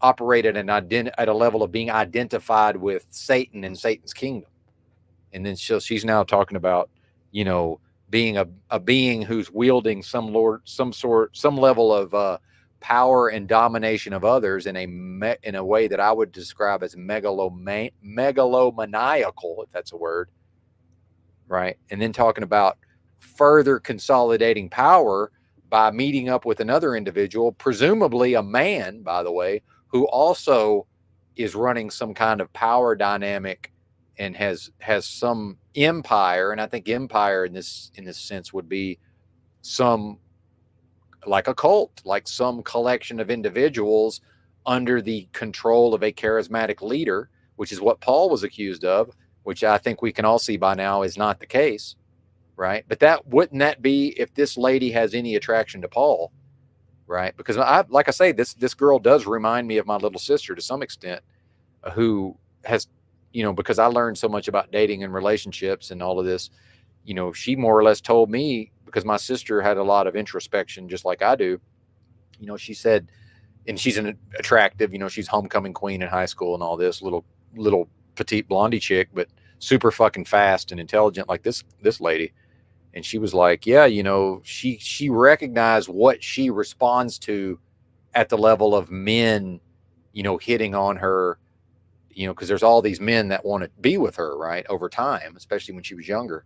operated at a level of being identified with Satan and Satan's kingdom. And then she's now talking about, being a being who's wielding some level of power and domination of others in a way that I would describe as megalomaniacal, if that's a word, right? And then talking about further consolidating power by meeting up with another individual, presumably a man, by the way, who also is running some kind of power dynamic and has some empire. And I think empire in this sense would be some, like a cult, like some collection of individuals under the control of a charismatic leader, which is what Paul was accused of, which I think we can all see by now is not the case, right? But wouldn't that be if this lady has any attraction to Paul, right? Because like I say, this girl does remind me of my little sister to some extent, who has, because I learned so much about dating and relationships and all of this, she more or less told me, because my sister had a lot of introspection just like I do, she said, and she's an attractive, she's homecoming queen in high school and all this, little petite blondie chick, but super fucking fast and intelligent like this lady. And she was like, yeah, she recognized what she responds to at the level of men, hitting on her, because there's all these men that want to be with her, right, over time, especially when she was younger.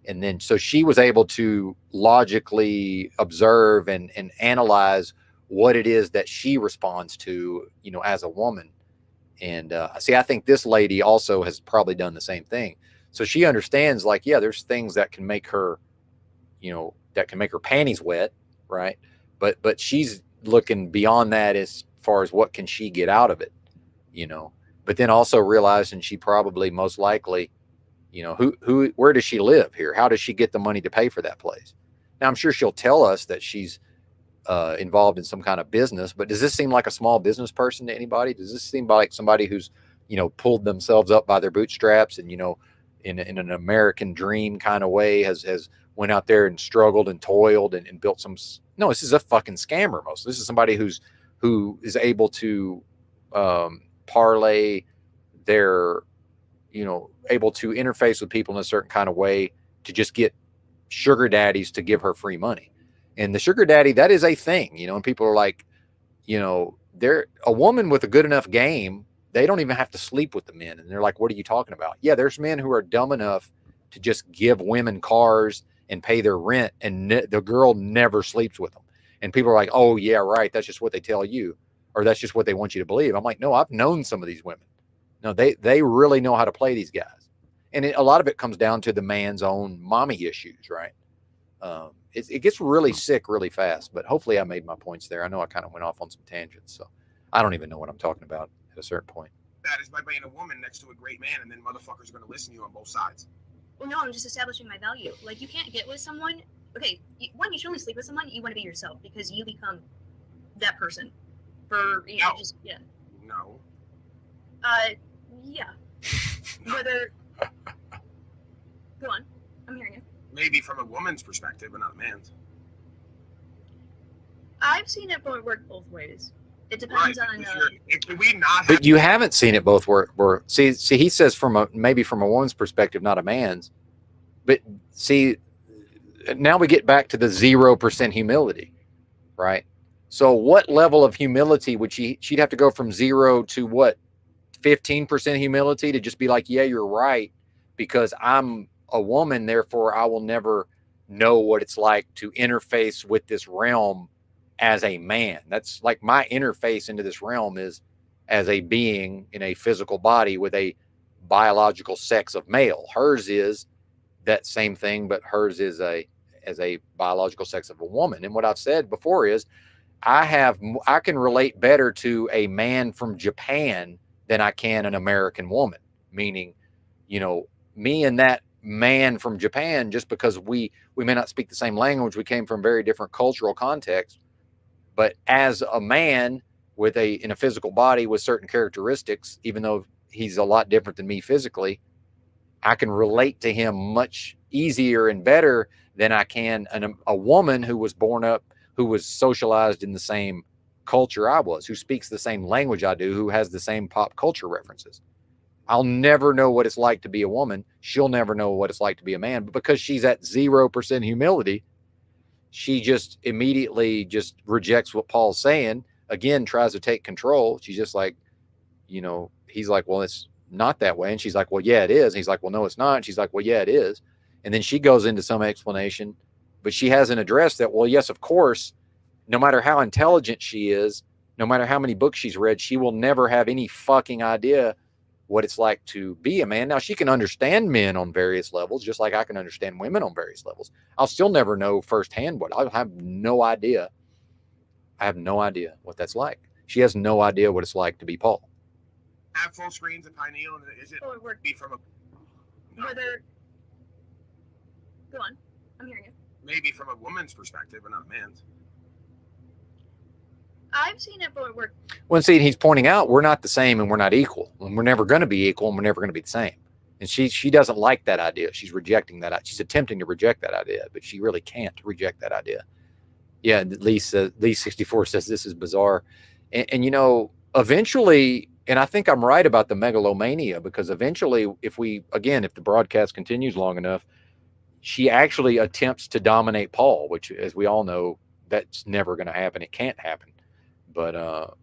And then so she was able to logically observe and analyze what it is that she responds to, as a woman. And I think this lady also has probably done the same thing. So she understands, like, yeah, there's things that can make her, panties wet, right? But she's looking beyond that as far as what can she get out of it, But then also realizing she probably most likely, where does she live here? How does she get the money to pay for that place? Now, I'm sure she'll tell us that she's involved in some kind of business, but does this seem like a small business person to anybody? Does this seem like somebody who's, pulled themselves up by their bootstraps and, in an American dream kind of way has went out there and struggled and toiled and built some? No, this is a fucking scammer. This is somebody who is able to parlay their, able to interface with people in a certain kind of way to just get sugar daddies to give her free money. And the sugar daddy, that is a thing, and people are like, they're a woman with a good enough game. They don't even have to sleep with the men. And they're like, what are you talking about? Yeah, there's men who are dumb enough to just give women cars and pay their rent, and the girl never sleeps with them. And people are like, oh yeah, right. That's just what they tell you, or that's just what they want you to believe. I'm like, no, I've known some of these women. No, they really know how to play these guys. And a lot of it comes down to the man's own mommy issues, right? It gets really sick really fast, but hopefully I made my points there. I know I kind of went off on some tangents, so I don't even know what I'm talking about at a certain point. That is by being a woman next to a great man, and then motherfuckers are going to listen to you on both sides. Well, no, I'm just establishing my value. Like, you can't get with someone. Okay, you should only sleep with someone. You want to be yourself because you become that person. For yeah. No. Yeah. Whether. Go on, I'm hearing you. Maybe from a woman's perspective, but not a man's. I've seen it work both ways. It depends on. But you haven't seen it both work. See, he says maybe from a woman's perspective, not a man's. But see, now we get back to the 0% humility, right? So what level of humility would she'd have to go from 0 to what? 15% humility to just be like, yeah, you're right, because I'm a woman, therefore I will never know what it's like to interface with this realm as a man. That's like my interface into this realm is as a being in a physical body with a biological sex of male. Hers is that same thing, but hers is as a biological sex of a woman. And what I've said before is I can relate better to a man from Japan than I can an American woman, meaning, you know, me and that man from Japan, just because we may not speak the same language, we came from very different cultural contexts, but as a man with in a physical body with certain characteristics, even though he's a lot different than me physically, I can relate to him much easier and better than I can a woman who was born up, who was socialized in the same culture I was, who speaks the same language I do, who has the same pop culture references. I'll never know what it's like to be a woman. She'll never know what it's like to be a man. But because she's at 0% humility, she just immediately just rejects what Paul's saying. Again, tries to take control. She's just like, you know, he's like, well, it's not that way. And she's like, well, yeah, it is. And he's like, well, no, it's not. And she's like, well, yeah, it is. And then she goes into some explanation, but she hasn't addressed that. Well, yes, of course, no matter how intelligent she is, no matter how many books she's read, she will never have any fucking idea what it's like to be a man. Now, she can understand men on various levels, just like I can understand women on various levels. I'll still never know firsthand what. I have no idea. I have no idea what that's like. She has no idea what it's like to be Paul. Have full screens at Pineal, and is it be from a Whether. Go on. I'm hearing you. maybe from a woman's perspective, but not a man's? I've seen it, but we're Well, see, he's pointing out we're not the same and we're not equal, and we're never going to be equal, and we're never going to be the same. And she doesn't like that idea. She's rejecting that. She's attempting to reject that idea, but she really can't reject that idea. Yeah, Lee 64 says this is bizarre, and you know, eventually, and I think I'm right about the megalomania, because eventually, if the broadcast continues long enough, she actually attempts to dominate Paul, which, as we all know, that's never going to happen. It can't happen. But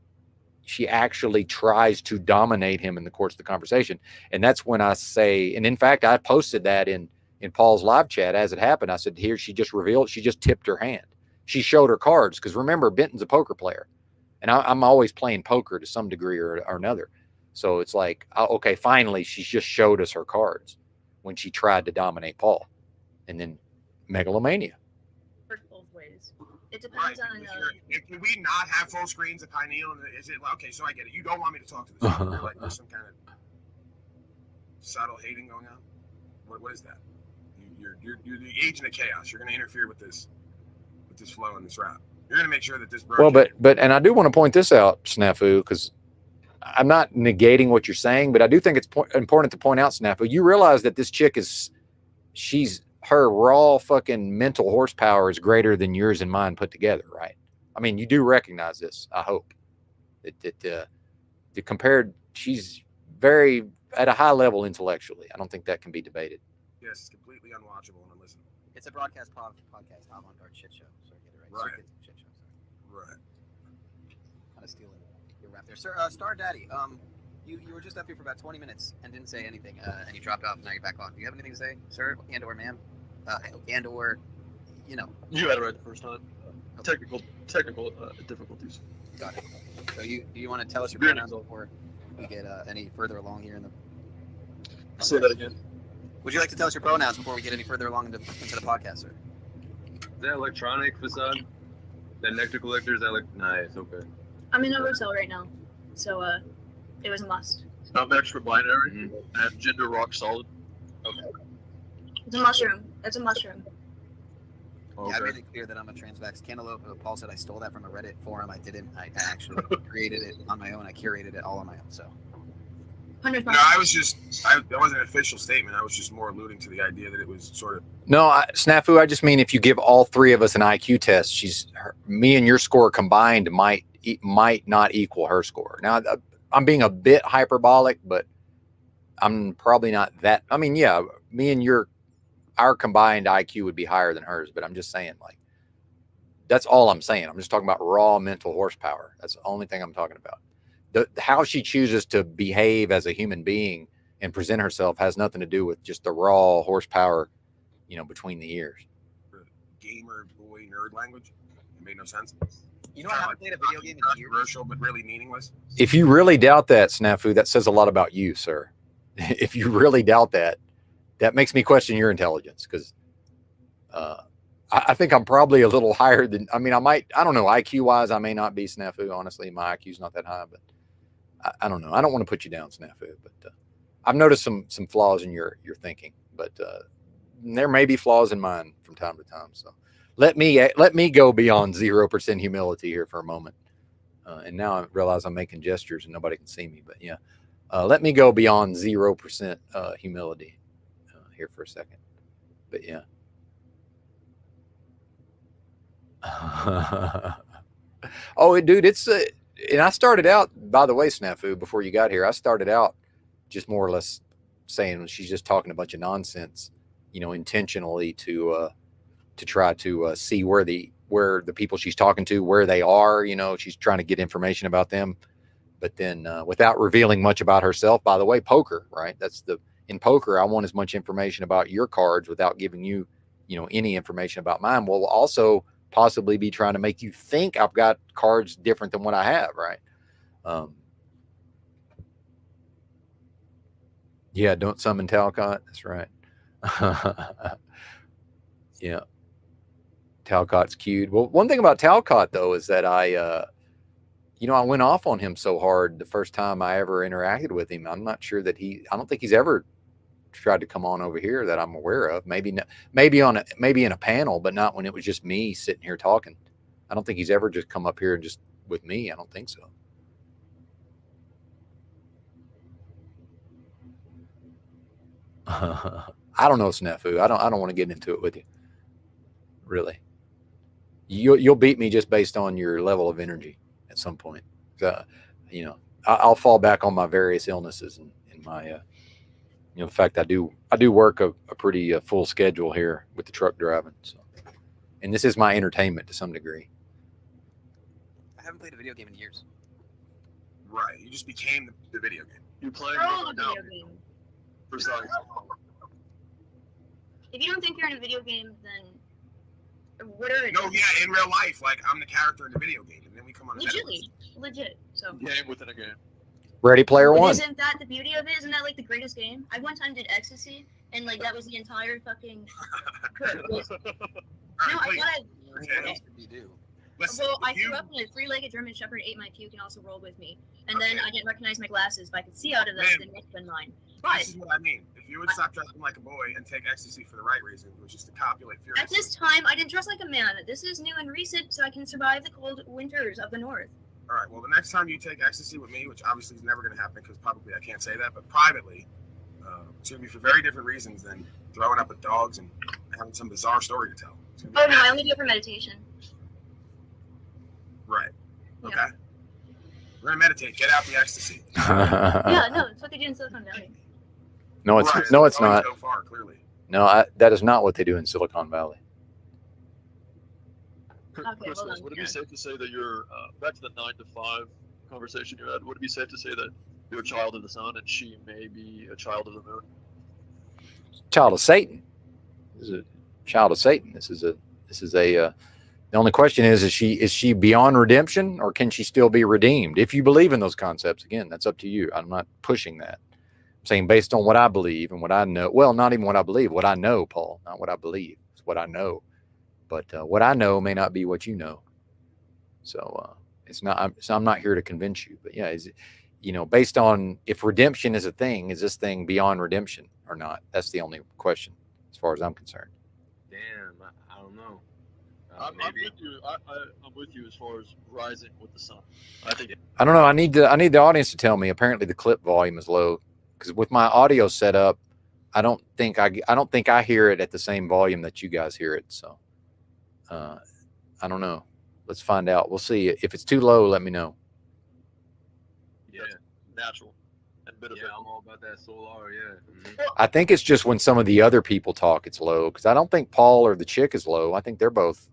she actually tries to dominate him in the course of the conversation. And that's when I say, and in fact, I posted that in Paul's live chat as it happened. I said, here, she just tipped her hand. She showed her cards, because remember, Benton's a poker player. And I'm always playing poker to some degree or another. So it's like, okay, finally, she's just showed us her cards when she tried to dominate Paul. And then megalomania. work both ways. It depends on. Can we not have full screens at Pineal? And is it okay? So I get it. You don't want me to talk to this. You're like, there's some kind of subtle hating going on. What is that? You're the agent of chaos. You're going to interfere with this flow and this rap. You're going to make sure that this. Well, but and I do want to point this out, Snafu, because I'm not negating what you're saying, but I do think it's important to point out, Snafu. You realize that this chick her raw fucking mental horsepower is greater than yours and mine put together, right? I mean, you do recognize this, I hope. That compared, she's very at a high level intellectually. I don't think that can be debated. Yes, it's completely unwatchable and unlistenable. It's a broadcast podcast, avant-garde shit show. So get it right. Right. Circuit shit show. Sorry. Right. Kind of stealing your rap there, sir. Star Daddy. You were just up here for about 20 minutes and didn't say anything, and you dropped off. Now you're back on. Do you have anything to say, sir, and/or ma'am, and/or, you know? You had it right the first time. Technical difficulties. Got it. So do you want to tell us your pronouns before we get any further along here in the? Say that again. Would you like to tell us your pronouns before we get any further along into the podcast, sir? Is that electronic facade? That nectar collector? Is that like nice? Okay. I'm in a hotel right now, so it was a must. I'm extra binary and gender rock solid. Okay. It's a mushroom. It's a mushroom. Yeah, I made it clear that I'm a transvax cantaloupe. Paul said I stole that from a Reddit forum. I didn't. I actually created it on my own. I curated it all on my own. So. No, that wasn't an official statement. I was just more alluding to the idea that it was sort of. No, Snafu, I just mean if you give all three of us an IQ test, me and your score combined might not equal her score. Now, I'm being a bit hyperbolic, but I'm probably not that. I mean, yeah, me and our combined IQ would be higher than hers, but I'm just saying, like, that's all I'm saying. I'm just talking about raw mental horsepower. That's the only thing I'm talking about. How she chooses to behave as a human being and present herself has nothing to do with just the raw horsepower, between the ears. Gamer boy nerd language. It made no sense. You know, I haven't played a video game in years. Controversial, but really meaningless. If you really doubt that, Snafu, that says a lot about you, sir. if you really doubt that, that makes me question your intelligence, because I think I'm probably a little higher than, I don't know, IQ wise, I may not be, Snafu. Honestly, my IQ is not that high, but I don't know. I don't want to put you down, Snafu, but I've noticed some flaws in your thinking, but there may be flaws in mine from time to time. So let me go beyond 0% humility here for a moment. And now I realize I'm making gestures and nobody can see me, but yeah, let me go beyond 0% humility here for a second. But yeah. Oh, dude, it's and I started out, by the way, Snafu, before you got here, I started out just more or less saying she's just talking a bunch of nonsense, intentionally to try to see where the people she's talking to, where they are, she's trying to get information about them. But then without revealing much about herself, by the way, poker, right? In poker, I want as much information about your cards without giving you, any information about mine. We'll also possibly be trying to make you think I've got cards different than what I have, right? Yeah, don't summon Talcott. That's right. Yeah. Talcott's cute. Well, one thing about Talcott, though, is that I went off on him so hard the first time I ever interacted with him. I'm not sure that I don't think he's ever tried to come on over here that I'm aware of. Maybe in a panel, but not when it was just me sitting here talking. I don't think he's ever just come up here and just with me. I don't think so. I don't know, Snafu. I don't want to get into it with you. Really. You'll beat me just based on your level of energy at some point. I'll fall back on my various illnesses and my the fact I do work a pretty full schedule here with the truck driving. So, and this is my entertainment to some degree. I haven't played a video game in years. Right. You just became the video game. You play Oh, the video game. Precise. If you don't think you're in a video game, then what are No, yeah, in real life, like I'm the character in the video game, and then we come on. Legit. So. Game within a game. Ready Player But One. Isn't that the beauty of it? Isn't that like the greatest game? I one time did Ecstasy, and like that was the entire fucking. No, I thought. Well, I threw up and a three-legged German Shepherd ate my puke and also rolled with me. And then I didn't recognize my glasses, but I could see out of them. The next one mine. But This is what I mean. If you would stop dressing like a boy and take ecstasy for the right reason, which is to copulate furiously. at this time, I didn't dress like a man. This is new and recent, so I can survive the cold winters of the north. All right. Well, the next time you take ecstasy with me, which obviously is never going to happen because publicly I can't say that, but privately, it's going to be for very different reasons than throwing up with dogs and having some bizarre story to tell. Oh no, I only do it for meditation. Right. Okay. We're gonna meditate. Get out the ecstasy. Yeah, no, it's what they do in Silicon Valley. No, it's Right, no, it's only not. So far, clearly. No, that is not what they do in Silicon Valley. Okay, Chris, hold on. would it be safe to say that you're back to the 9 to 5 conversation you had? Would it be safe to say that you're a child of the sun and she may be a child of the moon? Child of Satan. This is a child of Satan. This is a. The only question is she beyond redemption, or can she still be redeemed? If you believe in those concepts, again, that's up to you. I'm not pushing that. I'm saying based on what I believe and what I know. Well, not even what I believe, what I know, Paul. Not what I believe. It's what I know. But what I know may not be what you know. So it's not. I'm not here to convince you. But yeah, is it, based on if redemption is a thing, is this thing beyond redemption or not? That's the only question, as far as I'm concerned. Damn, I don't know. I'm with you. I'm with you as far as rising with the sun. I think. I don't know. I need the audience to tell me. Apparently, the clip volume is low because with my audio set up, I don't think I hear it at the same volume that you guys hear it. So, I don't know. Let's find out. We'll see. If it's too low, let me know. Yeah, natural and bit of Yeah, I'm all about that solar. Yeah. I think it's just when some of the other people talk, it's low because I don't think Paul or the chick is low. I think they're both.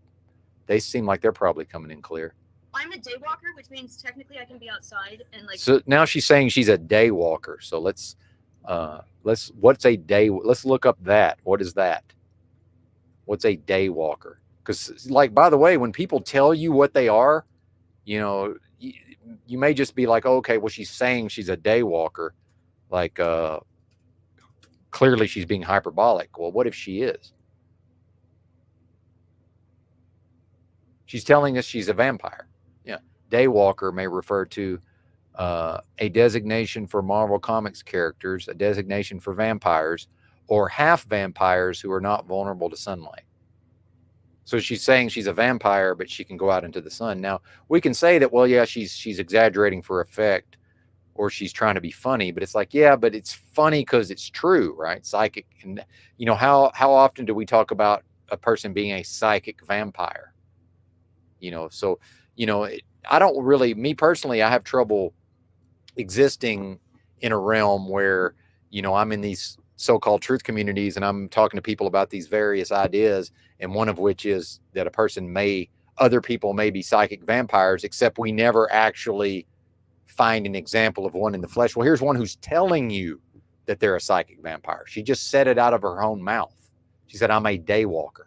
They seem like they're probably coming in clear. I'm a day walker, which means technically I can be outside and like. So now she's saying she's a day walker. So let's what's a day? Let's look up that. What is that? What's a day walker? Because like, by the way, when people tell you what they are, you may just be like, oh, okay, well, she's saying she's a day walker. Like, clearly she's being hyperbolic. Well, what if she is? She's telling us she's a vampire. Yeah. Daywalker may refer to a designation for Marvel Comics characters, a designation for vampires, or half vampires who are not vulnerable to sunlight. So she's saying she's a vampire, but she can go out into the sun. Now, we can say that, well, yeah, she's exaggerating for effect, or she's trying to be funny, but it's like, yeah, but it's funny because it's true, right? Psychic. And, you know, how often do we talk about a person being a psychic vampire? You know, so, you know, I don't really, me personally, I have trouble existing in a realm where, you know, I'm in these so-called truth communities and I'm talking to people about these various ideas, and one of which is that a person other people may be psychic vampires, except we never actually find an example of one in the flesh. Well, here's one who's telling you that they're a psychic vampire. She just said it out of her own mouth. She said, I'm a daywalker.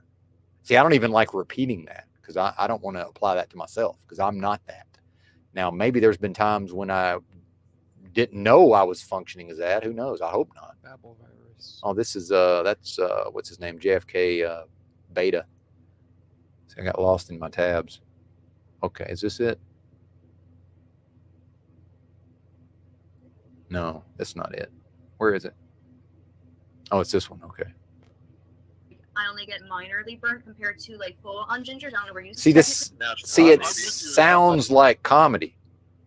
See, I don't even like repeating that because I don't want to apply that to myself because I'm not that. Now, maybe there's been times when I didn't know I was functioning as that. Who knows? I hope not. Babel virus. Oh, this is that's what's his name? JFK Beta. So I got lost in my tabs. Okay, is this it? No, that's not it. Where is it? Oh, it's this one. Okay. I only get minorly burnt compared to like full on gingers. I don't know where you See this? See, it sounds like comedy.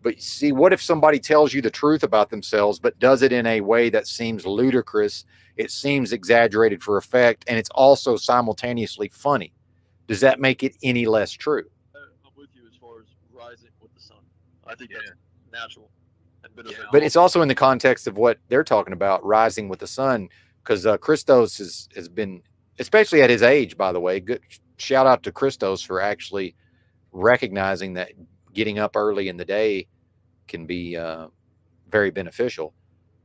But see, what if somebody tells you the truth about themselves, but does it in a way that seems ludicrous? It seems exaggerated for effect, and it's also simultaneously funny. Does that make it any less true? I'm with you as far as rising with the sun. I think that's natural. But it's also in the context of what they're talking about, rising with the sun, because Christos has been, especially at his age, by the way, good shout out to Christos for actually recognizing that getting up early in the day can be very beneficial.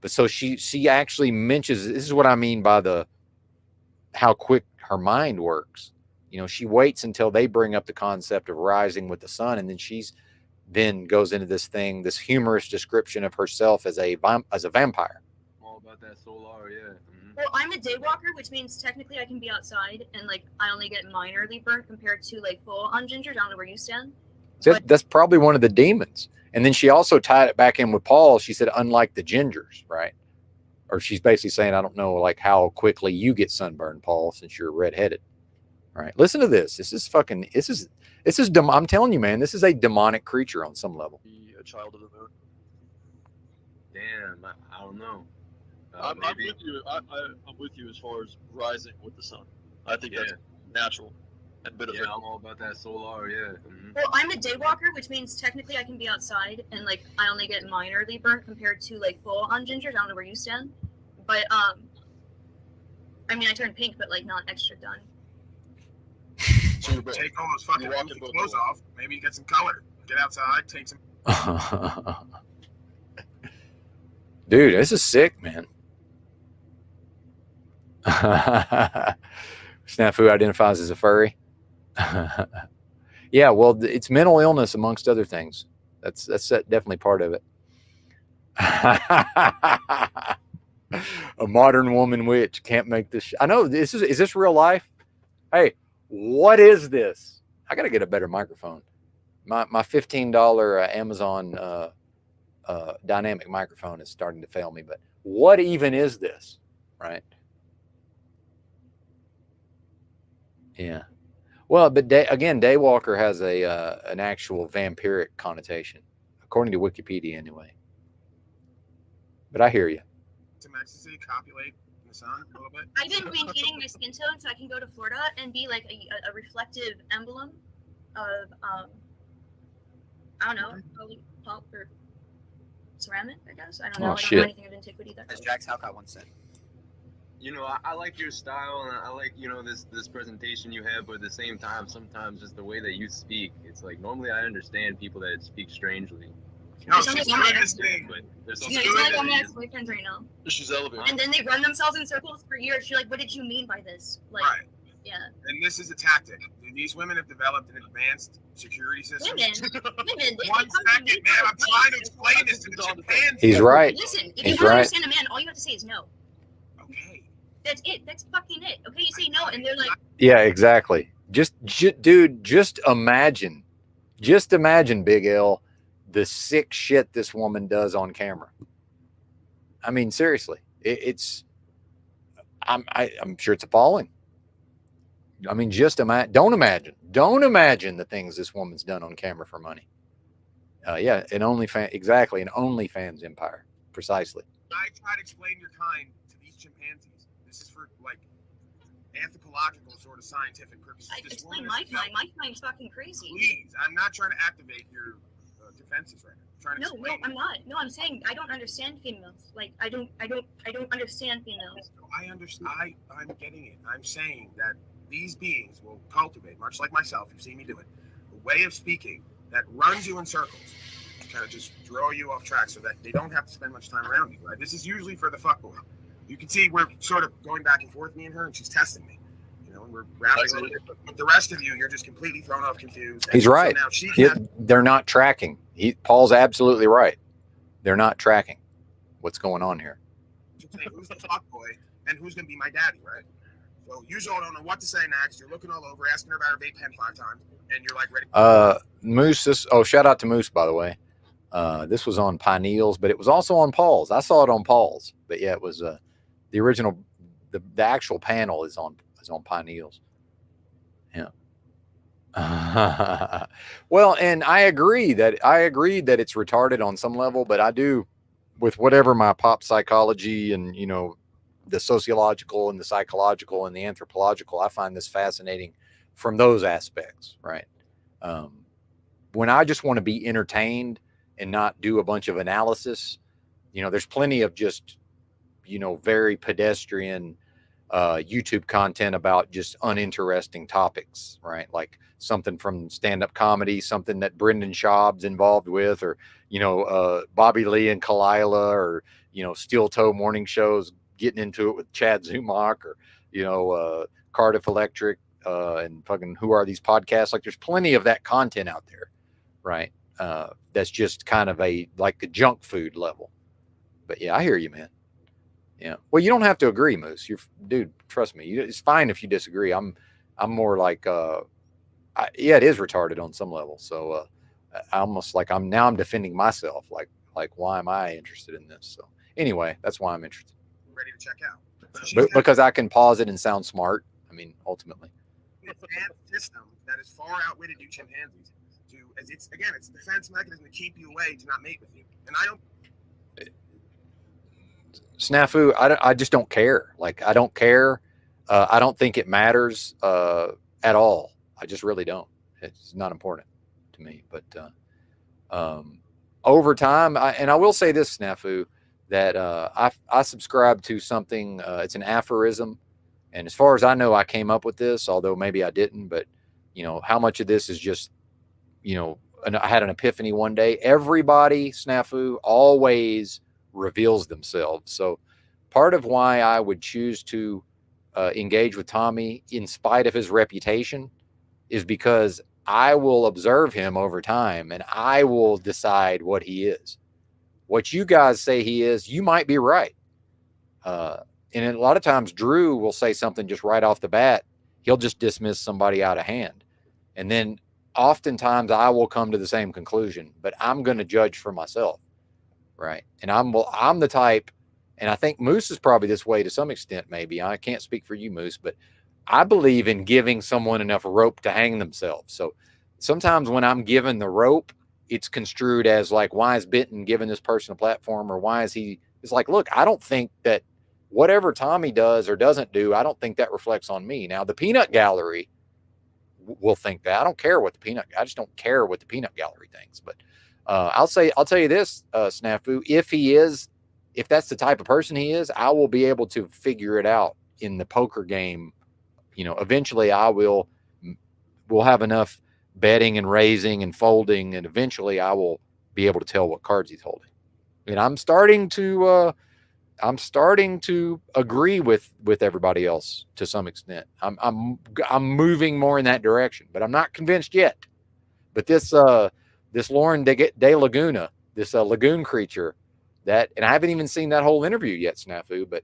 But so she actually mentions, this is what I mean by how quick her mind works. You know, she waits until they bring up the concept of rising with the sun, and then goes into this humorous description of herself as a vampire. All about that solar, yeah. Mm-hmm. Well, I'm a daywalker, which means technically I can be outside, and like I only get minorly burnt compared to like full on gingers. I don't know where you stand. So that's probably one of the demons. And then she also tied it back in with Paul. She said, unlike the gingers, right? Or she's basically saying, I don't know, like how quickly you get sunburned, Paul, since you're redheaded. All right, listen to this. This is I'm telling you, man, this is a demonic creature on some level. Be a child of the moon. Damn, I don't know. I'm with you. I'm with you as far as rising with the sun. I think that's natural and beneficial. Yeah, I'm all about that solar, yeah. Mm-hmm. Well, I'm a daywalker, which means technically I can be outside, and like I only get minorly burnt compared to like full on gingers. I don't know where you stand, but I mean I turn pink, but like not extra done. Take all those fucking clothes off. Maybe you get some color. Get outside, take some. Dude, this is sick, man. Snafu identifies as a furry. Yeah, well, it's mental illness amongst other things. That's definitely part of it. A modern woman witch can't make this. I know is this real life? Hey, what is this? I got to get a better microphone. My $15 Amazon dynamic microphone is starting to fail me. But what even is this? Right? Yeah. Well, but again, Daywalker has an actual vampiric connotation, according to Wikipedia, anyway. But I hear you. Some ecstasy, copulate in the sun a little bit. I've been maintaining my skin tone so I can go to Florida and be like a reflective emblem of I don't know, pulp or ceramic, I guess. I don't know. I don't know anything of antiquity. As Jax Halcott once said. You know, I like your style, and I like, you know, this presentation you have, but at the same time, sometimes just the way that you speak, it's like, normally I understand people that speak strangely. No, she's doing this thing. But there's You know, it's like all my ex-boyfriends right now. She's elevated. And then they run themselves in circles for years. You're like, what did you mean by this? Like, Right. yeah. And this is a tactic. These women have developed an advanced security system. Women. One second, man. I'm trying to explain this to the chimpanzees. He's right. Listen, if He's you don't right. understand a man, all you have to say is no. Okay. That's it. That's fucking it. Okay, you say no, and they're like, Yeah, exactly. Dude, just imagine, Big L, the sick shit this woman does on camera. I mean, seriously, I'm sure it's appalling. I mean, don't imagine the things this woman's done on camera for money. Yeah, an OnlyFans empire, precisely. I try to explain your kind to these chimpanzees. This is for like anthropological sort of scientific purposes. I explain my kind. My kind's fucking crazy. Please, I'm not trying to activate your defenses right now. I'm trying to No, explain. I'm not. No, I'm saying I don't understand females. Like I don't understand females. I understand. I'm getting it. I'm saying that these beings will cultivate, much like myself, you've seen me do it, a way of speaking that runs you in circles, to kind of just throw you off track so that they don't have to spend much time around you. Right? This is usually for the fuckboy. You can see we're sort of going back and forth, me and her, and she's testing me. You know, and we're rapping a little bit. But the rest of you, you're just completely thrown off, confused. And He's so right. now she They're not tracking. Paul's absolutely right. They're not tracking what's going on here. say who's the fuckboy and who's going to be my daddy, right? So you all don't know what to say next. You're looking all over, asking her about her vape pen 5 times, and you're like ready. Moose, shout out to Moose, by the way. This was on Pineals, but it was also on Paul's. I saw it on Paul's, but yeah, it was the original. The actual panel is on Pineals. Yeah. Well, and I agree that it's retarded on some level, but I do, with whatever my pop psychology and the sociological and the psychological and the anthropological, I find this fascinating from those aspects, right? When I just want to be entertained and not do a bunch of analysis, there's plenty of just, very pedestrian YouTube content about just uninteresting topics, right? Like something from stand-up comedy, something that Brendan Schaub's involved with, or, Bobby Lee and Kalila, or, Steel Toe morning shows, getting into it with Chad Zumach, or, Cardiff Electric, and fucking Who Are These Podcasts? Like there's plenty of that content out there, right? That's just kind of like a junk food level. But yeah, I hear you, man. Yeah. Well, you don't have to agree, Moose. Dude, trust me. It's fine if you disagree. I'm more like, yeah, it is retarded on some level. So, almost like I'm defending myself. Like, why am I interested in this? So anyway, that's why I'm interested. Ready to check out. Because I can pause it and sound smart. I mean, ultimately. It's a system that is far outwitted you chimpanzees. It's a defense mechanism to keep you away, to not mate with you. And I don't. Snafu, I just don't care. Like, I don't care. I don't think it matters at all. I just really don't. It's not important to me. But over time, and I will say this, Snafu, that I subscribe to something. It's an aphorism. And as far as I know, I came up with this, although maybe I didn't. But, how much of this is just, I had an epiphany one day. Everybody, Snafu, always reveals themselves. So part of why I would choose to engage with Tommy in spite of his reputation is because I will observe him over time and I will decide what he is. What you guys say he is, you might be right. And a lot of times Drew will say something just right off the bat. He'll just dismiss somebody out of hand. And then oftentimes I will come to the same conclusion, but I'm going to judge for myself. Right. And I'm the type, and I think Moose is probably this way to some extent, maybe. I can't speak for you, Moose, but I believe in giving someone enough rope to hang themselves. So sometimes when I'm given the rope, it's construed as like, why is Benton giving this person a platform, or why is he? It's like, look, I don't think that whatever Tommy does or doesn't do, I don't think that reflects on me. Now, the Peanut Gallery will think that. I just don't care what the Peanut Gallery thinks. But I'll tell you this, Snafu, if that's the type of person he is, I will be able to figure it out in the poker game. Eventually we'll have enough betting and raising and folding, and eventually I will be able to tell what cards he's holding. And I'm starting to agree with everybody else to some extent. I'm moving more in that direction, but I'm not convinced yet. But this Lauren de Laguna, this lagoon creature, and I haven't even seen that whole interview yet, Snafu, but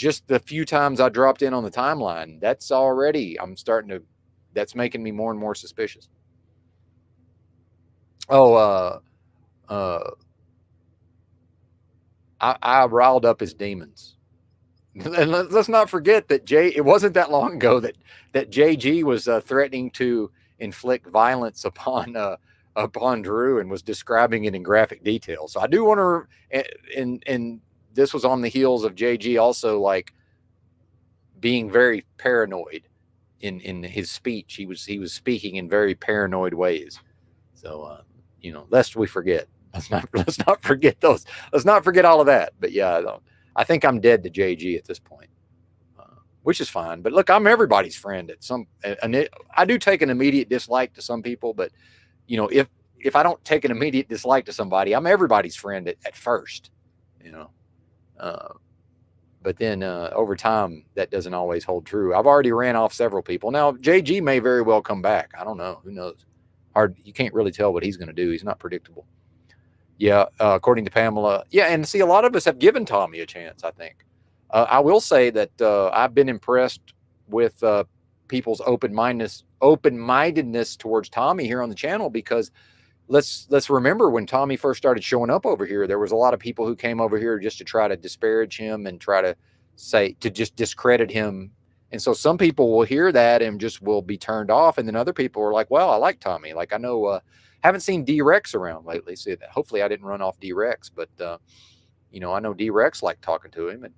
just the few times I dropped in on the timeline, that's already, that's making me more and more suspicious. Oh, I riled up his demons. And let's not forget that it wasn't that long ago that JG was threatening to inflict violence upon Drew and was describing it in graphic detail. So I do want to, and this was on the heels of JG also like being very paranoid in his speech. He was speaking in very paranoid ways. So lest we forget. Let's not forget those. Let's not forget all of that. But yeah, I think I'm dead to JG at this point, which is fine. But look, I'm everybody's friend I do take an immediate dislike to some people, but if I don't take an immediate dislike to somebody, I'm everybody's friend at first, but then over time that doesn't always hold true. I've already ran off several people. Now JG may very well come back. I don't know. Who knows? You can't really tell what he's going to do. He's not predictable. Yeah, according to Pamela. Yeah, and see, a lot of us have given Tommy a chance, I think. I will say that I've been impressed with people's open-mindedness towards Tommy here on the channel, because let's remember when Tommy first started showing up over here, there was a lot of people who came over here just to try to disparage him and try to just discredit him. And so some people will hear that and just will be turned off. And then other people are like, well, I like Tommy. Like I know, haven't seen D-Rex around lately. So hopefully I didn't run off D-Rex, but I know D-Rex liked talking to him, and,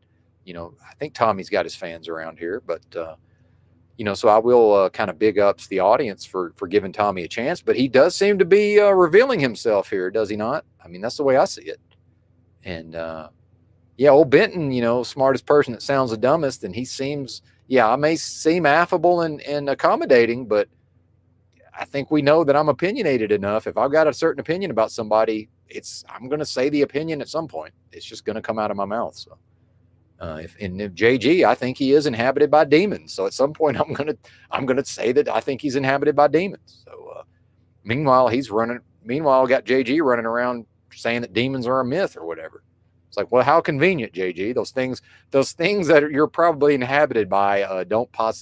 I think Tommy's got his fans around here, but, so I will kind of big ups the audience for giving Tommy a chance, but he does seem to be revealing himself here. Does he not? I mean, that's the way I see it. And, yeah, old Benton, smartest person that sounds the dumbest. And he seems, I may seem affable and accommodating, but I think we know that I'm opinionated enough. If I've got a certain opinion about somebody, I'm going to say the opinion at some point. It's just going to come out of my mouth. So, if JG, I think he is inhabited by demons. So at some point I'm going to say that I think he's inhabited by demons. So, meanwhile, got JG running around saying that demons are a myth or whatever. It's like, well, how convenient, JG. Those things that you're probably inhabited by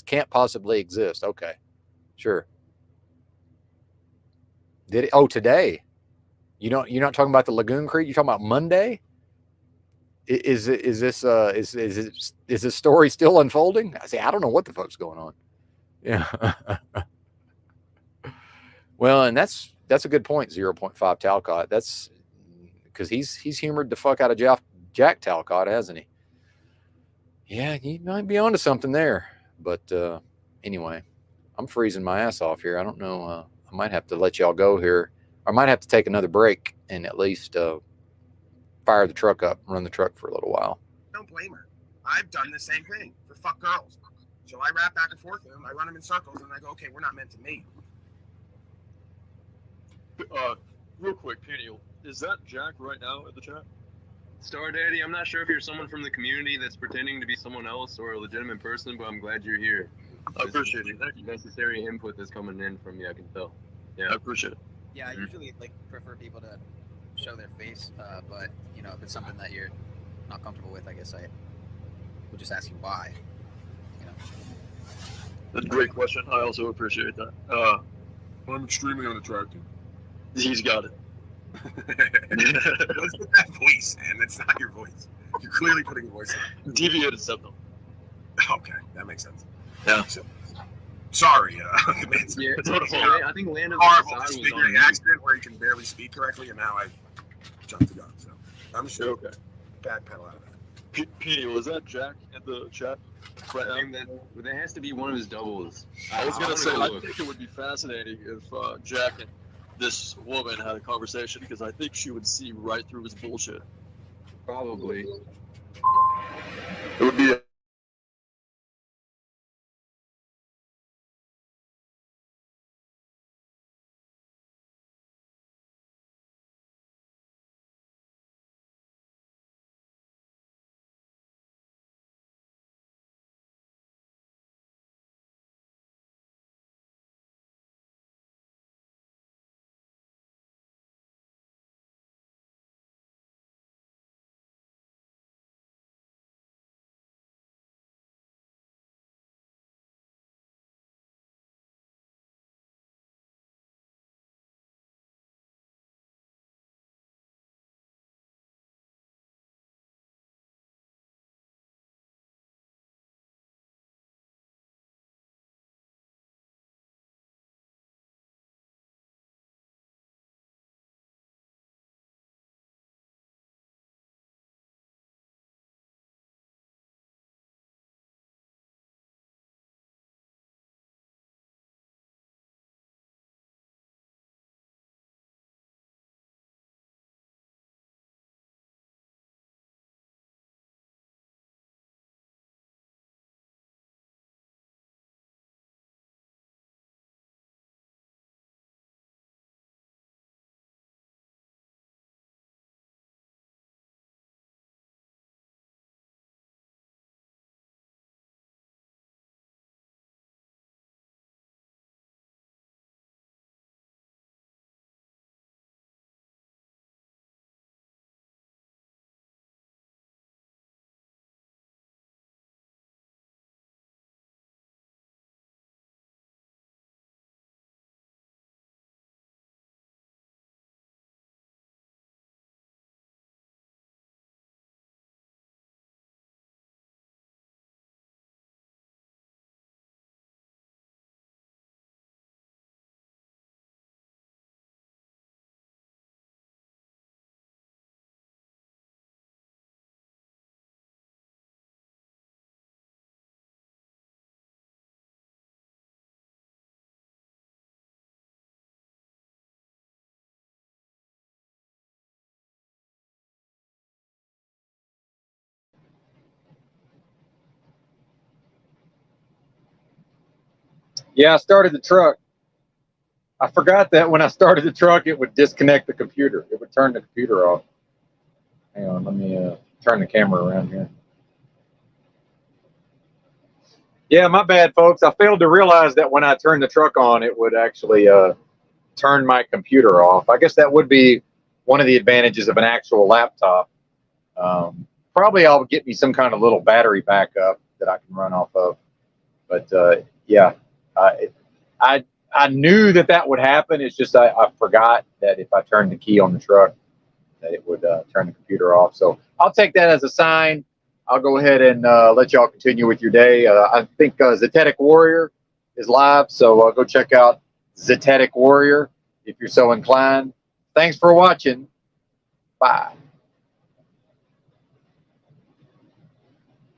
can't possibly exist. Okay, sure. Did it? Oh, today. You're not talking about the Lagoon Creek. You're talking about Monday. Is this story still unfolding? I say I don't know what the fuck's going on. Yeah. Well, and that's a good point. 0.5 Talcott. That's because he's humored the fuck out of Jack Talcott, hasn't he? Yeah, he might be onto something there. But anyway, I'm freezing my ass off here. I don't know. I might have to let y'all go here. I might have to take another break and at least fire the truck up, run the truck for a little while. Don't blame her. I've done the same thing for fuck girls. So I rap back and forth with them. I run them in circles, and I go, okay, we're not meant to meet. Real quick, Peniel, is that Jack right now in the chat? Star Daddy, I'm not sure if you're someone from the community that's pretending to be someone else or a legitimate person, but I'm glad you're here. I appreciate you. Thank you. Necessary input that's coming in from you, I can tell. Yeah, I appreciate it. Yeah, I usually prefer people to show their face, but if it's something that you're not comfortable with, I guess I would just ask you why. That's a great question. I also appreciate that. I'm extremely unattractive. He's got it. What's with that voice, man? That's not your voice. You're clearly putting a voice on. Deviated septum. Okay, that makes sense. Yeah. Sorry, yeah, I think Landon horrible disfiguring accident where he can barely speak correctly, and now I jumped the gun. So I'm just okay. Backpedal out of that. Petey, was that Jack in the chat? Right that has to be one of his doubles. I was gonna say, I think it would be fascinating if Jack and this woman had a conversation, because I think she would see right through his bullshit. Probably. It would be Yeah, I started the truck. I forgot that when I started the truck, it would disconnect the computer. It would turn the computer off. Hang on, let me turn the camera around here. Yeah, my bad, folks. I failed to realize that when I turned the truck on, it would actually turn my computer off. I guess that would be one of the advantages of an actual laptop. Probably I'll get me some kind of little battery backup that I can run off of. But yeah, I knew that would happen. It's just I forgot that if I turned the key on the truck, that it would turn the computer off. So I'll take that as a sign. I'll go ahead and let y'all continue with your day. I think Zetetic Warrior is live, so go check out Zetetic Warrior if you're so inclined. Thanks for watching. Bye.